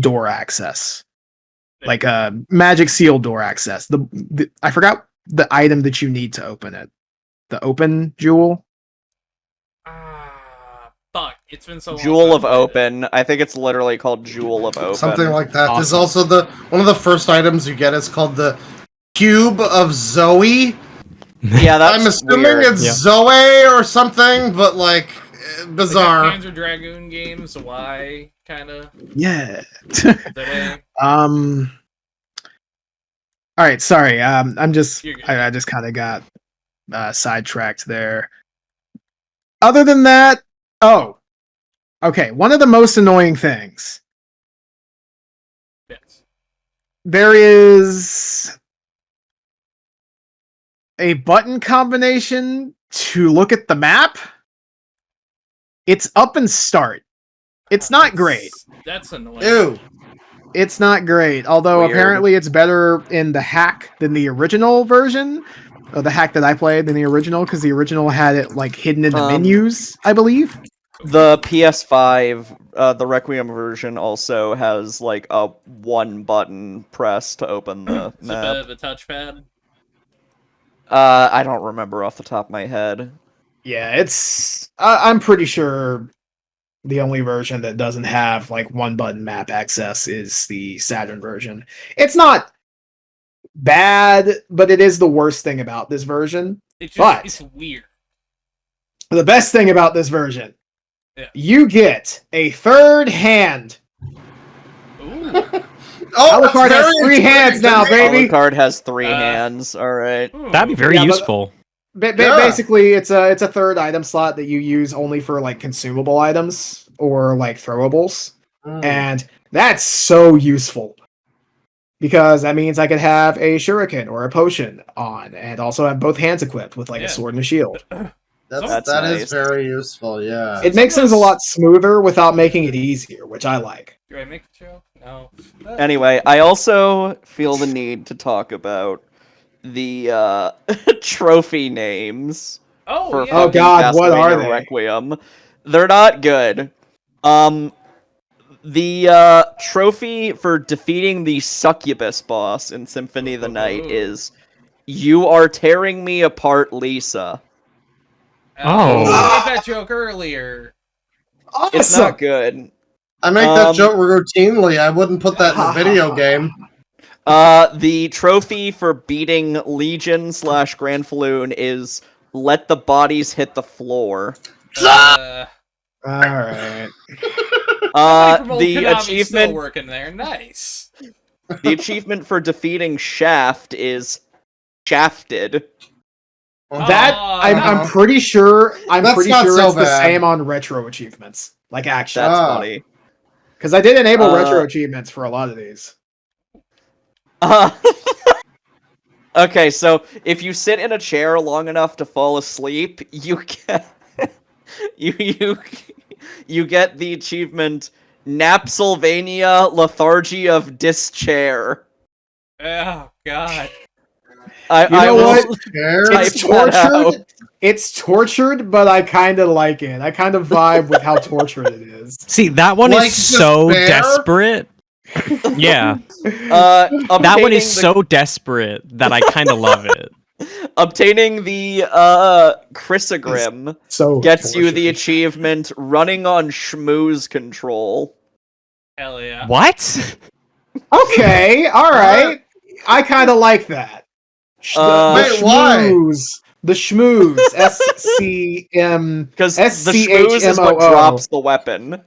door access, like magic seal door access. The I forgot the item that you need to open it. The open jewel. Fuck. It's been so long. Jewel since of I played it. Open. I think it's literally called Jewel of Open. Something like that. There's Awesome. also one of the first items you get is called the Cube of Zoe. Yeah, that's I'm assuming weird. it's Yeah. Zoe or something, but Like bizarre. that Panzer Dragoon games, why kind of Yeah. the way. All right. Sorry. I'm just. You're good. I just kind of got sidetracked there. Other than that, okay. One of the most annoying things. Yes. There is a button combination to look at the map. It's up and start. It's not great. That's annoying. Ew. It's not great, although Weird. apparently it's better in the hack than the original version. Or the hack that I played than the original, because the original had it hidden in the menus, I believe. The PS5, the Requiem version also has a one button press to open the Is it better map. the touchpad? I don't remember off the top of my head. Yeah, it's. I'm pretty sure the only version that doesn't have one button map access is the Saturn version. It's not bad, but it is the worst thing about this version. It's just But- it's weird. The best thing about this version, Yeah. you get a third hand. Ooh. Oh, Alucard has that's 3 very hands now, intriguing. baby. Alucard has 3 Uh, hands. All right. Ooh. That'd be very Yeah, but- useful. Yeah. Basically, it's a third item slot that you use only for consumable items or throwables, Mm. and that's so useful. because that means I could have a shuriken or a potion on, and also have both hands equipped with like Yeah. a sword and a shield. That's That is nice. very useful. Yeah. It makes things a lot smoother without making it easier, which I like. Do I make a joke? No. Anyway, I also feel the need to talk about the trophy names Oh, for yeah. Oh, fucking God, what are Castlevania they? Requiem. They're not good. The trophy for defeating the succubus boss in Symphony of the Night is "You are tearing me apart, Lisa." I Oh. made that joke earlier. Awesome. It's not good. I make that joke routinely. I wouldn't put that in a video game. The trophy for beating Legion / Grand Falloon is "Let the bodies hit the floor." All right. The Still achievement working there. Nice. the achievement for defeating Shaft is "Shafted." That I'm nice. pretty sure That's pretty not sure so it's the bad. same on retro achievements, like action. That's Ah. funny. Because I did enable retro achievements for a lot of these. Okay, so if you sit in a chair long enough to fall asleep, you get you get the achievement "Napsylvania Lethargy of Dischair." Oh, God. You know what? Type It's that out. tortured. It's tortured, but I kind of like it. I kind of vibe with how tortured it is. See, that one Like is so despair? desperate. Yeah, That that one is so desperate that I kind of love it. Obtaining the Chrysogrim So gets you the tortured. achievement "Running on Schmooze Control." Hell yeah. What? Okay, all right. I kind of like that. Wait, why? Schmooze. The schmooze. SCM. Because the Schmooze is what drops the weapon.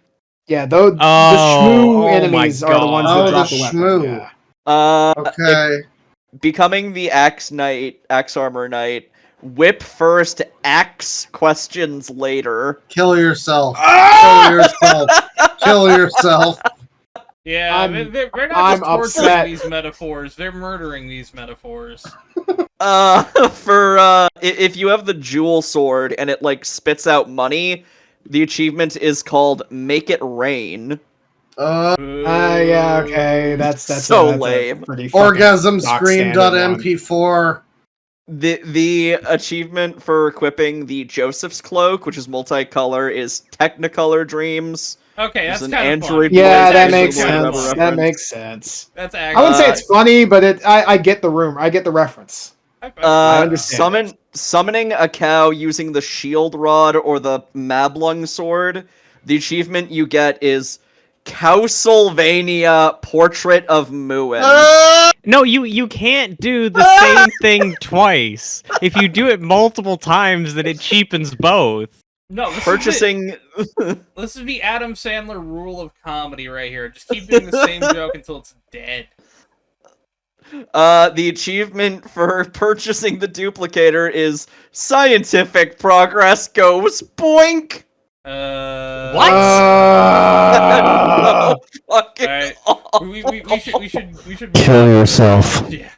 Yeah, the Oh, shmoo my enemies are the ones God. that Oh, drop the the weapon. shmoo. Yeah. Okay. Becoming the Axe Armor Knight. Whip first, axe questions later. Kill yourself. Kill yourself. Kill yourself. Yeah, they're not I'm just torturing upset. these metaphors, they're murdering these metaphors. If you have the jewel sword and it like spits out money, the achievement is called "Make It Rain." Yeah, okay. That's So a lame. pretty fucking Orgasm stock screen standard one. .mp4. The achievement for equipping the Joseph's cloak, which is multicolor, is Technicolor Dreams. Okay, There's that's an kind of Android funny. Yeah, that That's makes actually kinda sense. funny. That makes sense. That's I actually. wouldn't say it's funny, but I get the rumor. I get the reference. I understand. Summoning a cow using the shield rod or the Mablung sword. The achievement you get is Castlevania Portrait of Muin. No, you can't do the same thing twice. If you do it multiple times, then it cheapens both. No, Purchasing. This is the Adam Sandler rule of comedy right here. Just keep doing the same joke until it's dead. The achievement for purchasing the duplicator is scientific progress goes boink. What? Fucking We should Kill yourself. Yeah.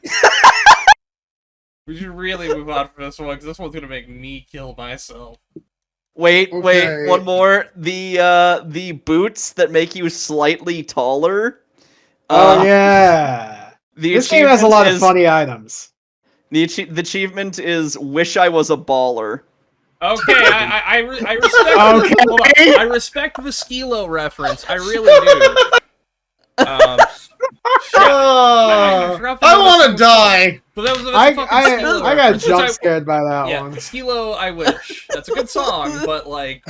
We should really move on from this one because this one's gonna make me kill myself. Wait, Okay. one more. The boots that make you slightly taller. Oh yeah. The This game has a lot of is- funny items. The achievement is "Wish I Was a Baller." Okay, I respect. Okay. Hold on. I respect the Skilo reference. I really do. I want to die. But that was a I fucking Skilo got reference, which jump scared by that Yeah, one. Skilo, I wish. That's a good song, but like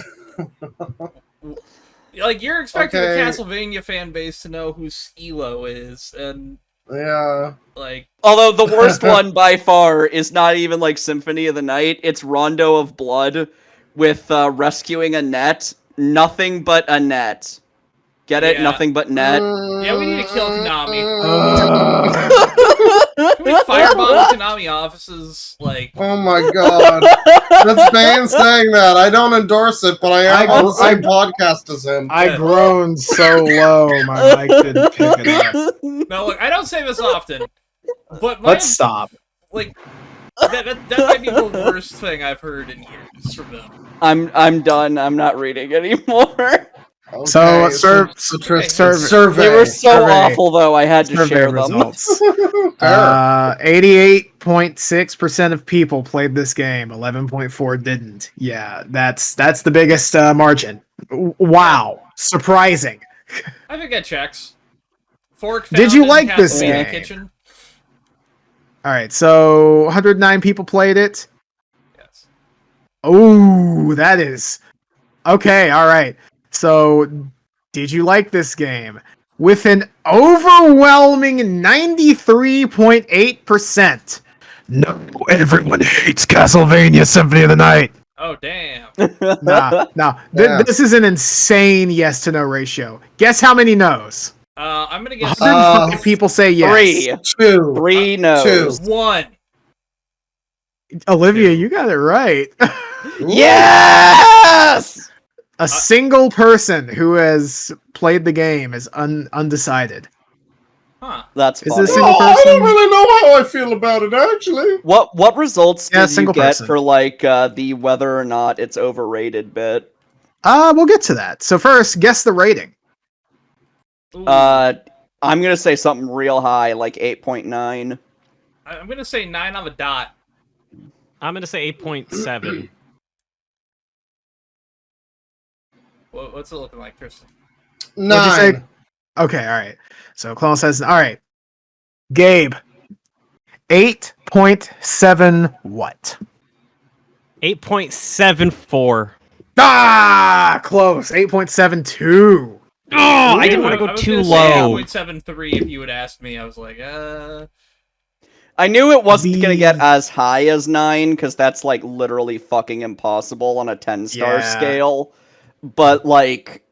you're expecting the Okay. Castlevania fan base to know who Skilo is, and Yeah. like Although the worst one by far is not even like Symphony of the Night. It's Rondo of Blood with rescuing Annette. Nothing but Annette. Get it? Yeah. Nothing but net. Yeah, we need to kill Konami. Uh, Can we firebomb Konami offices? Like, Oh my god. That's Bane saying that. I don't endorse it, but I am on the same podcast as him. I groaned so low, my mic didn't pick it up. no, look, I don't say this often, but Let's stop. like that might be the worst thing I've heard in years from them. I'm done. I'm not reading anymore. Okay, So, They were so survey. awful, though. I had to Survey share them. results. Fair. 88.6% of people played this game. 11.4 didn't. Yeah, that's the biggest margin. Wow, surprising. I think that checks. Fork Did found you in like this Castlevania game? Kitchen? All right, so 109 people played it. Yes. Oh, that is okay. All right. So, did you like this game? With an overwhelming 93.8%. No, everyone hates Castlevania Symphony of the Night. Oh damn. Nah. Yeah. This is an insane yes to no ratio. Guess how many no's? I'm gonna guess 105 people say yes. 3. 3 no's. 1. Olivia, you got it right. Yes! A single person who has played the game is undecided. Huh. That's Is funny. this single Oh, I don't person? really know how I feel about it, actually. What results Yeah, did you single get person. for like the whether or not it's overrated bit? We'll get to that. So first, guess the rating. Ooh. I'm gonna say something real high, like 8.9. I'm gonna say 9 on the dot. I'm gonna say 8.7. What's it looking like, Tristan? What'd you say? 9. Okay, all right. So Clone says, all right. Gabe, 8.7 what? 8.74. Ah, close. 8.72. Oh, I didn't want to I go was too gonna say low. 8.73 if you had asked me. I was like, I knew it wasn't gonna The- get as high as 9, because that's like literally fucking impossible on a 10-star Yeah. scale. But like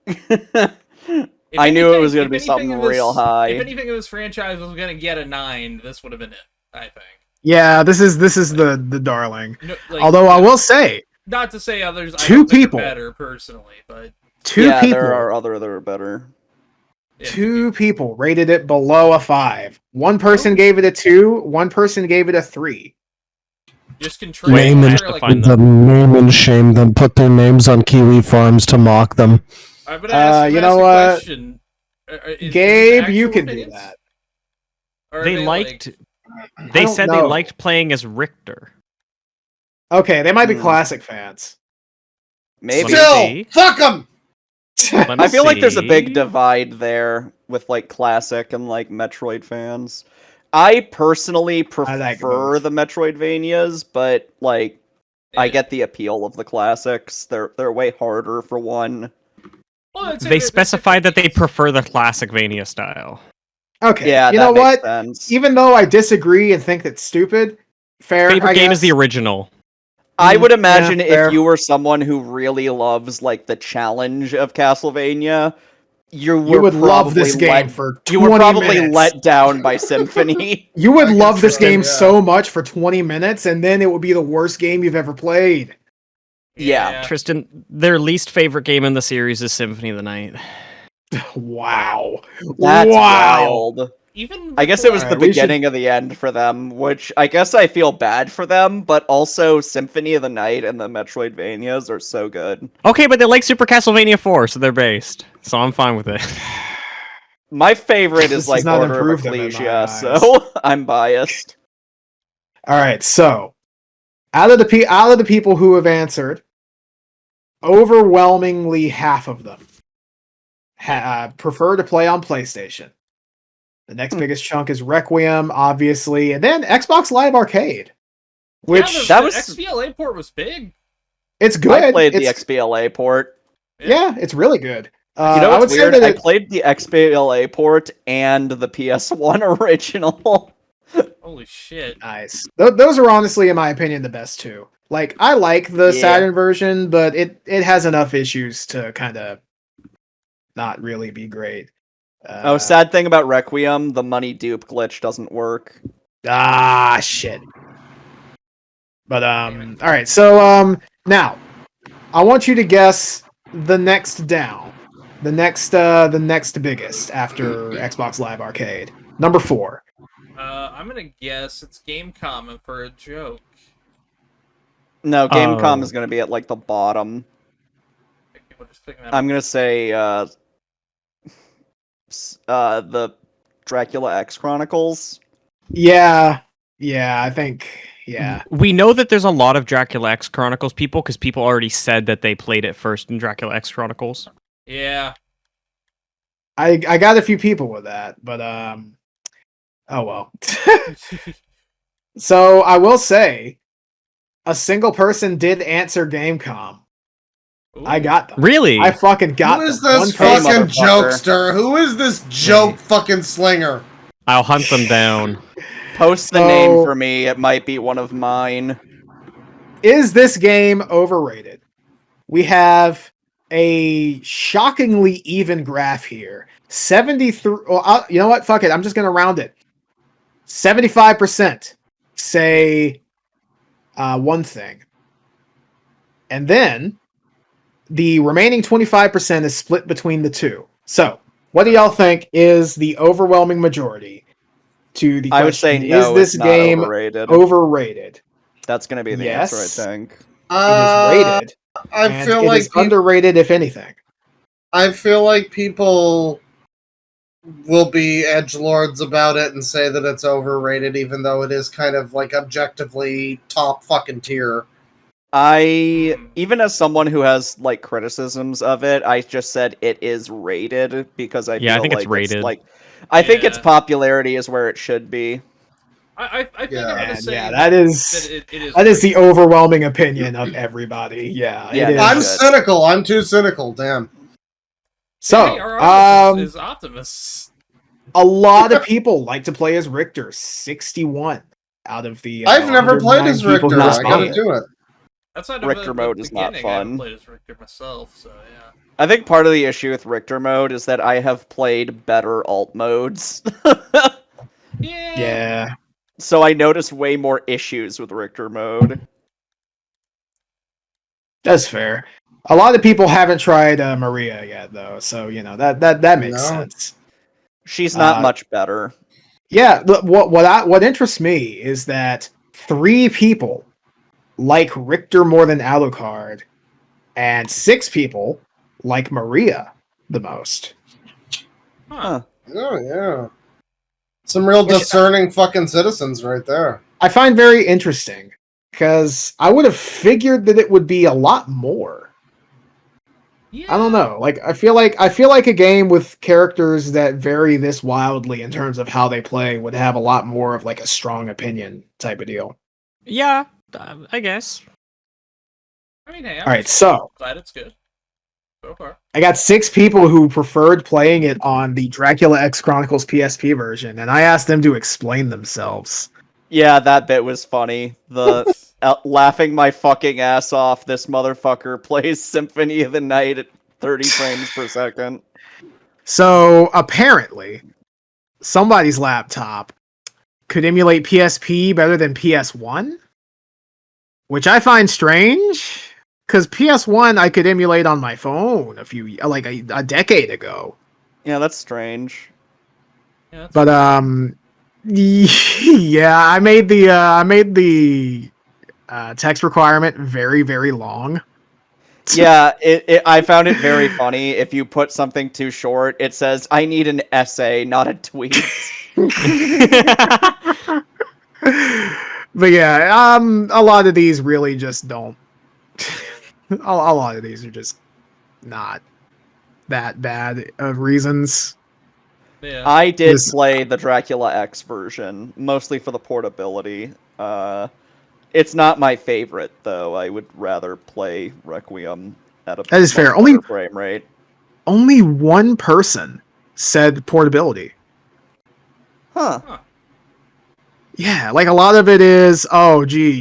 I knew it was gonna be something real high. If anything of this franchise was gonna get a 9, this would have been it, I think. Yeah, this is the darling. No, like, Although I will say, not to say others I Two don't think are people. better personally, but two yeah, people there are other that are better. yeah, two people rated it below a 5. One person Oh. gave it a 2, one person gave it a 3. just contrary. Name and like, define Name and shame them. Put their names on Kiwi Farms to mock them. I'm gonna ask, you ask know a what? question. Is Gabe, actual you can opinions? do that. Or are They like- liked. I They don't said they know. liked playing as Richter. Okay, they might be Hmm. classic fans. Maybe. Still- Still, see. fuck them. Let me I feel like there's a big see. divide there with like classic and like Metroid fans. I personally like prefer both. the Metroidvanias, but like I Yeah. get the appeal of the classics. They're way harder for one. Well, I'd say They they're specified that they different prefer the classic Vania style. Okay, Yeah, you that know makes what? sense. Even though I disagree and think that's stupid, fair. Favorite I game is guess. the original. I would imagine yeah, if fair. you were someone who really loves like the challenge of Castlevania, you would love this probably game for 20 you were probably minutes. let down by Symphony. You would I love guess this so, game yeah. so much for 20 minutes, and then it would be the worst game you've ever played. Yeah. Tristan, their least favorite game in the series is Symphony of the Night. Wow. That's wow. wild. Even I guess it was Alright, the we should- beginning of the end for them, which I guess I feel bad for them, but also Symphony of the Night and the Metroidvanias are so good. Okay, but they like Super Castlevania 4, so they're based. So I'm fine with it. My favorite This is does like not Order of improve them in my Ecclesia, eyes. so I'm biased. All right, so out of the people who have answered, overwhelmingly half of them prefer to play on PlayStation. The next biggest chunk is Requiem, obviously, and then Xbox Live Arcade, which yeah, that the was- XBLA port was big. it's good. I played the It's- XBLA port. Yeah, it's really good. You know I would what's say weird? that I played the XBLA port and the PS1 original. Holy shit. nice. Those are honestly, in my opinion, the best two. Like, I like the Yeah. Saturn version, but it has enough issues to kind of not really be great. Sad thing about Requiem, the money dupe glitch doesn't work. Shit. But all right. So now I want you to guess the next down, the next biggest after Xbox Live Arcade. Number 4. I'm gonna guess it's Game Common for a joke. No, Gamecom Oh. is going to be at like the bottom. We'll just pick that I'm up. going to say the Dracula X Chronicles. Yeah, I think yeah. We know that there's a lot of Dracula X Chronicles people because people already said that they played it first in Dracula X Chronicles. Yeah. I got a few people with that, but oh well. So I will say, a single person did answer Gamecom. I Ooh. got them. Really? I fucking got Who is them. this Hey, fucking motherfucker. jokester? Who is this joke fucking slinger? I'll hunt them down. Post the So- name for me. It might be one of mine. Is this game overrated? We have a shockingly even graph here. 73. Well, you know what? Fuck it. I'm just gonna round it. 75% say one thing, and then the remaining 25% is split between the two. So, what do y'all think is the overwhelming majority to the question? I would say no, is this it's not game overrated. overrated? That's going to be the Yes. answer, I think. It is rated. I and feel it like is underrated, if anything. I feel like people will be edgelords about it and say that it's overrated, even though it is kind of like objectively top fucking tier. Even as someone who has like criticisms of it, I just said it is rated because I Yeah, I feel think like it's rated. I think its Yeah. popularity is where it should be. I think Yeah. I'm gonna And say yeah, that is it is the overwhelming opinion of everybody. Yeah, Yeah, it is. no I'm shit. cynical. I'm too cynical. Damn. So, Hey, our audience is um, Optimus. a lot of people like to play as Richter. 61 out of the. I've never played 109 as people Richter. who I gotta responded. do it. Outside Richter of the mode is not beginning, I haven't fun. played as Richter myself, so yeah. I think part of the issue with Richter mode is that I have played better alt modes. Yeah. So I notice way more issues with Richter mode. That's fair. A lot of people haven't tried Maria yet, though, so that makes No. sense. She's not Uh, much better. Yeah, what interests me is that 3 people like Richter more than Alucard, and 6 people like Maria the most. Huh. Oh yeah. Some real Which- discerning fucking citizens right there. I find very interesting because I would have figured that it would be a lot more. Yeah. I don't know. Like I feel like a game with characters that vary this wildly in terms of how they play would have a lot more of like a strong opinion type of deal. Yeah, I guess. I mean, hey, All right, so glad it's good so far. I got 6 people who preferred playing it on the Dracula X Chronicles PSP version, and I asked them to explain themselves. Yeah, that bit was funny. The laughing my fucking ass off, this motherfucker plays Symphony of the Night at 30 frames per second. So apparently, somebody's laptop could emulate PSP better than PS1, which I find strange because PS1 I could emulate on my phone a decade ago. Yeah, that's strange. Yeah, that's But yeah, I made the text requirement very, very long. Yeah, I found it very funny. If you put something too short, it says, I need an essay, not a tweet. But yeah, a lot of these really just don't. a lot of these are just not that bad of reasons. yeah. I did This- play the Dracula X version, mostly for the portability. It's not my favorite, though. I would rather play Requiem at a That is fair. much Only- better frame rate. Only one person said portability. Huh. Yeah, like a lot of it is, oh, gee,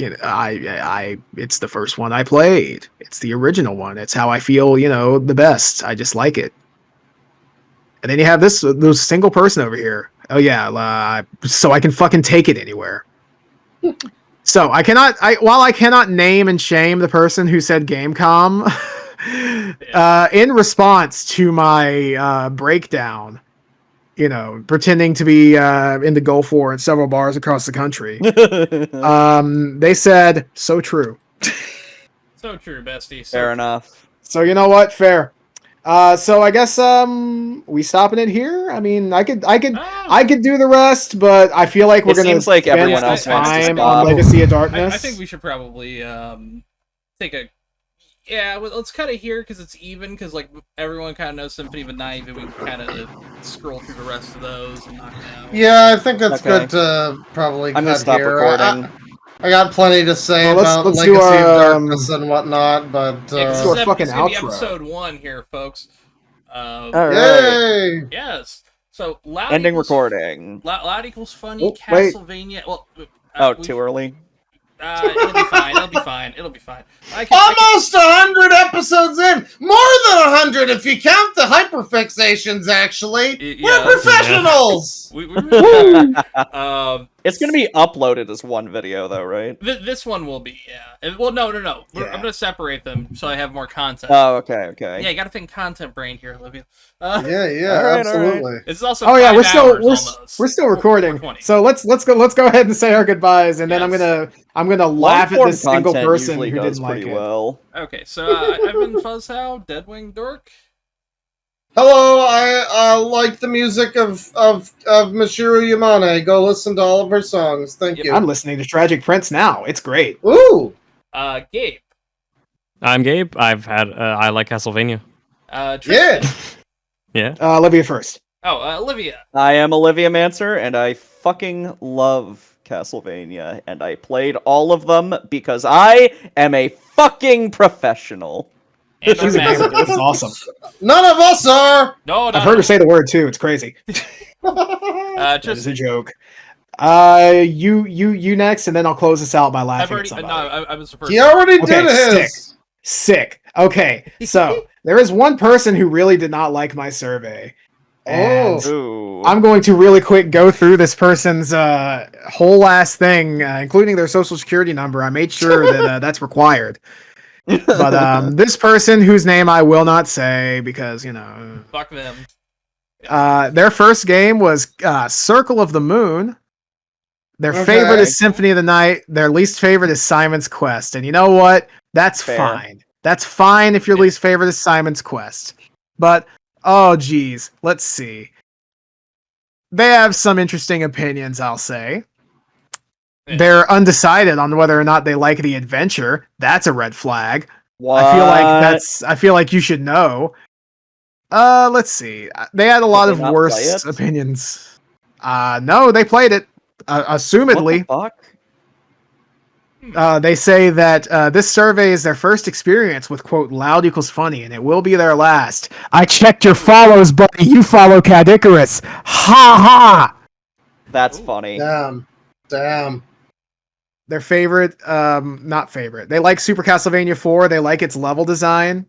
you know, it's the first one I played. It's the original one. It's how I feel, you know, the best. I just like it. And then you have this single person over here. Oh yeah, so I can fucking take it anywhere. So while I cannot name and shame the person who said Gamecom, in response to my breakdown, you know, pretending to be in the Gulf War in several bars across the country, they said, "So true." So true, bestie. So Fair true. enough. So you know what? Fair. So I guess we stopping it here. I mean, I could do the rest, but I feel like we're It gonna seems like spend everyone some else wants to time stop. on Legacy of Darkness. I think we should probably take a. Yeah, well, let's cut it here because it's even. Because like everyone kind of knows Symphony of the Night, but we can kind of scroll through the rest of those and knock it out. Yeah, I think that's Okay. good to probably I'm gonna cut stop here. recording. I got plenty to say Well, about let's do Legacy of our, Darkness and whatnot, but Yeah, 'cause do our this fucking is gonna be outro. episode 1 here, folks. All right. yay! Yes. So loud Ending equals, recording. Loud equals funny. Oh, wait. Castlevania. Well, Oh, we've- too early. It'll be fine. It'll be fine. It'll be fine. I can, Almost 100 episodes in! More than 100 if you count the hyperfixations, actually! Yeah, We're that's- professionals! we really It's gonna be uploaded as one video, though, right? This one will be, yeah. Well, no. Yeah. I'm gonna separate them so I have more content. Oh, okay. Yeah, you gotta think content brain here, Olivia. Yeah, All right, absolutely. It's also Oh yeah, 5 we're still hours almost. we're still recording. 420. So let's go ahead and say our goodbyes, and then Yes. I'm gonna laugh at Long-form this single content person usually who does didn't like pretty it. well. Okay, so I've been Fuzzhow, Deadwing Dork. Hello, I like the music of Michiru Yamane. Go listen to all of her songs. Thank Yep. you. I'm listening to Tragic Prince now. It's great. Ooh! Gabe. I'm Gabe. I like Castlevania. Tristan. Yeah! Yeah. Olivia first. Oh, Olivia. I am Olivia Manser, and I fucking love Castlevania, and I played all of them because I am a fucking professional. And She's a gamer. Master. This is awesome. None of us are! No, I've heard her say the word too. It's crazy. That is a Tristan. joke. You next, and then I'll close this out by I've laughing already. at No, somebody. I was the first. He already Okay, did his! Sick. Okay, so there is one person who really did not like my survey. And Ooh. I'm going to really quick go through this person's whole ass thing, including their social security number. I made sure that that's required. But this person, whose name I will not say because, you know, Fuck them. their first game was Circle of the Moon. Their Okay. favorite is Symphony of the Night. Their least favorite is Simon's Quest. And you know what? That's Fair. fine. That's fine if your least favorite is Simon's Quest. But, oh geez, let's see. They have some interesting opinions, I'll say. Yeah. They're undecided on whether or not they like the adventure. That's a red flag. What? I feel like you should know. Let's see. They had a lot they of not play worse it? opinions. No, they played it. Assumedly. What the fuck? They say that this survey is their first experience with, quote, loud equals funny, and it will be their last. I checked your follows, buddy. You follow Cad Icarus. Ha ha! That's funny. Damn. Their favorite, not favorite. They like Super Castlevania 4. They like its level design.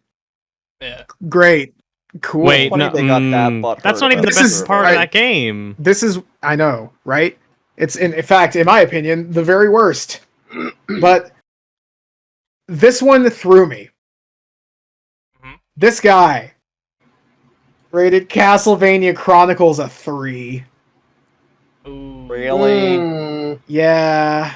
Yeah. Great. Cool. Wait, Funny no, they got that butthurt that's not even the This best is- part of I- that game. This is, I know, right? It's, in fact, in my opinion, the very worst. But this one threw me. Mhm. This guy rated Castlevania Chronicles a 3. Ooh. Really Hmm. Yeah.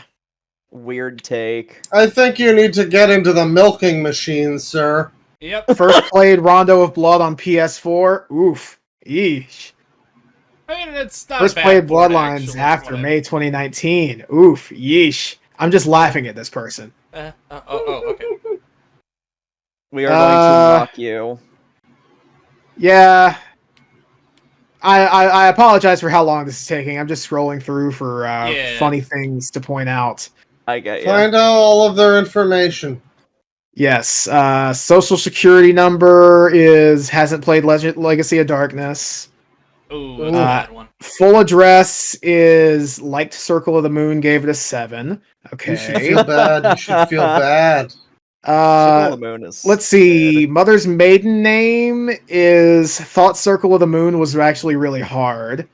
weird take. I think you need to get into the milking machine, sir. Yep. First played Rondo of Blood on PS4. Oof. Yeesh. I mean, it's not. First a bad played port, Bloodlines actually, after from what May 2019. Oof. Yeesh. I'm just laughing at this person. Okay. We are going to mock you. Yeah. I apologize for how long this is taking. I'm just scrolling through for Yeah. funny things to point out. I get you. Find out all of their information. Yes, social security number hasn't played Legacy of Darkness. Ooh, that's a bad one. Full address is liked Circle of the Moon, gave it a 7. You should Okay. feel bad. You should feel bad. Circle of the Moon is Let's see. Mother's maiden name is thought Circle of the Moon was actually really hard.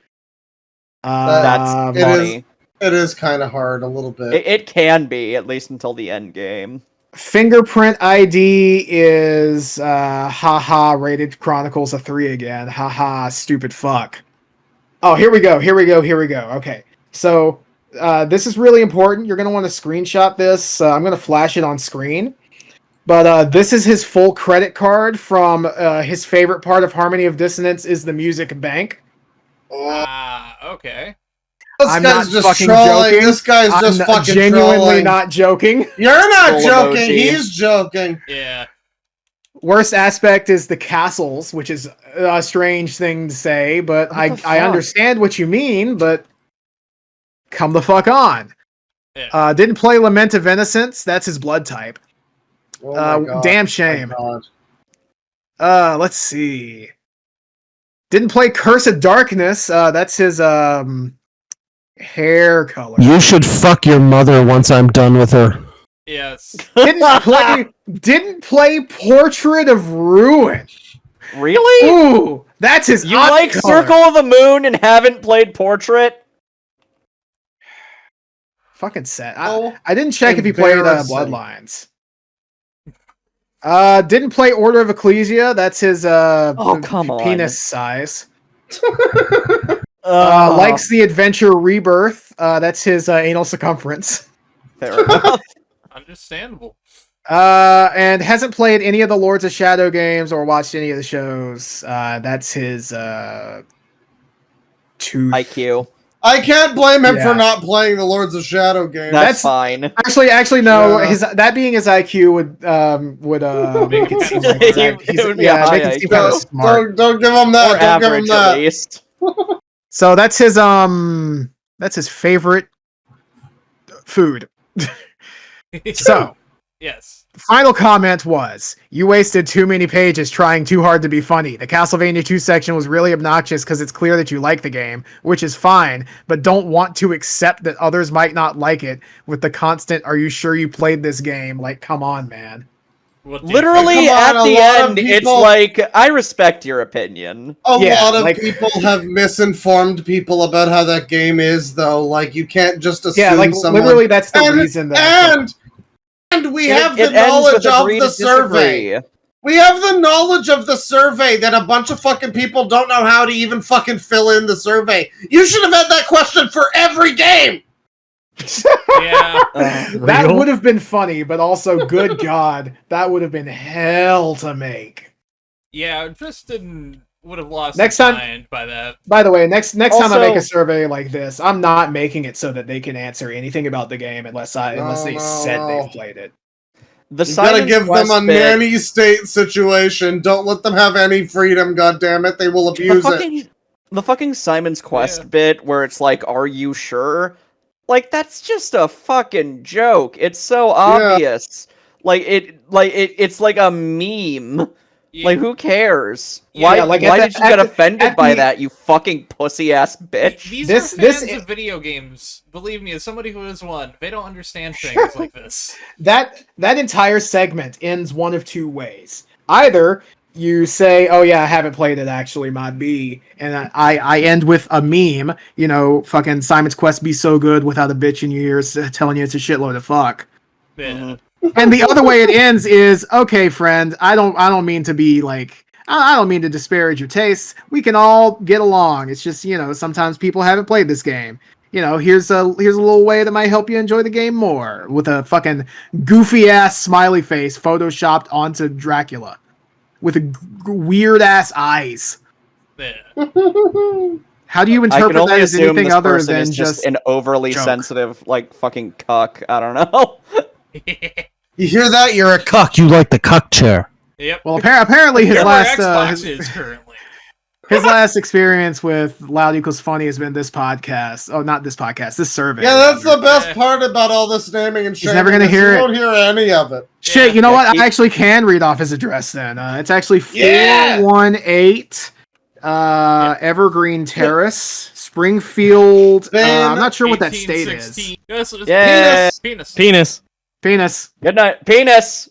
That's Um, funny. It is kind of hard a little bit. It can be, at least until the end game. Fingerprint ID is haha rated Chronicles a 3 again. Haha stupid fuck. Oh, here we go. Okay. So this is really important. You're going to want to screenshot this. I'm going to flash it on screen. But this is his full credit card from his favorite part of Harmony of Dissonance is the music bank. Okay. This I'm guy's not just fucking trolling. joking. This guy's just I'm fucking genuinely trolling. not joking. You're not Full joking. emoji. He's joking. Yeah. Worst aspect is the castles, which is a strange thing to say, but What I the fuck? understand what you mean, but come the fuck on. Yeah. Didn't play Lament of Innocence. That's his blood type. Oh my God. Damn My shame. God. Let's see. Didn't play Curse of Darkness. That's his hair color. You should fuck your mother once I'm done with her. Yes. Didn't play Portrait of Ruin. Really? Ooh, that's his. You eye like color. Circle of the Moon and haven't played Portrait? Fucking set. Oh, I didn't check if he played embarrassing. Bloodlines. Didn't play Order of Ecclesia. That's his Come on. penis size. Likes the Adventure Rebirth. That's his anal circumference. Fair enough. Understandable. And hasn't played any of the Lords of Shadow games or watched any of the shows. That's his tooth. IQ. I can't blame him Yeah. for not playing the Lords of Shadow game. That's fine. Actually, no. Yeah. His that being his IQ would make it seem like It would be a high make it seem IQ. kind of smart. Don't give him that. Or Don't give him average, at that. least. So that's his favorite food. So Yes. final comment was, you wasted too many pages trying too hard to be funny. The Castlevania 2 section was really obnoxious because it's clear that you like the game, which is fine, but don't want to accept that others might not like it with the constant, are you sure you played this game? Like, come on, man. What do you Literally, Come on, at a the lot of end, it's people- like, I respect your opinion. A Yeah, lot of like- people have misinformed people about how that game is, though. Like, you can't just assume Yeah, like someone... literally that's the And- reason that And we have the It ends knowledge with of agree the to survey. disagree. We have the knowledge of the survey that a bunch of fucking people don't know how to even fucking fill in the survey. You should have had that question for every game. Yeah. that would have been funny, but also, good God, that would have been hell to make. Yeah, Tristan would have lost Next his time- mind by that. By the way, next time I Also- make a survey like this, I'm not making it so that they can answer anything about the game unless they No, said no. they've played it. The You gotta Simon's give them Quest a bit- nanny state situation. Don't let them have any freedom, goddammit. They will abuse it. The fucking Simon's Quest Yeah. bit where it's like, are you sure? Like, that's just a fucking joke. It's so obvious. It's like a meme. Yeah. Like, who cares? Yeah, Why, like, why at did the- you get at the- offended at by the- that, you fucking pussy-ass bitch? These This- are fans this- of video games. Believe me, as somebody who is one, they don't understand things like this. That entire segment ends one of two ways. Either you say, "Oh yeah, I haven't played it actually, my B," and I end with a meme. You know, fucking Simon's Quest be so good without a bitch in your ears telling you it's a shitload of fuck. Yeah. And the other way it ends is, okay, friend, I don't mean to be like, I don't mean to disparage your tastes. We can all get along. It's just, you know, sometimes people haven't played this game. You know, here's a little way that might help you enjoy the game more, with a fucking goofy ass smiley face photoshopped onto Dracula with weird ass eyes. Yeah. How do you I can interpret only that as assume anything this other person than is just an overly joke? sensitive, like, fucking cuck. I don't know. You hear that? You're a Cuck, you like the cuck chair. Yep. Well, apparently his Where our last Xbox is currently. his last experience with Loud Equals Funny has been this podcast. Oh, not this podcast. This survey. Yeah, that's the rather. best Yeah. part about all this naming and shaming. never gonna is hear you it. won't hear any of it. Shit, you know Yeah, what? keep- I actually can read off his address then. It's actually Yeah! 418 Evergreen Terrace, Springfield. I'm not sure what that state 1816. is. Yes, it was Yeah. penis. Penis. Penis. Good night, penis.